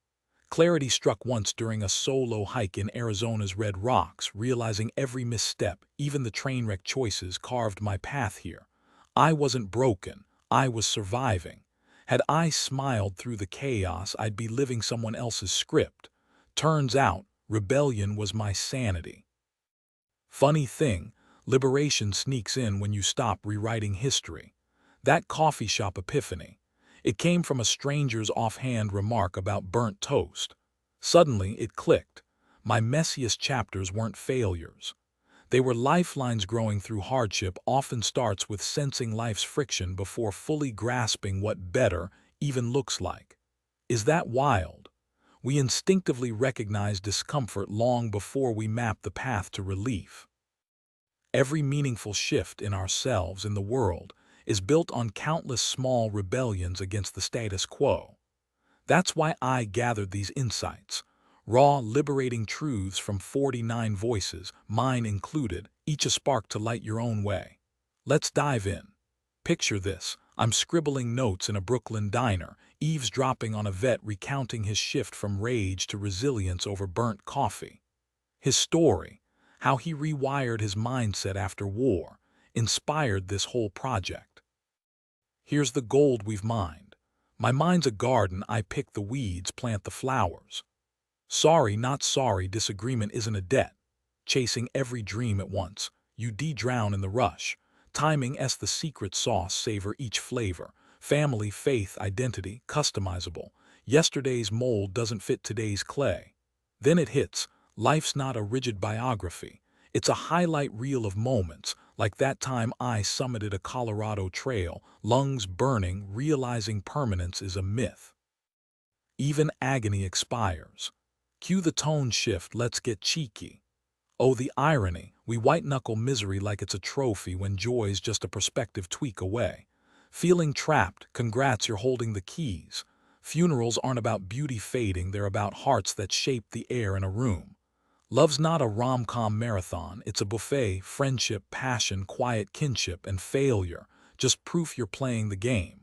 Clarity struck once during a solo hike in Arizona's Red Rocks, realizing every misstep, even the train wreck choices, carved my path here. I wasn't broken, I was surviving. Had I smiled through the chaos, I'd be living someone else's script. Turns out, rebellion was my sanity. Funny thing, liberation sneaks in when you stop rewriting history. That coffee shop epiphany. It came from a stranger's offhand remark about burnt toast. Suddenly, it clicked. My messiest chapters weren't failures. They were lifelines. Growing through hardship often starts with sensing life's friction before fully grasping what better even looks like. Is that wild? We instinctively recognize discomfort long before we map the path to relief. Every meaningful shift in ourselves in the world is built on countless small rebellions against the status quo. That's why I gathered these insights, raw, liberating truths from 49 voices, mine included, each a spark to light your own way. Let's dive in. Picture this: I'm scribbling notes in a Brooklyn diner, eavesdropping on a vet recounting his shift from rage to resilience over burnt coffee. His story, how he rewired his mindset after war, inspired this whole project. Here's the gold we've mined. My mind's a garden, I pick the weeds, plant the flowers. Sorry, not sorry, disagreement isn't a debt. Chasing every dream at once, you de-drown in the rush. Timing the secret sauce, savor each flavor. Family, faith, identity, customizable. Yesterday's mold doesn't fit today's clay. Then it hits. Life's not a rigid biography. It's a highlight reel of moments, like that time I summited a Colorado trail, lungs burning, realizing permanence is a myth. Even agony expires. Cue the tone shift, let's get cheeky. Oh, the irony, we white-knuckle misery like it's a trophy when joy's just a perspective tweak away. Feeling trapped, congrats, you're holding the keys. Funerals aren't about beauty fading, they're about hearts that shape the air in a room. Love's not a rom-com marathon, it's a buffet: friendship, passion, quiet kinship, and failure, just proof you're playing the game.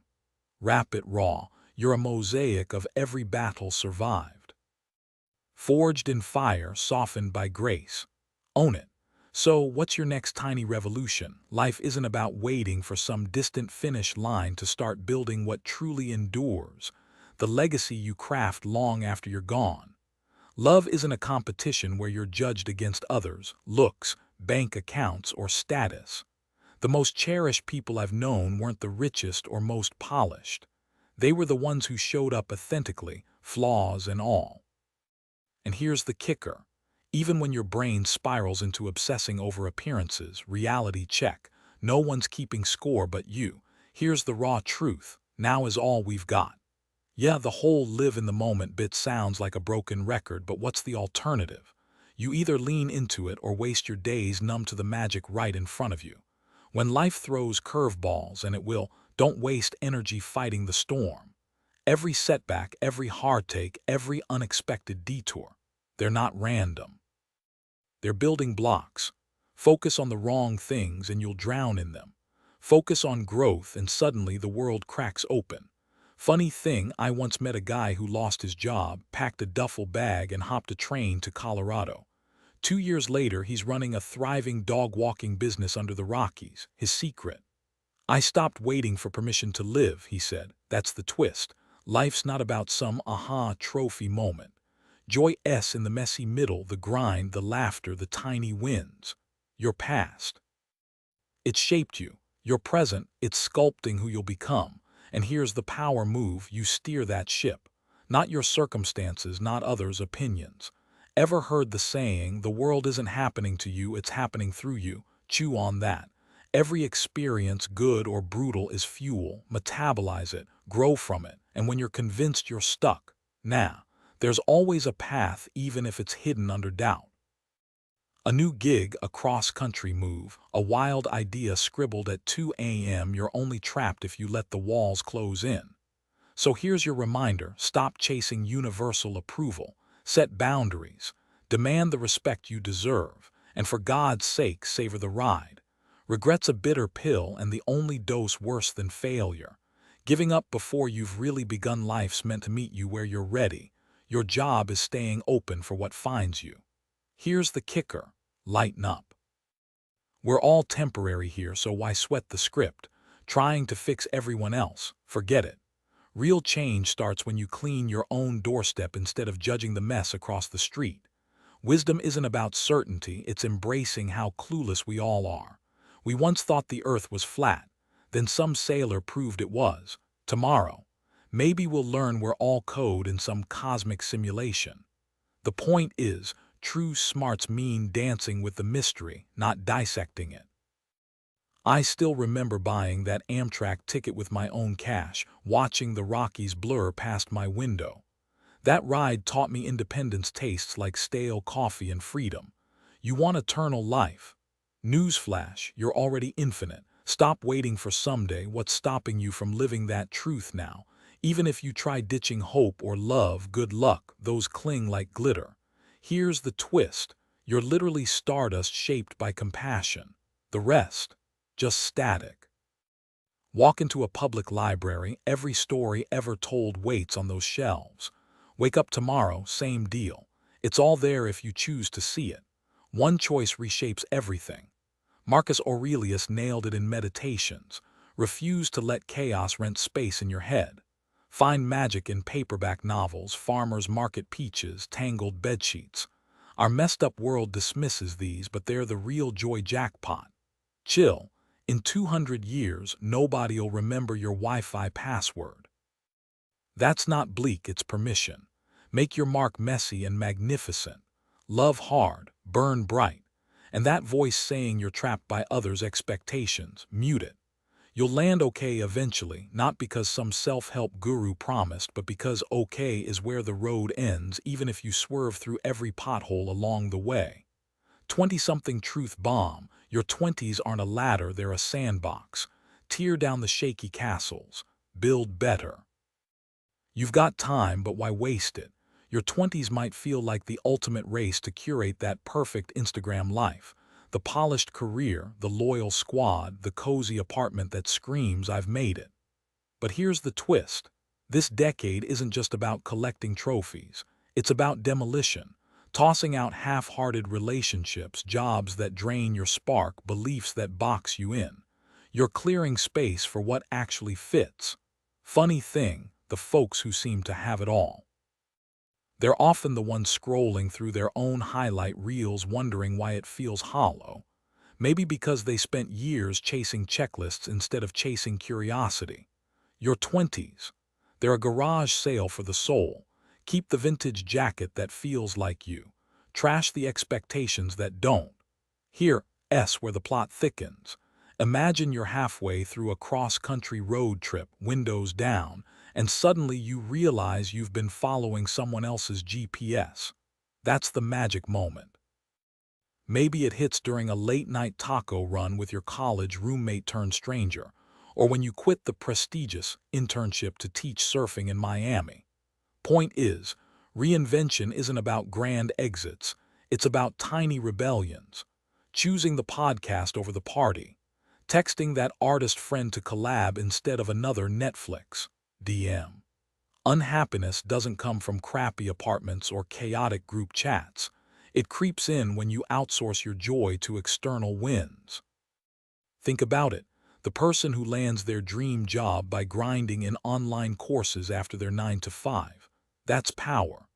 Wrap it raw, you're a mosaic of every battle survived. Forged in fire, softened by grace. Own it. So, what's your next tiny revolution? Life isn't about waiting for some distant finish line to start building what truly endures, the legacy you craft long after you're gone. Love isn't a competition where you're judged against others, looks, bank accounts, or status. The most cherished people I've known weren't the richest or most polished. They were the ones who showed up authentically, flaws and all. And here's the kicker. Even when your brain spirals into obsessing over appearances, reality check. No one's keeping score but you. Here's the raw truth. Now is all we've got. Yeah, the whole live in the moment bit sounds like a broken record, but what's the alternative? You either lean into it or waste your days numb to the magic right in front of you. When life throws curveballs, and it will, don't waste energy fighting the storm. Every setback, every heartache, every unexpected detour, they're not random. They're building blocks. Focus on the wrong things and you'll drown in them. Focus on growth and suddenly the world cracks open. Funny thing, I once met a guy who lost his job, packed a duffel bag and hopped a train to Colorado. 2 years later, he's running a thriving dog-walking business under the Rockies. His secret: I stopped waiting for permission to live, he said. That's the twist. Life's not about some aha trophy moment. Joy's in the messy middle, the grind, the laughter, the tiny wins. Your past, it shaped you. Your present, it's sculpting who you'll become. And here's the power move: you steer that ship. Not your circumstances, not others' opinions. Ever heard the saying, the world isn't happening to you, it's happening through you? Chew on that. Every experience, good or brutal, is fuel. Metabolize it, grow from it, and when you're convinced you're stuck, there's always a path, even if it's hidden under doubt. A new gig, a cross-country move, a wild idea scribbled at 2 a.m. You're only trapped if you let the walls close in. So here's your reminder: stop chasing universal approval. Set boundaries. Demand the respect you deserve. And for God's sake, savor the ride. Regret's a bitter pill and the only dose worse than failure. Giving up before you've really begun life's meant to meet you where you're ready. Your job is staying open for what finds you. Here's the kicker: lighten up. We're all temporary here, so why sweat the script? Trying to fix everyone else, forget it. Real change starts when you clean your own doorstep instead of judging the mess across the street. Wisdom isn't about certainty, it's embracing how clueless we all are. We once thought the earth was flat, then some sailor proved it was. Tomorrow, maybe we'll learn we're all code in some cosmic simulation. The point is, true smarts mean dancing with the mystery, not dissecting it. I still remember buying that Amtrak ticket with my own cash, watching the Rockies blur past my window. That ride taught me independence tastes like stale coffee and freedom. You want eternal life? Newsflash, you're already infinite. Stop waiting for someday. What's stopping you from living that truth now? Even if you try ditching hope or love, good luck, those cling like glitter. Here's the twist. You're literally stardust shaped by compassion. The rest, just static. Walk into a public library, every story ever told waits on those shelves. Wake up tomorrow, same deal. It's all there if you choose to see it. One choice reshapes everything. Marcus Aurelius nailed it in Meditations. Refuse to let chaos rent space in your head. Find magic in paperback novels, farmers market peaches, tangled bedsheets. Our messed up world dismisses these, but they're the real joy jackpot. Chill. In 200 years, nobody'll remember your Wi-Fi password. That's not bleak, it's permission. Make your mark messy and magnificent. Love hard, burn bright. And that voice saying you're trapped by others' expectations, mute it. You'll land okay eventually, not because some self-help guru promised, but because okay is where the road ends, even if you swerve through every pothole along the way. 20-something truth bomb. Your 20s aren't a ladder, they're a sandbox. Tear down the shaky castles. Build better. You've got time, but why waste it? Your 20s might feel like the ultimate race to curate that perfect Instagram life. The polished career, the loyal squad, the cozy apartment that screams, I've made it. But here's the twist. This decade isn't just about collecting trophies. It's about demolition. Tossing out half-hearted relationships, jobs that drain your spark, beliefs that box you in. You're clearing space for what actually fits. Funny thing, the folks who seem to have it all. They're often the ones scrolling through their own highlight reels wondering why it feels hollow. Maybe because they spent years chasing checklists instead of chasing curiosity. Your 20s. They're a garage sale for the soul. Keep the vintage jacket that feels like you. Trash the expectations that don't. Here, where the plot thickens. Imagine you're halfway through a cross-country road trip, windows down, and suddenly you realize you've been following someone else's GPS. That's the magic moment. Maybe it hits during a late-night taco run with your college roommate turned stranger, or when you quit the prestigious internship to teach surfing in Miami. Point is, reinvention isn't about grand exits, it's about tiny rebellions. Choosing the podcast over the party. Texting that artist friend to collab instead of another Netflix DM. Unhappiness doesn't come from crappy apartments or chaotic group chats. It creeps in when you outsource your joy to external wins. Think about it. The person who lands their dream job by grinding in online courses after their 9 to 5. That's power.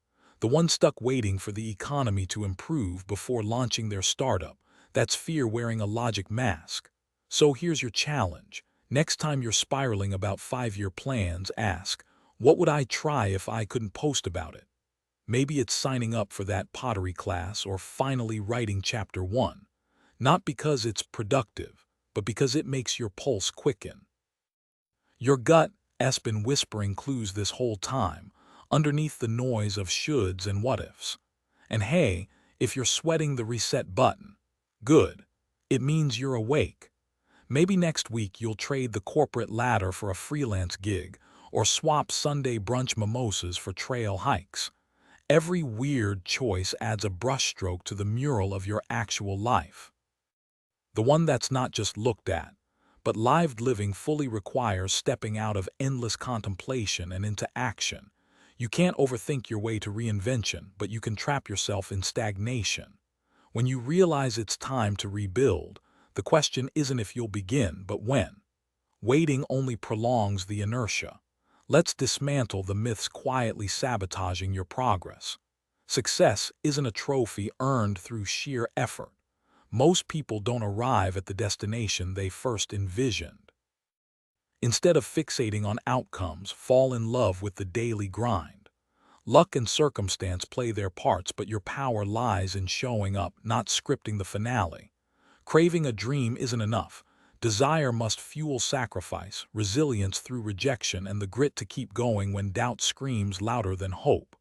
The one stuck waiting for the economy to improve before launching their startup. That's fear wearing a logic mask. So here's your challenge. Next time you're spiraling about 5-year plans, ask, what would I try if I couldn't post about it? Maybe it's signing up for that pottery class or finally writing chapter 1. Not because it's productive, but because it makes your pulse quicken. Your gut's been whispering clues this whole time, underneath the noise of shoulds and what-ifs. And hey, if you're sweating the reset button, good. It means you're awake. Maybe next week you'll trade the corporate ladder for a freelance gig, or swap Sunday brunch mimosas for trail hikes. Every weird choice adds a brushstroke to the mural of your actual life. The one that's not just looked at, but lived living fully requires stepping out of endless contemplation and into action. You can't overthink your way to reinvention, but you can trap yourself in stagnation. When you realize it's time to rebuild, the question isn't if you'll begin, but when. Waiting only prolongs the inertia. Let's dismantle the myths quietly sabotaging your progress. Success isn't a trophy earned through sheer effort. Most people don't arrive at the destination they first envisioned. Instead of fixating on outcomes, fall in love with the daily grind. Luck and circumstance play their parts, but your power lies in showing up, not scripting the finale. Craving a dream isn't enough. Desire must fuel sacrifice, resilience through rejection, and the grit to keep going when doubt screams louder than hope.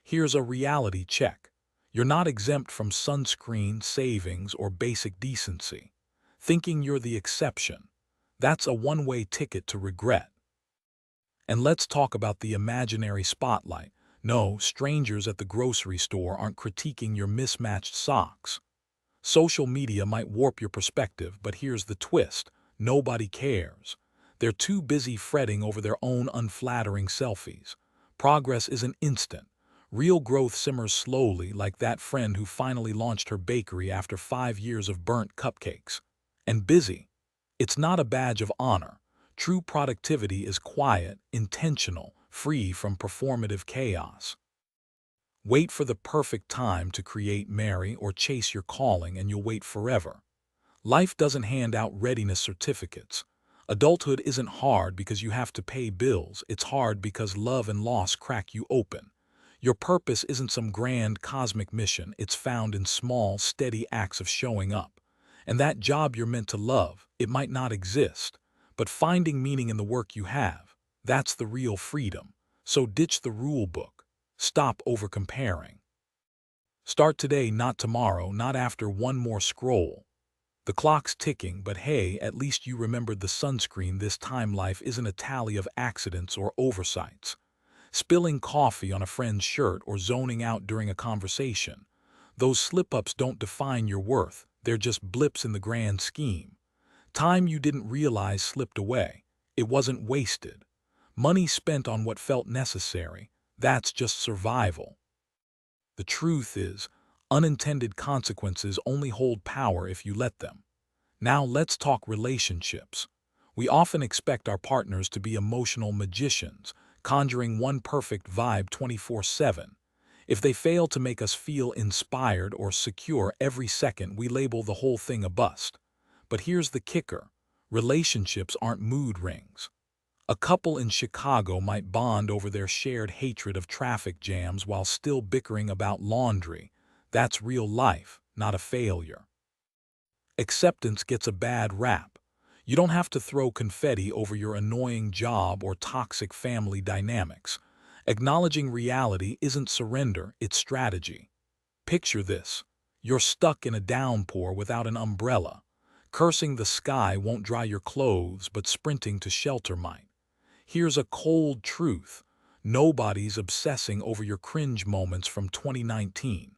Here's a reality check. You're not exempt from sunscreen, savings, or basic decency. Thinking you're the exception, that's a one-way ticket to regret. And let's talk about the imaginary spotlight. No, strangers at the grocery store aren't critiquing your mismatched socks. Social media might warp your perspective, but here's the twist. Nobody cares. They're too busy fretting over their own unflattering selfies. Progress isn't instant. Real growth simmers slowly, like that friend who finally launched her bakery after 5 years of burnt cupcakes. And busy. It's not a badge of honor. True productivity is quiet, intentional, free from performative chaos. Wait for the perfect time to create, marry, or chase your calling, and you'll wait forever. Life doesn't hand out readiness certificates. Adulthood isn't hard because you have to pay bills. It's hard because love and loss crack you open. Your purpose isn't some grand cosmic mission. It's found in small, steady acts of showing up. And that job you're meant to love, it might not exist. But finding meaning in the work you have, that's the real freedom. So ditch the rule book. Stop over-comparing. Start today, not tomorrow, not after one more scroll. The clock's ticking, but hey, at least you remembered the sunscreen this time. Life isn't a tally of accidents or oversights. Spilling coffee on a friend's shirt or zoning out during a conversation. Those slip-ups don't define your worth. They're just blips in the grand scheme. Time you didn't realize slipped away. It wasn't wasted. Money spent on what felt necessary. That's just survival. The truth is, unintended consequences only hold power if you let them. Now let's talk relationships. We often expect our partners to be emotional magicians, conjuring one perfect vibe 24/7. If they fail to make us feel inspired or secure every second, we label the whole thing a bust. But here's the kicker. Relationships aren't mood rings. A couple in Chicago might bond over their shared hatred of traffic jams while still bickering about laundry. That's real life, not a failure. Acceptance gets a bad rap. You don't have to throw confetti over your annoying job or toxic family dynamics. Acknowledging reality isn't surrender, it's strategy. Picture this. You're stuck in a downpour without an umbrella. Cursing the sky won't dry your clothes, but sprinting to shelter might. Here's a cold truth. Nobody's obsessing over your cringe moments from 2019.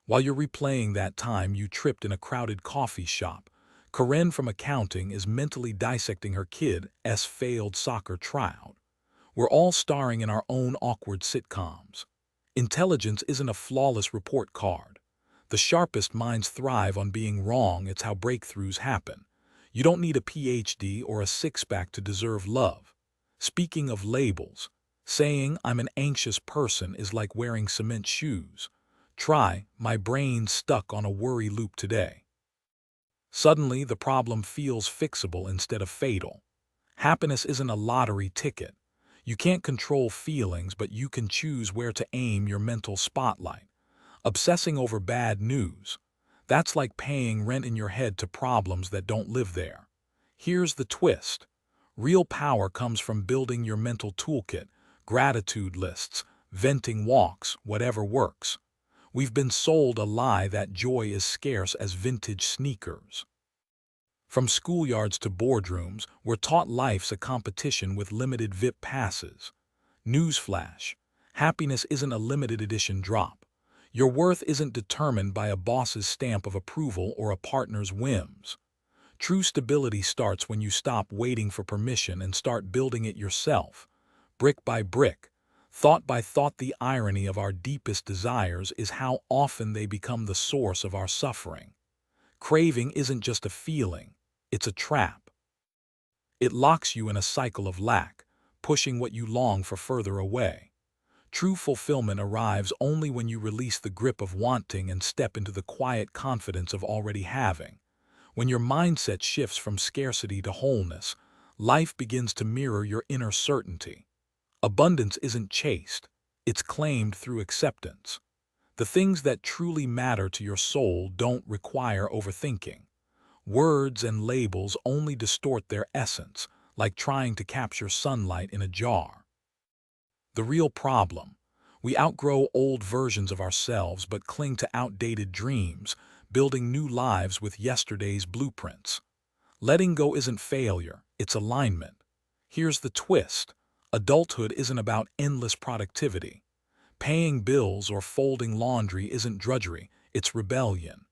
While you're replaying that time you tripped in a crowded coffee shop, Karen from accounting is mentally dissecting her kid's failed soccer tryout. We're all starring in our own awkward sitcoms. Intelligence isn't a flawless report card. The sharpest minds thrive on being wrong. It's how breakthroughs happen. You don't need a PhD or a six-pack to deserve love. Speaking of labels, saying I'm an anxious person is like wearing cement shoes. Try, my brain's stuck on a worry loop today. Suddenly, the problem feels fixable instead of fatal. Happiness isn't a lottery ticket. You can't control feelings, but you can choose where to aim your mental spotlight. Obsessing over bad news, that's like paying rent in your head to problems that don't live there. Here's the twist. Real power comes from building your mental toolkit, gratitude lists, venting walks, whatever works. We've been sold a lie that joy is scarce as vintage sneakers. From schoolyards to boardrooms, we're taught life's a competition with limited VIP passes. Newsflash: happiness isn't a limited edition drop. Your worth isn't determined by a boss's stamp of approval or a partner's whims. True stability starts when you stop waiting for permission and start building it yourself, brick by brick, thought by thought. The irony of our deepest desires is how often they become the source of our suffering. Craving isn't just a feeling, it's a trap. It locks you in a cycle of lack, pushing what you long for further away. True fulfillment arrives only when you release the grip of wanting and step into the quiet confidence of already having. When your mindset shifts from scarcity to wholeness, life begins to mirror your inner certainty. Abundance isn't chased, it's claimed through acceptance. The things that truly matter to your soul don't require overthinking. Words and labels only distort their essence, like trying to capture sunlight in a jar. The real problem: We outgrow old versions of ourselves but cling to outdated dreams, building new lives with yesterday's blueprints. Letting go isn't failure, it's alignment. Here's the twist. Adulthood isn't about endless productivity. Paying bills or folding laundry isn't drudgery, it's rebellion.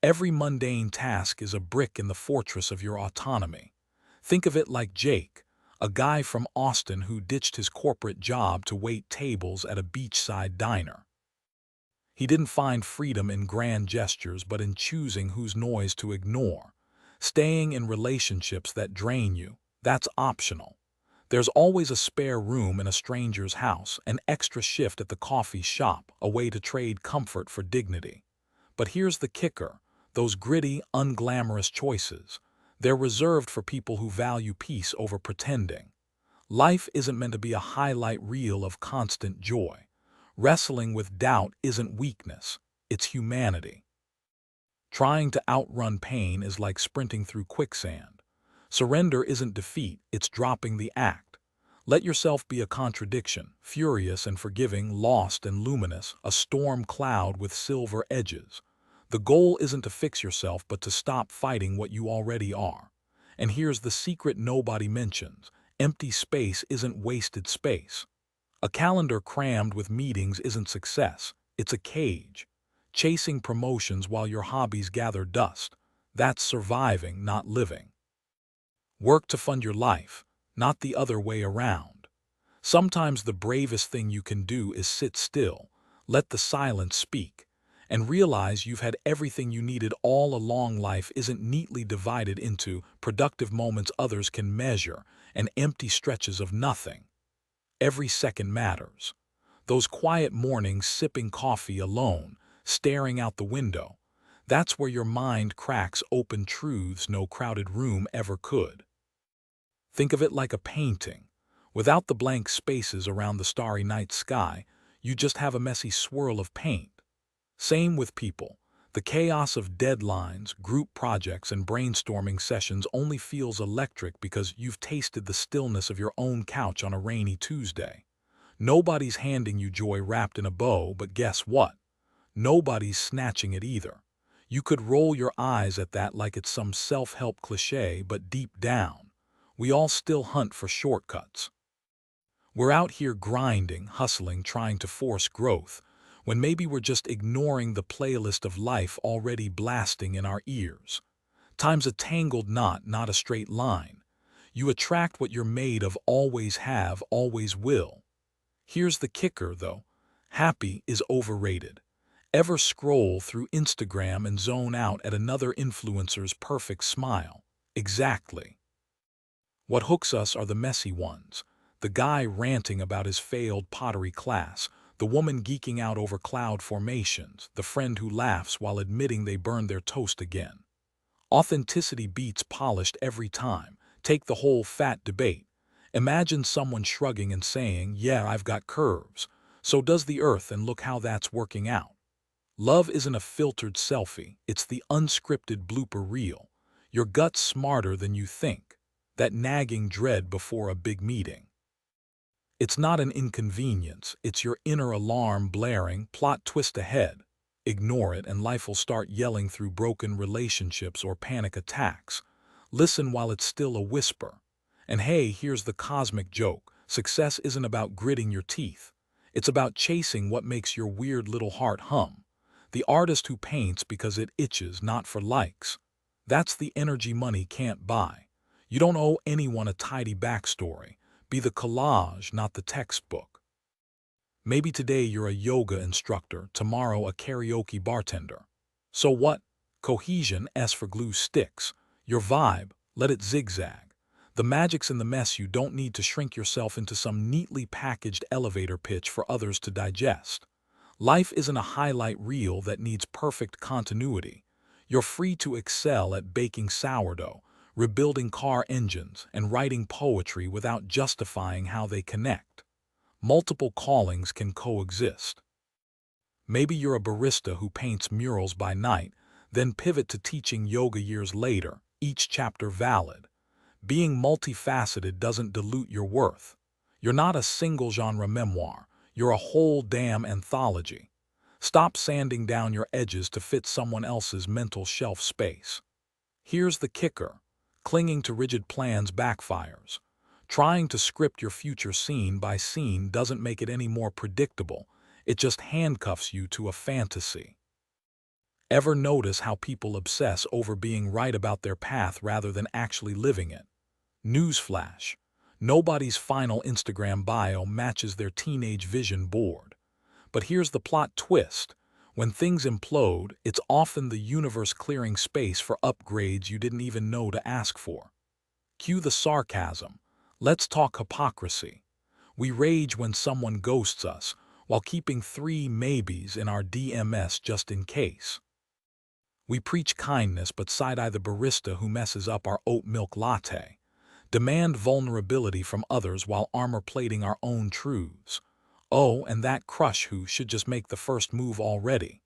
Every mundane task is a brick in the fortress of your autonomy. Think of it like Jake, a guy from Austin who ditched his corporate job to wait tables at a beachside diner. He didn't find freedom in grand gestures but in choosing whose noise to ignore. Staying in relationships that drain you, that's optional. There's always a spare room in a stranger's house, an extra shift at the coffee shop, a way to trade comfort for dignity. But here's the kicker. Those gritty, unglamorous choices, they're reserved for people who value peace over pretending. Life isn't meant to be a highlight reel of constant joy. Wrestling with doubt isn't weakness, it's humanity. Trying to outrun pain is like sprinting through quicksand. Surrender isn't defeat, it's dropping the act. Let yourself be a contradiction, furious and forgiving, lost and luminous, a storm cloud with silver edges. The goal isn't to fix yourself but to stop fighting what you already are. And here's the secret nobody mentions. Empty space isn't wasted space. A calendar crammed with meetings isn't success, it's a cage. Chasing promotions while your hobbies gather dust, that's surviving, not living. Work to fund your life, not the other way around. Sometimes the bravest thing you can do is sit still, let the silence speak, and realize you've had everything you needed all along. Life isn't neatly divided into productive moments others can measure and empty stretches of nothing. Every second matters. Those quiet mornings sipping coffee alone, staring out the window, that's where your mind cracks open truths no crowded room ever could. Think of it like a painting. Without the blank spaces around the starry night sky, you just have a messy swirl of paint. Same with people. The chaos of deadlines, group projects, and brainstorming sessions only feels electric because you've tasted the stillness of your own couch on a rainy Tuesday. Nobody's handing you joy wrapped in a bow, but guess what? Nobody's snatching it either. You could roll your eyes at that like it's some self-help cliché, but deep down, we all still hunt for shortcuts. We're out here grinding, hustling, trying to force growth, when maybe we're just ignoring the playlist of life already blasting in our ears. Time's a tangled knot, not a straight line. You attract what you're made of, always have, always will. Here's the kicker, though. Happy is overrated. Ever scroll through Instagram and zone out at another influencer's perfect smile? Exactly. What hooks us are the messy ones. The guy ranting about his failed pottery class, the woman geeking out over cloud formations, the friend who laughs while admitting they burned their toast again. Authenticity beats polished every time. Take the whole fat debate. Imagine someone shrugging and saying, "Yeah, I've got curves. So does the earth, and look how that's working out." Love isn't a filtered selfie, it's the unscripted blooper reel. Your gut's smarter than you think. That nagging dread before a big meeting. It's not an inconvenience, it's your inner alarm blaring, plot twist ahead. Ignore it and life will start yelling through broken relationships or panic attacks. Listen while it's still a whisper. And hey, here's the cosmic joke. Success isn't about gritting your teeth. It's about chasing what makes your weird little heart hum. The artist who paints because it itches, not for likes. That's the energy money can't buy. You don't owe anyone a tidy backstory. Be the collage, not the textbook. Maybe today you're a yoga instructor, tomorrow a karaoke bartender. So what? Cohesion, S for glue sticks. Your vibe, let it zigzag. The magic's in the mess. You don't need to shrink yourself into some neatly packaged elevator pitch for others to digest. Life isn't a highlight reel that needs perfect continuity. You're free to excel at baking sourdough, rebuilding car engines, and writing poetry without justifying how they connect. Multiple callings can coexist. Maybe you're a barista who paints murals by night, then pivot to teaching yoga years later, each chapter valid. Being multifaceted doesn't dilute your worth. You're not a single genre memoir. You're a whole damn anthology. Stop sanding down your edges to fit someone else's mental shelf space. Here's the kicker. Clinging to rigid plans backfires. Trying to script your future scene by scene doesn't make it any more predictable. It just handcuffs you to a fantasy. Ever notice how people obsess over being right about their path rather than actually living it? Newsflash. Nobody's final Instagram bio matches their teenage vision board. But here's the plot twist. When things implode, it's often the universe clearing space for upgrades you didn't even know to ask for. Cue the sarcasm. Let's talk hypocrisy. We rage when someone ghosts us, while keeping 3 maybes in our DMs just in case. We preach kindness but side-eye the barista who messes up our oat milk latte. Demand vulnerability from others while armor-plating our own truths. Oh, and that crush who should just make the first move already.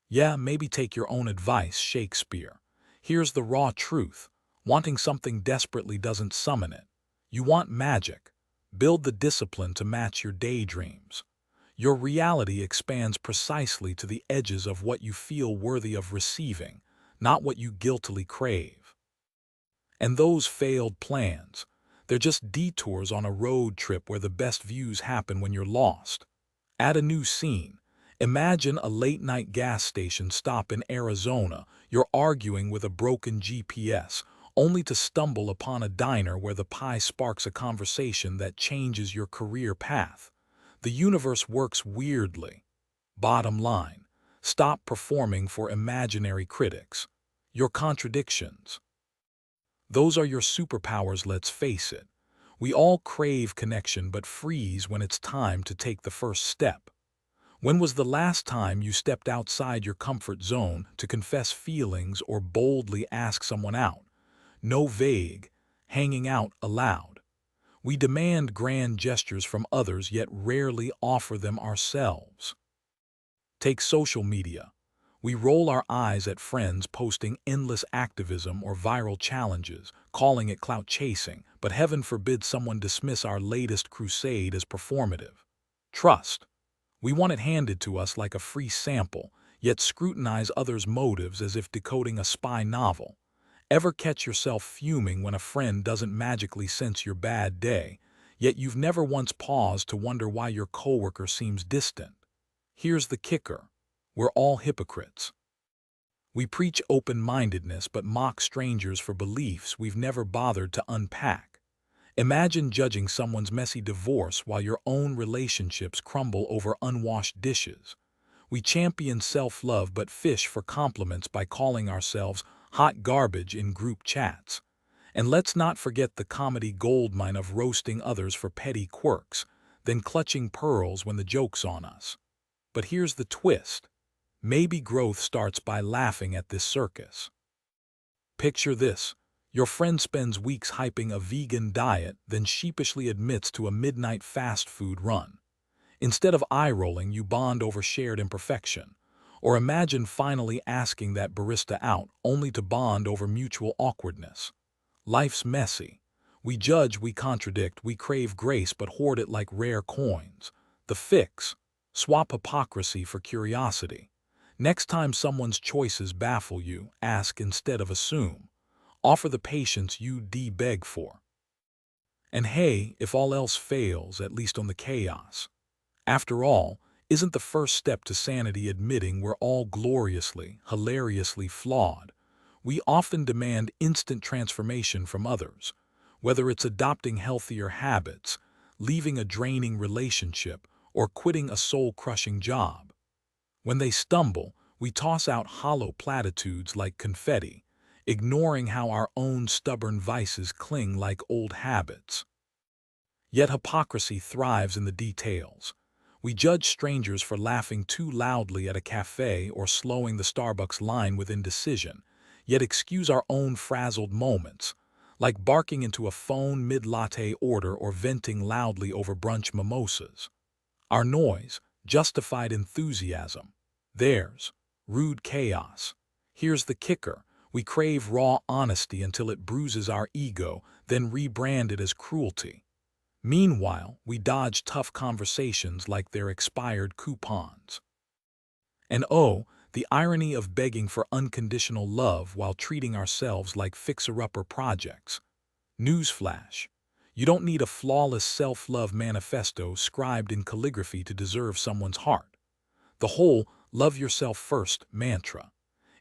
Yeah, maybe take your own advice, Shakespeare. Here's the raw truth. Wanting something desperately doesn't summon it. You want magic. Build the discipline to match your daydreams. Your reality expands precisely to the edges of what you feel worthy of receiving, not what you guiltily crave. And those failed plans, they're just detours on a road trip where the best views happen when you're lost. Add a new scene. Imagine a late-night gas station stop in Arizona. You're arguing with a broken GPS, only to stumble upon a diner where the pie sparks a conversation that changes your career path. The universe works weirdly. Bottom line, stop performing for imaginary critics. Your contradictions. Those are your superpowers, let's face it. We all crave connection but freeze when it's time to take the first step. When was the last time you stepped outside your comfort zone to confess feelings or boldly ask someone out? No vague, hanging out aloud. We demand grand gestures from others yet rarely offer them ourselves. Take social media. We roll our eyes at friends posting endless activism or viral challenges, calling it clout chasing, but heaven forbid someone dismiss our latest crusade as performative. Trust. We want it handed to us like a free sample, yet scrutinize others' motives as if decoding a spy novel. Ever catch yourself fuming when a friend doesn't magically sense your bad day, yet you've never once paused to wonder why your coworker seems distant? Here's the kicker. We're all hypocrites. We preach open-mindedness but mock strangers for beliefs we've never bothered to unpack. Imagine judging someone's messy divorce while your own relationships crumble over unwashed dishes. We champion self-love but fish for compliments by calling ourselves hot garbage in group chats. And let's not forget the comedy goldmine of roasting others for petty quirks, then clutching pearls when the joke's on us. But here's the twist. Maybe growth starts by laughing at this circus. Picture this. Your friend spends weeks hyping a vegan diet, then sheepishly admits to a midnight fast food run. Instead of eye-rolling, you bond over shared imperfection. Or imagine finally asking that barista out, only to bond over mutual awkwardness. Life's messy. We judge, we contradict, we crave grace but hoard it like rare coins. The fix? Swap hypocrisy for curiosity. Next time someone's choices baffle you, ask instead of assume. Offer the patience you beg for. And hey, if all else fails, at least on the chaos. After all, isn't the first step to sanity admitting we're all gloriously, hilariously flawed? We often demand instant transformation from others, whether it's adopting healthier habits, leaving a draining relationship, or quitting a soul-crushing job. When they stumble, we toss out hollow platitudes like confetti, ignoring how our own stubborn vices cling like old habits. Yet hypocrisy thrives in the details. We judge strangers for laughing too loudly at a cafe or slowing the Starbucks line with indecision, yet excuse our own frazzled moments, like barking into a phone mid-latte order or venting loudly over brunch mimosas. Our noise, justified enthusiasm. Theirs, rude chaos. Here's the kicker. We crave raw honesty until it bruises our ego, then rebrand it as cruelty. Meanwhile, we dodge tough conversations like they're expired coupons. And oh, the irony of begging for unconditional love while treating ourselves like fixer-upper projects. Newsflash. You don't need a flawless self-love manifesto scribed in calligraphy to deserve someone's heart. The whole "love yourself first" mantra.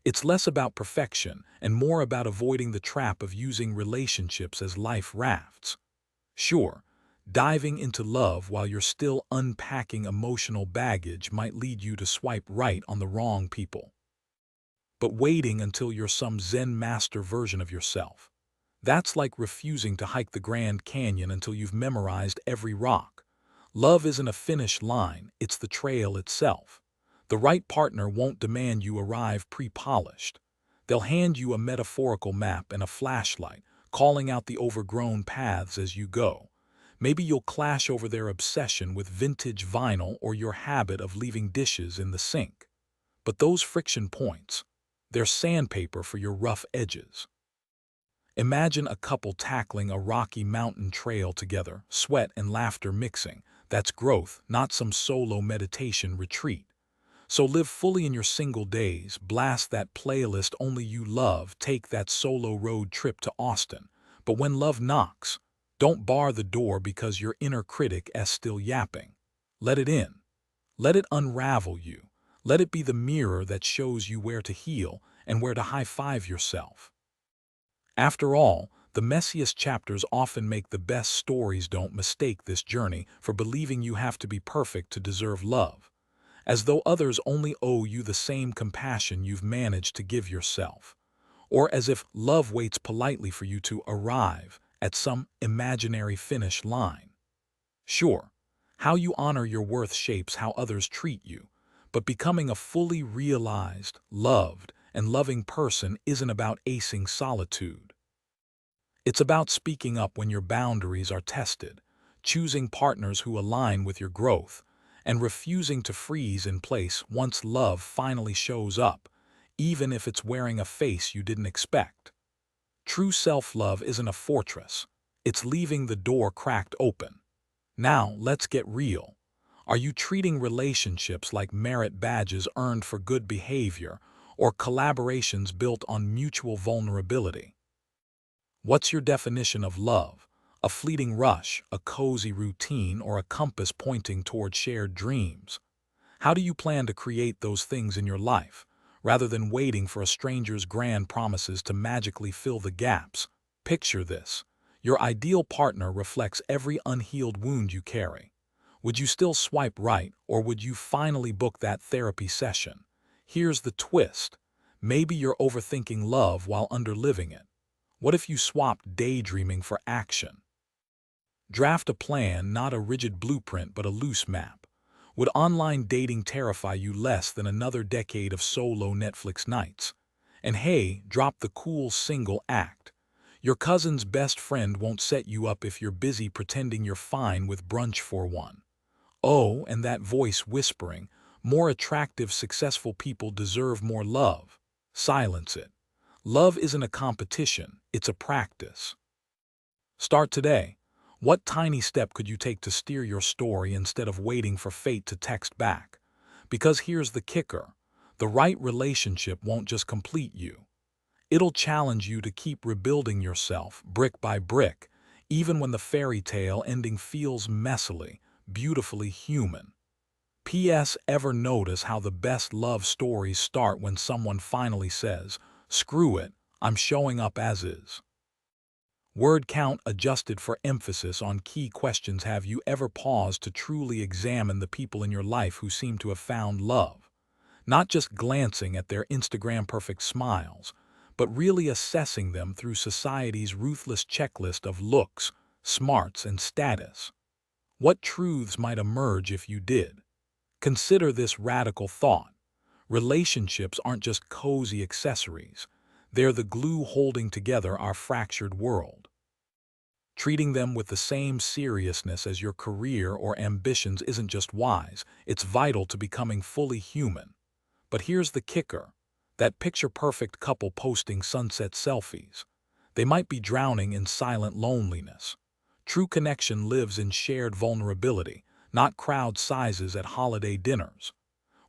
It's less about perfection and more about avoiding the trap of using relationships as life rafts. Sure, diving into love while you're still unpacking emotional baggage might lead you to swipe right on the wrong people. But waiting until you're some Zen master version of yourself, that's like refusing to hike the Grand Canyon until you've memorized every rock. Love isn't a finish line, it's the trail itself. The right partner won't demand you arrive pre-polished. They'll hand you a metaphorical map and a flashlight, calling out the overgrown paths as you go. Maybe you'll clash over their obsession with vintage vinyl or your habit of leaving dishes in the sink. But those friction points, they're sandpaper for your rough edges. Imagine a couple tackling a rocky mountain trail together, sweat and laughter mixing. That's growth, not some solo meditation retreat. So live fully in your single days, blast that playlist only you love, take that solo road trip to Austin. But when love knocks, don't bar the door because your inner critic is still yapping. Let it in. Let it unravel you. Let it be the mirror that shows you where to heal and where to high-five yourself. After all, the messiest chapters often make the best stories. Don't mistake this journey for believing you have to be perfect to deserve love, as though others only owe you the same compassion you've managed to give yourself, or as if love waits politely for you to arrive at some imaginary finish line. Sure, how you honor your worth shapes how others treat you, but becoming a fully realized, loved, and loving person isn't about acing solitude. It's about speaking up when your boundaries are tested, choosing partners who align with your growth, and refusing to freeze in place once love finally shows up, even if it's wearing a face you didn't expect. True self-love isn't a fortress. It's leaving the door cracked open. Now, let's get real. Are you treating relationships like merit badges earned for good behavior or collaborations built on mutual vulnerability? What's your definition of love? A fleeting rush, a cozy routine, or a compass pointing toward shared dreams? How do you plan to create those things in your life, rather than waiting for a stranger's grand promises to magically fill the gaps? Picture this. Your ideal partner reflects every unhealed wound you carry. Would you still swipe right, or would you finally book that therapy session? Here's the twist. Maybe you're overthinking love while underliving it. What if you swapped daydreaming for action? Draft a plan, not a rigid blueprint, but a loose map. Would online dating terrify you less than another decade of solo Netflix nights? And hey, drop the cool single act. Your cousin's best friend won't set you up if you're busy pretending you're fine with brunch for one. Oh, and that voice whispering, more attractive, successful people deserve more love. Silence it. Love isn't a competition, it's a practice. Start today. What tiny step could you take to steer your story instead of waiting for fate to text back? Because here's the kicker. The right relationship won't just complete you. It'll challenge you to keep rebuilding yourself, brick by brick, even when the fairy tale ending feels messily, beautifully human. P.S. Ever notice how the best love stories start when someone finally says, "Screw it, I'm showing up as is"? Word count adjusted for emphasis on key questions. Have you ever paused to truly examine the people in your life who seem to have found love? Not just glancing at their Instagram perfect smiles, but really assessing them through society's ruthless checklist of looks, smarts, and status. What truths might emerge if you did? Consider this radical thought. Relationships aren't just cozy accessories. They're the glue holding together our fractured world. Treating them with the same seriousness as your career or ambitions isn't just wise, it's vital to becoming fully human. But here's the kicker. That picture-perfect couple posting sunset selfies. They might be drowning in silent loneliness. True connection lives in shared vulnerability, not crowd sizes at holiday dinners.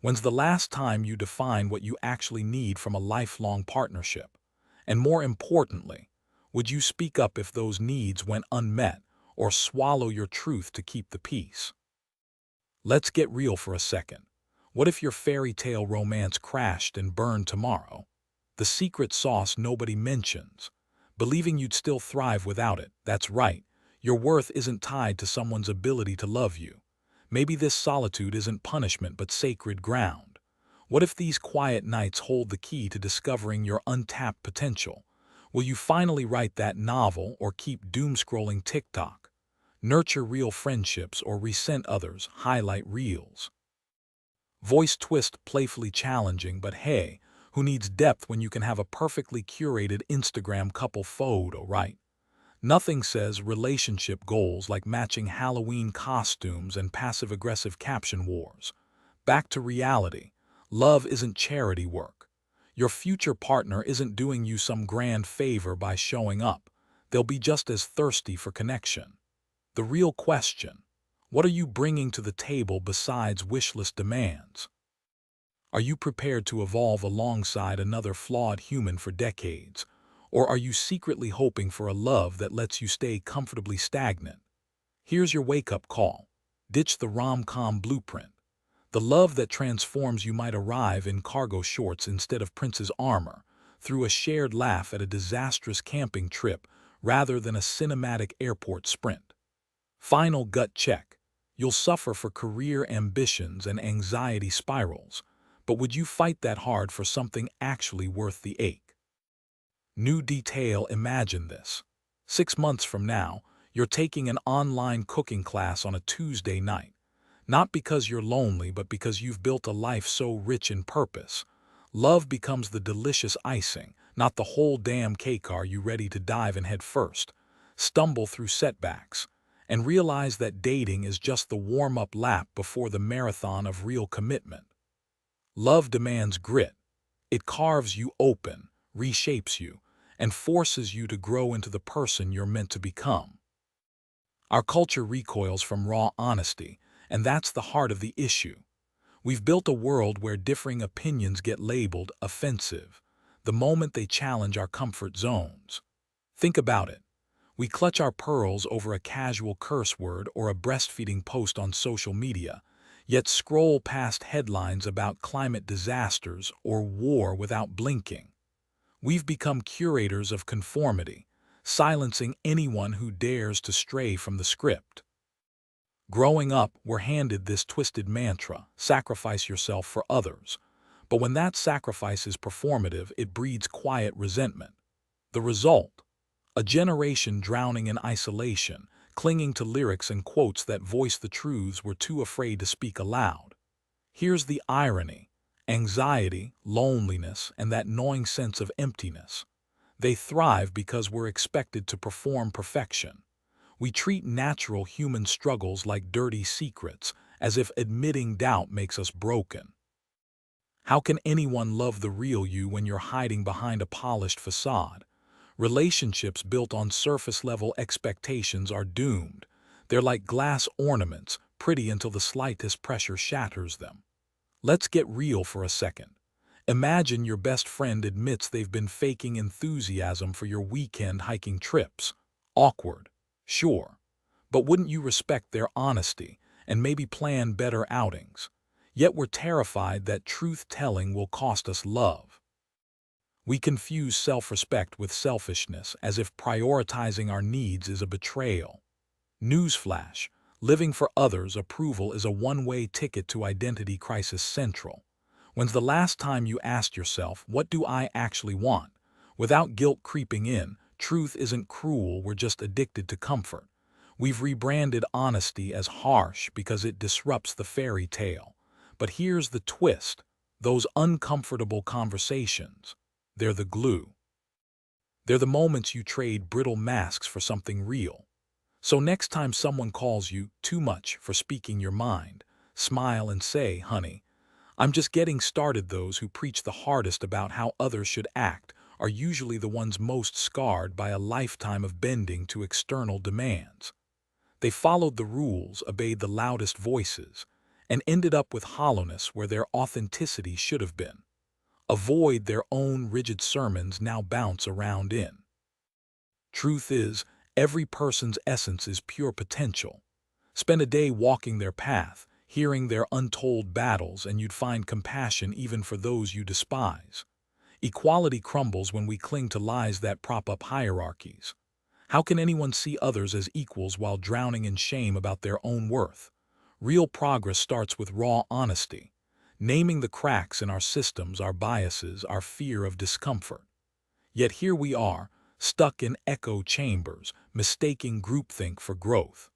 When's the last time you defined what you actually need from a lifelong partnership? And more importantly, would you speak up if those needs went unmet or swallow your truth to keep the peace? Let's get real for a second. What if your fairy tale romance crashed and burned tomorrow? The secret sauce nobody mentions. Believing you'd still thrive without it. That's right. Your worth isn't tied to someone's ability to love you. Maybe this solitude isn't punishment but sacred ground. What if these quiet nights hold the key to discovering your untapped potential? Will you finally write that novel or keep doom-scrolling TikTok? Nurture real friendships or resent others' highlight reels? Voice twist playfully challenging, but hey, who needs depth when you can have a perfectly curated Instagram couple photo, right? Nothing says relationship goals like matching Halloween costumes and passive-aggressive caption wars. Back to reality. Love isn't charity work. Your future partner isn't doing you some grand favor by showing up. They'll be just as thirsty for connection. The real question: what are you bringing to the table besides wishlist demands? Are you prepared to evolve alongside another flawed human for decades? Or are you secretly hoping for a love that lets you stay comfortably stagnant? Here's your wake-up call. Ditch the rom-com blueprint. The love that transforms you might arrive in cargo shorts instead of prince's armor, through a shared laugh at a disastrous camping trip rather than a cinematic airport sprint. Final gut check. You'll suffer for career ambitions and anxiety spirals, but would you fight that hard for something actually worth the ache? New detail: imagine this. 6 months from now, you're taking an online cooking class on a Tuesday night. Not because you're lonely, but because you've built a life so rich in purpose. Love becomes the delicious icing, not the whole damn cake. Are you ready to dive in head first, stumble through setbacks, and realize that dating is just the warm-up lap before the marathon of real commitment? Love demands grit. It carves you open, reshapes you, and forces you to grow into the person you're meant to become. Our culture recoils from raw honesty, and that's the heart of the issue. We've built a world where differing opinions get labeled offensive the moment they challenge our comfort zones. Think about it. We clutch our pearls over a casual curse word or a breastfeeding post on social media, yet scroll past headlines about climate disasters or war without blinking. We've become curators of conformity, silencing anyone who dares to stray from the script. Growing up, we're handed this twisted mantra: sacrifice yourself for others. But when that sacrifice is performative, it breeds quiet resentment. The result: a generation drowning in isolation, clinging to lyrics and quotes that voice the truths we're too afraid to speak aloud. Here's the irony: anxiety, loneliness, and that gnawing sense of emptiness. They thrive because we're expected to perform perfection. We treat natural human struggles like dirty secrets, as if admitting doubt makes us broken. How can anyone love the real you when you're hiding behind a polished facade? Relationships built on surface-level expectations are doomed. They're like glass ornaments, pretty until the slightest pressure shatters them. Let's get real for a second. Imagine your best friend admits they've been faking enthusiasm for your weekend hiking trips. Awkward, sure, but wouldn't you respect their honesty and maybe plan better outings? Yet we're terrified that truth-telling will cost us love. We confuse self-respect with selfishness, as if prioritizing our needs is a betrayal. Newsflash: living for others' approval is a one-way ticket to identity crisis central. When's the last time you asked yourself, what do I actually want? Without guilt creeping in, truth isn't cruel, we're just addicted to comfort. We've rebranded honesty as harsh because it disrupts the fairy tale. But here's the twist: those uncomfortable conversations, they're the glue. They're the moments you trade brittle masks for something real. So next time someone calls you too much for speaking your mind, smile and say, honey, I'm just getting started. Those who preach the hardest about how others should act are usually the ones most scarred by a lifetime of bending to external demands. They followed the rules, obeyed the loudest voices, and ended up with hollowness where their authenticity should have been. Avoid their own rigid sermons now bounce around in. Truth is, every person's essence is pure potential. Spend a day walking their path, hearing their untold battles, and you'd find compassion even for those you despise. Equality crumbles when we cling to lies that prop up hierarchies. How can anyone see others as equals while drowning in shame about their own worth? Real progress starts with raw honesty, naming the cracks in our systems, our biases, our fear of discomfort. Yet here we are, stuck in echo chambers, mistaking groupthink for growth.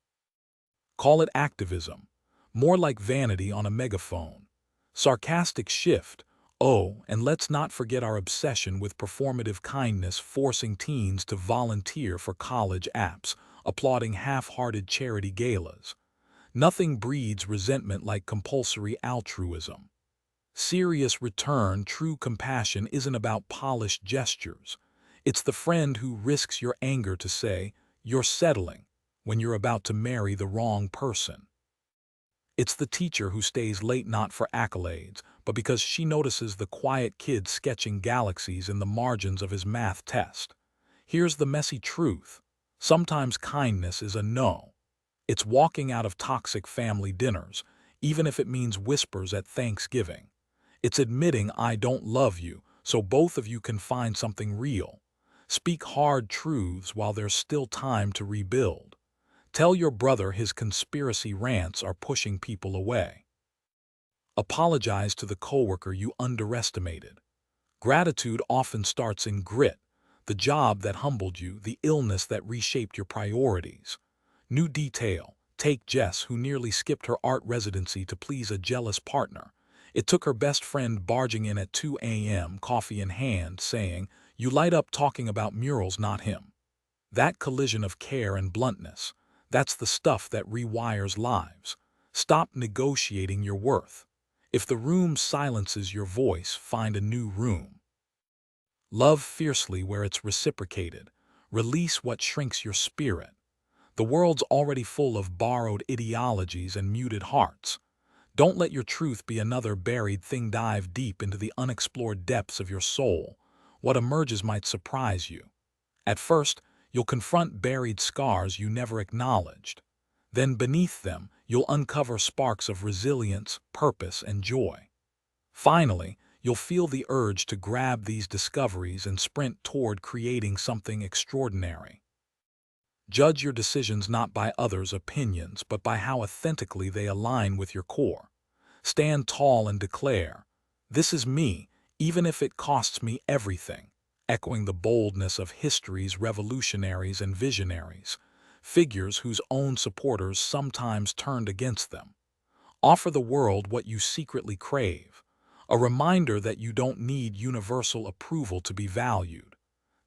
Call it activism, more like vanity on a megaphone. Sarcastic shift. Oh, and let's not forget our obsession with performative kindness, forcing teens to volunteer for college apps, applauding half-hearted charity galas. Nothing breeds resentment like compulsory altruism. Serious return, true compassion isn't about polished gestures. It's the friend who risks your anger to say, "You're settling," when you're about to marry the wrong person. It's the teacher who stays late not for accolades, but because she notices the quiet kid sketching galaxies in the margins of his math test. Here's the messy truth. Sometimes kindness is a no. It's walking out of toxic family dinners, even if it means whispers at Thanksgiving. It's admitting I don't love you, so both of you can find something real. Speak hard truths while there's still time to rebuild. Tell your brother his conspiracy rants are pushing people away. Apologize to the coworker you underestimated. Gratitude often starts in grit, the job that humbled you, the illness that reshaped your priorities. New detail. Take Jess, who nearly skipped her art residency to please a jealous partner. It took her best friend barging in at 2 a.m., coffee in hand, saying, "You light up talking about murals, not him." That collision of care and bluntness, that's the stuff that rewires lives. Stop negotiating your worth. If the room silences your voice, find a new room. Love fiercely where it's reciprocated. Release what shrinks your spirit. The world's already full of borrowed ideologies and muted hearts. Don't let your truth be another buried thing. Dive deep into the unexplored depths of your soul. What emerges might surprise you. At first, you'll confront buried scars you never acknowledged. Then beneath them, you'll uncover sparks of resilience, purpose, and joy. Finally, you'll feel the urge to grab these discoveries and sprint toward creating something extraordinary. Judge your decisions not by others' opinions, but by how authentically they align with your core. Stand tall and declare, "This is me, even if it costs me everything," echoing the boldness of history's revolutionaries and visionaries, figures whose own supporters sometimes turned against them. Offer the world what you secretly crave, a reminder that you don't need universal approval to be valued.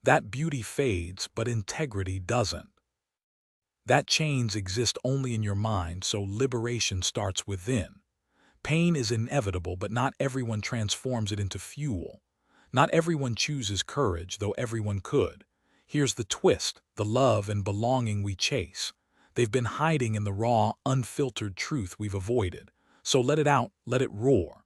That beauty fades, but integrity doesn't. That chains exist only in your mind, so liberation starts within. Pain is inevitable, but not everyone transforms it into fuel. Not everyone chooses courage, though everyone could. Here's the twist: the love and belonging we chase, they've been hiding in the raw, unfiltered truth we've avoided. So let it out, let it roar.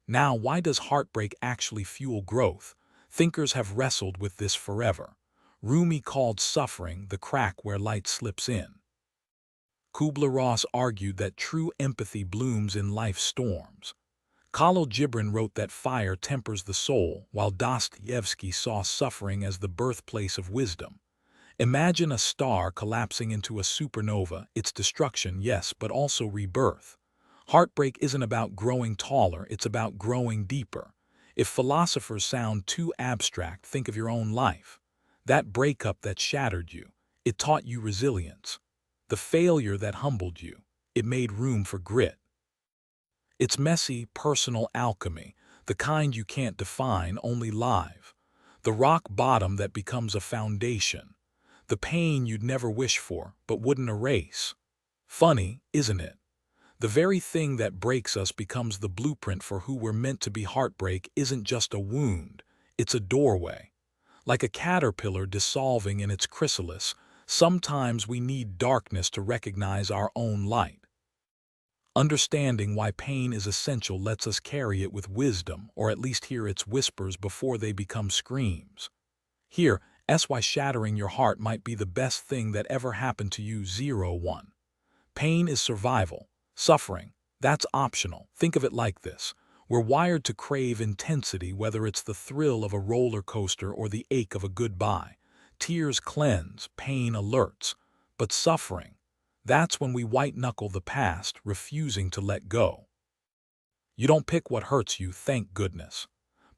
Now, why does heartbreak actually fuel growth? Thinkers have wrestled with this forever. Rumi called suffering the crack where light slips in. Kubler-Ross argued that true empathy blooms in life's storms. Khalil Gibran wrote that fire tempers the soul, while Dostoevsky saw suffering as the birthplace of wisdom. Imagine a star collapsing into a supernova, its destruction, yes, but also rebirth. Heartbreak isn't about growing taller, it's about growing deeper. If philosophers sound too abstract, think of your own life. That breakup that shattered you, it taught you resilience. The failure that humbled you, it made room for grit. It's messy, personal alchemy, the kind you can't define, only live. The rock bottom that becomes a foundation. The pain you'd never wish for, but wouldn't erase. Funny, isn't it? The very thing that breaks us becomes the blueprint for who we're meant to be. Heartbreak isn't just a wound, it's a doorway. Like a caterpillar dissolving in its chrysalis, Sometimes we need darkness to recognize our own light. Understanding why pain is essential lets us carry it with wisdom, or at least hear its whispers before they become screams. Here, why shattering your heart might be the best thing that ever happened to you. 1. Pain is survival. Suffering, that's optional. Think of it like this. We're wired to crave intensity, whether it's the thrill of a roller coaster or the ache of a goodbye. Tears cleanse, pain alerts. But suffering, that's when we white-knuckle the past, refusing to let go. You don't pick what hurts you, thank goodness.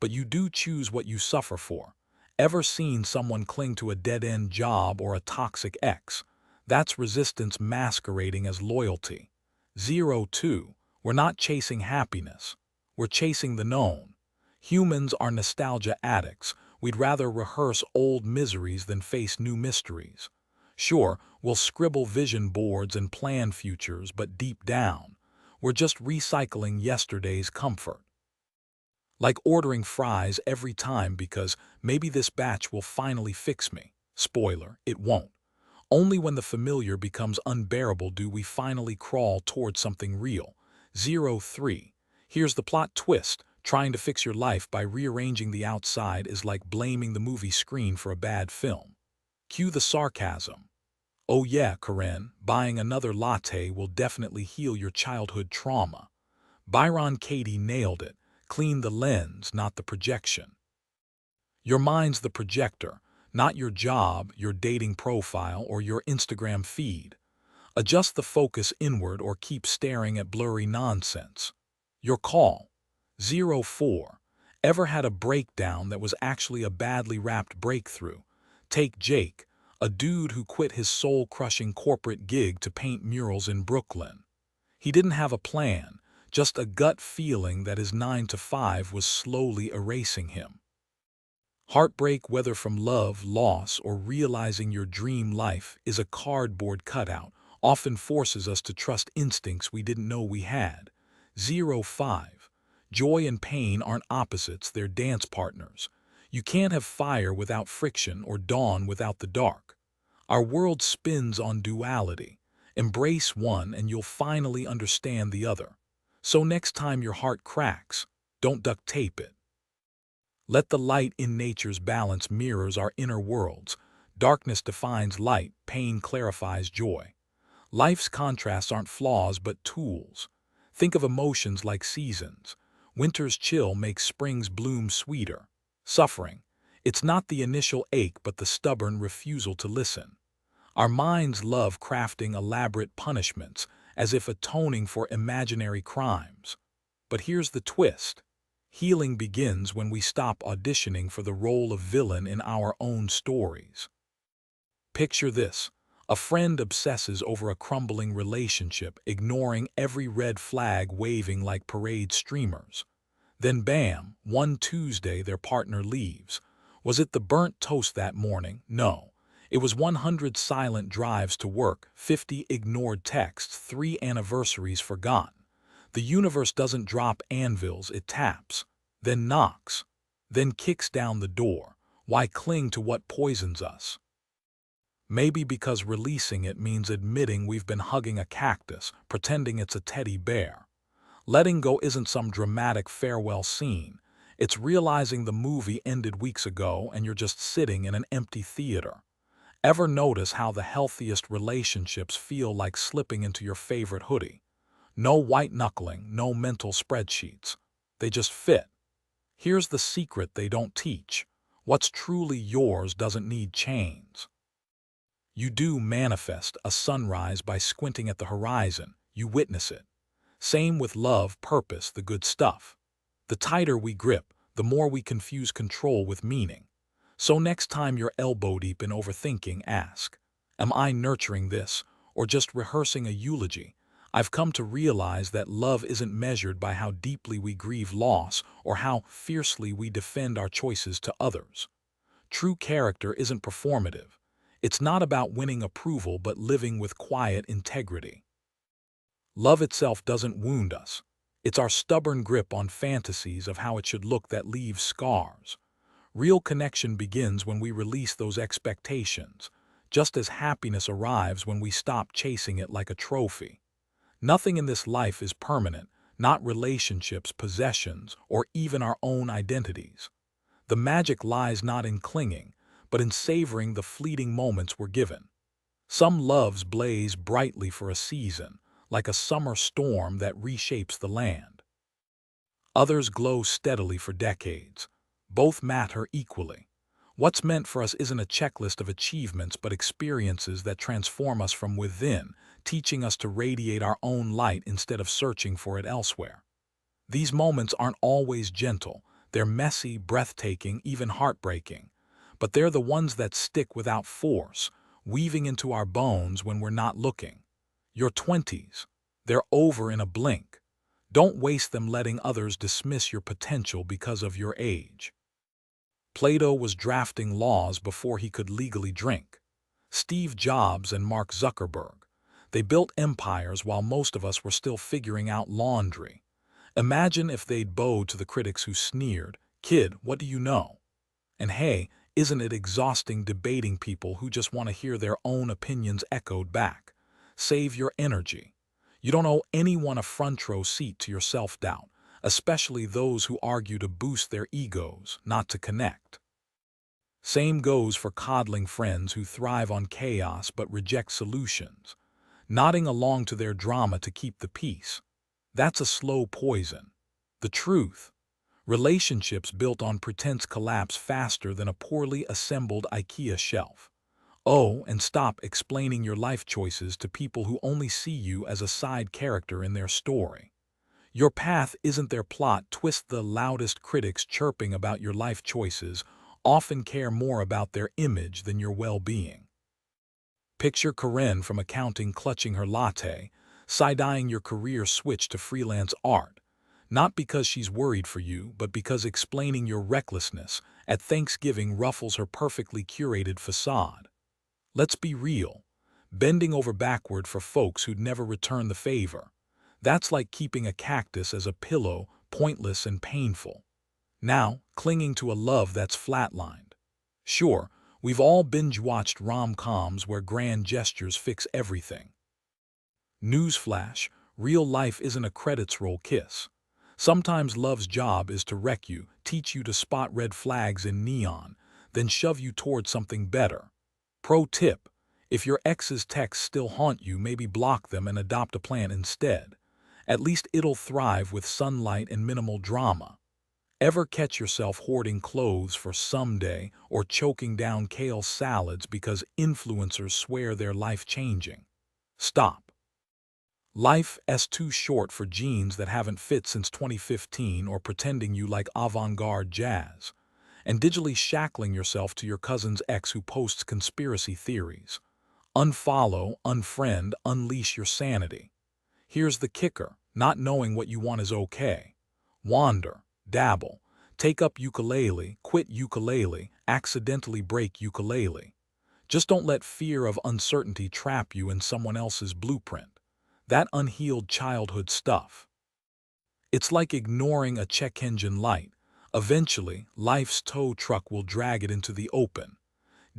But you do choose what you suffer for. Ever seen someone cling to a dead-end job or a toxic ex? That's resistance masquerading as loyalty. 2. We're not chasing happiness. We're chasing the known. Humans are nostalgia addicts. We'd rather rehearse old miseries than face new mysteries. Sure, we'll scribble vision boards and plan futures, but deep down, we're just recycling yesterday's comfort. Like ordering fries every time because maybe this batch will finally fix me. Spoiler, it won't. Only when the familiar becomes unbearable do we finally crawl towards something real. 3. Here's the plot twist. Trying to fix your life by rearranging the outside is like blaming the movie screen for a bad film. Cue the sarcasm. Oh yeah, Karen, buying another latte will definitely heal your childhood trauma. Byron Katie nailed it. Clean the lens, not the projection. Your mind's the projector, not your job, your dating profile, or your Instagram feed. Adjust the focus inward or keep staring at blurry nonsense. Your call. 4. Ever had a breakdown that was actually a badly wrapped breakthrough? Take Jake, a dude who quit his soul-crushing corporate gig to paint murals in Brooklyn. He didn't have a plan, just a gut feeling that his 9 to 5 was slowly erasing him. Heartbreak, whether from love, loss, or realizing your dream life, is a cardboard cutout, often forces us to trust instincts we didn't know we had. 5. Joy and pain aren't opposites, they're dance partners. You can't have fire without friction or dawn without the dark. Our world spins on duality. Embrace one and you'll finally understand the other. So next time your heart cracks, don't duct tape it. Let the light in nature's balance mirrors our inner worlds. Darkness defines light, pain clarifies joy. Life's contrasts aren't flaws but tools. Think of emotions like seasons. Winter's chill makes spring's bloom sweeter. Suffering, it's not the initial ache but the stubborn refusal to listen. Our minds love crafting elaborate punishments, as if atoning for imaginary crimes. But here's the twist. Healing begins when we stop auditioning for the role of villain in our own stories. Picture this. A friend obsesses over a crumbling relationship, ignoring every red flag waving like parade streamers. Then bam, one Tuesday their partner leaves. Was it the burnt toast that morning? No. It was 100 silent drives to work, 50 ignored texts, 3 anniversaries forgotten. The universe doesn't drop anvils, it taps, then knocks, then kicks down the door. Why cling to what poisons us? Maybe because releasing it means admitting we've been hugging a cactus, pretending it's a teddy bear. Letting go isn't some dramatic farewell scene. It's realizing the movie ended weeks ago and you're just sitting in an empty theater. Ever notice how the healthiest relationships feel like slipping into your favorite hoodie? No white-knuckling, no mental spreadsheets. They just fit. Here's the secret they don't teach. What's truly yours doesn't need chains. You do manifest a sunrise by squinting at the horizon. You witness it. Same with love, purpose, the good stuff. The tighter we grip, the more we confuse control with meaning. So next time you're elbow deep in overthinking, ask, am I nurturing this, or just rehearsing a eulogy? I've come to realize that love isn't measured by how deeply we grieve loss or how fiercely we defend our choices to others. True character isn't performative. It's not about winning approval but living with quiet integrity. Love itself doesn't wound us. It's our stubborn grip on fantasies of how it should look that leaves scars. Real connection begins when we release those expectations. just as happiness arrives when we stop chasing it like a trophy. Nothing in this life is permanent, not relationships, possessions, or even our own identities. The magic lies not in clinging, but in savoring the fleeting moments we're given. Some loves blaze brightly for a season, like a summer storm that reshapes the land. Others glow steadily for decades. Both matter equally. What's meant for us isn't a checklist of achievements but experiences that transform us from within, teaching us to radiate our own light instead of searching for it elsewhere. These moments aren't always gentle. They're messy, breathtaking, even heartbreaking. But they're the ones that stick without force, weaving into our bones when we're not looking. Your 20s. They're over in a blink. Don't waste them letting others dismiss your potential because of your age. Plato was drafting laws before he could legally drink. Steve Jobs and Mark Zuckerberg. They built empires while most of us were still figuring out laundry. Imagine if they'd bowed to the critics who sneered, "Kid, what do you know?" And hey, isn't it exhausting debating people who just want to hear their own opinions echoed back? Save your energy. You don't owe anyone a front row seat to your self-doubt, especially those who argue to boost their egos, not to connect. Same goes for coddling friends who thrive on chaos but reject solutions, nodding along to their drama to keep the peace. That's a slow poison. The truth: relationships built on pretense collapse faster than a poorly assembled IKEA shelf. Oh, and stop explaining your life choices to people who only see you as a side character in their story. Your path isn't their plot twist. The loudest critics chirping about your life choices often care more about their image than your well-being. Picture Corinne from accounting clutching her latte, side-eyeing your career switch to freelance art, not because she's worried for you, but because explaining your recklessness at Thanksgiving ruffles her perfectly curated facade. Let's be real. Bending over backward for folks who'd never return the favor. That's like keeping a cactus as a pillow, pointless and painful. Now, clinging to a love that's flatlined. Sure, we've all binge-watched rom-coms where grand gestures fix everything. Newsflash: real life isn't a credits roll kiss. Sometimes love's job is to wreck you, teach you to spot red flags in neon, then shove you toward something better. Pro tip: if your ex's texts still haunt you, maybe block them and adopt a plant instead. At least it'll thrive with sunlight and minimal drama. Ever catch yourself hoarding clothes for someday or choking down kale salads because influencers swear they're life-changing? Stop. Life's too short for jeans that haven't fit since 2015 or pretending you like avant-garde jazz, and digitally shackling yourself to your cousin's ex who posts conspiracy theories. Unfollow, unfriend, unleash your sanity. Here's the kicker: not knowing what you want is okay. Wander, dabble, take up ukulele, quit ukulele, accidentally break ukulele. Just don't let fear of uncertainty trap you in someone else's blueprint. That unhealed childhood stuff. It's like ignoring a check engine light. Eventually, life's tow truck will drag it into the open.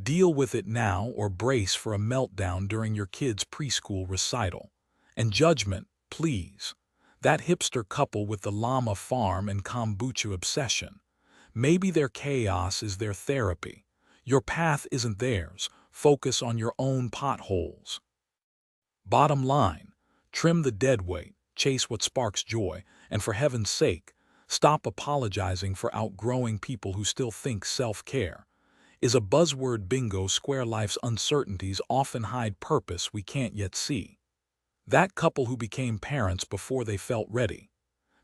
Deal with it now or brace for a meltdown during your kid's preschool recital. And judgment, please. That hipster couple with the llama farm and kombucha obsession. Maybe their chaos is their therapy. Your path isn't theirs. Focus on your own potholes. Bottom line: trim the dead weight, chase what sparks joy, and for heaven's sake, stop apologizing for outgrowing people who still think self-care is a buzzword bingo square. Life's uncertainties often hide purpose we can't yet see. That couple who became parents before they felt ready.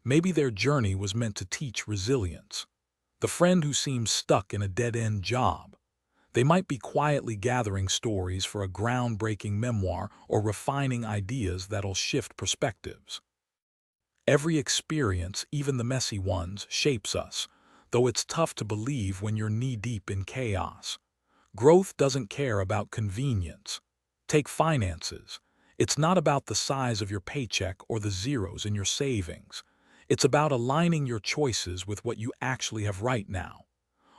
Maybe their journey was meant to teach resilience. The friend who seems stuck in a dead-end job. They might be quietly gathering stories for a groundbreaking memoir or refining ideas that'll shift perspectives. Every experience, even the messy ones, shapes us, though it's tough to believe when you're knee-deep in chaos. Growth doesn't care about convenience. Take finances. It's not about the size of your paycheck or the zeros in your savings. It's about aligning your choices with what you actually have right now.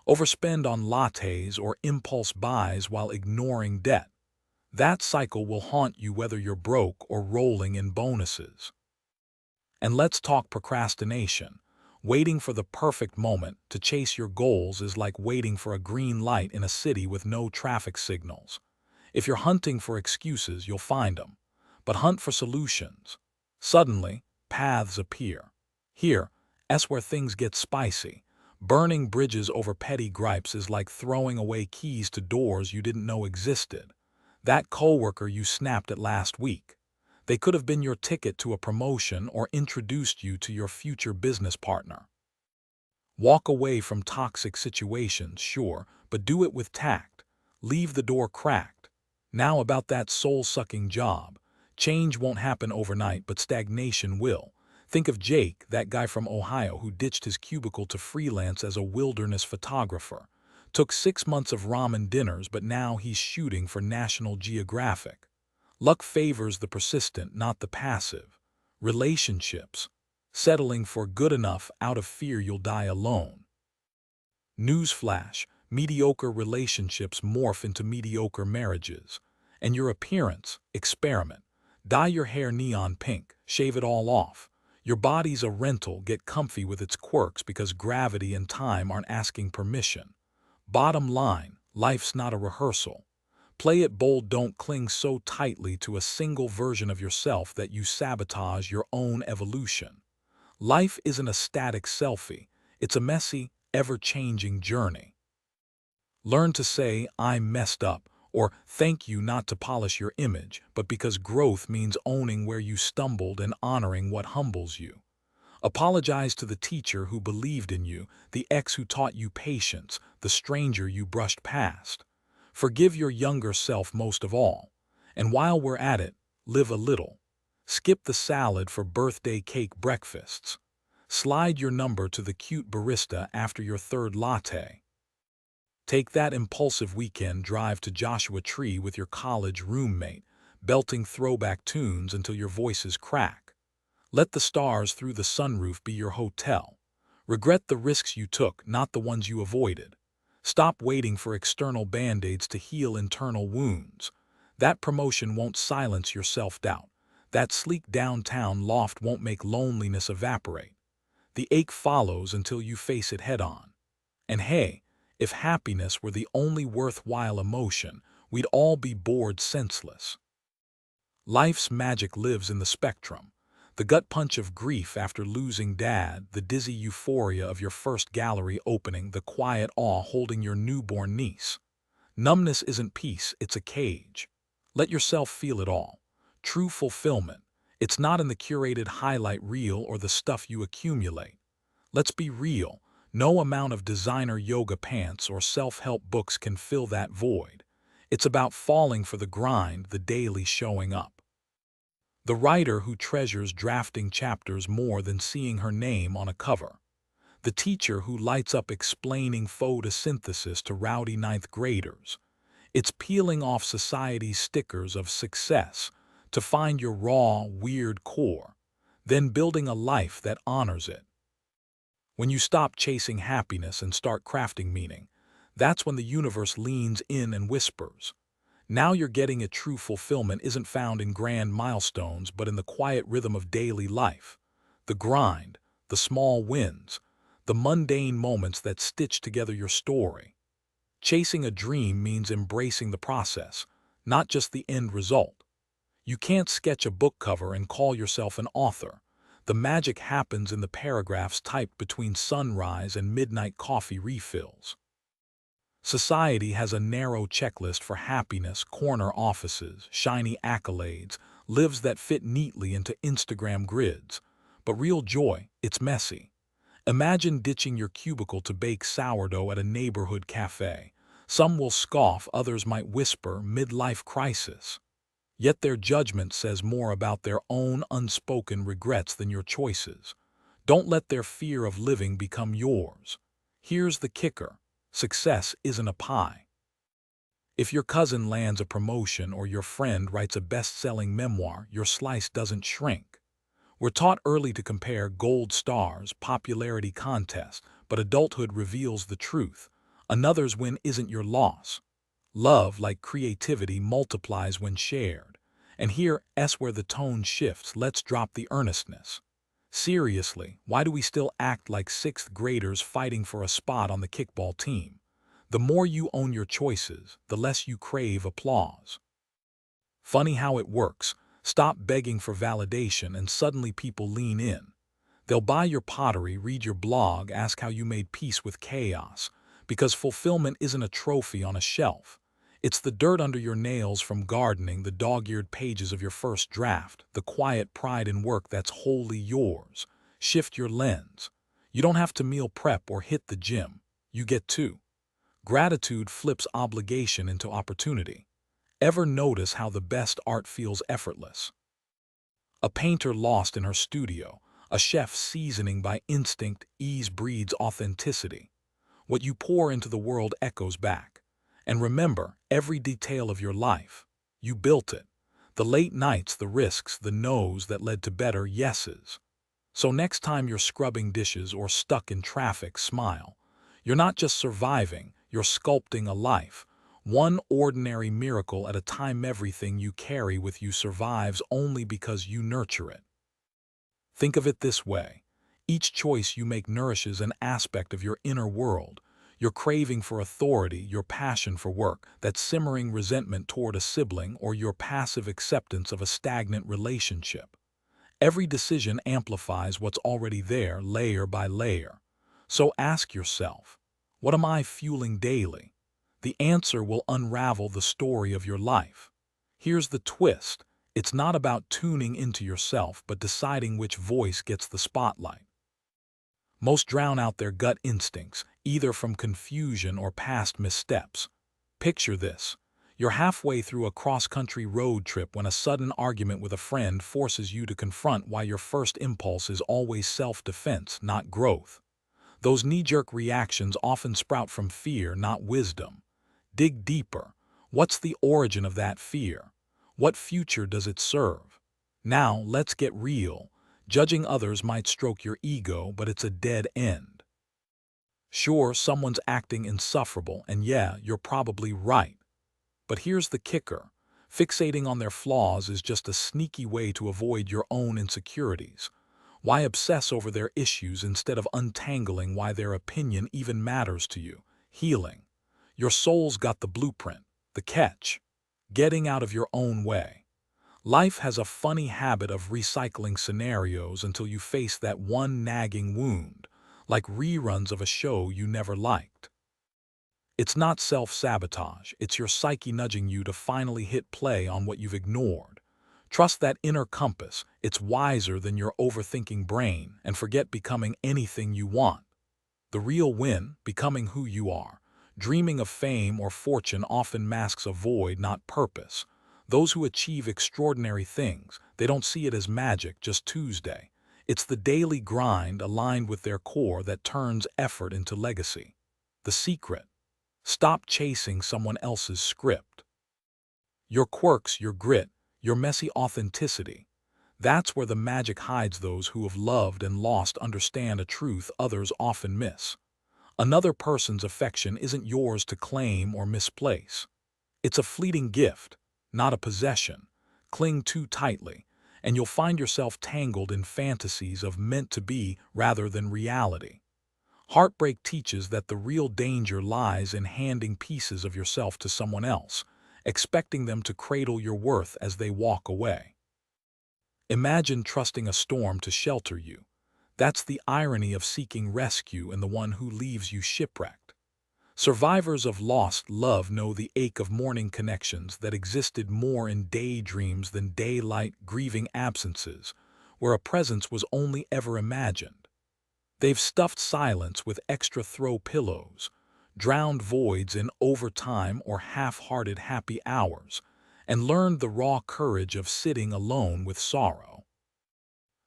Overspend on lattes or impulse buys while ignoring debt. That cycle will haunt you whether you're broke or rolling in bonuses. And let's talk procrastination. Waiting for the perfect moment to chase your goals is like waiting for a green light in a city with no traffic signals. If you're hunting for excuses, you'll find them. But hunt for solutions. Suddenly, paths appear. Here, that's where things get spicy. Burning bridges over petty gripes is like throwing away keys to doors you didn't know existed. That coworker you snapped at last week. They could have been your ticket to a promotion or introduced you to your future business partner. Walk away from toxic situations, sure, but do it with tact. Leave the door cracked. Now about that soul-sucking job. Change won't happen overnight, but stagnation will. Think of Jake, that guy from Ohio who ditched his cubicle to freelance as a wilderness photographer. Took 6 months of ramen dinners, but now he's shooting for National Geographic. Luck favors the persistent, not the passive. Relationships. Settling for good enough out of fear you'll die alone. Newsflash, mediocre relationships morph into mediocre marriages. And your appearance, experiment. Dye your hair neon pink, shave it all off. Your body's a rental, get comfy with its quirks because gravity and time aren't asking permission. Bottom line, life's not a rehearsal. Play it bold, don't cling so tightly to a single version of yourself that you sabotage your own evolution. Life isn't a static selfie, it's a messy, ever-changing journey. Learn to say, "I'm messed up," or "thank you," not to polish your image, but because growth means owning where you stumbled and honoring what humbles you. Apologize to the teacher who believed in you, the ex who taught you patience, the stranger you brushed past. Forgive your younger self most of all. And while we're at it, live a little. Skip the salad for birthday cake breakfasts. Slide your number to the cute barista after your third latte. Take that impulsive weekend drive to Joshua Tree with your college roommate, belting throwback tunes until your voices crack. Let the stars through the sunroof be your hotel. Regret the risks you took, not the ones you avoided. Stop waiting for external band-aids to heal internal wounds. That promotion won't silence your self-doubt. That sleek downtown loft won't make loneliness evaporate. The ache follows until you face it head-on. And hey, if happiness were the only worthwhile emotion, we'd all be bored senseless. Life's magic lives in the spectrum. The gut punch of grief after losing dad, the dizzy euphoria of your first gallery opening, the quiet awe holding your newborn niece. Numbness isn't peace, it's a cage. Let yourself feel it all. True fulfillment. It's not in the curated highlight reel or the stuff you accumulate. Let's be real. No amount of designer yoga pants or self-help books can fill that void. It's about falling for the grind, the daily showing up. The writer who treasures drafting chapters more than seeing her name on a cover. The teacher who lights up explaining photosynthesis to rowdy ninth graders. It's peeling off society's stickers of success to find your raw, weird core, then building a life that honors it. When you stop chasing happiness and start crafting meaning, that's when the universe leans in and whispers. Now you're getting it. True fulfillment isn't found in grand milestones, but in the quiet rhythm of daily life. The grind, the small wins, the mundane moments that stitch together your story. Chasing a dream means embracing the process, not just the end result. You can't sketch a book cover and call yourself an author. The magic happens in the paragraphs typed between sunrise and midnight coffee refills. Society has a narrow checklist for happiness: corner offices, shiny accolades, lives that fit neatly into Instagram grids. But real joy, it's messy. Imagine ditching your cubicle to bake sourdough at a neighborhood cafe. Some will scoff, others might whisper, midlife crisis. Yet their judgment says more about their own unspoken regrets than your choices. Don't let their fear of living become yours. Here's the kicker. Success isn't a pie. If your cousin lands a promotion or your friend writes a best-selling memoir, your slice doesn't shrink. We're taught early to compare gold stars, popularity contests, but adulthood reveals the truth. Another's win isn't your loss. Love, like creativity, multiplies when shared. And here's where the tone shifts. Let's drop the earnestness. Seriously, why do we still act like sixth graders fighting for a spot on the kickball team? The more you own your choices, the less you crave applause. Funny how it works. Stop begging for validation and suddenly people lean in. They'll buy your pottery, read your blog, ask how you made peace with chaos. Because fulfillment isn't a trophy on a shelf. It's the dirt under your nails from gardening, the dog-eared pages of your first draft, the quiet pride in work that's wholly yours. Shift your lens. You don't have to meal prep or hit the gym. You get to. Gratitude flips obligation into opportunity. Ever notice how the best art feels effortless? A painter lost in her studio, a chef seasoning by instinct. Ease breeds authenticity. What you pour into the world echoes back. And remember, every detail of your life, you built it. The late nights, the risks, the no's that led to better yeses. So next time you're scrubbing dishes or stuck in traffic, smile. You're not just surviving, you're sculpting a life. One ordinary miracle at a time. Everything you carry with you survives only because you nurture it. Think of it this way. Each choice you make nourishes an aspect of your inner world. Your craving for authority, your passion for work, that simmering resentment toward a sibling, or your passive acceptance of a stagnant relationship. Every decision amplifies what's already there, layer by layer. So ask yourself, what am I fueling daily? The answer will unravel the story of your life. Here's the twist. It's not about tuning into yourself, but deciding which voice gets the spotlight. Most drown out their gut instincts, either from confusion or past missteps. Picture this. You're halfway through a cross-country road trip when a sudden argument with a friend forces you to confront why your first impulse is always self-defense, not growth. Those knee-jerk reactions often sprout from fear, not wisdom. Dig deeper. What's the origin of that fear? What future does it serve? Now, let's get real. Judging others might stroke your ego, but it's a dead end. Sure, someone's acting insufferable, and yeah, you're probably right. But here's the kicker. Fixating on their flaws is just a sneaky way to avoid your own insecurities. Why obsess over their issues instead of untangling why their opinion even matters to you? Healing. Your soul's got the blueprint. The catch. Getting out of your own way. Life has a funny habit of recycling scenarios until you face that one nagging wound, like reruns of a show you never liked. It's not self-sabotage, it's your psyche nudging you to finally hit play on what you've ignored. Trust that inner compass, it's wiser than your overthinking brain, and forget becoming anything you want. The real win, becoming who you are. Dreaming of fame or fortune often masks a void, not purpose. Those who achieve extraordinary things, they don't see it as magic, just Tuesday. It's the daily grind aligned with their core that turns effort into legacy. The secret. Stop chasing someone else's script. Your quirks, your grit, your messy authenticity. That's where the magic hides. Those who have loved and lost understand a truth others often miss. Another person's affection isn't yours to claim or misplace. It's a fleeting gift, not a possession. Cling too tightly, and you'll find yourself tangled in fantasies of meant to be rather than reality. Heartbreak teaches that the real danger lies in handing pieces of yourself to someone else, expecting them to cradle your worth as they walk away. Imagine trusting a storm to shelter you. That's the irony of seeking rescue in the one who leaves you shipwrecked. Survivors of lost love know the ache of mourning connections that existed more in daydreams than daylight, grieving absences, where a presence was only ever imagined. They've stuffed silence with extra throw pillows, drowned voids in overtime or half-hearted happy hours, and learned the raw courage of sitting alone with sorrow.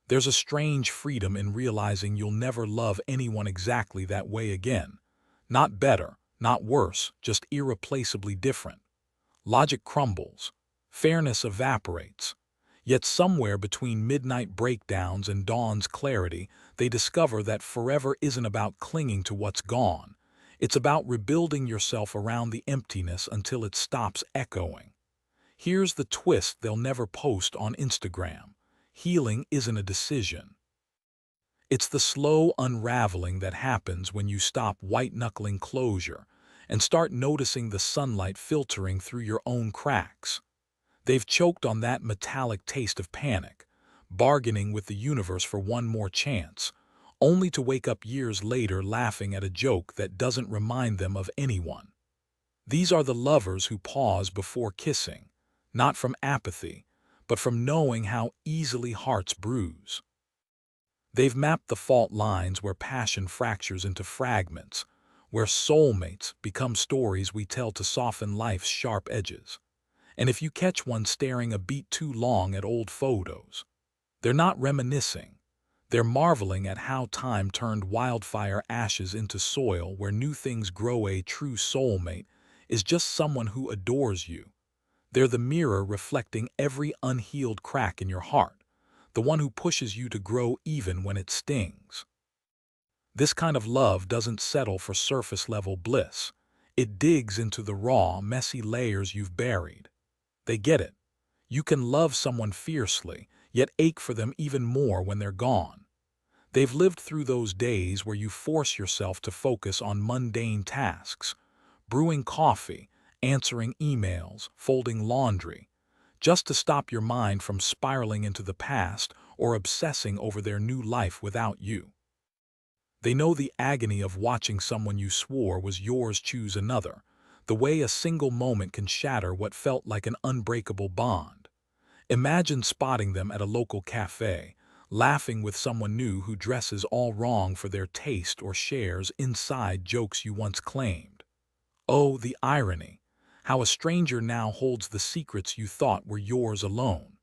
There's a strange freedom in realizing you'll never love anyone exactly that way again. Not better, not worse, just irreplaceably different. Logic crumbles. Fairness evaporates. Yet somewhere between midnight breakdowns and dawn's clarity, they discover that forever isn't about clinging to what's gone. It's about rebuilding yourself around the emptiness until it stops echoing. Here's the twist they'll never post on Instagram. Healing isn't a decision. It's the slow unraveling that happens when you stop white-knuckling closure and start noticing the sunlight filtering through your own cracks. They've choked on that metallic taste of panic, bargaining with the universe for one more chance, only to wake up years later laughing at a joke that doesn't remind them of anyone. These are the lovers who pause before kissing, not from apathy, but from knowing how easily hearts bruise. They've mapped the fault lines where passion fractures into fragments, where soulmates become stories we tell to soften life's sharp edges. And if you catch one staring a beat too long at old photos, they're not reminiscing. They're marveling at how time turned wildfire ashes into soil where new things grow. A true soulmate is just someone who adores you. They're the mirror reflecting every unhealed crack in your heart, the one who pushes you to grow even when it stings. This kind of love doesn't settle for surface-level bliss. It digs into the raw, messy layers you've buried. They get it. You can love someone fiercely, yet ache for them even more when they're gone. They've lived through those days where you force yourself to focus on mundane tasks, brewing coffee, answering emails, folding laundry, just to stop your mind from spiraling into the past or obsessing over their new life without you. They know the agony of watching someone you swore was yours choose another, the way a single moment can shatter what felt like an unbreakable bond. Imagine spotting them at a local cafe, laughing with someone new who dresses all wrong for their taste or shares inside jokes you once claimed. Oh, the irony! How a stranger now holds the secrets you thought were yours alone.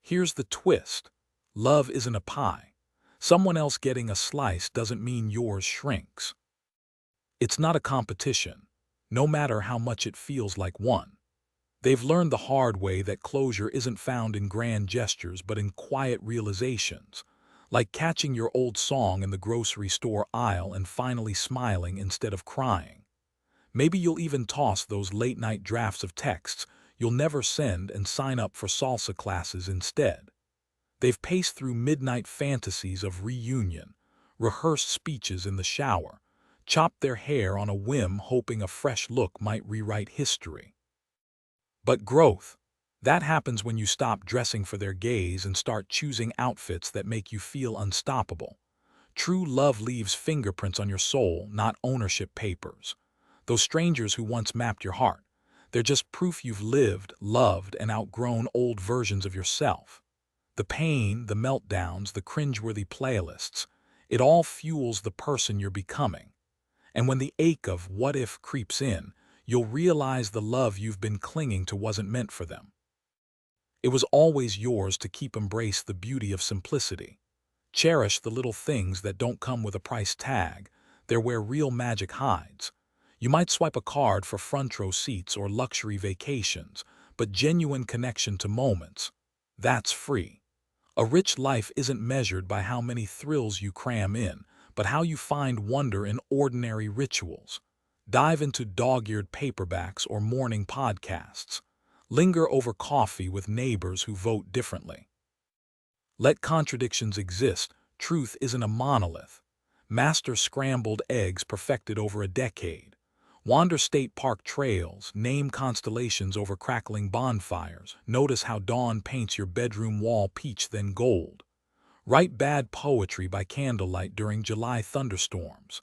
Here's the twist. Love isn't a pie. Someone else getting a slice doesn't mean yours shrinks. It's not a competition, no matter how much it feels like one. They've learned the hard way that closure isn't found in grand gestures but in quiet realizations, like catching your old song in the grocery store aisle and finally smiling instead of crying. Maybe you'll even toss those late-night drafts of texts you'll never send and sign up for salsa classes instead. They've paced through midnight fantasies of reunion, rehearsed speeches in the shower, chopped their hair on a whim hoping a fresh look might rewrite history. But growth, that happens when you stop dressing for their gaze and start choosing outfits that make you feel unstoppable. True love leaves fingerprints on your soul, not ownership papers. Those strangers who once mapped your heart, they're just proof you've lived, loved, and outgrown old versions of yourself. The pain, the meltdowns, the cringeworthy playlists, it all fuels the person you're becoming. And when the ache of what if creeps in, you'll realize the love you've been clinging to wasn't meant for them. It was always yours to keep. Embrace the beauty of simplicity. Cherish the little things that don't come with a price tag. They're where real magic hides. You might swipe a card for front row seats or luxury vacations, but genuine connection to moments, that's free. A rich life isn't measured by how many thrills you cram in, but how you find wonder in ordinary rituals. Dive into dog-eared paperbacks or morning podcasts. Linger over coffee with neighbors who vote differently. Let contradictions exist. Truth isn't a monolith. Master scrambled eggs perfected over a decade. Wander state park trails, name constellations over crackling bonfires. Notice how dawn paints your bedroom wall peach then gold. Write bad poetry by candlelight during July thunderstorms.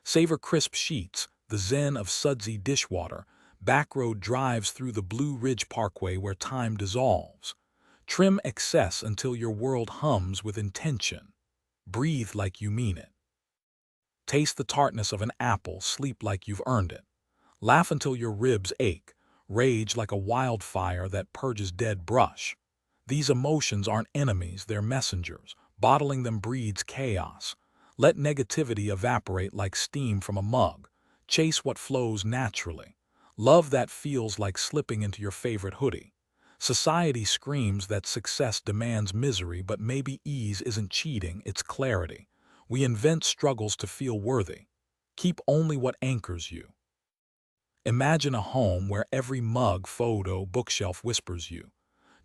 Savor crisp sheets, the zen of sudsy dishwater, backroad drives through the Blue Ridge Parkway where time dissolves. Trim excess until your world hums with intention. Breathe like you mean it. Taste the tartness of an apple, sleep like you've earned it. Laugh until your ribs ache, rage like a wildfire that purges dead brush. These emotions aren't enemies, they're messengers. Bottling them breeds chaos. Let negativity evaporate like steam from a mug. Chase what flows naturally. Love that feels like slipping into your favorite hoodie. Society screams that success demands misery, but maybe ease isn't cheating, it's clarity. We invent struggles to feel worthy. Keep only what anchors you. Imagine a home where every mug, photo, bookshelf whispers you.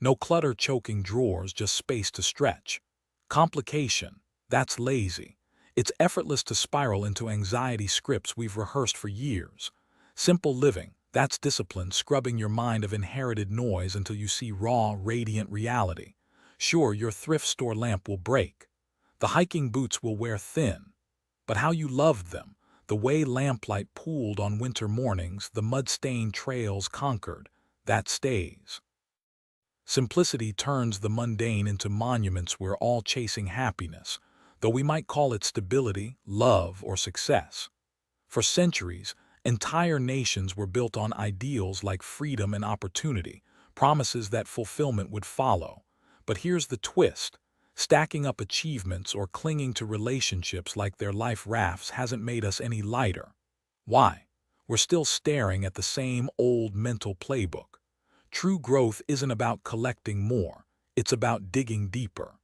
No clutter choking drawers, just space to stretch. Complication, that's lazy. It's effortless to spiral into anxiety scripts we've rehearsed for years. Simple living, that's discipline, scrubbing your mind of inherited noise until you see raw, radiant reality. Sure, your thrift store lamp will break. The hiking boots will wear thin. But how you loved them, the way lamplight pooled on winter mornings, the mud-stained trails conquered, that stays. Simplicity turns the mundane into monuments we're all chasing happiness, though we might call it stability, love, or success. For centuries, entire nations were built on ideals like freedom and opportunity, promises that fulfillment would follow. But here's the twist. Stacking up achievements or clinging to relationships like their life rafts hasn't made us any lighter. Why? We're still staring at the same old mental playbook. True growth isn't about collecting more, it's about digging deeper.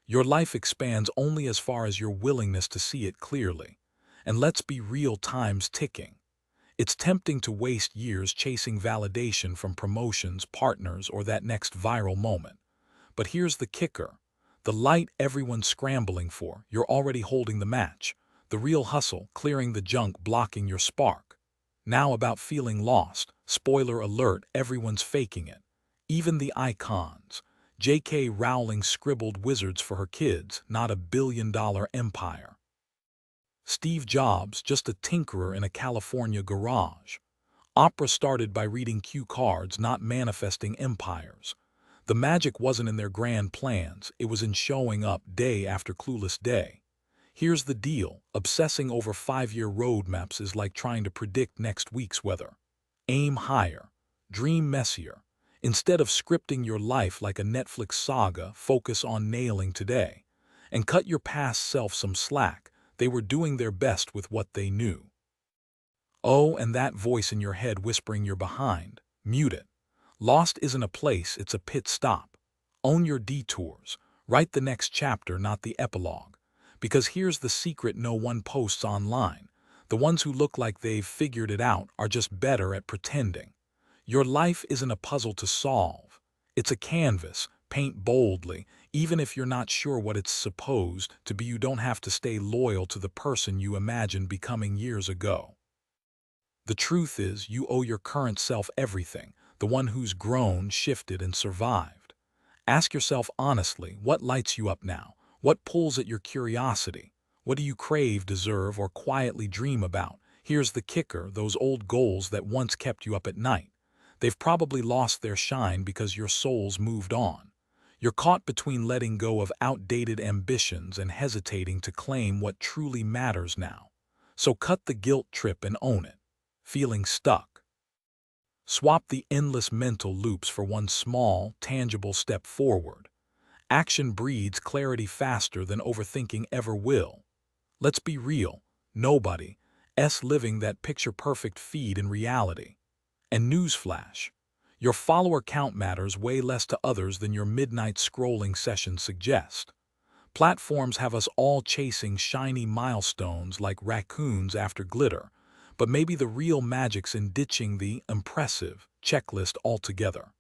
Your life expands only as far as your willingness to see it clearly. And let's be real, time's ticking. It's tempting to waste years chasing validation from promotions, partners, or that next viral moment. But here's the kicker. The light everyone's scrambling for, you're already holding the match. The real hustle, clearing the junk, blocking your spark. Now about feeling lost. Spoiler alert, everyone's faking it. Even the icons. J.K. Rowling scribbled wizards for her kids, not a billion-dollar empire. Steve Jobs, just a tinkerer in a California garage. Oprah started by reading cue cards, not manifesting empires. The magic wasn't in their grand plans, it was in showing up day after clueless day. Here's the deal, obsessing over 5-year roadmaps is like trying to predict next week's weather. Aim higher, dream messier. Instead of scripting your life like a Netflix saga, focus on nailing today. And cut your past self some slack, they were doing their best with what they knew. Oh, and that voice in your head whispering you're behind, mute it. Lost isn't a place, it's a pit stop. Own your detours. Write the next chapter, not the epilogue. Because here's the secret no one posts online. The ones who look like they've figured it out are just better at pretending. Your life isn't a puzzle to solve. It's a canvas. Paint boldly. Even if you're not sure what it's supposed to be, you don't have to stay loyal to the person you imagined becoming years ago. The truth is, you owe your current self everything. The one who's grown, shifted, and survived. Ask yourself honestly, what lights you up now? What pulls at your curiosity? What do you crave, deserve, or quietly dream about? Here's the kicker, those old goals that once kept you up at night. They've probably lost their shine because your soul's moved on. You're caught between letting go of outdated ambitions and hesitating to claim what truly matters now. So cut the guilt trip and own it. Feeling stuck? Swap the endless mental loops for one small, tangible step forward. Action breeds clarity faster than overthinking ever will. Let's be real, nobody's living that picture-perfect feed in reality. And newsflash, your follower count matters way less to others than your midnight scrolling sessions suggest. Platforms have us all chasing shiny milestones like raccoons after glitter, but maybe the real magic's in ditching the impressive checklist altogether.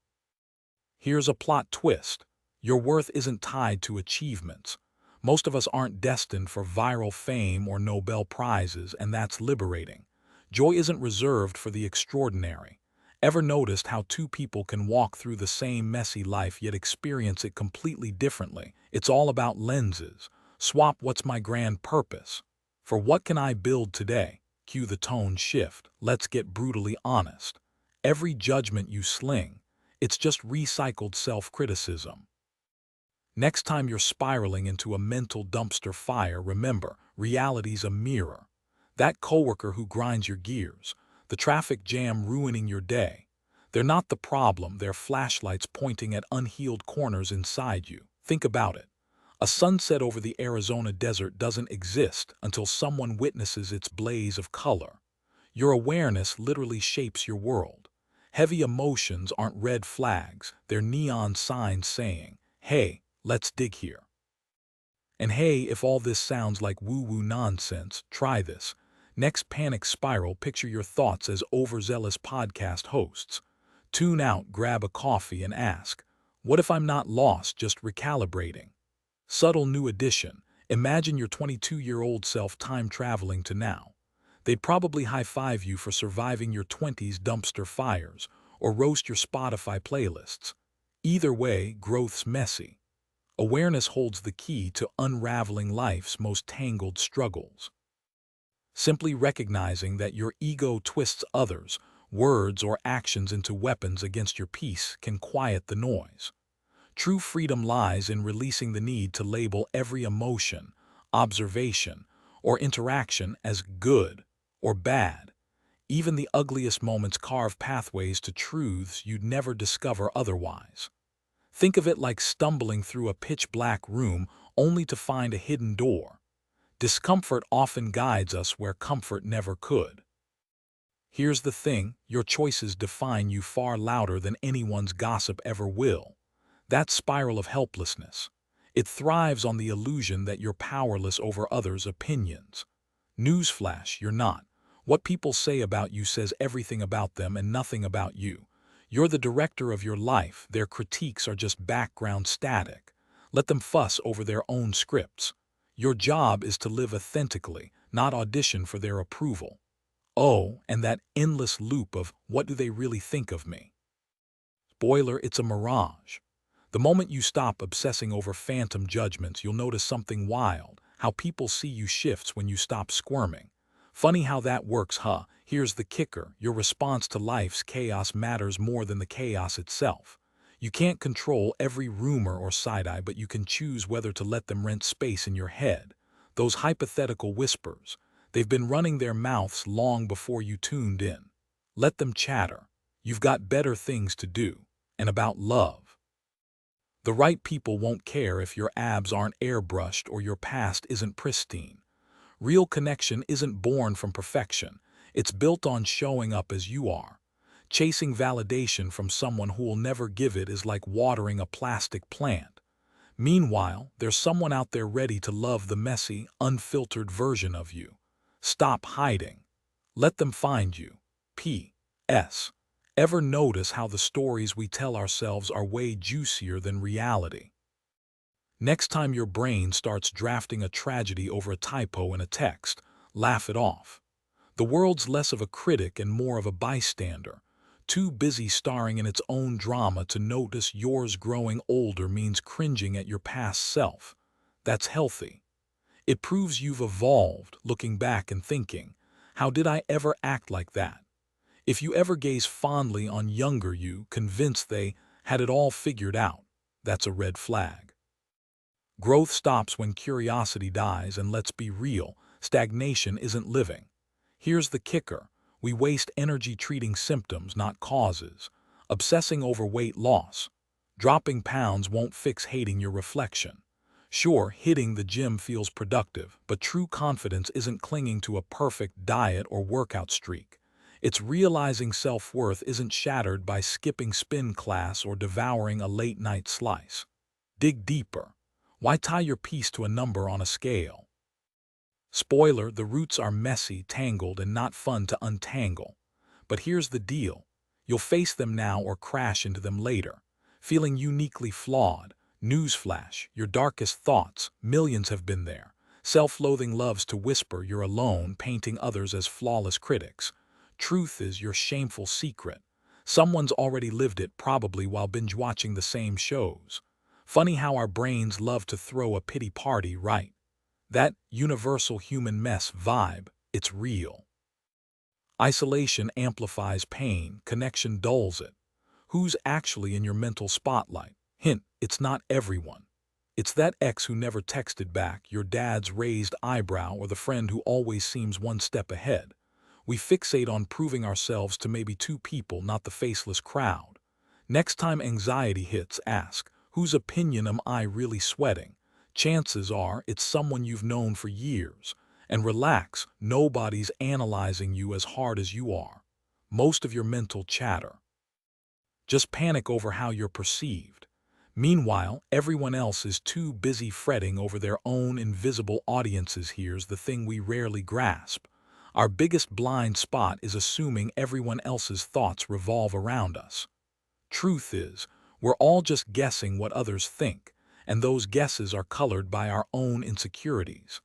Here's a plot twist. Your worth isn't tied to achievements. Most of us aren't destined for viral fame or Nobel Prizes, and that's liberating. Joy isn't reserved for the extraordinary. Ever noticed how two people can walk through the same messy life yet experience it completely differently? It's all about lenses. Swap what's my grand purpose for what can I build today? Cue the tone shift. Let's get brutally honest. Every judgment you sling, it's just recycled self-criticism. Next time you're spiraling into a mental dumpster fire, remember, reality's a mirror. That coworker who grinds your gears, the traffic jam ruining your day, they're not the problem, they're flashlights pointing at unhealed corners inside you. Think about it. A sunset over the Arizona desert doesn't exist until someone witnesses its blaze of color. Your awareness literally shapes your world. Heavy emotions aren't red flags, they're neon signs saying, hey, let's dig here. And hey, if all this sounds like woo-woo nonsense, try this. Next panic spiral, picture your thoughts as overzealous podcast hosts. Tune out, grab a coffee, and ask, what if I'm not lost, just recalibrating? Subtle new addition. Imagine your 22-year-old self time traveling to now. They'd probably high-five you for surviving your 20s dumpster fires or roast your Spotify playlists. Either way, growth's messy. Awareness holds the key to unraveling life's most tangled struggles. Simply recognizing that your ego twists others, words, or actions into weapons against your peace can quiet the noise. True freedom lies in releasing the need to label every emotion, observation, or interaction as good or bad. Even the ugliest moments carve pathways to truths you'd never discover otherwise. Think of it like stumbling through a pitch-black room only to find a hidden door. Discomfort often guides us where comfort never could. Here's the thing, your choices define you far louder than anyone's gossip ever will. That spiral of helplessness. It thrives on the illusion that you're powerless over others' opinions. Newsflash, you're not. What people say about you says everything about them and nothing about you. You're the director of your life, their critiques are just background static. Let them fuss over their own scripts. Your job is to live authentically, not audition for their approval. Oh, and that endless loop of, what do they really think of me? Spoiler, it's a mirage. The moment you stop obsessing over phantom judgments, you'll notice something wild. How people see you shifts when you stop squirming. Funny how that works, huh? Here's the kicker. Your response to life's chaos matters more than the chaos itself. You can't control every rumor or side-eye, but you can choose whether to let them rent space in your head. Those hypothetical whispers, they've been running their mouths long before you tuned in. Let them chatter. You've got better things to do. And about love. The right people won't care if your abs aren't airbrushed or your past isn't pristine. Real connection isn't born from perfection. It's built on showing up as you are. Chasing validation from someone who will never give it is like watering a plastic plant. Meanwhile, there's someone out there ready to love the messy, unfiltered version of you. Stop hiding. Let them find you. P.S. Ever notice how the stories we tell ourselves are way juicier than reality? Next time your brain starts drafting a tragedy over a typo in a text, laugh it off. The world's less of a critic and more of a bystander, too busy starring in its own drama to notice yours. Growing older means cringing at your past self. That's healthy. It proves you've evolved, looking back and thinking, how did I ever act like that? If you ever gaze fondly on younger you, convinced they had it all figured out, that's a red flag. Growth stops when curiosity dies, and let's be real, stagnation isn't living. Here's the kicker. We waste energy treating symptoms, not causes. Obsessing over weight loss. Dropping pounds won't fix hating your reflection. Sure, hitting the gym feels productive, but true confidence isn't clinging to a perfect diet or workout streak. It's realizing self-worth isn't shattered by skipping spin class or devouring a late-night slice. Dig deeper. Why tie your piece to a number on a scale? Spoiler, the roots are messy, tangled, and not fun to untangle. But here's the deal. You'll face them now or crash into them later. Feeling uniquely flawed. Newsflash, your darkest thoughts, millions have been there. Self-loathing loves to whisper you're alone, painting others as flawless critics. Truth is your shameful secret. Someone's already lived it, probably while binge-watching the same shows. Funny how our brains love to throw a pity party, right? That universal human mess vibe, it's real. Isolation amplifies pain, connection dulls it. Who's actually in your mental spotlight? Hint, it's not everyone. It's that ex who never texted back, your dad's raised eyebrow, or the friend who always seems one step ahead. We fixate on proving ourselves to maybe two people, not the faceless crowd. Next time anxiety hits, ask, whose opinion am I really sweating? Chances are it's someone you've known for years. And relax, nobody's analyzing you as hard as you are. Most of your mental chatter. Just panic over how you're perceived. Meanwhile, everyone else is too busy fretting over their own invisible audiences. Here's the thing we rarely grasp. Our biggest blind spot is assuming everyone else's thoughts revolve around us. Truth is, we're all just guessing what others think, and those guesses are colored by our own insecurities.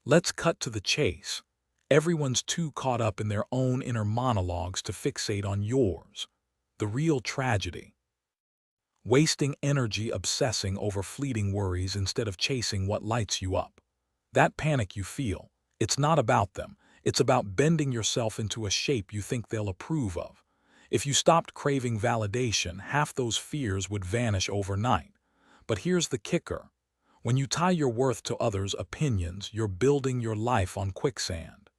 Let's cut to the chase. Everyone's too caught up in their own inner monologues to fixate on yours. The real tragedy. Wasting energy obsessing over fleeting worries instead of chasing what lights you up. That panic you feel, it's not about them. It's about bending yourself into a shape you think they'll approve of. If you stopped craving validation, half those fears would vanish overnight. But here's the kicker. When you tie your worth to others' opinions, you're building your life on quicksand.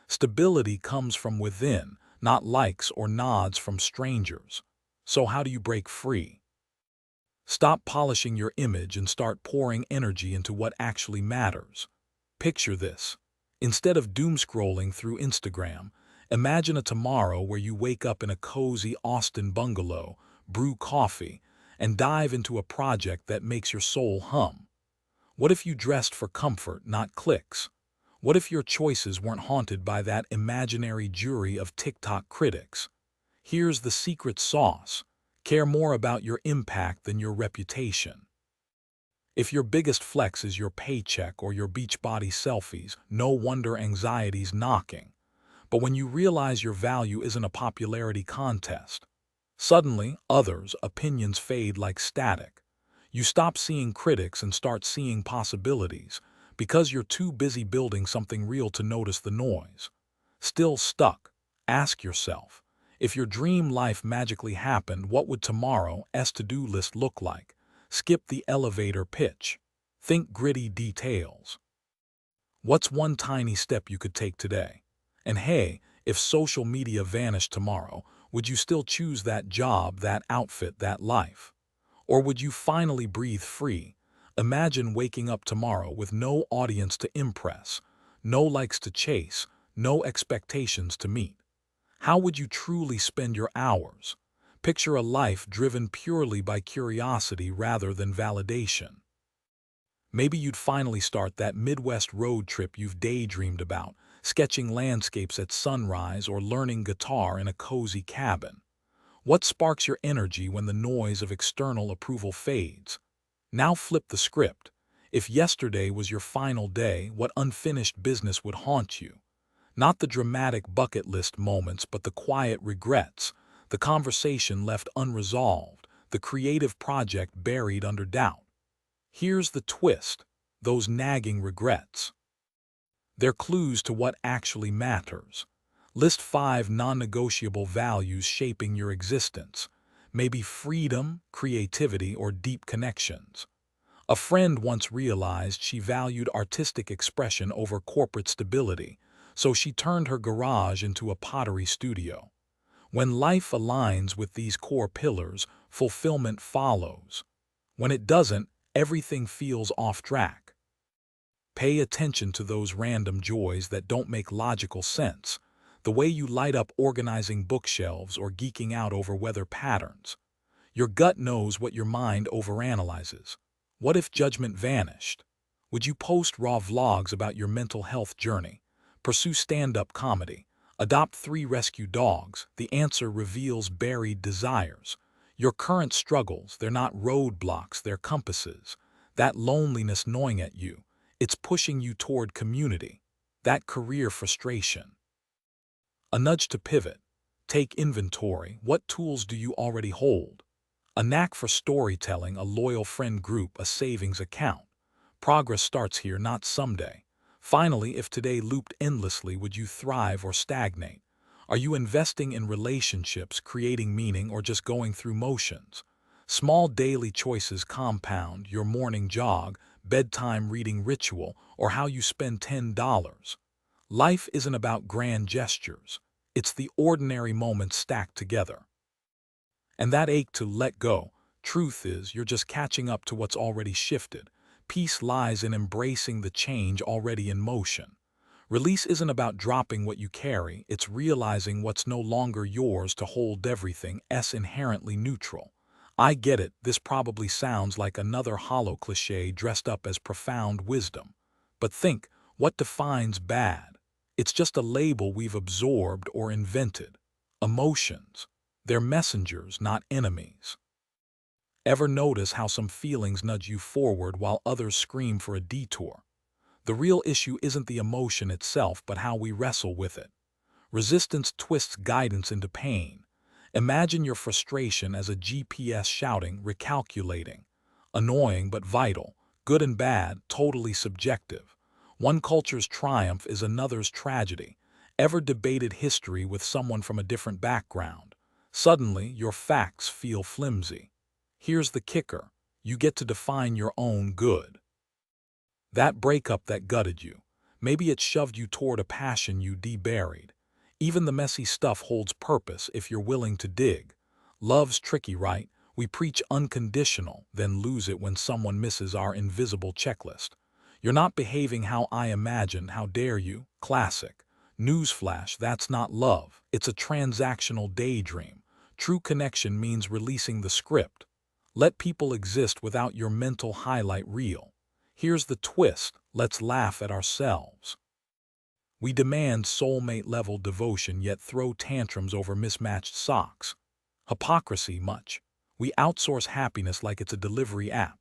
Stability comes from within, not likes or nods from strangers. So how do you break free? Stop polishing your image and start pouring energy into what actually matters. Picture this. Instead of doom scrolling through Instagram, imagine a tomorrow where you wake up in a cozy Austin bungalow, brew coffee, and dive into a project that makes your soul hum. What if you dressed for comfort, not clicks? What if your choices weren't haunted by that imaginary jury of TikTok critics? Here's the secret sauce. Care more about your impact than your reputation. If your biggest flex is your paycheck or your beach body selfies, no wonder anxiety's knocking. But when you realize your value isn't a popularity contest, suddenly others' opinions fade like static. You stop seeing critics and start seeing possibilities because you're too busy building something real to notice the noise. Still stuck? Ask yourself, if your dream life magically happened, what would tomorrow's to-do list look like? Skip the elevator pitch. Think gritty details. What's one tiny step you could take today? And hey, if social media vanished tomorrow, would you still choose that job, that outfit, that life? Or would you finally breathe free? Imagine waking up tomorrow with no audience to impress, no likes to chase, no expectations to meet. How would you truly spend your hours? Picture a life driven purely by curiosity rather than validation. Maybe you'd finally start that Midwest road trip you've daydreamed about, sketching landscapes at sunrise or learning guitar in a cozy cabin. What sparks your energy when the noise of external approval fades? Now flip the script. If yesterday was your final day, what unfinished business would haunt you? Not the dramatic bucket list moments, but the quiet regrets, the conversation left unresolved, the creative project buried under doubt. Here's the twist, those nagging regrets. They're clues to what actually matters. List 5 non-negotiable values shaping your existence. Maybe freedom, creativity, or deep connections. A friend once realized she valued artistic expression over corporate stability, so she turned her garage into a pottery studio. When life aligns with these core pillars, fulfillment follows. When it doesn't, everything feels off track. Pay attention to those random joys that don't make logical sense, the way you light up organizing bookshelves or geeking out over weather patterns. Your gut knows what your mind overanalyzes. What if judgment vanished? Would you post raw vlogs about your mental health journey? Pursue stand-up comedy? Adopt 3 rescue dogs? The answer reveals buried desires. Your current struggles, they're not roadblocks, they're compasses. That loneliness gnawing at you, it's pushing you toward community. That career frustration. A nudge to pivot. Take inventory. What tools do you already hold? A knack for storytelling, a loyal friend group, a savings account. Progress starts here, not someday. Finally, if today looped endlessly, would you thrive or stagnate? Are you investing in relationships, creating meaning, or just going through motions? Small daily choices compound: your morning jog, bedtime reading ritual, or how you spend $10. Life isn't about grand gestures. It's the ordinary moments stacked together. And that ache to let go, truth is, you're just catching up to what's already shifted. Peace lies in embracing the change already in motion. Release isn't about dropping what you carry, it's realizing what's no longer yours to hold. Everything's inherently neutral. I get it, this probably sounds like another hollow cliche dressed up as profound wisdom. But think, what defines bad? It's just a label we've absorbed or invented. Emotions. They're messengers, not enemies. Ever notice how some feelings nudge you forward while others scream for a detour? The real issue isn't the emotion itself, but how we wrestle with it. Resistance twists guidance into pain. Imagine your frustration as a GPS shouting, recalculating. Annoying but vital, good and bad, totally subjective. One culture's triumph is another's tragedy. Ever debated history with someone from a different background? Suddenly, your facts feel flimsy. Here's the kicker: you get to define your own good. That breakup that gutted you, maybe it shoved you toward a passion you deburied. Even the messy stuff holds purpose if you're willing to dig. Love's tricky, right? We preach unconditional, then lose it when someone misses our invisible checklist. You're not behaving how I imagined, how dare you? Classic. Newsflash, that's not love. It's a transactional daydream. True connection means releasing the script. Let people exist without your mental highlight reel. Here's the twist: let's laugh at ourselves. We demand soulmate-level devotion yet throw tantrums over mismatched socks. Hypocrisy much. We outsource happiness like it's a delivery app.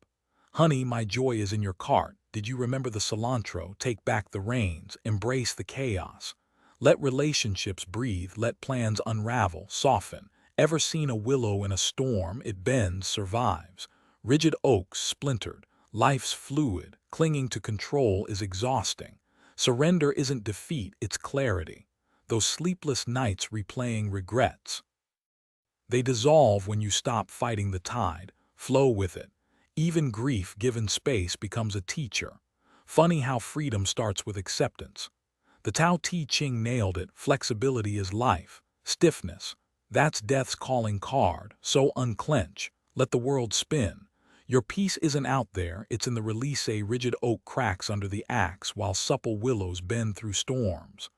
Honey, my joy is in your cart. Did you remember the cilantro? Take back the reins. Embrace the chaos. Let relationships breathe. Let plans unravel, soften. Ever seen a willow in a storm? It bends, survives. Rigid oaks splintered. Life's fluid. Clinging to control is exhausting. Surrender isn't defeat, it's clarity. Those sleepless nights replaying regrets. They dissolve when you stop fighting the tide, flow with it. Even grief given space becomes a teacher. Funny how freedom starts with acceptance. The Tao Te Ching nailed it: flexibility is life. Stiffness, that's death's calling card, so unclench. Let the world spin. Your peace isn't out there, it's in the release. A rigid oak cracks under the axe while supple willows bend through storms.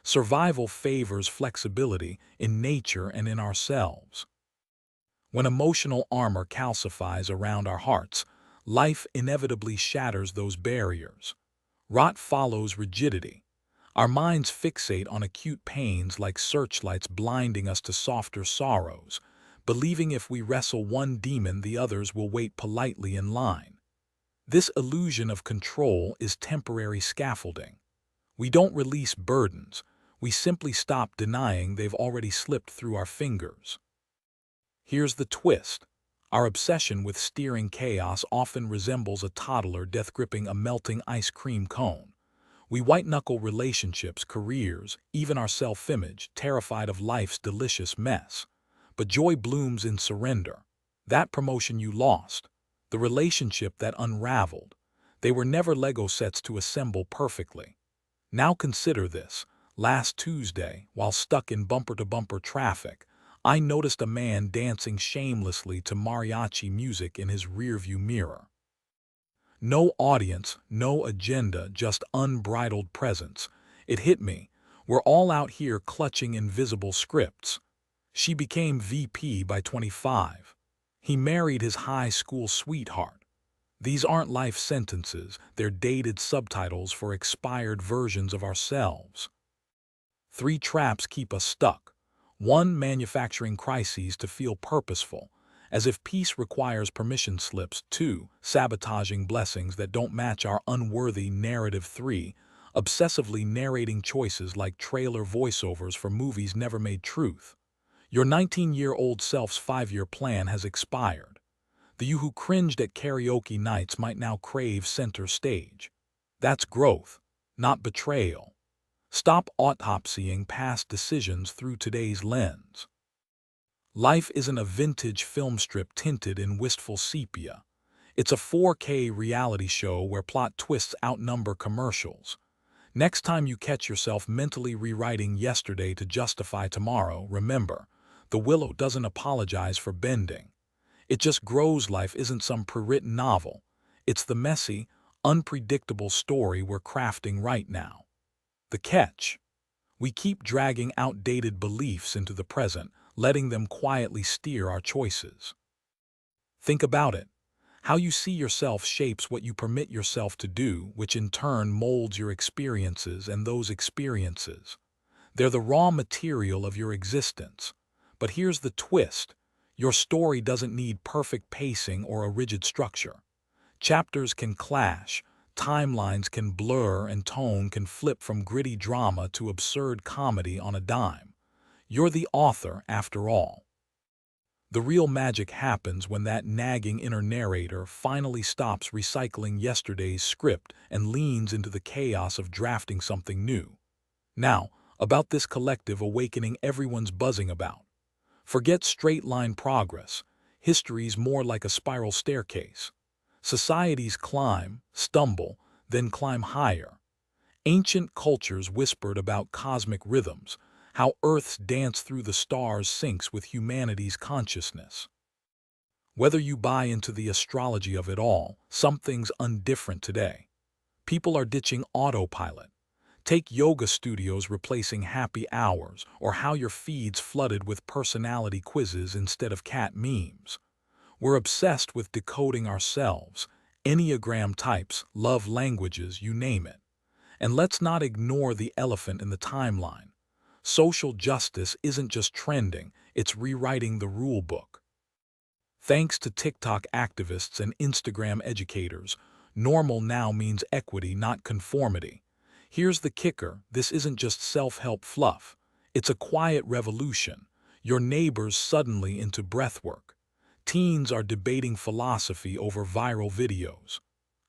Survival favors flexibility in nature and in ourselves. When emotional armor calcifies around our hearts, life inevitably shatters those barriers. Rot follows rigidity. Our minds fixate on acute pains like searchlights, blinding us to softer sorrows, believing if we wrestle one demon, the others will wait politely in line. This illusion of control is temporary scaffolding. We don't release burdens, we simply stop denying they've already slipped through our fingers. Here's the twist: our obsession with steering chaos often resembles a toddler death gripping a melting ice cream cone. We white-knuckle relationships, careers, even our self-image, terrified of life's delicious mess. But joy blooms in surrender. That promotion you lost, the relationship that unraveled, they were never Lego sets to assemble perfectly. Now consider this. Last Tuesday, while stuck in bumper-to-bumper traffic, I noticed a man dancing shamelessly to mariachi music in his rearview mirror. No audience, no agenda, just unbridled presence. It hit me. We're all out here clutching invisible scripts. She became VP by 25. He married his high school sweetheart. These aren't life sentences, they're dated subtitles for expired versions of ourselves. 3 traps keep us stuck. 1. Manufacturing crises to feel purposeful, as if peace requires permission slips. 2. Sabotaging blessings that don't match our unworthy narrative. 3. Obsessively narrating choices like trailer voiceovers for movies never made truth. Your 19-year-old self's 5-year plan has expired. The you who cringed at karaoke nights might now crave center stage. That's growth, not betrayal. Stop autopsying past decisions through today's lens. Life isn't a vintage film strip tinted in wistful sepia. It's a 4K reality show where plot twists outnumber commercials. Next time you catch yourself mentally rewriting yesterday to justify tomorrow, remember, the willow doesn't apologize for bending. It just grows. Life isn't some pre-written novel. It's the messy, unpredictable story we're crafting right now. The catch: we keep dragging outdated beliefs into the present, letting them quietly steer our choices. Think about it. How you see yourself shapes what you permit yourself to do, which in turn molds your experiences, and those experiences, they're the raw material of your existence. But here's the twist. Your story doesn't need perfect pacing or a rigid structure. Chapters can clash, timelines can blur, and tone can flip from gritty drama to absurd comedy on a dime. You're the author, after all. The real magic happens when that nagging inner narrator finally stops recycling yesterday's script and leans into the chaos of drafting something new. Now, about this collective awakening everyone's buzzing about. Forget straight-line progress. History's more like a spiral staircase. Societies climb, stumble, then climb higher. Ancient cultures whispered about cosmic rhythms, how Earth's dance through the stars syncs with humanity's consciousness. Whether you buy into the astrology of it all, something's undifferent today. People are ditching autopilot. Take yoga studios replacing happy hours, or how your feed's flooded with personality quizzes instead of cat memes. We're obsessed with decoding ourselves, Enneagram types, love languages, you name it. And let's not ignore the elephant in the timeline. Social justice isn't just trending, it's rewriting the rule book. Thanks to TikTok activists and Instagram educators, normal now means equity, not conformity. Here's the kicker, this isn't just self-help fluff. It's a quiet revolution. Your neighbors suddenly into breathwork. Teens are debating philosophy over viral videos.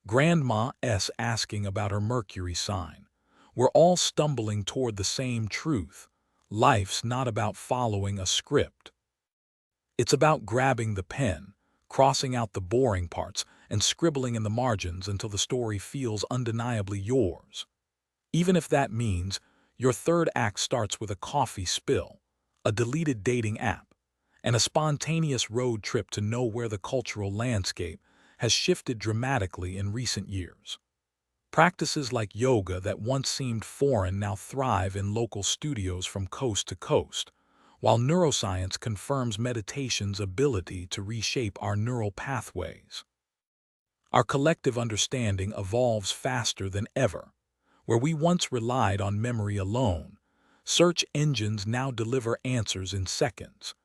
Grandma's asking about her Mercury sign. We're all stumbling toward the same truth. Life's not about following a script. It's about grabbing the pen, crossing out the boring parts, and scribbling in the margins until the story feels undeniably yours. Even if that means your third act starts with a coffee spill, a deleted dating app, and a spontaneous road trip to know where the cultural landscape has shifted dramatically in recent years. Practices like yoga that once seemed foreign now thrive in local studios from coast to coast, while neuroscience confirms meditation's ability to reshape our neural pathways. Our collective understanding evolves faster than ever. Where we once relied on memory alone, search engines now deliver answers in seconds,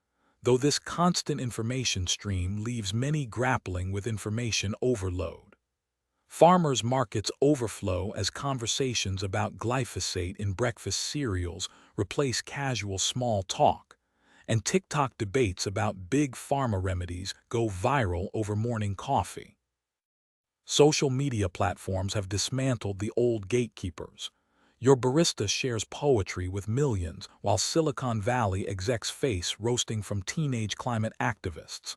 though this constant information stream leaves many grappling with information overload. Farmers' markets overflow as conversations about glyphosate in breakfast cereals replace casual small talk, and TikTok debates about big pharma remedies go viral over morning coffee. Social media platforms have dismantled the old gatekeepers. Your barista shares poetry with millions, while Silicon Valley execs face roasting from teenage climate activists.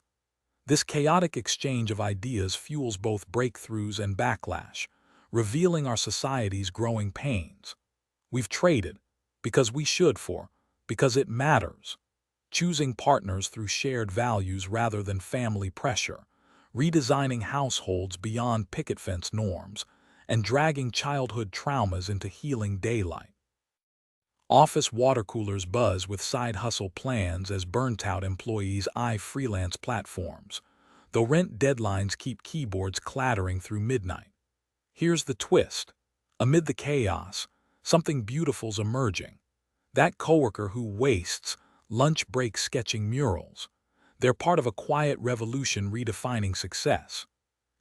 This chaotic exchange of ideas fuels both breakthroughs and backlash, revealing our society's growing pains. We've traded, because we should because it matters. Choosing partners through shared values rather than family pressure, redesigning households beyond picket fence norms, and dragging childhood traumas into healing daylight. Office water coolers buzz with side hustle plans as burnt-out employees eye freelance platforms, though rent deadlines keep keyboards clattering through midnight. Here's the twist. Amid the chaos, something beautiful's emerging. That coworker who wastes lunch break sketching murals. They're part of a quiet revolution redefining success.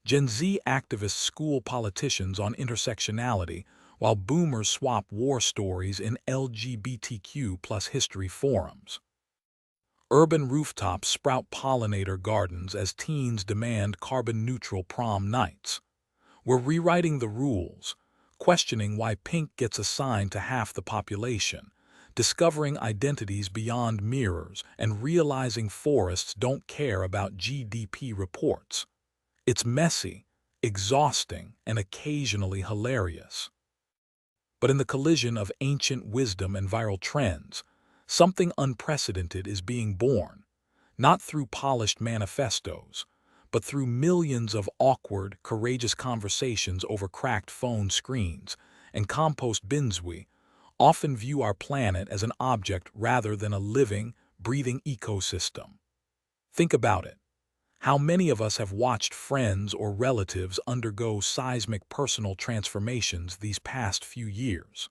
Gen Z activists school politicians on intersectionality, while boomers swap war stories in LGBTQ+ history forums. Urban rooftops sprout pollinator gardens as teens demand carbon-neutral prom nights. We're rewriting the rules, questioning why pink gets assigned to half the population, discovering identities beyond mirrors, and realizing forests don't care about GDP reports. It's messy, exhausting, and occasionally hilarious. But in the collision of ancient wisdom and viral trends, something unprecedented is being born, not through polished manifestos, but through millions of awkward, courageous conversations over cracked phone screens and compost bins. We often view our planet as an object rather than a living, breathing ecosystem. Think about it. How many of us have watched friends or relatives undergo seismic personal transformations these past few years?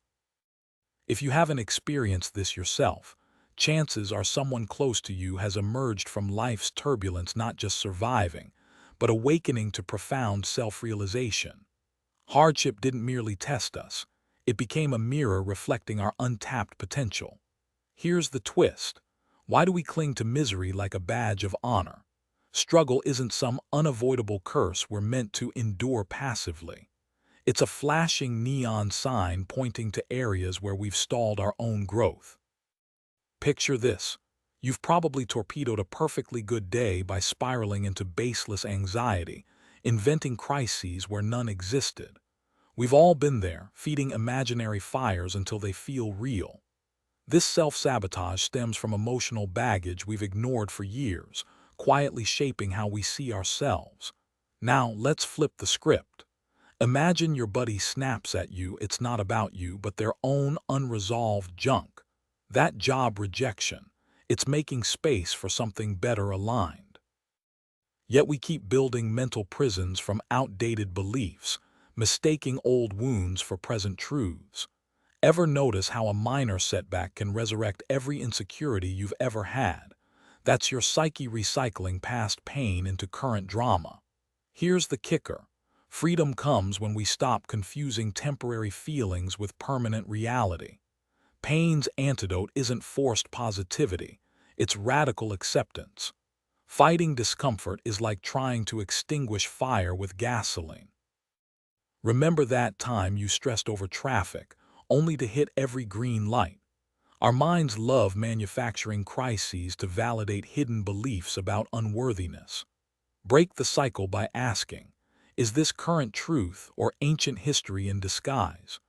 If you haven't experienced this yourself, chances are someone close to you has emerged from life's turbulence not just surviving, but awakening to profound self-realization. Hardship didn't merely test us, it became a mirror reflecting our untapped potential. Here's the twist. Why do we cling to misery like a badge of honor? Struggle isn't some unavoidable curse we're meant to endure passively. It's a flashing neon sign pointing to areas where we've stalled our own growth. Picture this. You've probably torpedoed a perfectly good day by spiraling into baseless anxiety, inventing crises where none existed. We've all been there, feeding imaginary fires until they feel real. This self-sabotage stems from emotional baggage we've ignored for years, quietly shaping how we see ourselves. Now, let's flip the script. Imagine your buddy snaps at you, it's not about you, but their own unresolved junk. That job rejection, it's making space for something better aligned. Yet we keep building mental prisons from outdated beliefs, mistaking old wounds for present truths. Ever notice how a minor setback can resurrect every insecurity you've ever had? That's your psyche recycling past pain into current drama. Here's the kicker. Freedom comes when we stop confusing temporary feelings with permanent reality. Pain's antidote isn't forced positivity, it's radical acceptance. Fighting discomfort is like trying to extinguish fire with gasoline. Remember that time you stressed over traffic, only to hit every green light. Our minds love manufacturing crises to validate hidden beliefs about unworthiness. Break the cycle by asking, is this current truth or ancient history in disguise?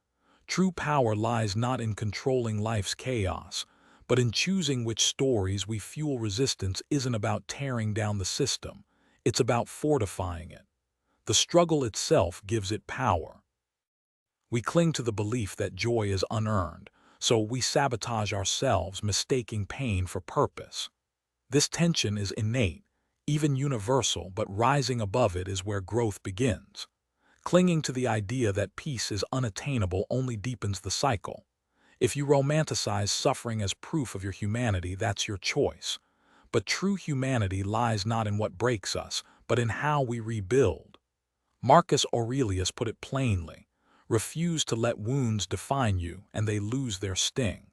True power lies not in controlling life's chaos, but in choosing which stories we fuel. Resistance isn't about tearing down the system, it's about fortifying it. The struggle itself gives it power. We cling to the belief that joy is unearned, so we sabotage ourselves, mistaking pain for purpose. This tension is innate, even universal, but rising above it is where growth begins. Clinging to the idea that peace is unattainable only deepens the cycle. If you romanticize suffering as proof of your humanity, that's your choice. But true humanity lies not in what breaks us, but in how we rebuild. Marcus Aurelius put it plainly, refuse to let wounds define you and they lose their sting.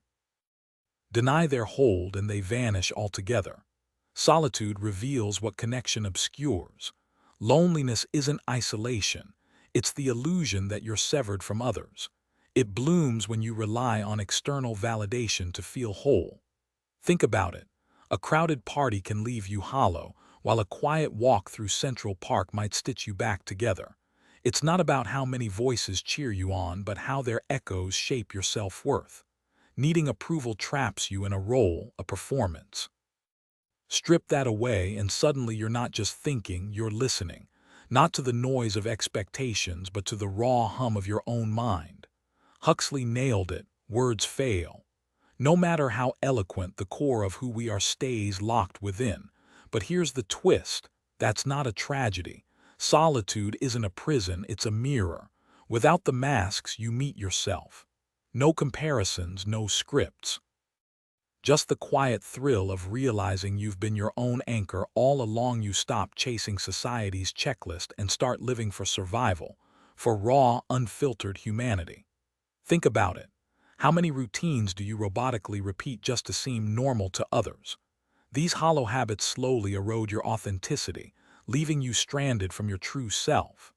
Deny their hold and they vanish altogether. Solitude reveals what connection obscures. Loneliness isn't isolation, it's the illusion that you're severed from others. It blooms when you rely on external validation to feel whole. Think about it. A crowded party can leave you hollow, while a quiet walk through Central Park might stitch you back together. It's not about how many voices cheer you on, but how their echoes shape your self-worth. Needing approval traps you in a role, a performance. Strip that away and suddenly you're not just thinking, you're listening. Not to the noise of expectations, but to the raw hum of your own mind. Huxley nailed it, words fail. No matter how eloquent, the core of who we are stays locked within. But here's the twist, that's not a tragedy. Solitude isn't a prison, it's a mirror. Without the masks, you meet yourself. No comparisons, no scripts. Just the quiet thrill of realizing you've been your own anchor all along. You stop chasing society's checklist and start living for survival, for raw, unfiltered humanity. Think about it. How many routines do you robotically repeat just to seem normal to others? These hollow habits slowly erode your authenticity, leaving you stranded from your true self.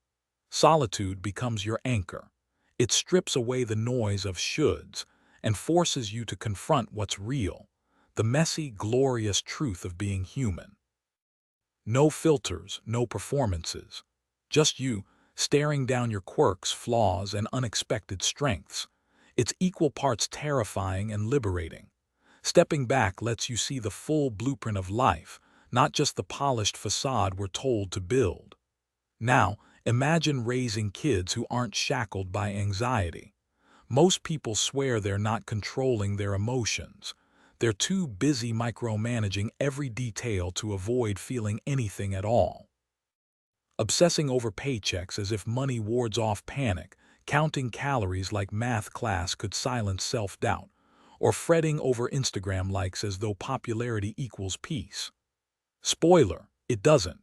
Solitude becomes your anchor. It strips away the noise of shoulds and forces you to confront what's real, the messy, glorious truth of being human. No filters, no performances. Just you, staring down your quirks, flaws, and unexpected strengths. It's equal parts terrifying and liberating. Stepping back lets you see the full blueprint of life, not just the polished facade we're told to build. Now, imagine raising kids who aren't shackled by anxiety. Most people swear they're not controlling their emotions. They're too busy micromanaging every detail to avoid feeling anything at all. Obsessing over paychecks as if money wards off panic, counting calories like math class could silence self-doubt, or fretting over Instagram likes as though popularity equals peace. Spoiler, it doesn't.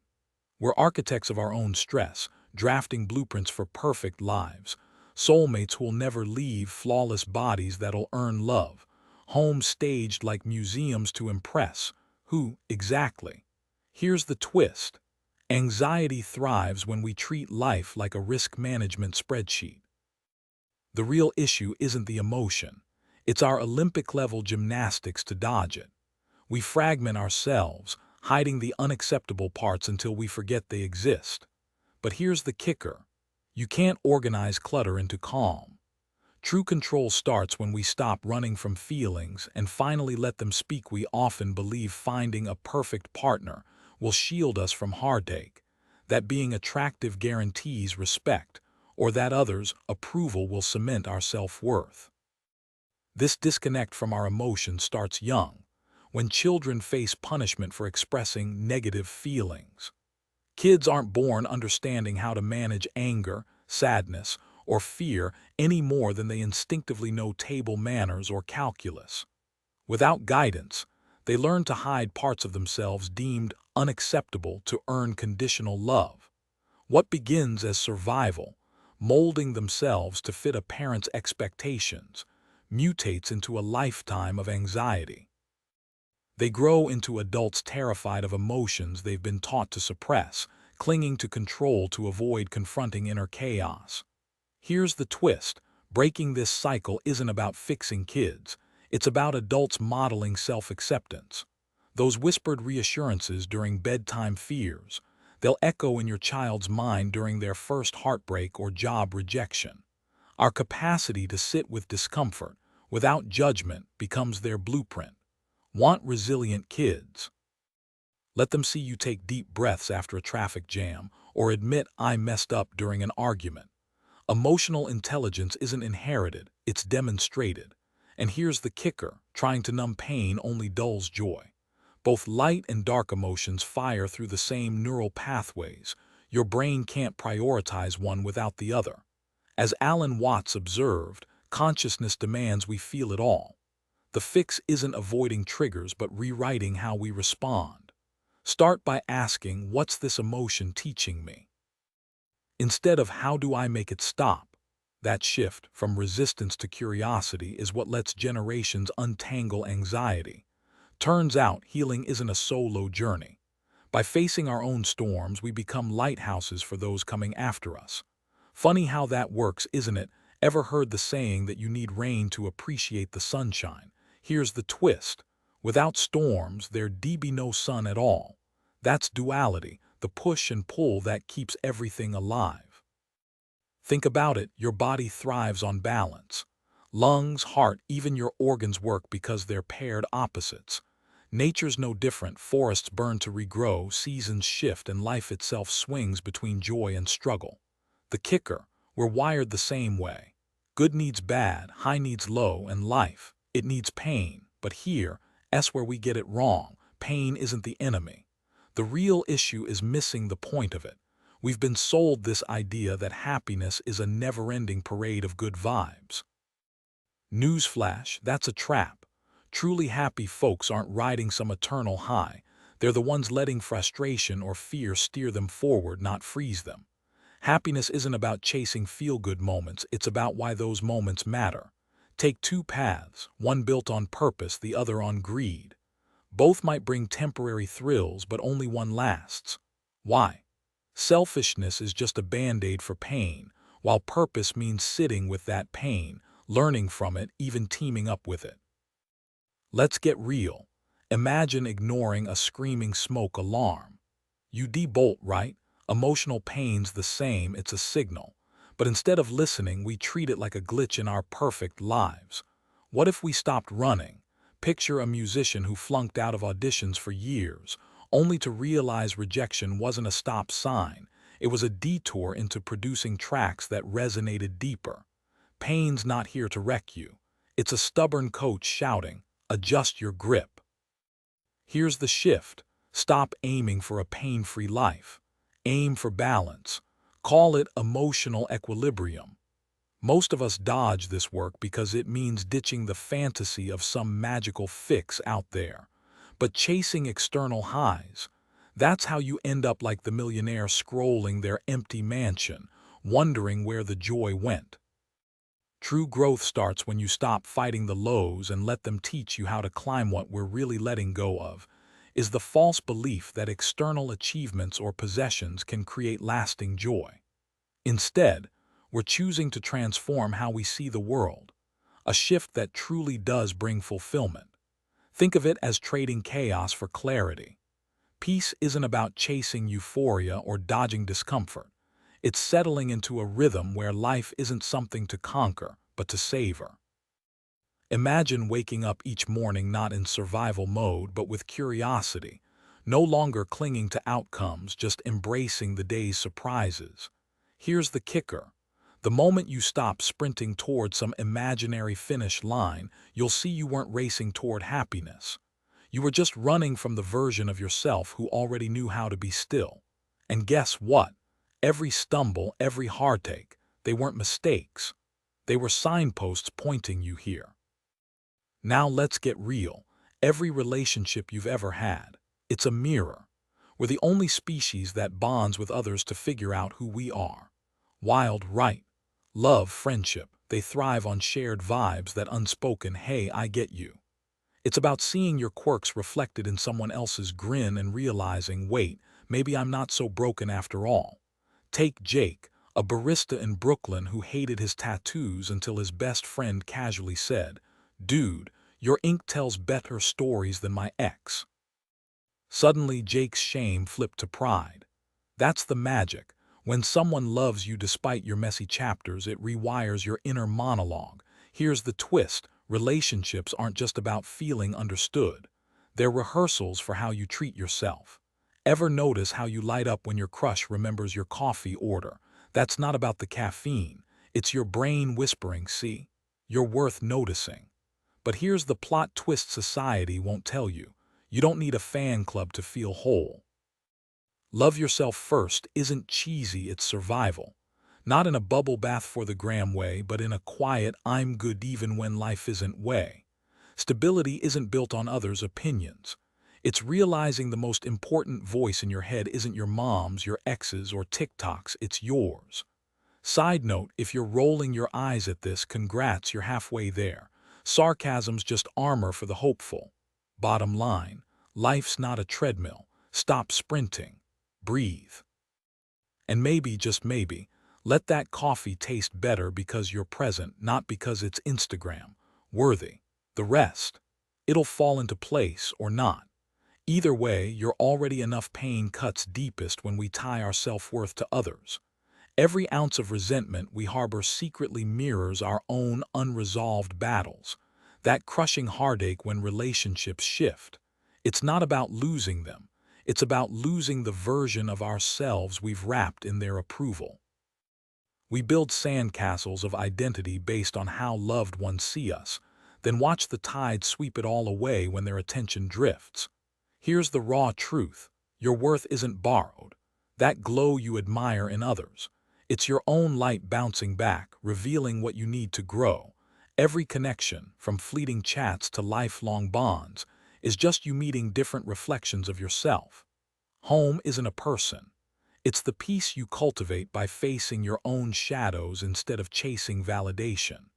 We're architects of our own stress, drafting blueprints for perfect lives, soulmates who'll never leave, flawless bodies that'll earn love, homes staged like museums to impress. Who, exactly? Here's the twist. Anxiety thrives when we treat life like a risk management spreadsheet. The real issue isn't the emotion. It's our Olympic-level gymnastics to dodge it. We fragment ourselves, hiding the unacceptable parts until we forget they exist. But here's the kicker. You can't organize clutter into calm. True control starts when we stop running from feelings and finally let them speak. We often believe finding a perfect partner will shield us from heartache, that being attractive guarantees respect, or that others' approval will cement our self-worth. This disconnect from our emotions starts young, when children face punishment for expressing negative feelings. Kids aren't born understanding how to manage anger, sadness, or fear any more than they instinctively know table manners or calculus. Without guidance, they learn to hide parts of themselves deemed unacceptable to earn conditional love. What begins as survival, molding themselves to fit a parent's expectations, mutates into a lifetime of anxiety. They grow into adults terrified of emotions they've been taught to suppress, clinging to control to avoid confronting inner chaos. Here's the twist. Breaking this cycle isn't about fixing kids. It's about adults modeling self-acceptance. Those whispered reassurances during bedtime fears, they'll echo in your child's mind during their first heartbreak or job rejection. Our capacity to sit with discomfort, without judgment, becomes their blueprint. Want resilient kids? Let them see you take deep breaths after a traffic jam, or admit I messed up during an argument. Emotional intelligence isn't inherited, it's demonstrated. And here's the kicker, trying to numb pain only dulls joy. Both light and dark emotions fire through the same neural pathways. Your brain can't prioritize one without the other. As Alan Watts observed, consciousness demands we feel it all. The fix isn't avoiding triggers but rewriting how we respond. Start by asking, what's this emotion teaching me? Instead of how do I make it stop? That shift from resistance to curiosity is what lets generations untangle anxiety. Turns out healing isn't a solo journey. By facing our own storms, we become lighthouses for those coming after us. Funny how that works, isn't it? Ever heard the saying that you need rain to appreciate the sunshine? Here's the twist. Without storms, there'd be no sun at all. That's duality, the push and pull that keeps everything alive. Think about it, your body thrives on balance. Lungs, heart, even your organs work because they're paired opposites. Nature's no different. Forests burn to regrow, seasons shift, and life itself swings between joy and struggle. The kicker, we're wired the same way. Good needs bad, high needs low, and life, it needs pain. But here's where we get it wrong. Pain isn't the enemy. The real issue is missing the point of it. We've been sold this idea that happiness is a never-ending parade of good vibes. Newsflash, that's a trap. Truly happy folks aren't riding some eternal high. They're the ones letting frustration or fear steer them forward, not freeze them. Happiness isn't about chasing feel-good moments, it's about why those moments matter. Take two paths, one built on purpose, the other on greed. Both might bring temporary thrills, but only one lasts. Why? Selfishness is just a band-aid for pain, while purpose means sitting with that pain, learning from it, even teaming up with it. Let's get real. Imagine ignoring a screaming smoke alarm. You debolt, right? Emotional pain's the same, it's a signal. But instead of listening, we treat it like a glitch in our perfect lives. What if we stopped running? Picture a musician who flunked out of auditions for years, only to realize rejection wasn't a stop sign. It was a detour into producing tracks that resonated deeper. Pain's not here to wreck you. It's a stubborn coach shouting, Adjust your grip. Here's the shift. Stop aiming for a pain-free life. Aim for balance. Call it emotional equilibrium. Most of us dodge this work because it means ditching the fantasy of some magical fix out there. But chasing external highs, that's how you end up like the millionaire scrolling their empty mansion, wondering where the joy went. True growth starts when you stop fighting the lows and let them teach you how to climb. What we're really letting go of is the false belief that external achievements or possessions can create lasting joy. Instead, we're choosing to transform how we see the world, a shift that truly does bring fulfillment. Think of it as trading chaos for clarity. Peace isn't about chasing euphoria or dodging discomfort. It's settling into a rhythm where life isn't something to conquer, but to savor. Imagine waking up each morning not in survival mode, but with curiosity, no longer clinging to outcomes, just embracing the day's surprises. Here's the kicker. The moment you stop sprinting toward some imaginary finish line, you'll see you weren't racing toward happiness. You were just running from the version of yourself who already knew how to be still. And guess what? Every stumble, every heartache, they weren't mistakes. They were signposts pointing you here. Now let's get real. Every relationship you've ever had, it's a mirror. We're the only species that bonds with others to figure out who we are. Wild, right? Love, friendship, they thrive on shared vibes, that unspoken, "Hey, I get you." It's about seeing your quirks reflected in someone else's grin and realizing, wait, maybe I'm not so broken after all. Take Jake, a barista in Brooklyn who hated his tattoos until his best friend casually said, "Dude, your ink tells better stories than my ex." Suddenly, Jake's shame flipped to pride. That's the magic. When someone loves you despite your messy chapters, it rewires your inner monologue. Here's the twist. Relationships aren't just about feeling understood. They're rehearsals for how you treat yourself. Ever notice how you light up when your crush remembers your coffee order? That's not about the caffeine. It's your brain whispering, "See, you're worth noticing." But here's the plot twist society won't tell you. You don't need a fan club to feel whole. Love yourself first isn't cheesy, it's survival. Not in a bubble bath for the gram way, but in a quiet, "I'm good even when life isn't" way. Stability isn't built on others' opinions. It's realizing the most important voice in your head isn't your mom's, your ex's, or TikTok's, it's yours. Side note, if you're rolling your eyes at this, congrats, you're halfway there. Sarcasm's just armor for the hopeful. Bottom line, life's not a treadmill. Stop sprinting. Breathe. And maybe, just maybe, let that coffee taste better because you're present, not because it's Instagram worthy. The rest, it'll fall into place or not. Either way, you're already enough. Pain cuts deepest when we tie our self-worth to others. Every ounce of resentment we harbor secretly mirrors our own unresolved battles. That crushing heartache when relationships shift. It's not about losing them. It's about losing the version of ourselves we've wrapped in their approval. We build sandcastles of identity based on how loved ones see us, then watch the tide sweep it all away when their attention drifts. Here's the raw truth. Your worth isn't borrowed. That glow you admire in others, it's your own light bouncing back, revealing what you need to grow. Every connection, from fleeting chats to lifelong bonds, is just you meeting different reflections of yourself. Home isn't a person. It's the peace you cultivate by facing your own shadows instead of chasing validation.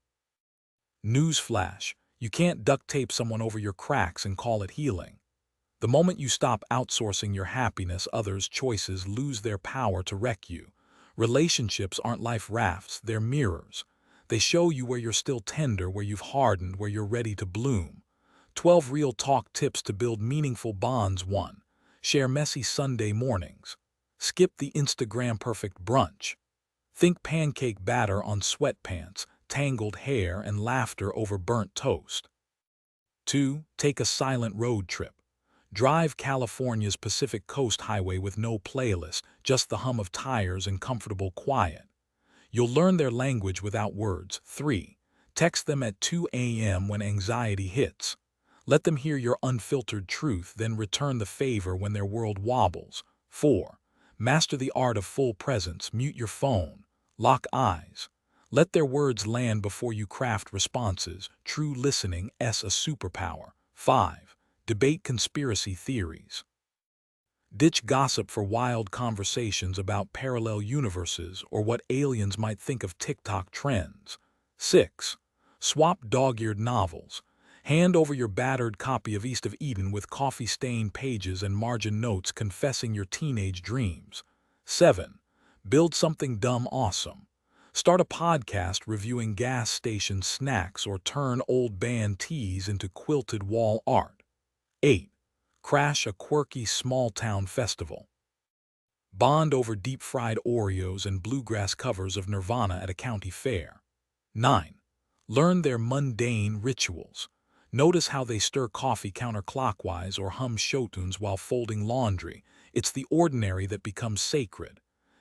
Newsflash, you can't duct tape someone over your cracks and call it healing. The moment you stop outsourcing your happiness, others' choices lose their power to wreck you. Relationships aren't life rafts, they're mirrors. They show you where you're still tender, where you've hardened, where you're ready to bloom. 12 real talk tips to build meaningful bonds. 1. Share messy Sunday mornings. Skip the Instagram perfect brunch. Think pancake batter on sweatpants, tangled hair, and laughter over burnt toast. 2. Take a silent road trip. Drive California's Pacific Coast Highway with no playlist, just the hum of tires and comfortable quiet. You'll learn their language without words. 3. Text them at 2 a.m. when anxiety hits. Let them hear your unfiltered truth, then return the favor when their world wobbles. 4. Master the art of full presence. Mute your phone. Lock eyes. Let their words land before you craft responses. True listening is a superpower. 5. Debate conspiracy theories. Ditch gossip for wild conversations about parallel universes or what aliens might think of TikTok trends. 6. Swap dog-eared novels. Hand over your battered copy of East of Eden with coffee-stained pages and margin notes confessing your teenage dreams. 7. Build something dumb awesome. Start a podcast reviewing gas station snacks or turn old band tees into quilted wall art. 8. Crash a quirky small-town festival. Bond over deep-fried Oreos and bluegrass covers of Nirvana at a county fair. 9. Learn their mundane rituals. Notice how they stir coffee counterclockwise or hum show tunes while folding laundry. It's the ordinary that becomes sacred.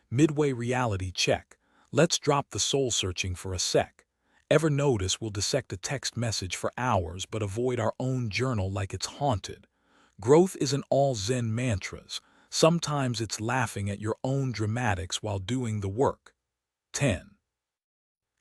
Midway reality check. Let's drop the soul-searching for a sec. Ever notice we'll dissect a text message for hours but avoid our own journal like it's haunted? Growth isn't all Zen mantras. Sometimes it's laughing at your own dramatics while doing the work. 10.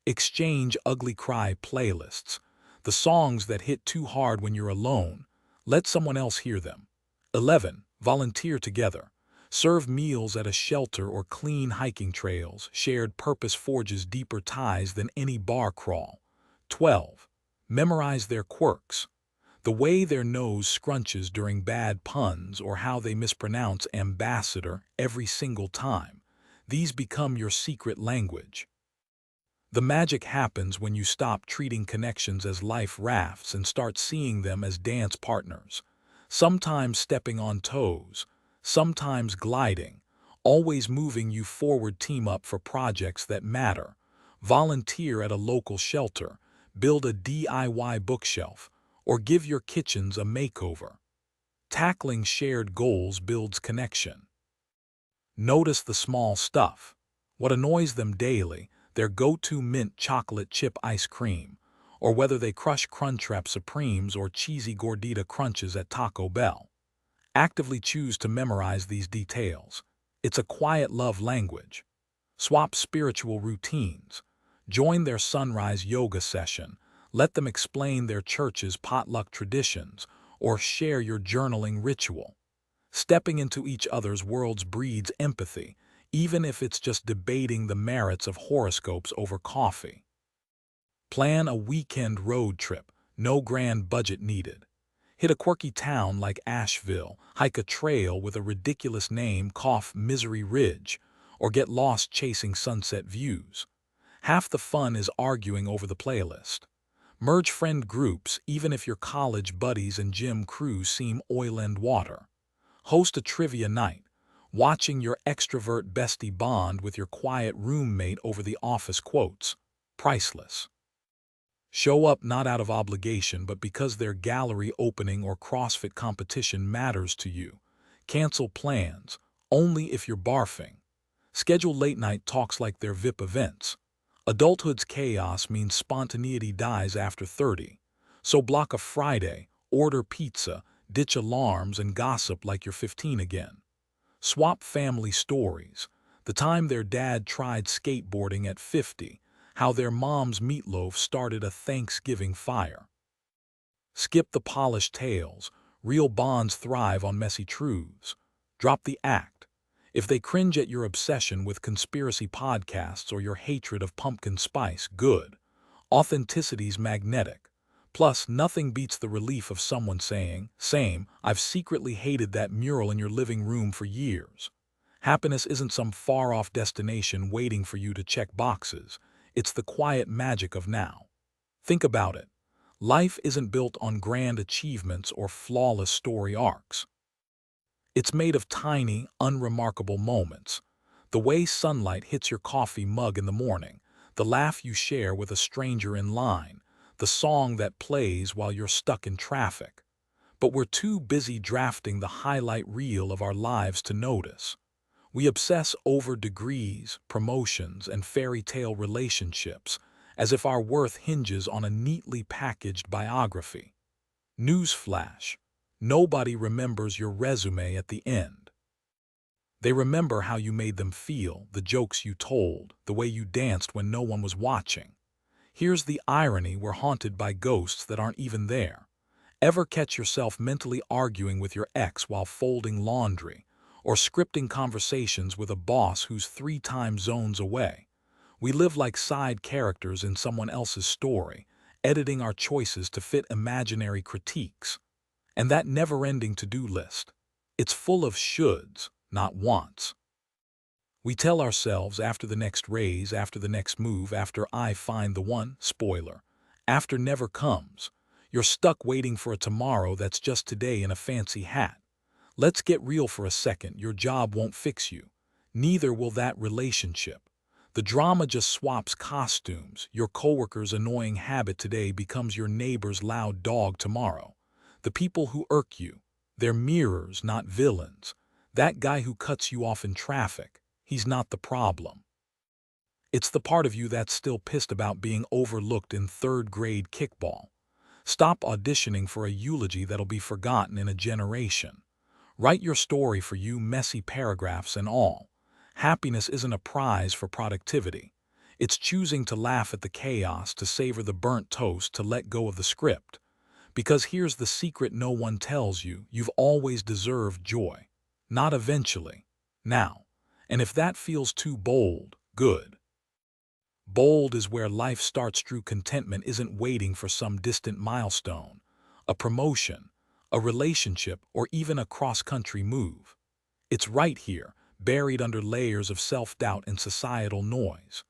Exchange ugly cry playlists. The songs that hit too hard when you're alone. Let someone else hear them. 11. Volunteer together. Serve meals at a shelter or clean hiking trails. Shared purpose forges deeper ties than any bar crawl. 12. Memorize their quirks. The way their nose scrunches during bad puns or how they mispronounce ambassador every single time. These become your secret language. The magic happens when you stop treating connections as life rafts and start seeing them as dance partners. Sometimes stepping on toes, sometimes gliding, always moving you forward. Team up for projects that matter. Volunteer at a local shelter, build a DIY bookshelf, or give your kitchens a makeover. Tackling shared goals builds connection. Notice the small stuff. What annoys them daily, their go-to mint chocolate chip ice cream, or whether they crush Crunchwrap Supremes or cheesy gordita crunches at Taco Bell. Actively choose to memorize these details. It's a quiet love language. Swap spiritual routines. Join their sunrise yoga session. Let them explain their church's potluck traditions or share your journaling ritual. Stepping into each other's worlds breeds empathy, even if it's just debating the merits of horoscopes over coffee. Plan a weekend road trip, no grand budget needed. Hit a quirky town like Asheville, hike a trail with a ridiculous name, Misery Ridge, or get lost chasing sunset views. Half the fun is arguing over the playlist. Merge friend groups even if your college buddies and gym crews seem oil and water. Host a trivia night. Watching your extrovert bestie bond with your quiet roommate over the office quotes. Priceless. Show up not out of obligation but because their gallery opening or CrossFit competition matters to you. Cancel plans, only if you're barfing. Schedule late-night talks like they're VIP events. Adulthood's chaos means spontaneity dies after 30. So block a Friday, order pizza, ditch alarms, and gossip like you're 15 again. Swap family stories. The time their dad tried skateboarding at 50, how their mom's meatloaf started a Thanksgiving fire. Skip the polished tales. Real bonds thrive on messy truths. Drop the act. If they cringe at your obsession with conspiracy podcasts or your hatred of pumpkin spice, good. Authenticity's magnetic. Plus, nothing beats the relief of someone saying, "Same, I've secretly hated that mural in your living room for years." Happiness isn't some far-off destination waiting for you to check boxes. It's the quiet magic of now. Think about it. Life isn't built on grand achievements or flawless story arcs. It's made of tiny, unremarkable moments. The way sunlight hits your coffee mug in the morning, the laugh you share with a stranger in line, the song that plays while you're stuck in traffic. But we're too busy drafting the highlight reel of our lives to notice. We obsess over degrees, promotions, and fairy tale relationships, as if our worth hinges on a neatly packaged biography. Newsflash: nobody remembers your resume at the end. They remember how you made them feel, the jokes you told, the way you danced when no one was watching. Here's the irony: we're haunted by ghosts that aren't even there. Ever catch yourself mentally arguing with your ex while folding laundry, or scripting conversations with a boss who's 3 time zones away? We live like side characters in someone else's story, editing our choices to fit imaginary critiques. And that never-ending to-do list, it's full of shoulds, not wants. We tell ourselves after the next raise, after the next move, after I find the one, spoiler, after never comes. You're stuck waiting for a tomorrow that's just today in a fancy hat. Let's get real for a second: your job won't fix you. Neither will that relationship. The drama just swaps costumes. Your coworker's annoying habit today becomes your neighbor's loud dog tomorrow. The people who irk you, they're mirrors, not villains. That guy who cuts you off in traffic, he's not the problem. It's the part of you that's still pissed about being overlooked in third-grade kickball. Stop auditioning for a eulogy that'll be forgotten in a generation. Write your story for you, messy paragraphs and all. Happiness isn't a prize for productivity. It's choosing to laugh at the chaos, to savor the burnt toast, to let go of the script. Because here's the secret no one tells you: you've always deserved joy. Not eventually. Now. And if that feels too bold, good. Bold is where life starts. True contentment isn't waiting for some distant milestone, a promotion, a relationship, or even a cross-country move. It's right here, buried under layers of self-doubt and societal noise.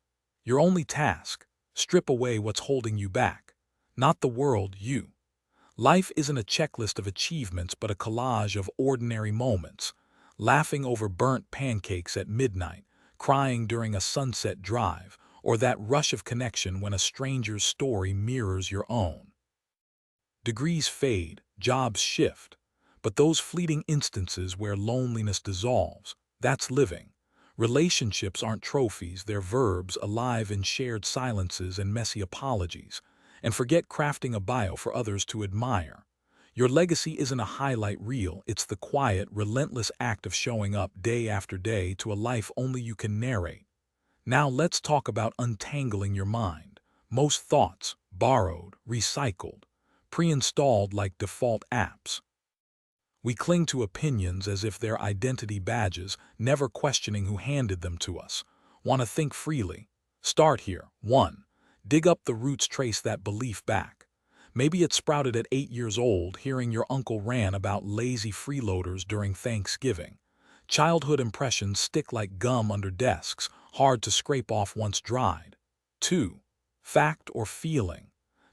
Your only task: strip away what's holding you back. Not the world, you. Life isn't a checklist of achievements but a collage of ordinary moments. Laughing over burnt pancakes at midnight, crying during a sunset drive, or that rush of connection when a stranger's story mirrors your own. Degrees fade, jobs shift, but those fleeting instances where loneliness dissolves, that's living. Relationships aren't trophies, they're verbs, alive in shared silences and messy apologies. And forget crafting a bio for others to admire. Your legacy isn't a highlight reel, it's the quiet, relentless act of showing up day after day to a life only you can narrate. Now let's talk about untangling your mind. Most thoughts, borrowed, recycled, pre-installed like default apps. We cling to opinions as if they're identity badges, never questioning who handed them to us. Want to think freely? Start here. 1. Dig up the roots, trace that belief back. Maybe it sprouted at 8 years old, hearing your uncle rant about lazy freeloaders during Thanksgiving. Childhood impressions stick like gum under desks, hard to scrape off once dried. 2. Fact or feeling?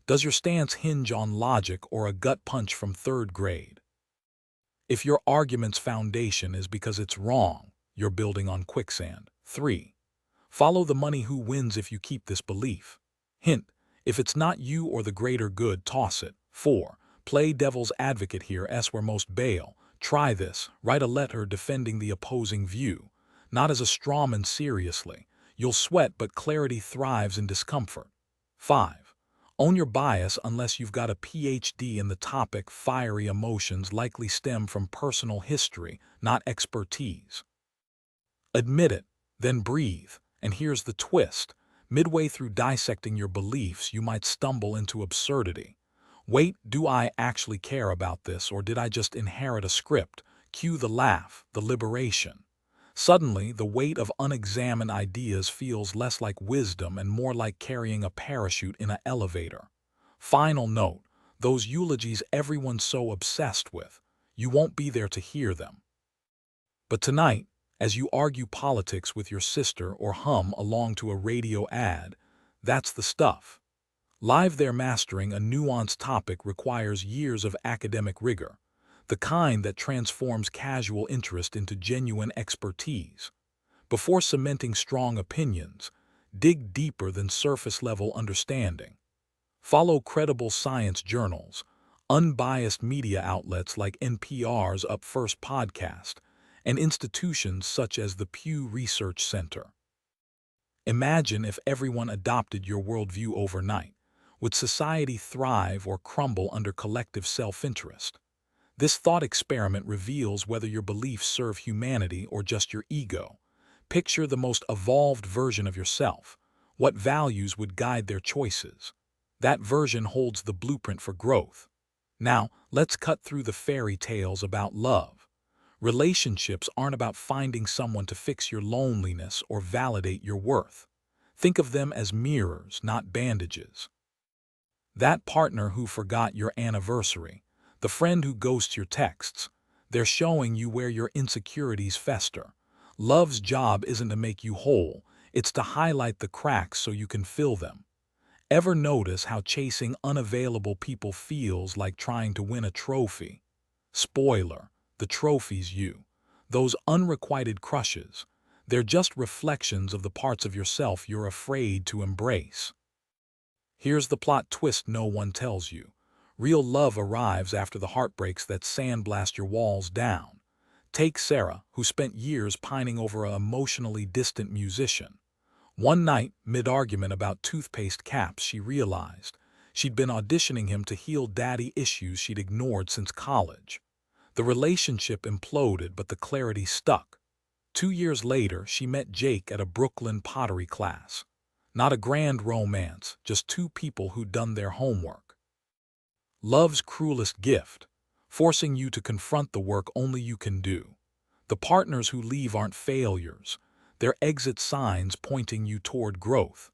Does your stance hinge on logic or a gut punch from 3rd grade? If your argument's foundation is because it's wrong, you're building on quicksand. 3. Follow the money: who wins if you keep this belief? Hint: if it's not you or the greater good, toss it. 4. Play devil's advocate here, where most bail. Try this: write a letter defending the opposing view. Not as a strawman, seriously. You'll sweat, but clarity thrives in discomfort. 5. Own your bias unless you've got a PhD in the topic. Fiery emotions likely stem from personal history, not expertise. Admit it, then breathe. And here's the twist: midway through dissecting your beliefs, you might stumble into absurdity. Wait, do I actually care about this, or did I just inherit a script? Cue the laugh, the liberation. Suddenly, the weight of unexamined ideas feels less like wisdom and more like carrying a parachute in an elevator. Final note: those eulogies everyone's so obsessed with, you won't be there to hear them. But tonight, as you argue politics with your sister or hum along to a radio ad, that's the stuff. Live there. Mastering a nuanced topic requires years of academic rigor, the kind that transforms casual interest into genuine expertise. Before cementing strong opinions, dig deeper than surface-level understanding. Follow credible science journals, unbiased media outlets like NPR's Up First podcast, and institutions such as the Pew Research Center. Imagine if everyone adopted your worldview overnight. Would society thrive or crumble under collective self-interest? This thought experiment reveals whether your beliefs serve humanity or just your ego. Picture the most evolved version of yourself. What values would guide their choices? That version holds the blueprint for growth. Now, let's cut through the fairy tales about love. Relationships aren't about finding someone to fix your loneliness or validate your worth. Think of them as mirrors, not bandages. That partner who forgot your anniversary, the friend who ghosts your texts, they're showing you where your insecurities fester. Love's job isn't to make you whole, it's to highlight the cracks so you can fill them. Ever notice how chasing unavailable people feels like trying to win a trophy? Spoiler, the trophy's you. Those unrequited crushes, they're just reflections of the parts of yourself you're afraid to embrace. Here's the plot twist no one tells you. Real love arrives after the heartbreaks that sandblast your walls down. Take Sarah, who spent years pining over an emotionally distant musician. One night, mid-argument about toothpaste caps, she realized she'd been auditioning him to heal daddy issues she'd ignored since college. The relationship imploded, but the clarity stuck. 2 years later, she met Jake at a Brooklyn pottery class. Not a grand romance, just two people who'd done their homework. Love's cruelest gift, forcing you to confront the work only you can do. The partners who leave aren't failures, they're exit signs pointing you toward growth.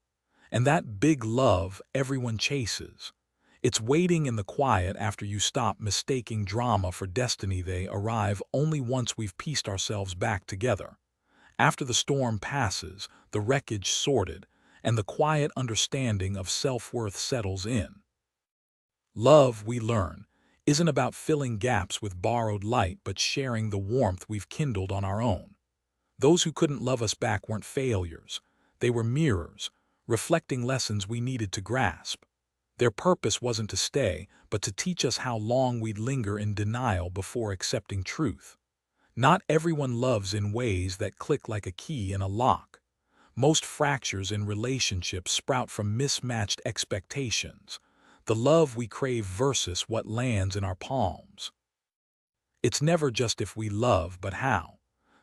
And that big love everyone chases, it's waiting in the quiet after you stop mistaking drama for destiny. They arrive only once we've pieced ourselves back together. After the storm passes, the wreckage sorted, and the quiet understanding of self-worth settles in. Love, we learn, isn't about filling gaps with borrowed light but sharing the warmth we've kindled on our own. Those who couldn't love us back weren't failures. They were mirrors, reflecting lessons we needed to grasp. Their purpose wasn't to stay, but to teach us how long we'd linger in denial before accepting truth. Not everyone loves in ways that click like a key in a lock. Most fractures in relationships sprout from mismatched expectations, the love we crave versus what lands in our palms. It's never just if we love, but how.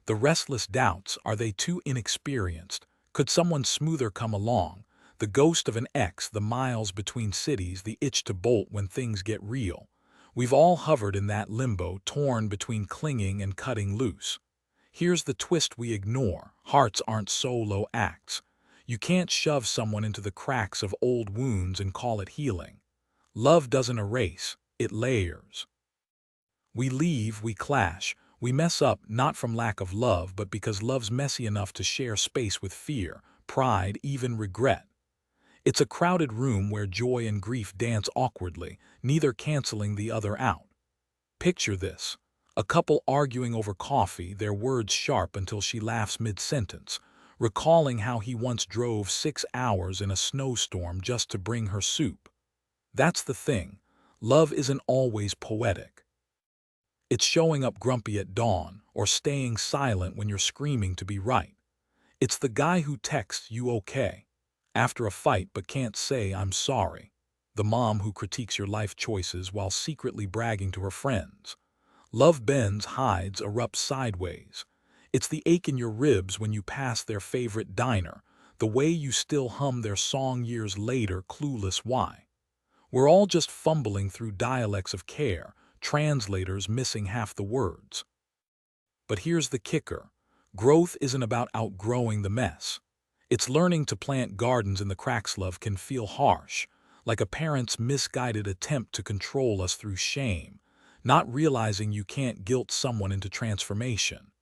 The restless doubts, are they too inexperienced? Could someone smoother come along? The ghost of an ex, the miles between cities, the itch to bolt when things get real. We've all hovered in that limbo, torn between clinging and cutting loose. Here's the twist we ignore: hearts aren't solo acts. You can't shove someone into the cracks of old wounds and call it healing. Love doesn't erase, it layers. We leave, we clash, we mess up, not from lack of love, but because love's messy enough to share space with fear, pride, even regret. It's a crowded room where joy and grief dance awkwardly, neither canceling the other out. Picture this: a couple arguing over coffee, their words sharp until she laughs mid-sentence, recalling how he once drove 6 hours in a snowstorm just to bring her soup. That's the thing. Love isn't always poetic. It's showing up grumpy at dawn, or staying silent when you're screaming to be right. It's the guy who texts "you okay?" after a fight but can't say "I'm sorry." The mom who critiques your life choices while secretly bragging to her friends. Love bends, hides, erupts sideways. It's the ache in your ribs when you pass their favorite diner, the way you still hum their song years later, clueless why. We're all just fumbling through dialects of care, translators missing half the words. But here's the kicker: growth isn't about outgrowing the mess. It's learning to plant gardens in the cracks. Love can feel harsh, like a parent's misguided attempt to control us through shame, not realizing you can't guilt someone into transformation.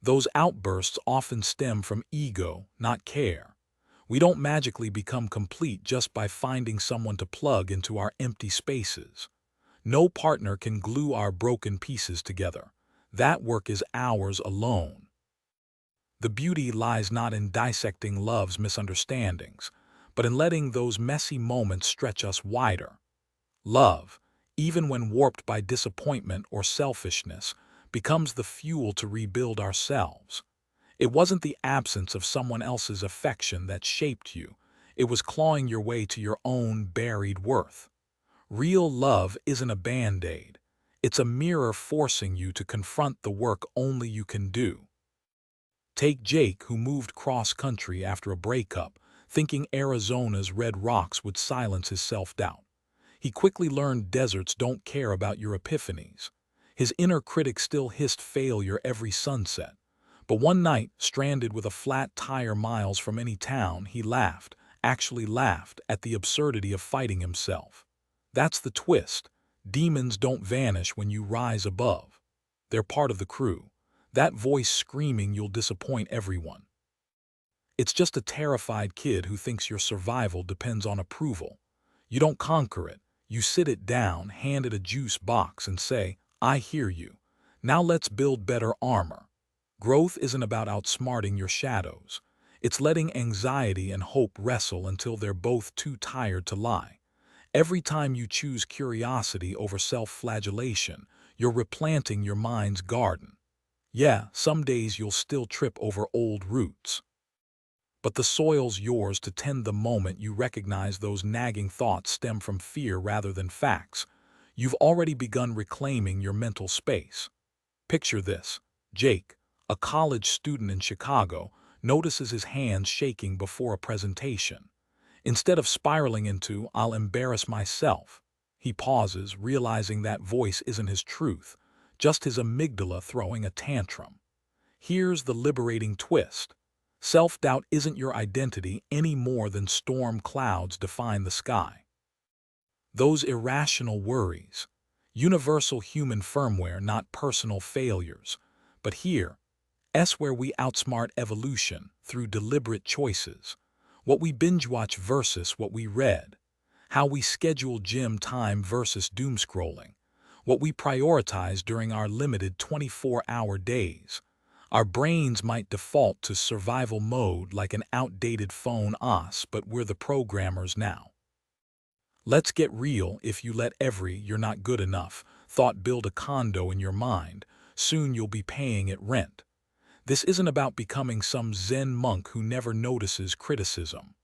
Those outbursts often stem from ego, not care. We don't magically become complete just by finding someone to plug into our empty spaces. No partner can glue our broken pieces together. That work is ours alone. The beauty lies not in dissecting love's misunderstandings, but in letting those messy moments stretch us wider. Love, even when warped by disappointment or selfishness, becomes the fuel to rebuild ourselves. It wasn't the absence of someone else's affection that shaped you. It was clawing your way to your own buried worth. Real love isn't a band-aid. It's a mirror forcing you to confront the work only you can do. Take Jake, who moved cross-country after a breakup, thinking Arizona's red rocks would silence his self-doubt. He quickly learned deserts don't care about your epiphanies. His inner critic still hissed failure every sunset. But one night, stranded with a flat tire miles from any town, he laughed, actually laughed, at the absurdity of fighting himself. That's the twist. Demons don't vanish when you rise above. They're part of the crew. That voice screaming you'll disappoint everyone. It's just a terrified kid who thinks your survival depends on approval. You don't conquer it. You sit it down, hand it a juice box, and say, "I hear you. Now let's build better armor." Growth isn't about outsmarting your shadows. It's letting anxiety and hope wrestle until they're both too tired to lie. Every time you choose curiosity over self-flagellation, you're replanting your mind's garden. Yeah, some days you'll still trip over old roots. But the soil's yours to tend the moment you recognize those nagging thoughts stem from fear rather than facts. You've already begun reclaiming your mental space. Picture this. Jake, a college student in Chicago, notices his hands shaking before a presentation. Instead of spiraling into, "I'll embarrass myself," he pauses, realizing that voice isn't his truth, just his amygdala throwing a tantrum. Here's the liberating twist. Self-doubt isn't your identity any more than storm clouds define the sky. Those irrational worries, universal human firmware, not personal failures. But here's where we outsmart evolution through deliberate choices. What we binge-watch versus what we read. How we schedule gym time versus doom scrolling. What we prioritize during our limited 24-hour days. Our brains might default to survival mode like an outdated phone OS, but we're the programmers now. Let's get real. If you let every "you're not good enough" thought build a condo in your mind, soon you'll be paying it rent. This isn't about becoming some Zen monk who never notices criticism.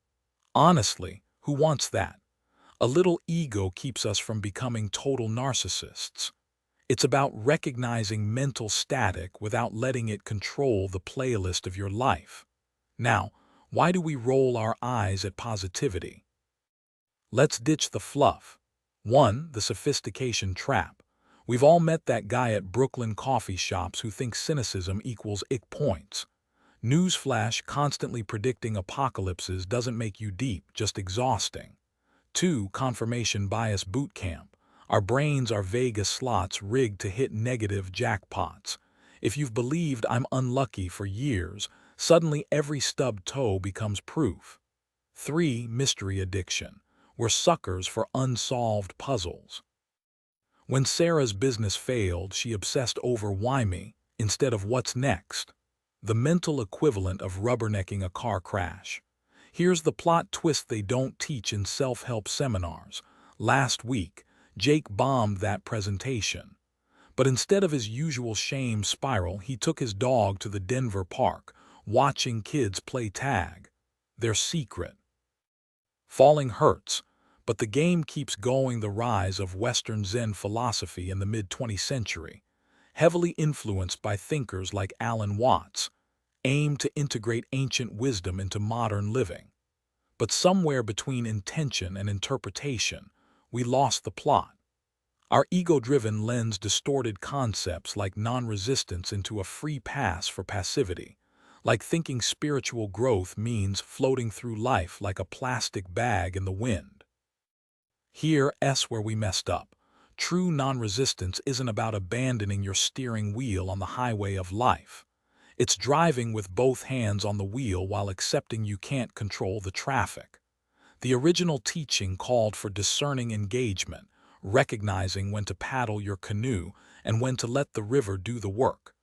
Honestly, who wants that? A little ego keeps us from becoming total narcissists. It's about recognizing mental static without letting it control the playlist of your life. Now, why do we roll our eyes at positivity? Let's ditch the fluff. 1. The sophistication trap. We've all met that guy at Brooklyn coffee shops who thinks cynicism equals ick points. Newsflash: constantly predicting apocalypses doesn't make you deep, just exhausting. 2. Confirmation bias boot camp. Our brains are Vegas slots rigged to hit negative jackpots. If you've believed "I'm unlucky" for years, suddenly every stubbed toe becomes proof. 3. Mystery addiction. We're suckers for unsolved puzzles. When Sarah's business failed, she obsessed over "why me" instead of "what's next." The mental equivalent of rubbernecking a car crash. Here's the plot twist they don't teach in self-help seminars. Last week, Jake bombed that presentation. But instead of his usual shame spiral, he took his dog to the Denver park, watching kids play tag. Their secret. Falling hurts, but the game keeps going. The rise of Western Zen philosophy in the mid-20th century, heavily influenced by thinkers like Alan Watts, aimed to integrate ancient wisdom into modern living. But somewhere between intention and interpretation, we lost the plot. Our ego-driven lens distorted concepts like non-resistance into a free pass for passivity, like thinking spiritual growth means floating through life like a plastic bag in the wind. Here's where we messed up. True non-resistance isn't about abandoning your steering wheel on the highway of life. It's driving with both hands on the wheel while accepting you can't control the traffic. The original teaching called for discerning engagement, recognizing when to paddle your canoe and when to let the river do the work.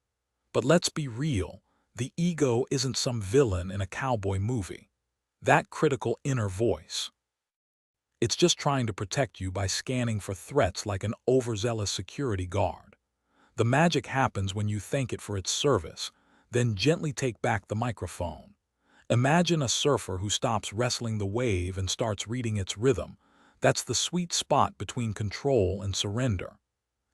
But let's be real, the ego isn't some villain in a cowboy movie. That critical inner voice. It's just trying to protect you by scanning for threats like an overzealous security guard. The magic happens when you thank it for its service, then gently take back the microphone. Imagine a surfer who stops wrestling the wave and starts reading its rhythm. That's the sweet spot between control and surrender.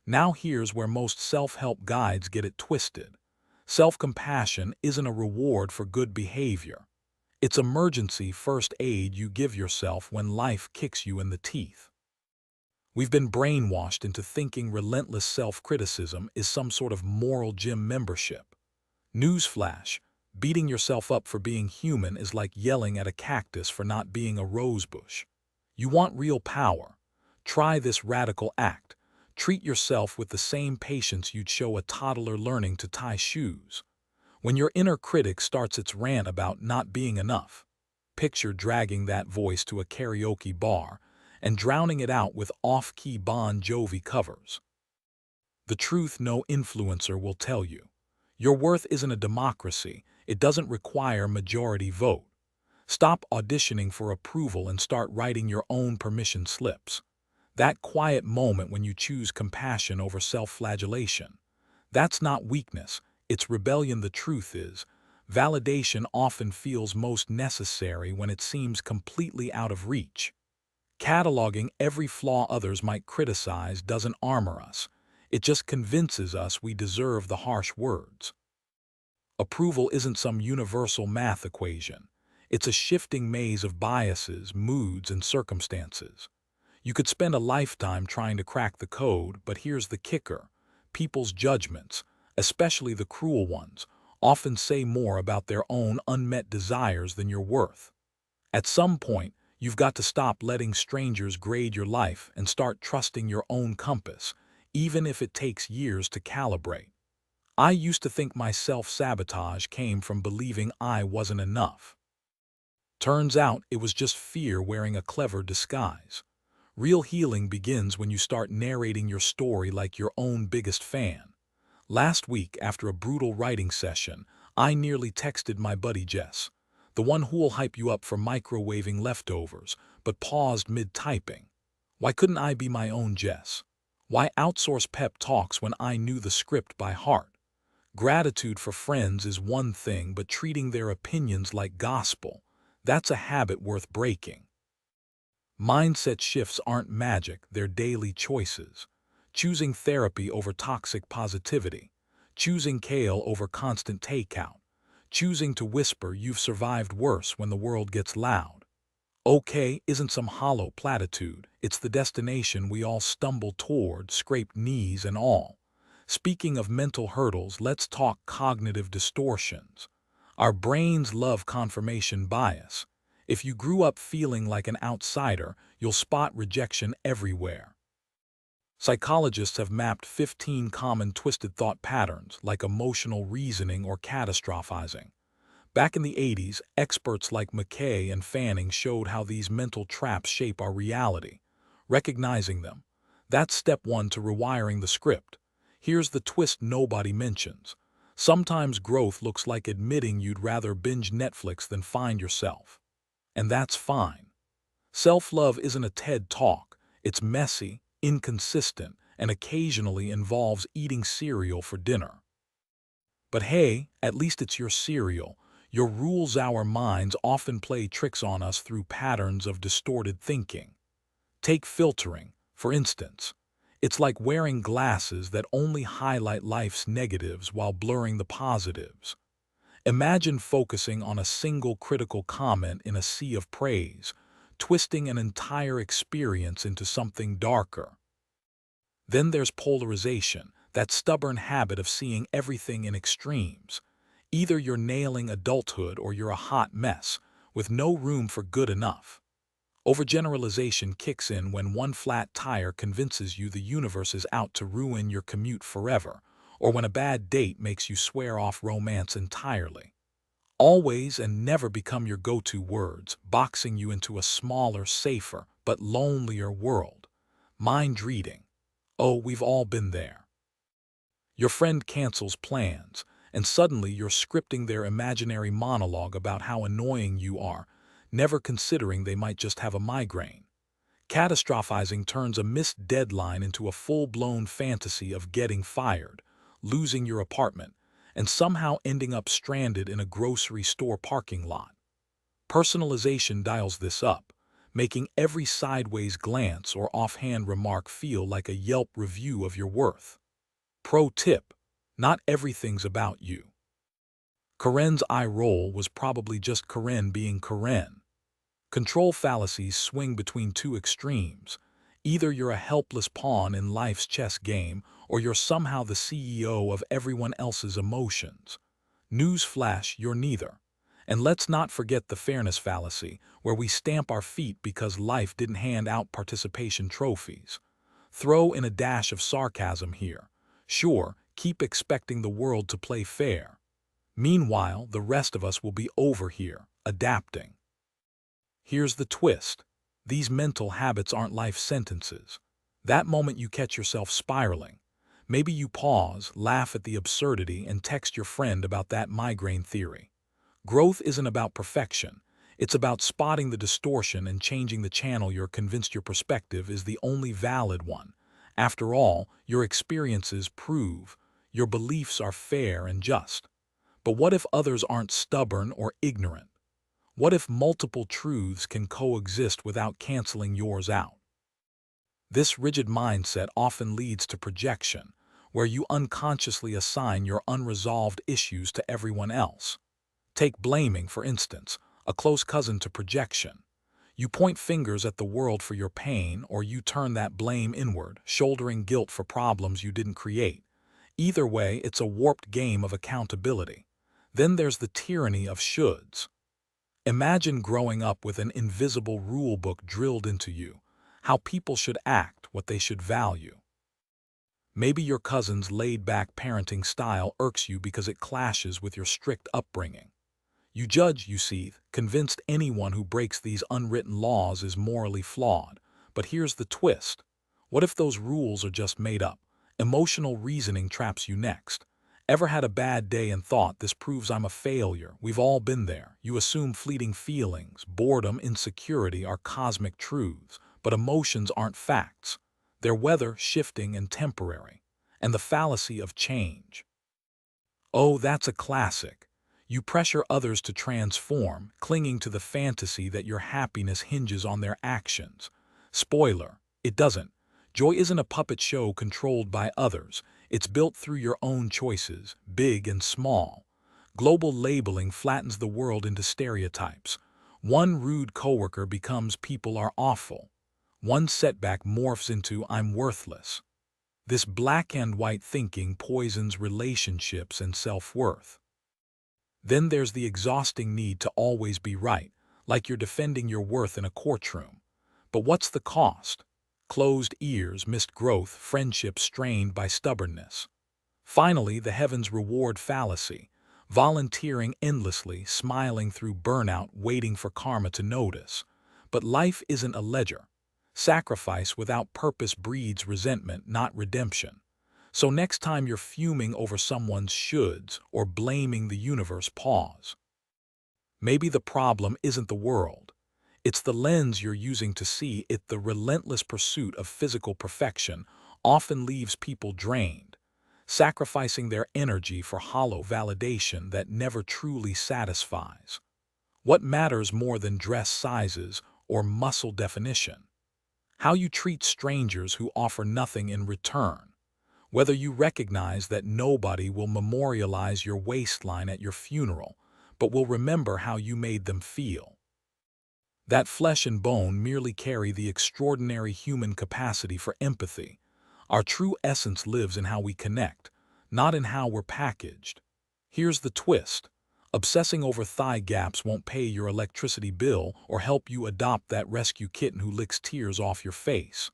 Now here's where most self-help guides get it twisted. Self-compassion isn't a reward for good behavior. It's emergency first aid you give yourself when life kicks you in the teeth. We've been brainwashed into thinking relentless self-criticism is some sort of moral gym membership. Newsflash, beating yourself up for being human is like yelling at a cactus for not being a rosebush. You want real power? Try this radical act. Treat yourself with the same patience you'd show a toddler learning to tie shoes. When your inner critic starts its rant about not being enough, picture dragging that voice to a karaoke bar and drowning it out with off-key Bon Jovi covers. The truth no influencer will tell you. Your worth isn't a democracy. It doesn't require majority vote. Stop auditioning for approval and start writing your own permission slips. That quiet moment when you choose compassion over self-flagellation. That's not weakness, it's rebellion. The truth is, validation often feels most necessary when it seems completely out of reach. Cataloging every flaw others might criticize doesn't armor us. It just convinces us we deserve the harsh words. Approval isn't some universal math equation. It's a shifting maze of biases, moods, and circumstances. You could spend a lifetime trying to crack the code, but here's the kicker. People's judgments, especially the cruel ones, often say more about their own unmet desires than your worth. At some point, you've got to stop letting strangers grade your life and start trusting your own compass, even if it takes years to calibrate. I used to think my self-sabotage came from believing I wasn't enough. Turns out it was just fear wearing a clever disguise. Real healing begins when you start narrating your story like your own biggest fan. Last week, after a brutal writing session, I nearly texted my buddy Jess, the one who'll hype you up for microwaving leftovers, but paused mid-typing. Why couldn't I be my own Jess? Why outsource pep talks when I knew the script by heart? Gratitude for friends is one thing, but treating their opinions like gospel, that's a habit worth breaking. Mindset shifts aren't magic, they're daily choices. Choosing therapy over toxic positivity. Choosing kale over constant takeout. Choosing to whisper you've survived worse when the world gets loud. Okay isn't some hollow platitude, it's the destination we all stumble toward, scraped knees and all. Speaking of mental hurdles, let's talk cognitive distortions. Our brains love confirmation bias. If you grew up feeling like an outsider, you'll spot rejection everywhere. Psychologists have mapped 15 common twisted thought patterns, like emotional reasoning or catastrophizing. Back in the 80s, experts like McKay and Fanning showed how these mental traps shape our reality. Recognizing them. That's step one to rewiring the script. Here's the twist nobody mentions. Sometimes growth looks like admitting you'd rather binge Netflix than find yourself. And that's fine. Self-love isn't a TED talk. It's messy, inconsistent, and occasionally involves eating cereal for dinner. But hey, at least it's your cereal. Your rules. Our minds often play tricks on us through patterns of distorted thinking. Take filtering, for instance. It's like wearing glasses that only highlight life's negatives while blurring the positives. Imagine focusing on a single critical comment in a sea of praise, twisting an entire experience into something darker. Then there's polarization, that stubborn habit of seeing everything in extremes. Either you're nailing adulthood or you're a hot mess, with no room for good enough. Overgeneralization kicks in when one flat tire convinces you the universe is out to ruin your commute forever, or when a bad date makes you swear off romance entirely. Always and never become your go-to words, boxing you into a smaller, safer, but lonelier world. Mind reading. Oh, we've all been there. Your friend cancels plans, and suddenly you're scripting their imaginary monologue about how annoying you are, never considering they might just have a migraine. Catastrophizing turns a missed deadline into a full-blown fantasy of getting fired, losing your apartment, and somehow ending up stranded in a grocery store parking lot. Personalization dials this up, making every sideways glance or offhand remark feel like a Yelp review of your worth. Pro tip: not everything's about you. Karen's eye roll was probably just Karen being Karen. Control fallacies swing between two extremes. Either you're a helpless pawn in life's chess game, or you're somehow the CEO of everyone else's emotions. Newsflash, you're neither. And let's not forget the fairness fallacy, where we stamp our feet because life didn't hand out participation trophies. Throw in a dash of sarcasm here. Sure, keep expecting the world to play fair. Meanwhile, the rest of us will be over here, adapting. Here's the twist. These mental habits aren't life sentences. That moment you catch yourself spiraling, maybe you pause, laugh at the absurdity, and text your friend about that migraine theory. Growth isn't about perfection. It's about spotting the distortion and changing the channel you're convinced your perspective is the only valid one. After all, your experiences prove your beliefs are fair and just. But what if others aren't stubborn or ignorant? What if multiple truths can coexist without canceling yours out? This rigid mindset often leads to projection, where you unconsciously assign your unresolved issues to everyone else. Take blaming, for instance, a close cousin to projection. You point fingers at the world for your pain, or you turn that blame inward, shouldering guilt for problems you didn't create. Either way, it's a warped game of accountability. Then there's the tyranny of shoulds. Imagine growing up with an invisible rule book drilled into you, how people should act, what they should value. Maybe your cousin's laid-back parenting style irks you because it clashes with your strict upbringing. You judge, you seethe, convinced anyone who breaks these unwritten laws is morally flawed. But here's the twist. What if those rules are just made up? Emotional reasoning traps you next. Ever had a bad day and thought, this proves I'm a failure? We've all been there. You assume fleeting feelings, boredom, insecurity are cosmic truths, but emotions aren't facts. They're weather, shifting, and temporary. And the fallacy of change. Oh, that's a classic. You pressure others to transform, clinging to the fantasy that your happiness hinges on their actions. Spoiler: it doesn't. Joy isn't a puppet show controlled by others. It's built through your own choices, big and small. Global labeling flattens the world into stereotypes. One rude coworker becomes "people are awful." One setback morphs into "I'm worthless." This black and white thinking poisons relationships and self-worth. Then there's the exhausting need to always be right, like you're defending your worth in a courtroom. But what's the cost? Closed ears, missed growth, friendships strained by stubbornness. Finally, the heavens reward fallacy, volunteering endlessly, smiling through burnout, waiting for karma to notice. But life isn't a ledger. Sacrifice without purpose breeds resentment, not redemption. So next time you're fuming over someone's shoulds or blaming the universe, pause. Maybe the problem isn't the world. It's the lens you're using to see it. The relentless pursuit of physical perfection often leaves people drained, sacrificing their energy for hollow validation that never truly satisfies. What matters more than dress sizes or muscle definition? How you treat strangers who offer nothing in return. Whether you recognize that nobody will memorialize your waistline at your funeral, but will remember how you made them feel. That flesh and bone merely carry the extraordinary human capacity for empathy. Our true essence lives in how we connect, not in how we're packaged. Here's the twist. Obsessing over thigh gaps won't pay your electricity bill or help you adopt that rescue kitten who licks tears off your face.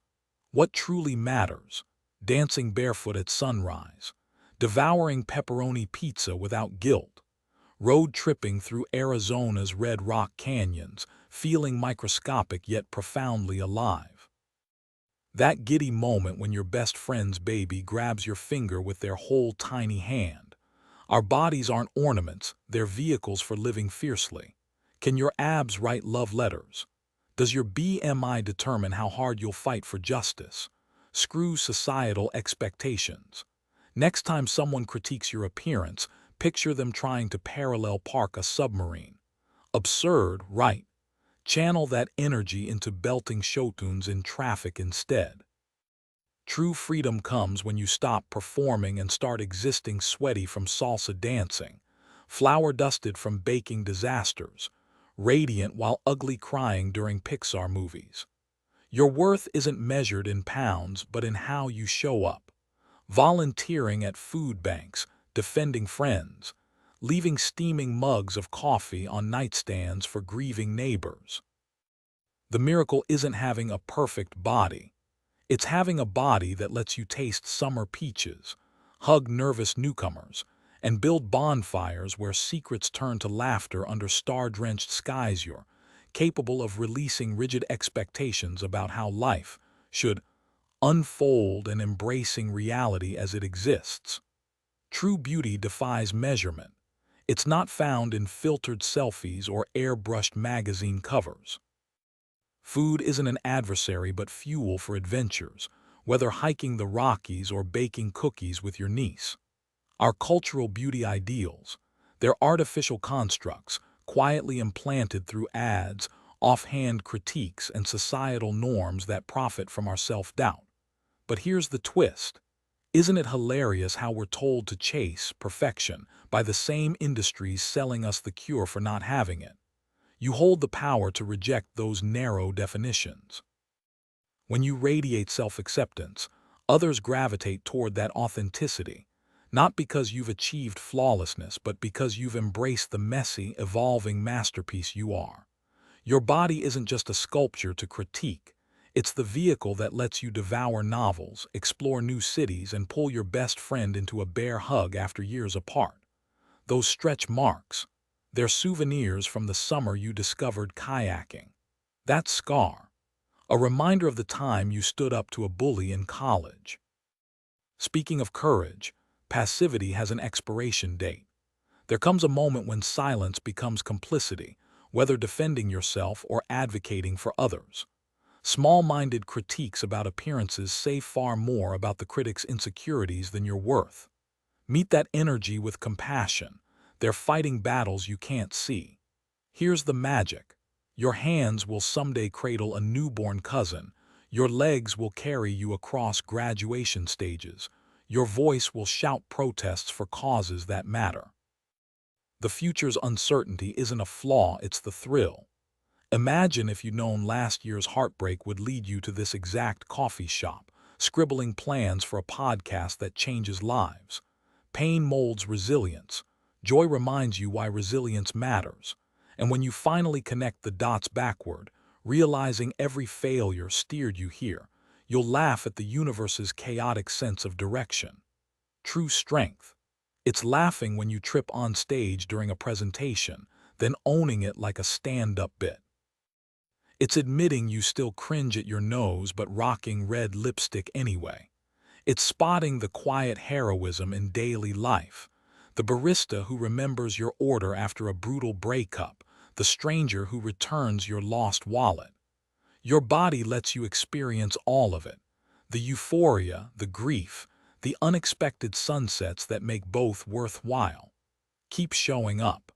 What truly matters? Dancing barefoot at sunrise, devouring pepperoni pizza without guilt, road tripping through Arizona's red rock canyons, feeling microscopic yet profoundly alive. That giddy moment when your best friend's baby grabs your finger with their whole tiny hand. Our bodies aren't ornaments, they're vehicles for living fiercely. Can your abs write love letters? Does your BMI determine how hard you'll fight for justice? Screw societal expectations. Next time someone critiques your appearance, picture them trying to parallel park a submarine. Absurd, right? Channel that energy into belting show tunes in traffic instead. True freedom comes when you stop performing and start existing, sweaty from salsa dancing, flour-dusted from baking disasters, radiant while ugly crying during Pixar movies. Your worth isn't measured in pounds but in how you show up. Volunteering at food banks, defending friends, leaving steaming mugs of coffee on nightstands for grieving neighbors. The miracle isn't having a perfect body. It's having a body that lets you taste summer peaches, hug nervous newcomers, and build bonfires where secrets turn to laughter under star-drenched skies. You're capable of releasing rigid expectations about how life should unfold and embracing reality as it exists. True beauty defies measurement. It's not found in filtered selfies or airbrushed magazine covers. Food isn't an adversary but fuel for adventures, whether hiking the Rockies or baking cookies with your niece. Our cultural beauty ideals, they're artificial constructs, quietly implanted through ads, offhand critiques, and societal norms that profit from our self-doubt. But here's the twist. Isn't it hilarious how we're told to chase perfection by the same industries selling us the cure for not having it? You hold the power to reject those narrow definitions. When you radiate self-acceptance, others gravitate toward that authenticity, not because you've achieved flawlessness, but because you've embraced the messy, evolving masterpiece you are. Your body isn't just a sculpture to critique. It's the vehicle that lets you devour novels, explore new cities, and pull your best friend into a bear hug after years apart. Those stretch marks, they're souvenirs from the summer you discovered kayaking. That scar, a reminder of the time you stood up to a bully in college. Speaking of courage, passivity has an expiration date. There comes a moment when silence becomes complicity, whether defending yourself or advocating for others. Small-minded critiques about appearances say far more about the critic's insecurities than your worth. Meet that energy with compassion. They're fighting battles you can't see. Here's the magic. Your hands will someday cradle a newborn cousin. Your legs will carry you across graduation stages. Your voice will shout protests for causes that matter. The future's uncertainty isn't a flaw, it's the thrill. Imagine if you'd known last year's heartbreak would lead you to this exact coffee shop, scribbling plans for a podcast that changes lives. Pain molds resilience. Joy reminds you why resilience matters. And when you finally connect the dots backward, realizing every failure steered you here, you'll laugh at the universe's chaotic sense of direction. True strength. It's laughing when you trip on stage during a presentation, then owning it like a stand-up bit. It's admitting you still cringe at your nose but rocking red lipstick anyway. It's spotting the quiet heroism in daily life. The barista who remembers your order after a brutal breakup, the stranger who returns your lost wallet. Your body lets you experience all of it. The euphoria, the grief, the unexpected sunsets that make both worthwhile. Keep showing up.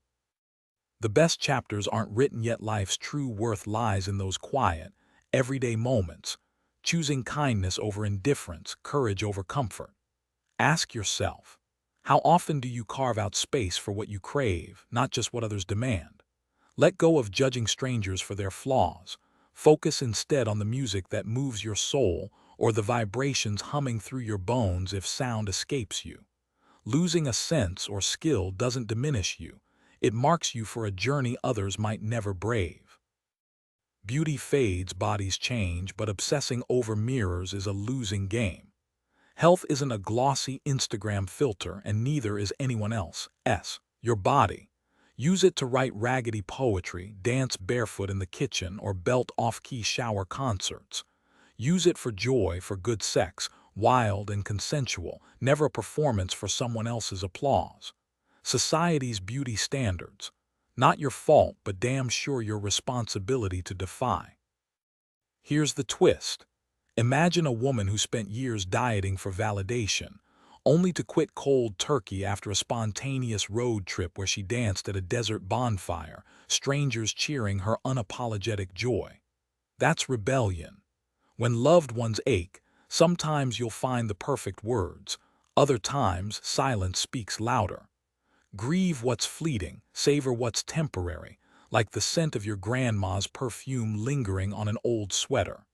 The best chapters aren't written yet. Life's true worth lies in those quiet, everyday moments, choosing kindness over indifference, courage over comfort. Ask yourself, how often do you carve out space for what you crave, not just what others demand? Let go of judging strangers for their flaws. Focus instead on the music that moves your soul or the vibrations humming through your bones if sound escapes you. Losing a sense or skill doesn't diminish you. It marks you for a journey others might never brave. Beauty fades, bodies change, but obsessing over mirrors is a losing game. Health isn't a glossy Instagram filter, and neither is anyone else's. Your body. Use it to write raggedy poetry, dance barefoot in the kitchen, or belt off-key shower concerts. Use it for joy, for good sex, wild and consensual, never a performance for someone else's applause. Society's beauty standards. Not your fault, but damn sure your responsibility to defy. Here's the twist. Imagine a woman who spent years dieting for validation, only to quit cold turkey after a spontaneous road trip where she danced at a desert bonfire, strangers cheering her unapologetic joy. That's rebellion. When loved ones ache, sometimes you'll find the perfect words, other times silence speaks louder. Grieve what's fleeting, savor what's temporary, like the scent of your grandma's perfume lingering on an old sweater.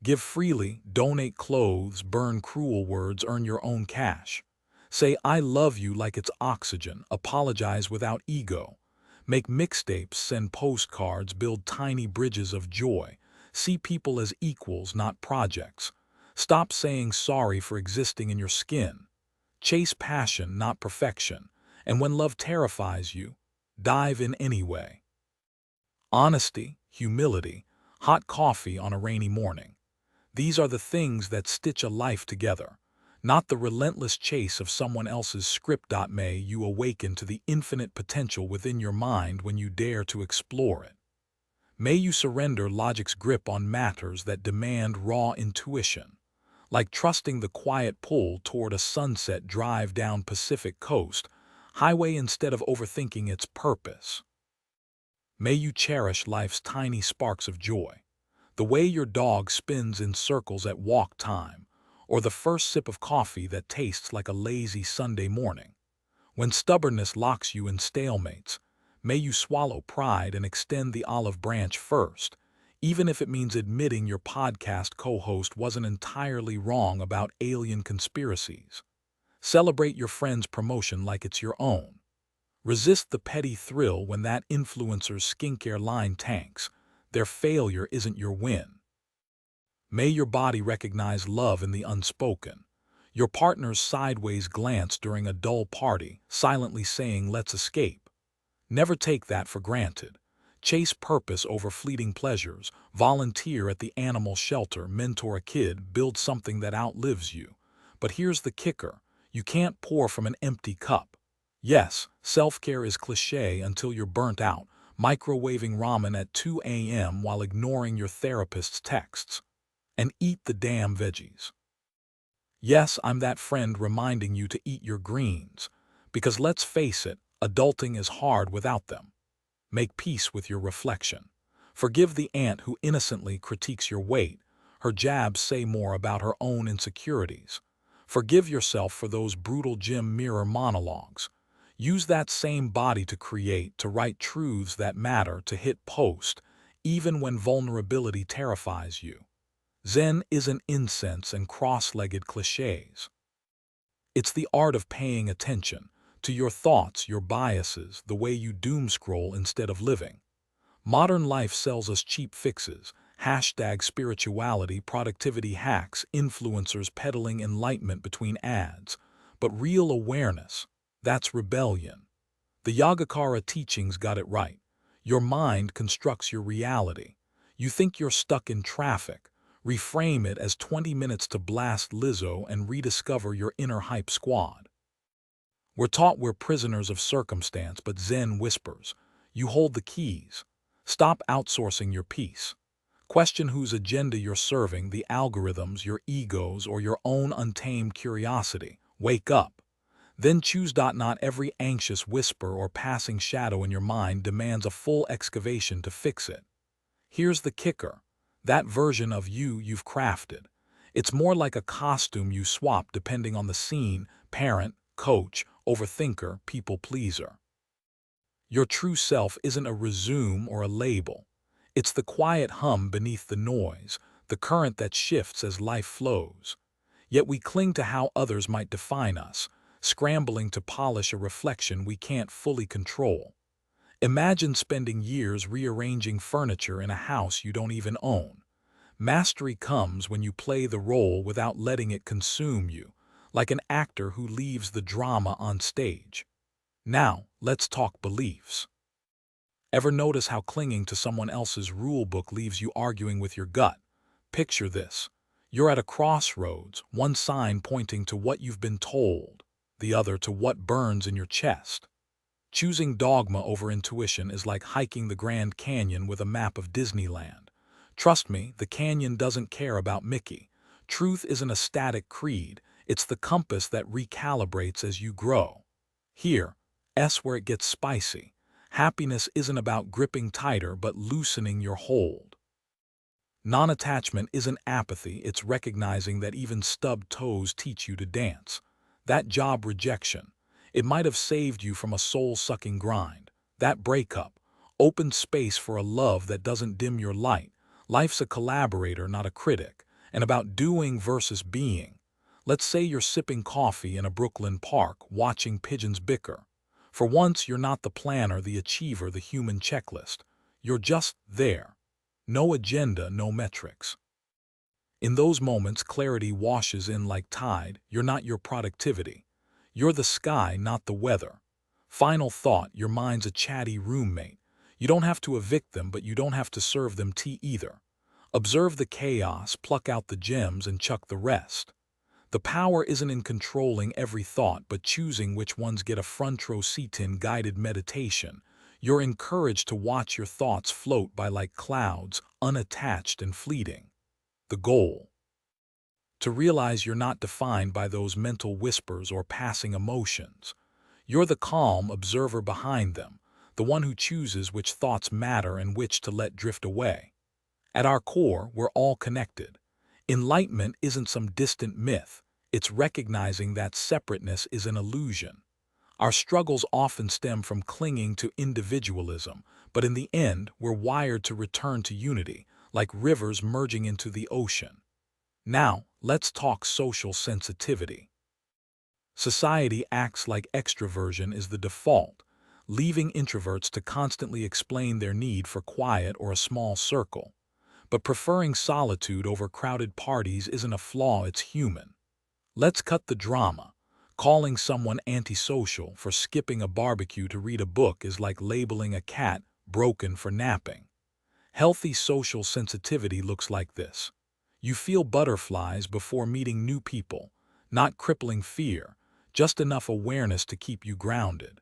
Give freely, donate clothes, burn cruel words, earn your own cash. Say I love you like it's oxygen, apologize without ego. Make mixtapes, send postcards, build tiny bridges of joy. See people as equals, not projects. Stop saying sorry for existing in your skin. Chase passion, not perfection. And when love terrifies you, dive in anyway. Honesty, humility, hot coffee on a rainy morning. These are the things that stitch a life together, not the relentless chase of someone else's script. May you awaken to the infinite potential within your mind when you dare to explore it. May you surrender logic's grip on matters that demand raw intuition, like trusting the quiet pull toward a sunset drive down Pacific Coast highway instead of overthinking its purpose. May you cherish life's tiny sparks of joy, the way your dog spins in circles at walk time, or the first sip of coffee that tastes like a lazy Sunday morning. When stubbornness locks you in stalemates, may you swallow pride and extend the olive branch first, even if it means admitting your podcast co-host wasn't entirely wrong about alien conspiracies. Celebrate your friend's promotion like it's your own. Resist the petty thrill when that influencer's skincare line tanks. Their failure isn't your win. May your body recognize love in the unspoken. Your partner's sideways glance during a dull party, silently saying, "Let's escape." Never take that for granted. Chase purpose over fleeting pleasures. Volunteer at the animal shelter, mentor a kid, build something that outlives you. But here's the kicker. You can't pour from an empty cup. Yes, self-care is cliché until you're burnt out, microwaving ramen at 2 a.m. while ignoring your therapist's texts. And eat the damn veggies. Yes, I'm that friend reminding you to eat your greens. Because let's face it, adulting is hard without them. Make peace with your reflection. Forgive the aunt who innocently critiques your weight. Her jabs say more about her own insecurities. Forgive yourself for those brutal gym mirror monologues. Use that same body to create, to write truths that matter, to hit post, even when vulnerability terrifies you. Zen isn't incense and cross-legged cliches. It's the art of paying attention to your thoughts, your biases, the way you doom scroll instead of living. Modern life sells us cheap fixes, hashtag spirituality, productivity hacks, influencers peddling enlightenment between ads. But real awareness, that's rebellion. The Yogacara teachings got it right. Your mind constructs your reality. You think you're stuck in traffic. Reframe it as 20 minutes to blast Lizzo and rediscover your inner hype squad. We're taught we're prisoners of circumstance, but Zen whispers, you hold the keys. Stop outsourcing your peace. Question whose agenda you're serving, the algorithms, your egos, or your own untamed curiosity. Wake up. Then choose. Not every anxious whisper or passing shadow in your mind demands a full excavation to fix it. Here's the kicker. That version of you you've crafted. It's more like a costume you swap depending on the scene: parent, coach, overthinker, people pleaser. Your true self isn't a resume or a label. It's the quiet hum beneath the noise, the current that shifts as life flows. Yet we cling to how others might define us, scrambling to polish a reflection we can't fully control. Imagine spending years rearranging furniture in a house you don't even own. Mastery comes when you play the role without letting it consume you, like an actor who leaves the drama on stage. Now, let's talk beliefs. Ever notice how clinging to someone else's rule book leaves you arguing with your gut? Picture this. You're at a crossroads, one sign pointing to what you've been told, the other to what burns in your chest. Choosing dogma over intuition is like hiking the Grand Canyon with a map of Disneyland. Trust me, the canyon doesn't care about Mickey. Truth isn't a static creed, It's the compass that recalibrates as you grow. Here, S where it gets spicy. Happiness isn't about gripping tighter but loosening your hold. Non-attachment isn't apathy, it's recognizing that even stubbed toes teach you to dance. That job rejection, it might have saved you from a soul-sucking grind. That breakup opened space for a love that doesn't dim your light. Life's a collaborator, not a critic, and about doing versus being. Let's say you're sipping coffee in a Brooklyn park, watching pigeons bicker. For once, you're not the planner, the achiever, the human checklist. You're just there. No agenda, no metrics. In those moments, clarity washes in like tide. You're not your productivity. You're the sky, not the weather. Final thought, your mind's a chatty roommate. You don't have to evict them, but you don't have to serve them tea either. Observe the chaos, pluck out the gems, and chuck the rest. The power isn't in controlling every thought, but choosing which ones get a front row seat in guided meditation. You're encouraged to watch your thoughts float by like clouds, unattached and fleeting. The goal: to realize you're not defined by those mental whispers or passing emotions. You're the calm observer behind them, the one who chooses which thoughts matter and which to let drift away. At our core, we're all connected. Enlightenment isn't some distant myth, it's recognizing that separateness is an illusion. Our struggles often stem from clinging to individualism, but in the end, we're wired to return to unity, like rivers merging into the ocean. Now, let's talk social sensitivity. Society acts like extroversion is the default, leaving introverts to constantly explain their need for quiet or a small circle. But preferring solitude over crowded parties isn't a flaw, it's human. Let's cut the drama. Calling someone antisocial for skipping a barbecue to read a book is like labeling a cat broken for napping. Healthy social sensitivity looks like this. You feel butterflies before meeting new people, not crippling fear, just enough awareness to keep you grounded.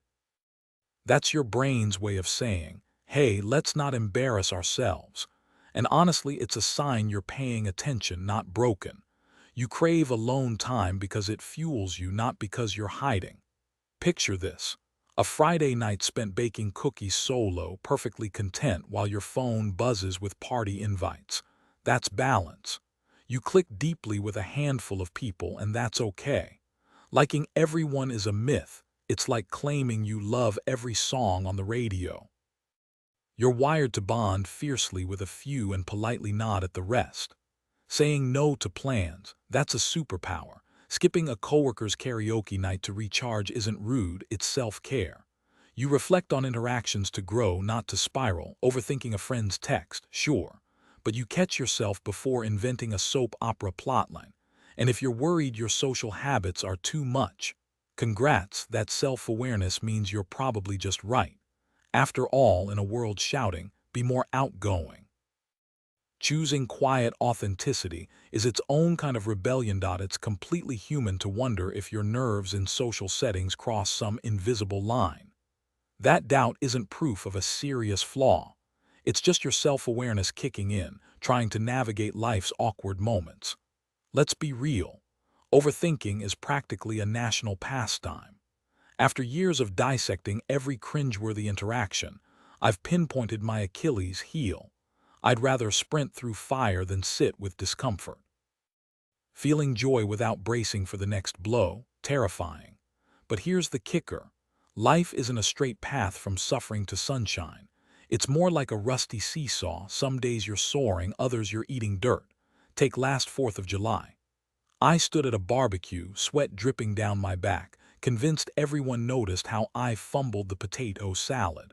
That's your brain's way of saying, hey, let's not embarrass ourselves. And honestly, it's a sign you're paying attention, not broken. You crave alone time because it fuels you, not because you're hiding. Picture this: a Friday night spent baking cookies solo, perfectly content while your phone buzzes with party invites. That's balance. You click deeply with a handful of people, and that's okay. Liking everyone is a myth. It's like claiming you love every song on the radio. You're wired to bond fiercely with a few and politely nod at the rest. Saying no to plans, that's a superpower. Skipping a coworker's karaoke night to recharge isn't rude, it's self-care. You reflect on interactions to grow, not to spiral. Overthinking a friend's text, sure, but you catch yourself before inventing a soap opera plotline. And if you're worried your social habits are too much, congrats, that self-awareness means you're probably just right. After all, in a world shouting, be more outgoing. Choosing quiet authenticity is its own kind of rebellion. It's completely human to wonder if your nerves in social settings cross some invisible line. That doubt isn't proof of a serious flaw. It's just your self-awareness kicking in, trying to navigate life's awkward moments. Let's be real. Overthinking is practically a national pastime. After years of dissecting every cringeworthy interaction, I've pinpointed my Achilles heel. I'd rather sprint through fire than sit with discomfort. Feeling joy without bracing for the next blow, terrifying. But here's the kicker. Life isn't a straight path from suffering to sunshine. It's more like a rusty seesaw. Some days you're soaring, others you're eating dirt. Take last 4th of July. I stood at a barbecue, sweat dripping down my back, convinced everyone noticed how I fumbled the potato salad.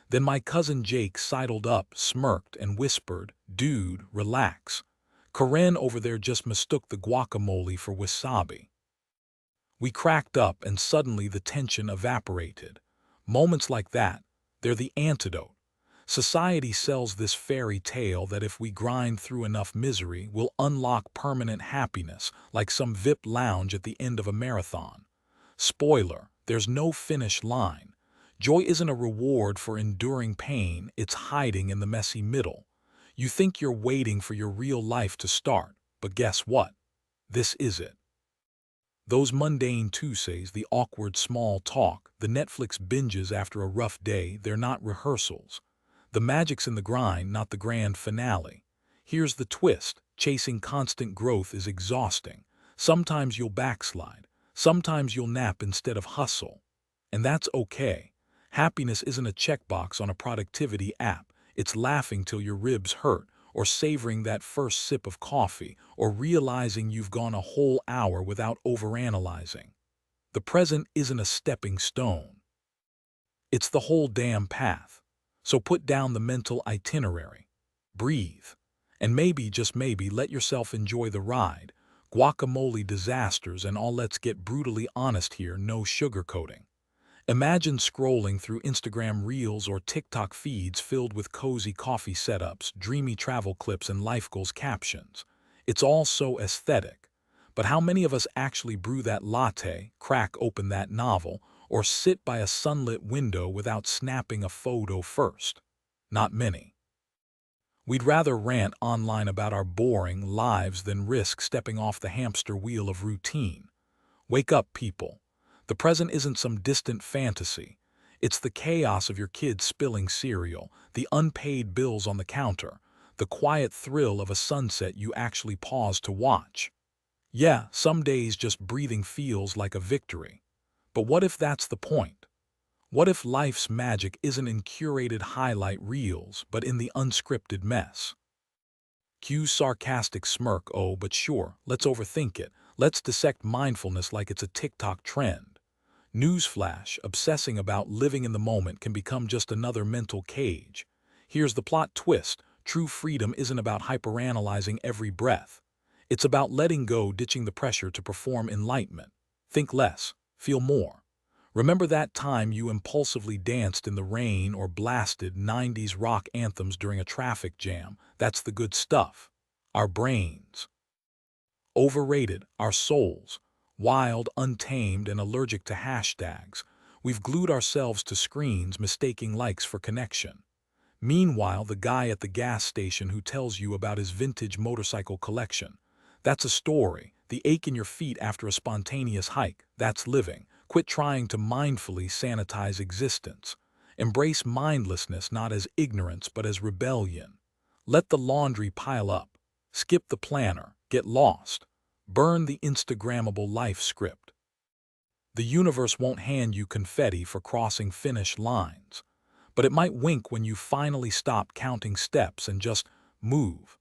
Then my cousin Jake sidled up, smirked, and whispered, "Dude, relax. Karen over there just mistook the guacamole for wasabi." We cracked up and suddenly the tension evaporated. Moments like that, they're the antidote. Society sells this fairy tale that if we grind through enough misery, we'll unlock permanent happiness, like some VIP lounge at the end of a marathon. Spoiler, there's no finish line. Joy isn't a reward for enduring pain, it's hiding in the messy middle. You think you're waiting for your real life to start, but guess what? This is it. Those mundane Tuesdays, the awkward small talk, the Netflix binges after a rough day, they're not rehearsals. The magic's in the grind, not the grand finale. Here's the twist. Chasing constant growth is exhausting. Sometimes you'll backslide. Sometimes you'll nap instead of hustle. And that's okay. Happiness isn't a checkbox on a productivity app. It's laughing till your ribs hurt, or savoring that first sip of coffee, or realizing you've gone a whole hour without overanalyzing. The present isn't a stepping stone. It's the whole damn path. So put down the mental itinerary. Breathe. And maybe, just maybe, let yourself enjoy the ride. Guacamole disasters and all. Let's get brutally honest here, no sugarcoating. Imagine scrolling through Instagram Reels or TikTok feeds filled with cozy coffee setups, dreamy travel clips, and life goals captions. It's all so aesthetic. But how many of us actually brew that latte, crack open that novel, or sit by a sunlit window without snapping a photo first? Not many. We'd rather rant online about our boring lives than risk stepping off the hamster wheel of routine. Wake up, people. The present isn't some distant fantasy. It's the chaos of your kids spilling cereal, the unpaid bills on the counter, the quiet thrill of a sunset you actually pause to watch. Yeah, some days just breathing feels like a victory. But what if that's the point? What if life's magic isn't in curated highlight reels, but in the unscripted mess? Cue's sarcastic smirk. Oh, but sure, let's overthink it. Let's dissect mindfulness like it's a TikTok trend. Newsflash, obsessing about living in the moment can become just another mental cage. Here's the plot twist. True freedom isn't about hyperanalyzing every breath. It's about letting go, ditching the pressure to perform enlightenment. Think less, feel more. Remember that time you impulsively danced in the rain or blasted 90s rock anthems during a traffic jam? That's the good stuff. Our brains. Overrated, our souls. Wild, untamed, and allergic to hashtags. We've glued ourselves to screens, mistaking likes for connection. Meanwhile, the guy at the gas station who tells you about his vintage motorcycle collection. That's a story. The ache in your feet after a spontaneous hike. That's living. Quit trying to mindfully sanitize existence. Embrace mindlessness not as ignorance but as rebellion. Let the laundry pile up. Skip the planner. Get lost. Burn the Instagrammable life script. The universe won't hand you confetti for crossing finish lines, but it might wink when you finally stop counting steps and just move.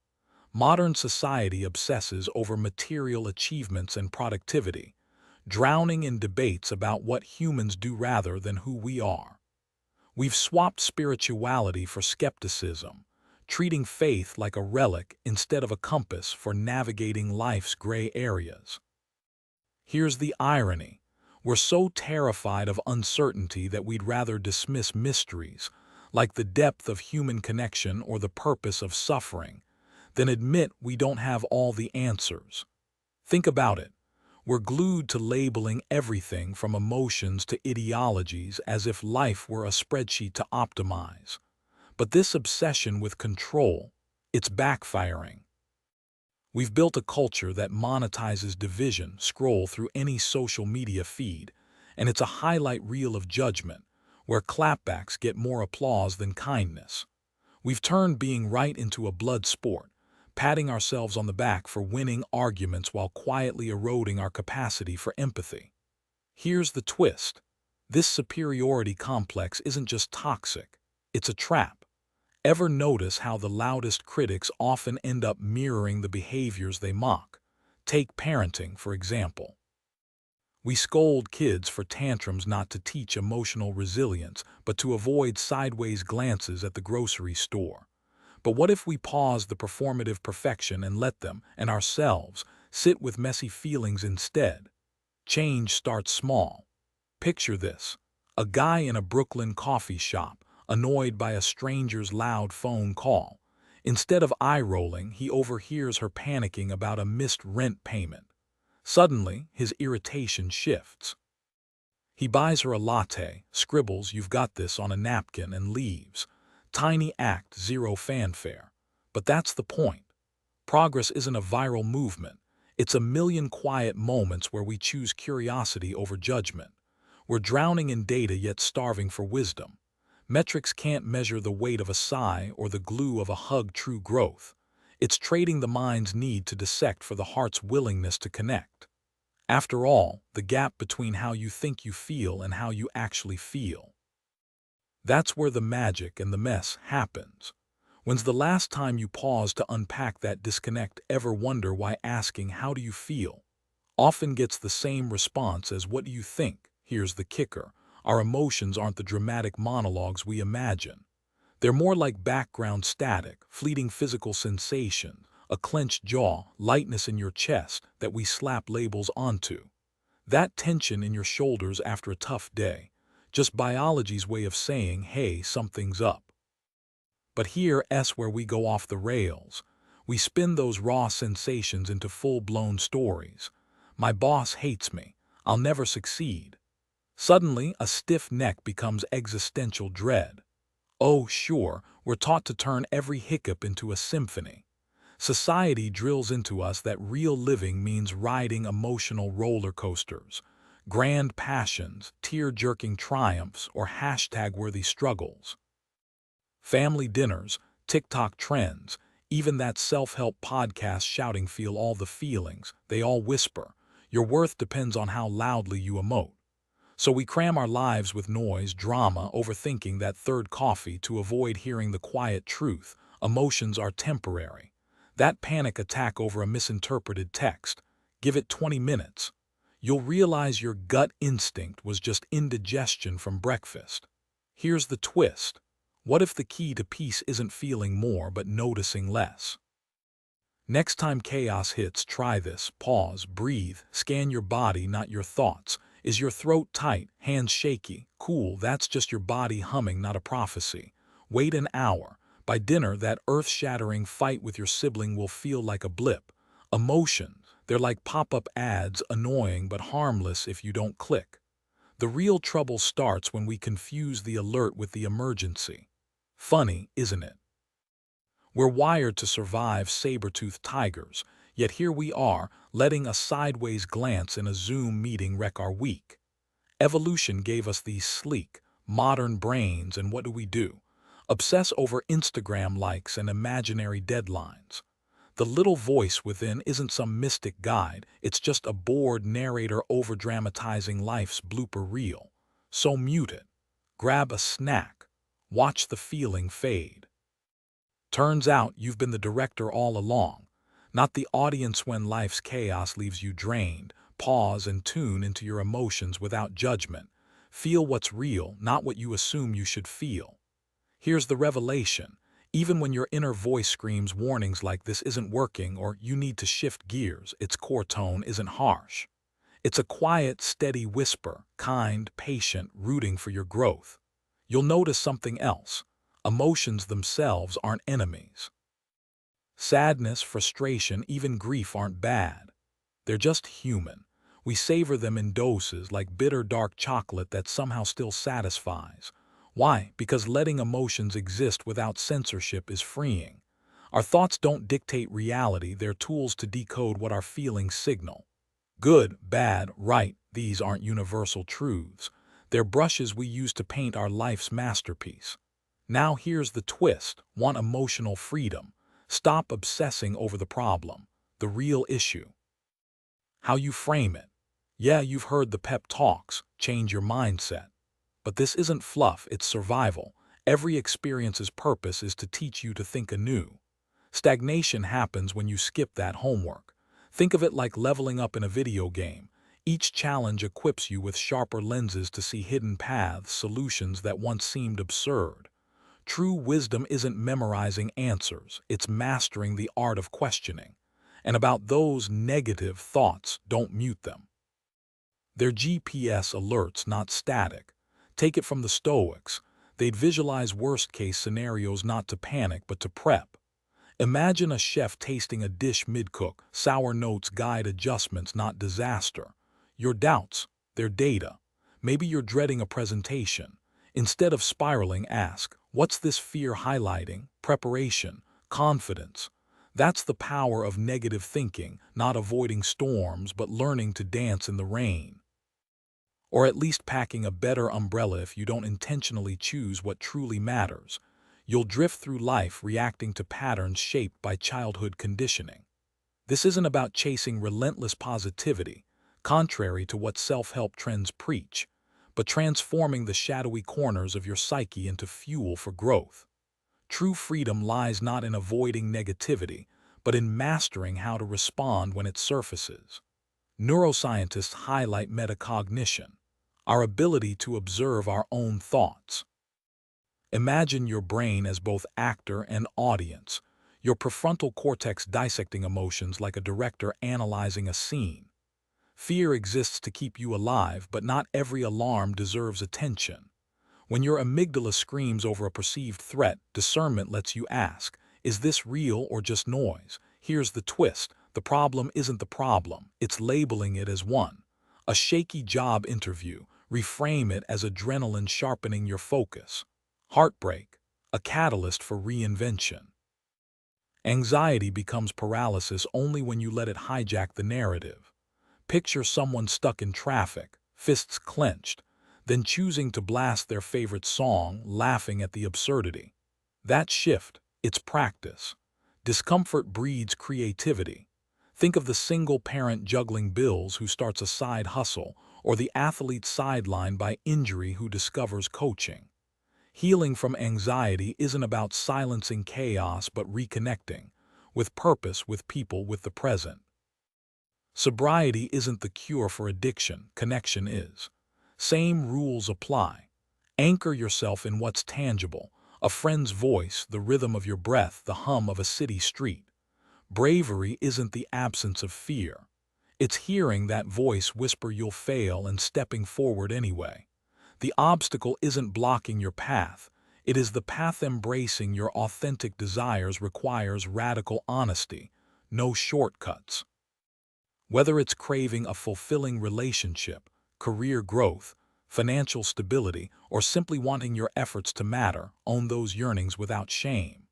Modern society obsesses over material achievements and productivity, drowning in debates about what humans do rather than who we are. We've swapped spirituality for skepticism, treating faith like a relic instead of a compass for navigating life's gray areas. Here's the irony. We're so terrified of uncertainty that we'd rather dismiss mysteries, like the depth of human connection or the purpose of suffering, than admit we don't have all the answers. Think about it. We're glued to labeling everything from emotions to ideologies as if life were a spreadsheet to optimize. But this obsession with control, it's backfiring. We've built a culture that monetizes division. Scroll through any social media feed, and it's a highlight reel of judgment, where clapbacks get more applause than kindness. We've turned being right into a blood sport, patting ourselves on the back for winning arguments while quietly eroding our capacity for empathy. Here's the twist. This superiority complex isn't just toxic, it's a trap. Ever notice how the loudest critics often end up mirroring the behaviors they mock? Take parenting, for example. We scold kids for tantrums not to teach emotional resilience, but to avoid sideways glances at the grocery store. But what if we pause the performative perfection and let them, and ourselves, sit with messy feelings instead? Change starts small. Picture this. A guy in a Brooklyn coffee shop, annoyed by a stranger's loud phone call. Instead of eye-rolling, he overhears her panicking about a missed rent payment. Suddenly, his irritation shifts. He buys her a latte, scribbles "you've got this" on a napkin, and leaves. Tiny act, zero fanfare. But that's the point. Progress isn't a viral movement. It's a million quiet moments where we choose curiosity over judgment. We're drowning in data yet starving for wisdom. Metrics can't measure the weight of a sigh or the glue of a hug true growth. It's trading the mind's need to dissect for the heart's willingness to connect. After all, the gap between how you think you feel and how you actually feel. That's where the magic and the mess happens. When's the last time you paused to unpack that disconnect? Ever wonder why asking "how do you feel" often gets the same response as "what do you think"? Here's the kicker. Our emotions aren't the dramatic monologues we imagine. They're more like background static, fleeting physical sensation, a clenched jaw, lightness in your chest that we slap labels onto. That tension in your shoulders after a tough day, just biology's way of saying, hey, something's up. But here's where we go off the rails. We spin those raw sensations into full-blown stories. My boss hates me. I'll never succeed. Suddenly, a stiff neck becomes existential dread. Oh, sure, we're taught to turn every hiccup into a symphony. Society drills into us that real living means riding emotional roller coasters, grand passions, tear-jerking triumphs, or hashtag-worthy struggles. Family dinners, TikTok trends, even that self-help podcast shouting "feel all the feelings," they all whisper, your worth depends on how loudly you emote. So we cram our lives with noise, drama, overthinking, that third coffee to avoid hearing the quiet truth. Emotions are temporary. That panic attack over a misinterpreted text, give it 20 minutes. You'll realize your gut instinct was just indigestion from breakfast. Here's the twist. What if the key to peace isn't feeling more but noticing less? Next time chaos hits, try this. Pause, breathe, scan your body, not your thoughts. Is your throat tight, hands shaky? Cool, that's just your body humming, not a prophecy. Wait an hour. By dinner, that earth-shattering fight with your sibling will feel like a blip. Emotions, they're like pop-up ads, annoying but harmless if you don't click. The real trouble starts when we confuse the alert with the emergency. Funny, isn't it? We're wired to survive saber-toothed tigers, yet here we are, letting a sideways glance in a Zoom meeting wreck our week. Evolution gave us these sleek, modern brains, and what do? Obsess over Instagram likes and imaginary deadlines. The little voice within isn't some mystic guide, it's just a bored narrator over-dramatizing life's blooper reel. So mute it. Grab a snack. Watch the feeling fade. Turns out you've been the director all along, not the audience. When life's chaos leaves you drained, pause and tune into your emotions without judgment. Feel what's real, not what you assume you should feel. Here's the revelation. Even when your inner voice screams warnings like "this isn't working" or "you need to shift gears," its core tone isn't harsh. It's a quiet, steady whisper, kind, patient, rooting for your growth. You'll notice something else. Emotions themselves aren't enemies. Sadness, frustration, even grief aren't bad. They're just human. We savor them in doses, like bitter dark chocolate that somehow still satisfies. Why? Because letting emotions exist without censorship is freeing. Our thoughts don't dictate reality, they're tools to decode what our feelings signal. Good, bad, right, these aren't universal truths. They're brushes we use to paint our life's masterpiece. Now here's the twist. Want emotional freedom? Stop obsessing over the problem, the real issue. How you frame it. Yeah, you've heard the pep talks, change your mindset. But this isn't fluff, it's survival. Every experience's purpose is to teach you to think anew. Stagnation happens when you skip that homework. Think of it like leveling up in a video game. Each challenge equips you with sharper lenses to see hidden paths, solutions that once seemed absurd. True wisdom isn't memorizing answers, it's mastering the art of questioning. And about those negative thoughts, don't mute them. They're GPS alerts, not static. Take it from the Stoics. They'd visualize worst-case scenarios not to panic but to prep. Imagine a chef tasting a dish mid-cook. Sour notes guide adjustments, not disaster. Your doubts, they're data. Maybe you're dreading a presentation. Instead of spiraling, ask, what's this fear highlighting? Preparation, confidence. That's the power of negative thinking, not avoiding storms but learning to dance in the rain. Or at least packing a better umbrella if you don't intentionally choose what truly matters. You'll drift through life reacting to patterns shaped by childhood conditioning. This isn't about chasing relentless positivity, contrary to what self-help trends preach, but transforming the shadowy corners of your psyche into fuel for growth. True freedom lies not in avoiding negativity, but in mastering how to respond when it surfaces. Neuroscientists highlight metacognition, our ability to observe our own thoughts. Imagine your brain as both actor and audience, your prefrontal cortex dissecting emotions like a director analyzing a scene. Fear exists to keep you alive, but not every alarm deserves attention. When your amygdala screams over a perceived threat, discernment lets you ask, is this real or just noise? Here's the twist. The problem isn't the problem, it's labeling it as one. A shaky job interview, reframe it as adrenaline sharpening your focus. Heartbreak, a catalyst for reinvention. Anxiety becomes paralysis only when you let it hijack the narrative. Picture someone stuck in traffic, fists clenched, then choosing to blast their favorite song, laughing at the absurdity. That shift, it's practice. Discomfort breeds creativity. Think of the single parent juggling bills who starts a side hustle, or the athlete sidelined by injury who discovers coaching. Healing from anxiety isn't about silencing chaos but reconnecting, with purpose, with people, with the present. Sobriety isn't the cure for addiction, connection is. Same rules apply. Anchor yourself in what's tangible, a friend's voice, the rhythm of your breath, the hum of a city street. Bravery isn't the absence of fear. It's hearing that voice whisper you'll fail and stepping forward anyway. The obstacle isn't blocking your path. It is the path. Embracing your authentic desires requires radical honesty, no shortcuts. Whether it's craving a fulfilling relationship, career growth, financial stability, or simply wanting your efforts to matter, own those yearnings without shame.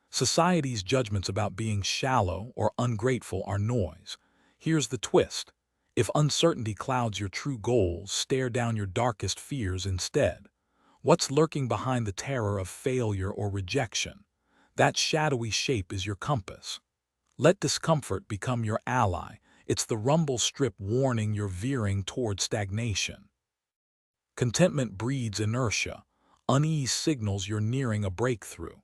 Society's judgments about being shallow or ungrateful are noise. Here's the twist. If uncertainty clouds your true goals, stare down your darkest fears instead. What's lurking behind the terror of failure or rejection? That shadowy shape is your compass. Let discomfort become your ally. It's the rumble strip warning you're veering toward stagnation. Contentment breeds inertia. Unease signals you're nearing a breakthrough.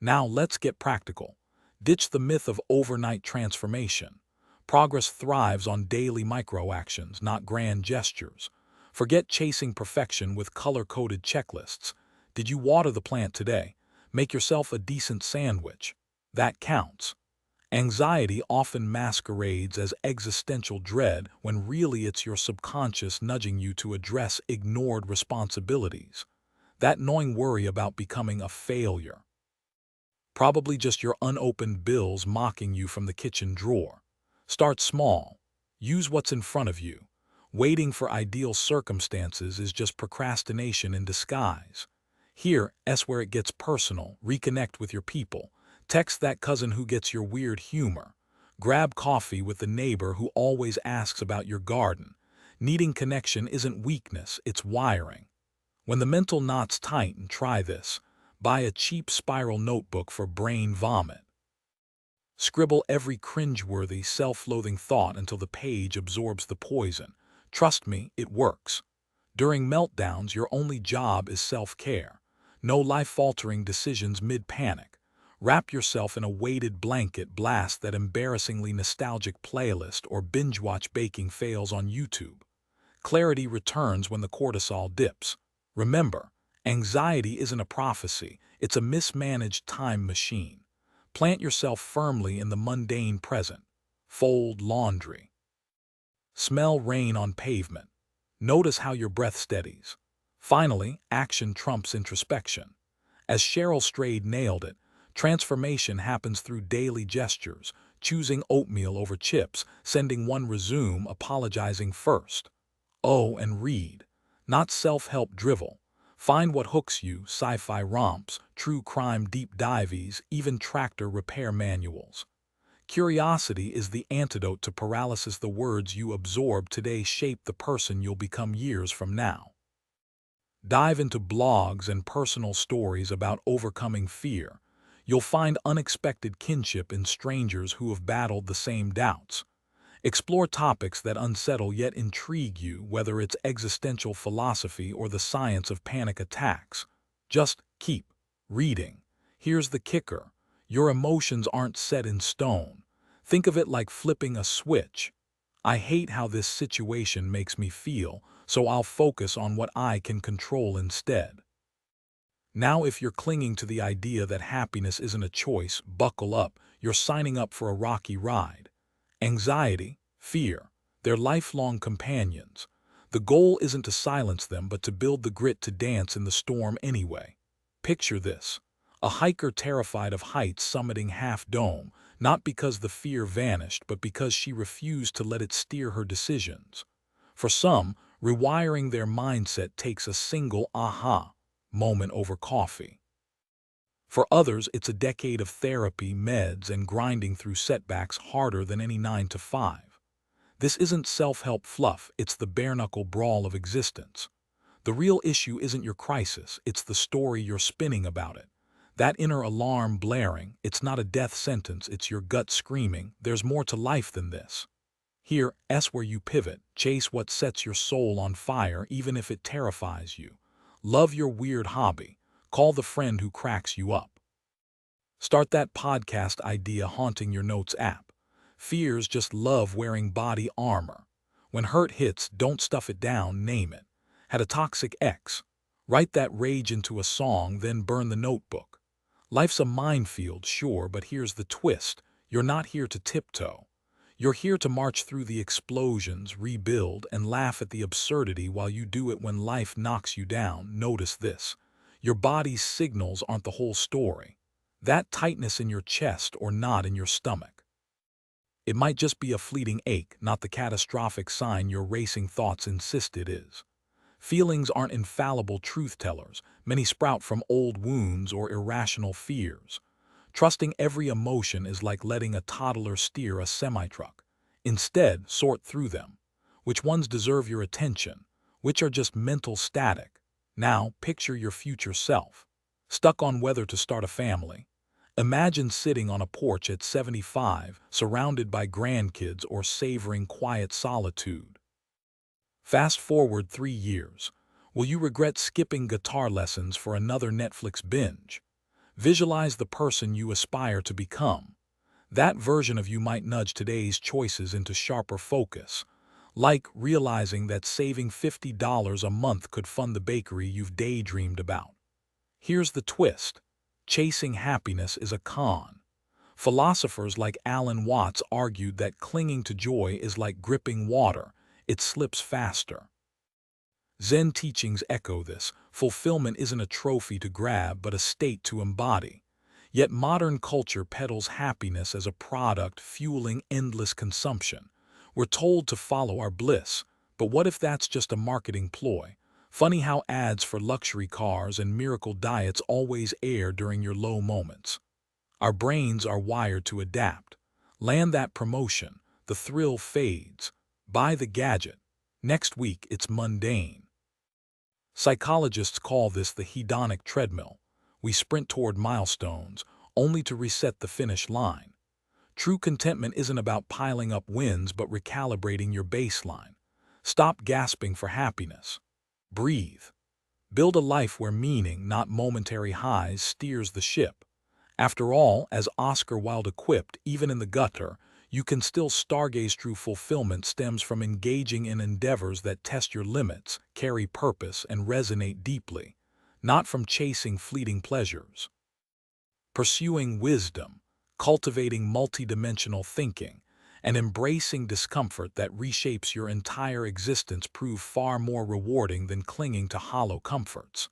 Now let's get practical. Ditch the myth of overnight transformation. Progress thrives on daily micro-actions, not grand gestures. Forget chasing perfection with color-coded checklists. Did you water the plant today? Make yourself a decent sandwich. That counts. Anxiety often masquerades as existential dread when really it's your subconscious nudging you to address ignored responsibilities. That gnawing worry about becoming a failure. Probably just your unopened bills mocking you from the kitchen drawer. Start small. Use what's in front of you. Waiting for ideal circumstances is just procrastination in disguise. Here's where it gets personal. Reconnect with your people. Text that cousin who gets your weird humor. Grab coffee with the neighbor who always asks about your garden. Needing connection isn't weakness, it's wiring. When the mental knots tighten, try this. Buy a cheap spiral notebook for brain vomit. Scribble every cringeworthy, self-loathing thought until the page absorbs the poison. Trust me, it works. During meltdowns, your only job is self-care. No life-altering decisions mid-panic. Wrap yourself in a weighted blanket, blast that embarrassingly nostalgic playlist, or binge-watch baking fails on YouTube. Clarity returns when the cortisol dips. Remember, anxiety isn't a prophecy, it's a mismanaged time machine. Plant yourself firmly in the mundane present. Fold laundry. Smell rain on pavement. Notice how your breath steadies. Finally, action trumps introspection. As Cheryl Strayed nailed it, transformation happens through daily gestures, choosing oatmeal over chips, sending one resume, apologizing first. Oh, and read. Not self-help drivel. Find what hooks you, sci-fi romps, true crime deep dives, even tractor repair manuals. Curiosity is the antidote to paralysis. The words you absorb today shape the person you'll become years from now. Dive into blogs and personal stories about overcoming fear. You'll find unexpected kinship in strangers who have battled the same doubts. Explore topics that unsettle yet intrigue you, whether it's existential philosophy or the science of panic attacks. Just keep reading. Here's the kicker: your emotions aren't set in stone. Think of it like flipping a switch. I hate how this situation makes me feel, so I'll focus on what I can control instead. Now, if you're clinging to the idea that happiness isn't a choice, buckle up. You're signing up for a rocky ride. Anxiety, fear, they're lifelong companions. The goal isn't to silence them, but to build the grit to dance in the storm anyway. Picture this: a hiker terrified of heights summiting Half Dome, not because the fear vanished, but because she refused to let it steer her decisions. For some, rewiring their mindset takes a single aha moment over coffee. For others, it's a decade of therapy, meds, and grinding through setbacks harder than any 9 to 5. This isn't self-help fluff, it's the bare-knuckle brawl of existence. The real issue isn't your crisis, it's the story you're spinning about it. That inner alarm blaring, it's not a death sentence, it's your gut screaming, there's more to life than this. Here's where you pivot. Chase what sets your soul on fire, even if it terrifies you. Love your weird hobby. Call the friend who cracks you up. Start that podcast idea haunting your notes app. Fears just love wearing body armor. When hurt hits, don't stuff it down, name it. Had a toxic ex? Write that rage into a song, then burn the notebook. Life's a minefield, sure, but here's the twist. You're not here to tiptoe. You're here to march through the explosions, rebuild, and laugh at the absurdity while you do it. When life knocks you down, notice this: your body's signals aren't the whole story. That tightness in your chest or knot in your stomach, it might just be a fleeting ache, not the catastrophic sign your racing thoughts insist it is. Feelings aren't infallible truth-tellers. Many sprout from old wounds or irrational fears. Trusting every emotion is like letting a toddler steer a semi-truck. Instead, sort through them. Which ones deserve your attention? Which are just mental static? Now, picture your future self, stuck on whether to start a family. Imagine sitting on a porch at 75, surrounded by grandkids, or savoring quiet solitude. Fast forward 3 years. Will you regret skipping guitar lessons for another Netflix binge? Visualize the person you aspire to become. That version of you might nudge today's choices into sharper focus, like realizing that saving $50 a month could fund the bakery you've daydreamed about. Here's the twist: chasing happiness is a con. Philosophers like Alan Watts argued that clinging to joy is like gripping water, it slips faster. Zen teachings echo this. Fulfillment isn't a trophy to grab, but a state to embody. Yet modern culture peddles happiness as a product, fueling endless consumption. We're told to follow our bliss, but what if that's just a marketing ploy? Funny how ads for luxury cars and miracle diets always air during your low moments. Our brains are wired to adapt. Land that promotion, the thrill fades. Buy the gadget. Next week, it's mundane. Psychologists call this the hedonic treadmill. We sprint toward milestones, only to reset the finish line. True contentment isn't about piling up wins, but recalibrating your baseline. Stop gasping for happiness. Breathe. Build a life where meaning, not momentary highs, steers the ship. After all, as Oscar Wilde quipped, even in the gutter, you can still stargaze. True fulfillment stems from engaging in endeavors that test your limits, carry purpose, and resonate deeply, not from chasing fleeting pleasures. Pursuing wisdom, cultivating multidimensional thinking, and embracing discomfort that reshapes your entire existence prove far more rewarding than clinging to hollow comforts.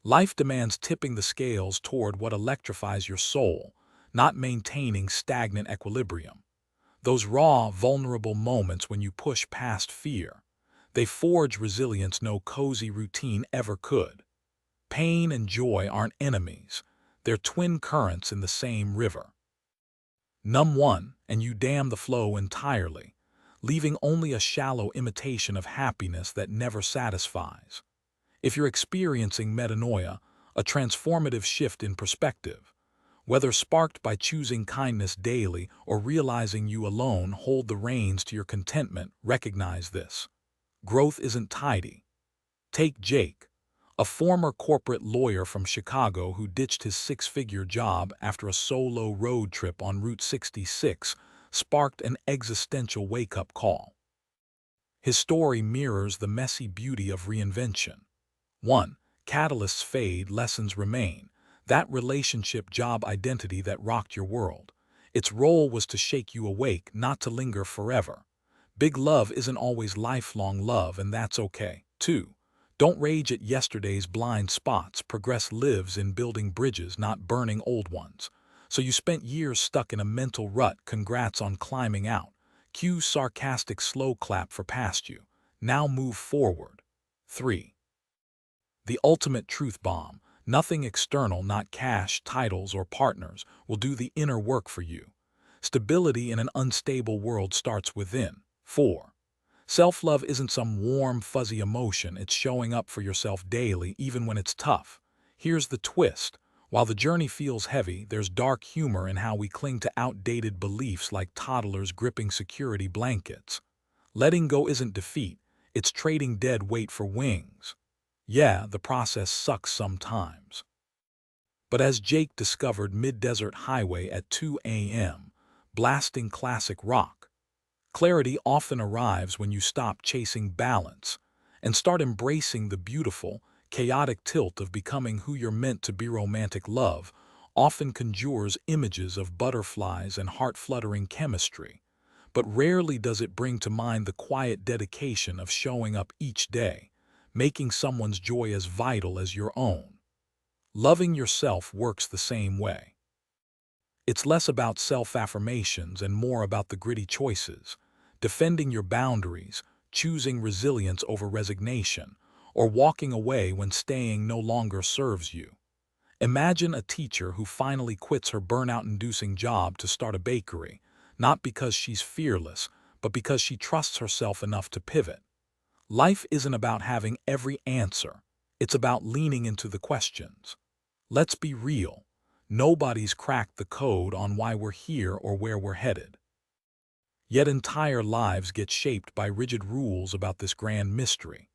Life demands tipping the scales toward what electrifies your soul, not maintaining stagnant equilibrium. Those raw, vulnerable moments when you push past fear, they forge resilience no cozy routine ever could. Pain and joy aren't enemies, they're twin currents in the same river. Numb one, and you dam the flow entirely, leaving only a shallow imitation of happiness that never satisfies. If you're experiencing metanoia, a transformative shift in perspective, whether sparked by choosing kindness daily or realizing you alone hold the reins to your contentment, recognize this. Growth isn't tidy. Take Jake, a former corporate lawyer from Chicago who ditched his six-figure job after a solo road trip on Route 66 sparked an existential wake-up call. His story mirrors the messy beauty of reinvention. 1. Catalysts fade, lessons remain. That relationship job identity that rocked your world. Its role was to shake you awake, not to linger forever. Big love isn't always lifelong love, and that's okay. 2. Don't rage at yesterday's blind spots. Progress lives in building bridges, not burning old ones. So you spent years stuck in a mental rut. Congrats on climbing out. Cue sarcastic slow clap for past you. Now move forward. 3. The ultimate truth bomb. Nothing external, not cash, titles, or partners, will do the inner work for you. Stability in an unstable world starts within. 4. Self-love isn't some warm, fuzzy emotion. It's showing up for yourself daily, even when it's tough. Here's the twist. While the journey feels heavy, there's dark humor in how we cling to outdated beliefs like toddlers gripping security blankets. Letting go isn't defeat. It's trading dead weight for wings. Yeah, the process sucks sometimes. But as Jake discovered mid-desert highway at 2 a.m., blasting classic rock, clarity often arrives when you stop chasing balance and start embracing the beautiful, chaotic tilt of becoming who you're meant to be. Romantic love often conjures images of butterflies and heart-fluttering chemistry, but rarely does it bring to mind the quiet dedication of showing up each day, making someone's joy as vital as your own. Loving yourself works the same way. It's less about self-affirmations and more about the gritty choices, defending your boundaries, choosing resilience over resignation, or walking away when staying no longer serves you. Imagine a teacher who finally quits her burnout-inducing job to start a bakery, not because she's fearless, but because she trusts herself enough to pivot. Life isn't about having every answer. It's about leaning into the questions. Let's be real. Nobody's cracked the code on why we're here or where we're headed. Yet entire lives get shaped by rigid rules about this grand mystery.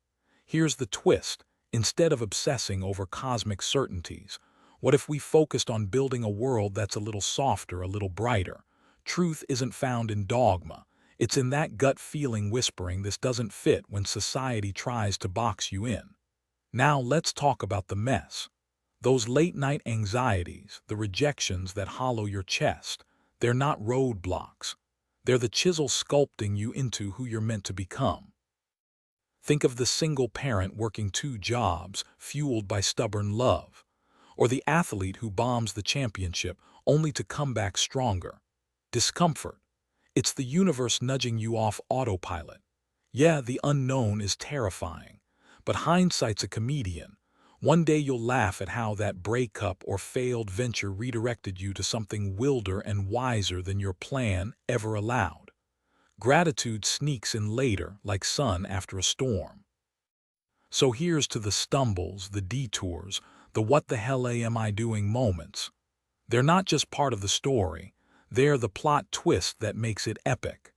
Here's the twist. Instead of obsessing over cosmic certainties, what if we focused on building a world that's a little softer, a little brighter? Truth isn't found in dogma. It's in that gut feeling whispering this doesn't fit when society tries to box you in. Now let's talk about the mess. Those late-night anxieties, the rejections that hollow your chest, they're not roadblocks. They're the chisel sculpting you into who you're meant to become. Think of the single parent working 2 jobs, fueled by stubborn love, or the athlete who bombs the championship only to come back stronger. Discomfort. It's the universe nudging you off autopilot. Yeah, the unknown is terrifying, but hindsight's a comedian. One day you'll laugh at how that breakup or failed venture redirected you to something wilder and wiser than your plan ever allowed. Gratitude sneaks in later, like sun after a storm. So here's to the stumbles, the detours, the what the hell am I doing moments. They're not just part of the story, they're the plot twist that makes it epic.